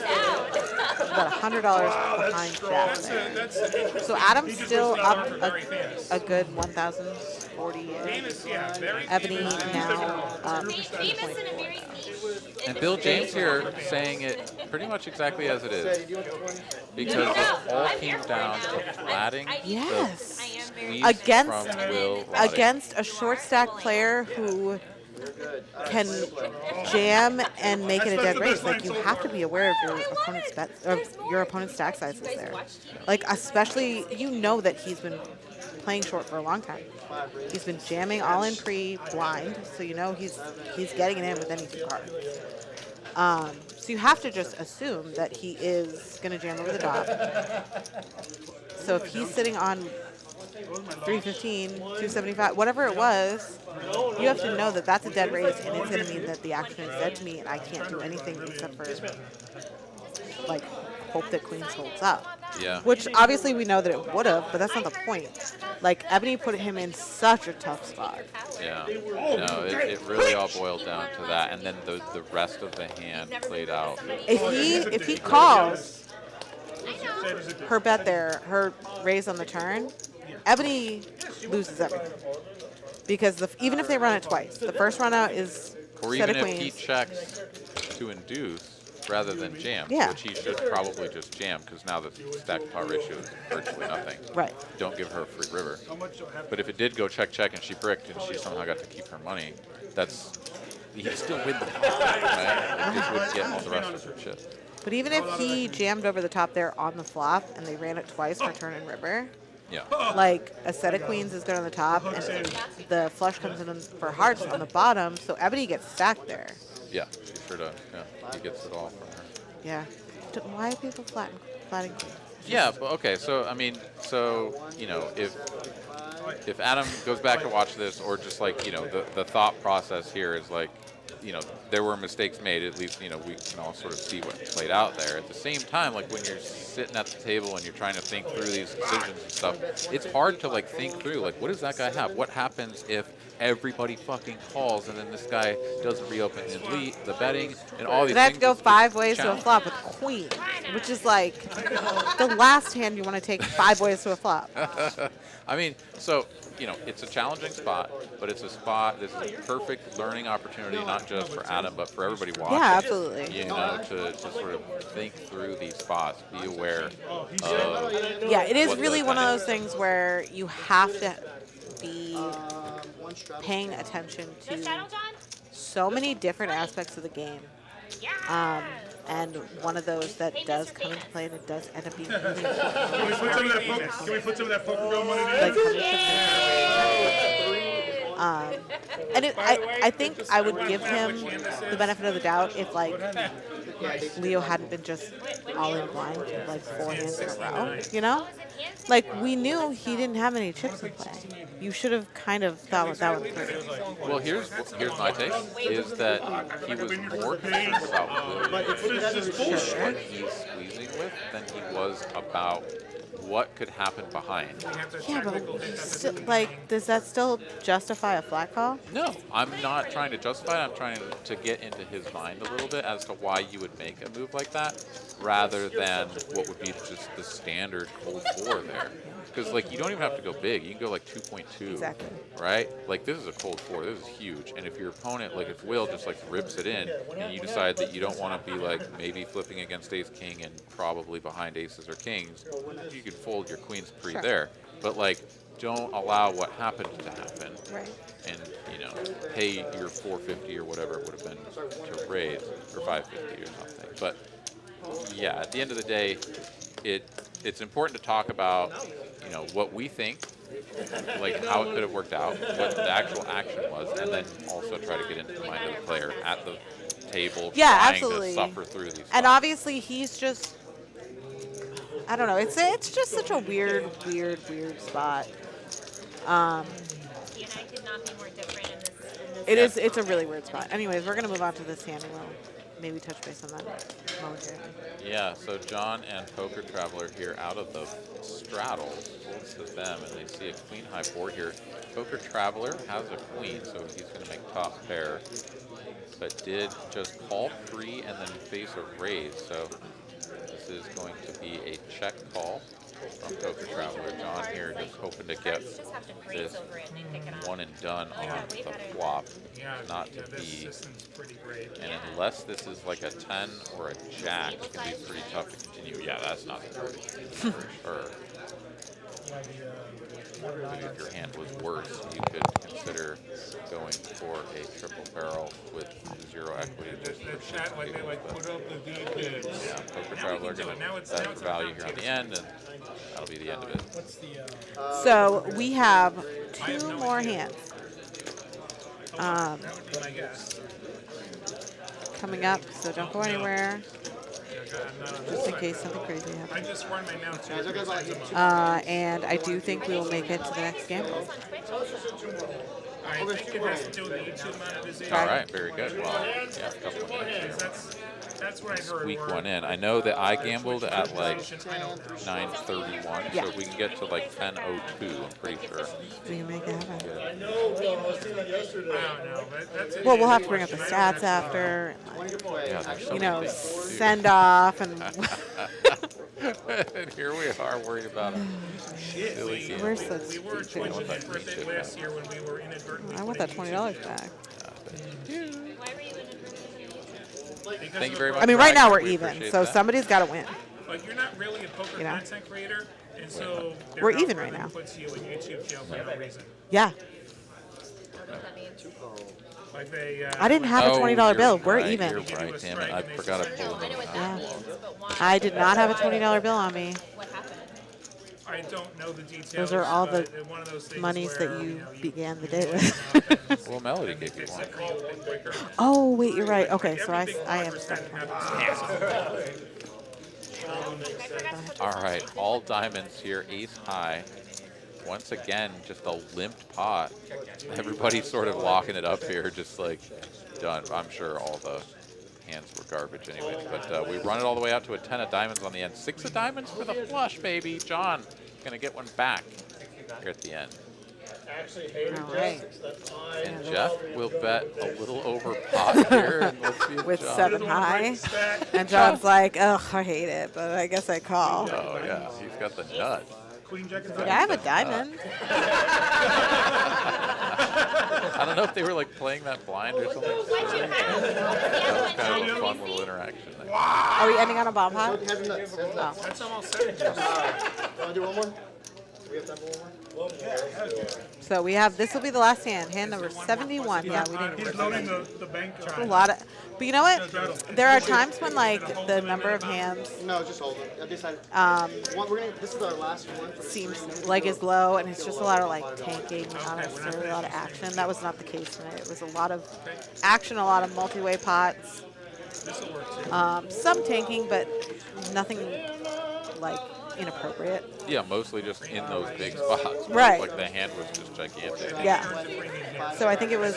About $100 behind Jeff. there. So Adam's still up a good 1,040. Famous, yeah, very Ebony famous. now Famous and a very niche. And Bill James here saying it pretty much exactly as it is. Because it all came down to flatting Yes. I am very Against from Will Lahti. against a short stack player who can jam and make it a dead race. Like, you have to be aware of your opponent's bets, of your opponent's stack sizes there. Like, especially, you know that he's been playing short for a long time. He's been jamming all in pre-blind, so you know he's getting it in with any 2 cards. So you have to just assume that he is going to jam over the top. So if he's sitting on 315, 275, whatever it was, you have to know that that's a dead raise, and it's going to mean that the action is dead to me, and I can't do anything except for, like, hope that Queens holds up. Yeah. Which, obviously, we know that it would have, but that's not the point. Like, Ebony put him in such a tough spot. Yeah. No, it really all boiled down to that. And then the rest of the hand played out. If he calls her bet there, her raise on the turn, Ebony loses everything. Because even if they run it twice, the first run out is Or set even of if he queens. checks to induce, rather than jam, Yeah. which he should probably just jam because now the stack to pot ratio is virtually nothing. Right. Don't give her a free river. But if it did go check and she bricked and she somehow got to keep her money, he'd still win the pot, right? Like, just wouldn't get all the rest of her shit. But even if he jammed over the top there on the flop and they ran it twice for turn and river, Yeah. like a set of queens is good on the top and the flush comes in for hearts on the bottom, so Ebony gets stacked there. Yeah, be sure to, he gets it all from her. Yeah. Why are people flatting queens? Yeah, but okay, so, I mean, you know, if Adam goes back to watch this, or just like, you know, the thought process here is like, you know, there were mistakes made, at least, you know, we can all sort of see what played out there. At the same time, like when you're sitting at the table and you're trying to think through these decisions and stuff, it's hard to like think through, like, what does that guy have? What happens if everybody fucking calls and then this guy doesn't reopen the betting and all these They have things? to go It's 5 ways to a challenging. flop with queen, which is like the last hand you want to take 5 ways to a flop. I mean, so, you know, it's a challenging spot, but it's a spot, this is a perfect learning opportunity, not just for Adam, but for everybody watching. Yeah, absolutely. You know, to sort of think through these spots, be aware of Yeah, it is what really the one of those dynamics things where you have to be paying attention to so many different aspects of the game. And one of those that does come into play and it does end up being really important. Can we put some of that poker going on Like, and I think I would give him the benefit of the doubt if like Leo hadn't been just all in blind like 4 hands in a row, you know? Like we knew he didn't have any chips in play. You should have kind of thought that one through. Well, here's my take, is that he was more concerned about what he's squeezing with than he was about what could happen behind. Yeah, but still, like, does that still justify a flat call? No, I'm not trying to justify it. I'm trying to get into his mind a little bit as to why you would make a move like that, rather than what would be just the standard cold 4 there. Because, like, you don't even have to go big. You can go, like, 2.2. Exactly. Right? Like, this is a cold 4. This is huge. And if your opponent, like, if Will just, like, rips it in, and you decide that you don't want to be, like, maybe flipping against ace-king and probably behind aces or kings, you can fold your queens pre there. But, like, don't allow what happened to happen. Right. And, you know, pay your 450 or whatever it would have been to raise, or 550 or something. But, yeah, at the end of the day, it's important to talk about, you know, what we think, like how it could have worked out, what the actual action was, and then also try to get into the mind of the player at the table, trying absolutely. to suffer through these And spots. obviously he's just, I don't know, it's just such a weird spot. TNI could not be more different in this. It's a really weird spot. Anyways, we're gonna move on to this hand and we'll maybe touch base on that momentarily. Yeah, so John and Poker Traveler here out of the straddle, folds to them, and they see a queen high board here. Poker Traveler has a queen, so he's going to make top pair, but did just call free and then face a raise. So this is going to be a check call from Poker Traveler. John here just hoping to get this one and done on the flop, not to be. And unless this is like a 10 or a jack, it's going to be pretty tough to continue. Yeah, that's not the card for sure. If your hand was worse, you could consider going for a triple barrel with 0 equity. Yeah, Poker Traveler going to set the value here on the end, and that'll be the end of it. So we have 2 more hands. Coming up, so don't go anywhere. Just in case something crazy happens. I just run my mouth to And I do think we will make it to the next gamble. I think it has to do with the YouTube monetization. All right, very good. Well, yeah, a couple of minutes here. That's what I heard. Squeak one in. I know that I gambled at like 9:31, so if we can get to like 10:02, I'm pretty sure. We can make it happen. I know, Will. I was seeing that yesterday. I don't know. That's Well, we'll have to bring up the stats after, and Yeah, there's so you many know, things to do. send off and And here we are worried about a silly game. Where's the we were stupid- twitching for a bit last year when we were inadvertently. I want that $20 back. Why were you inadvertently? Thank you very much. I mean, right now we're We even, appreciate so that. somebody's got to win. Like, you're not really a poker You know. content creator, and so their We're even algorithm right now. puts you in YouTube jail for no reason. Yeah. Like they, I didn't have a $20 bill. You're We're right, even. You're right, damn it. I forgot to pull them out. Yeah. I did not have a $20 bill on me. I don't know the details. Those are all the but one of those things monies where, that you know, began the day with. Well, Melody gave you one. Oh, wait, you're right. Okay, so I am stuck. All right, all diamonds here, ace high. Once again, just a limped pot. Everybody's sort of locking it up here, just like done. I'm sure all the hands were garbage anyway, but we run it all the way out to a 10 of diamonds on the end. 6 of diamonds for the flush, baby. John gonna get one back here at the end. All right. And Jeff will bet a little over pot here. And let's see if With John- 7 high. And John's like, ugh, I hate it, but I guess I call. Oh yeah, he's got the nut. Queen Jack Like, I have a diamond. I don't know if they were like playing that blind or something. That was kind of a fun little interaction there. Are we ending on a bomb pot? Has a nut. Has a nut. Oh. That's almost 7. Want to do one more? Do we have time for one more? So we have, this will be the last hand. Hand number 71. Yeah, we didn't He's loading the bank a lot of, but you know what? There are times when like the number of hands No, just hold it. I decided. This is our last one. seems like is low, and it's just a lot of like tanking, not necessarily a lot of action. That was not the case tonight. It was a lot of action, a lot of multi-way pots, some tanking, but nothing like inappropriate. Yeah, mostly just in those big spots. Right. Like the hand was just gigantic. Yeah. So I think it was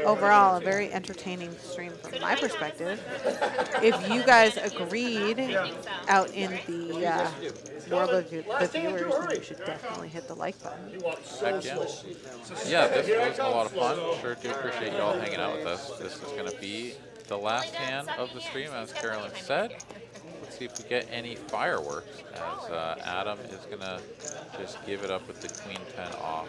overall a very entertaining stream from my perspective. If you guys agreed out in the world of the viewers, then you should definitely hit the like button. Heck yeah. Yeah, this was a lot of fun. Sure do appreciate you all hanging out with us. This is going to be the last hand of the stream, as Carolyn said. Let's see if we get any fireworks, as Adam is going to just give it up with the queen 10 off.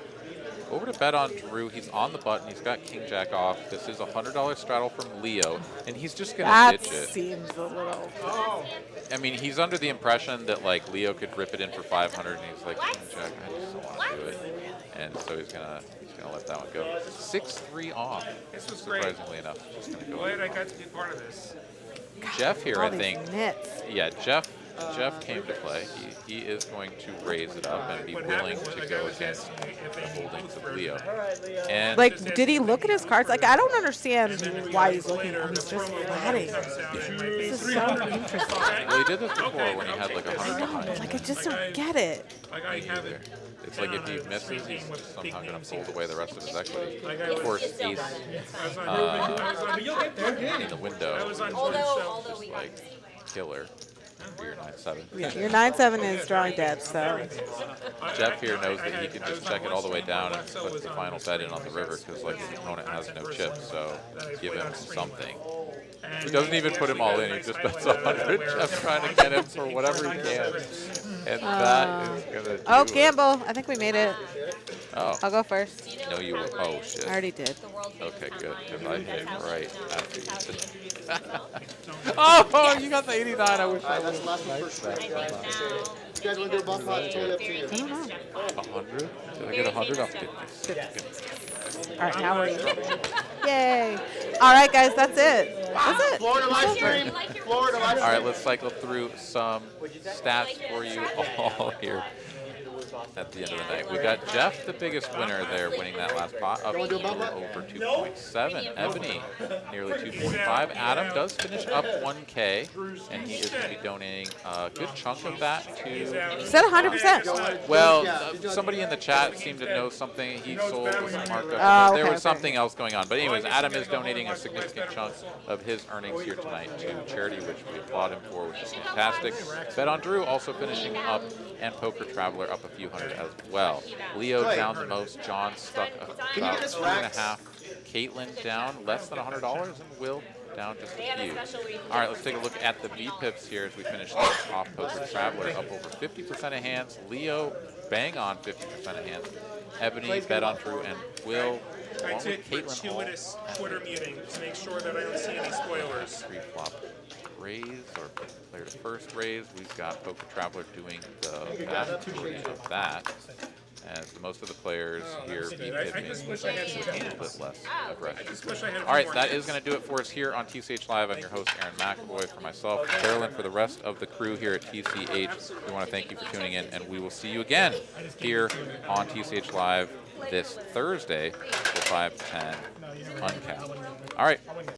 Over to bet on Drew. He's on the button. He's got king jack off. This is a $100 straddle from Leo, and he's just going to That ditch it. seems a little. I mean, he's under the impression that like Leo could rip it in for 500, and he's like, king jack, I just don't want to do it. And so he's gonna let that one go. 6-3 off. This was great. Surprisingly enough, just gonna go. Glad I got to be part of this. Jeff here, All I these think. nits. Yeah, Jeff came to play. He is going to raise it up and be willing to go against the holdings of Leo. And Like, did he look at his cards? Like, I don't understand why he's looking at them. He's just flatting. This is so interesting. well, he did this before when he had like 100 behind. Like, I just don't get it. Like I have it. It's like if he misses, he's just somehow going to fold away the rest of his equity. Of course, ace in the window is Although just we like killer for your 9-7. Yeah, your 9-7 is drawing dead, so. Jeff here knows that he can just check it all the way down and put the final bet in on the river because like his opponent has no chips, so give him something. He doesn't even put him all in, he just bets 100. Jeff trying to get him for whatever he can. And that is going to do Oh, it. Gamble. I think we made it. Oh, I'll go first. no, you were. Oh, shit. I already did. Okay, good, because I hit it right after you did. Oh, you got the 89. I wish I That's was the last one for sure. You guys want to do a bump pot? It's totally up to you. 100. Did I get 100? Up 50. All right, now we're even. Yay. All right, guys, that's it. That's it. Florida live stream. Florida live stream. All right, let's cycle through some stats for you all here at the end of the night. We got Jeff, the biggest winner there, winning that last pot, up to over 2.7. Ebony, nearly 2.5. Adam does finish up 1K, and he is going to be donating a good chunk of that to... You said 100%. Well, somebody in the chat seemed to know something. He sold with some markup. Oh, There okay, was something else going on. But anyways, Adam is donating a significant chunk of his earnings here tonight to charity, which we applaud him for, which is fantastic. Bet on Drew also finishing up, and Poker Traveler up a few hundred as well. Leo down the most. John stuck about 2.5. Caitlin down less than $100, and Will down just a few. All right, let's take a look at the V-pips here as we finish this off. Poker Traveler up over 50% of hands. Leo bang on 50% of hands. Ebony, Bet on Drew, and Will I along did with Caitlin Hall. gratuitous Twitter muting to make sure that I don't see any spoilers. Pre-flop raise or player to first raise. We've got Poker Traveler doing the vast majority of that, as most of the players here beat I just wish I had some a little hands. bit less I aggressive. just wish I had a few All right, more that hands. is going to do it for us here on TCH Live. I'm your host, Aaron McAvoy. For myself, Carolyn, for the rest of the crew here at TCH, we want to thank you for tuning in, and we will see you again here on TCH Live this Thursday, 5 to 10, uncapped. All right.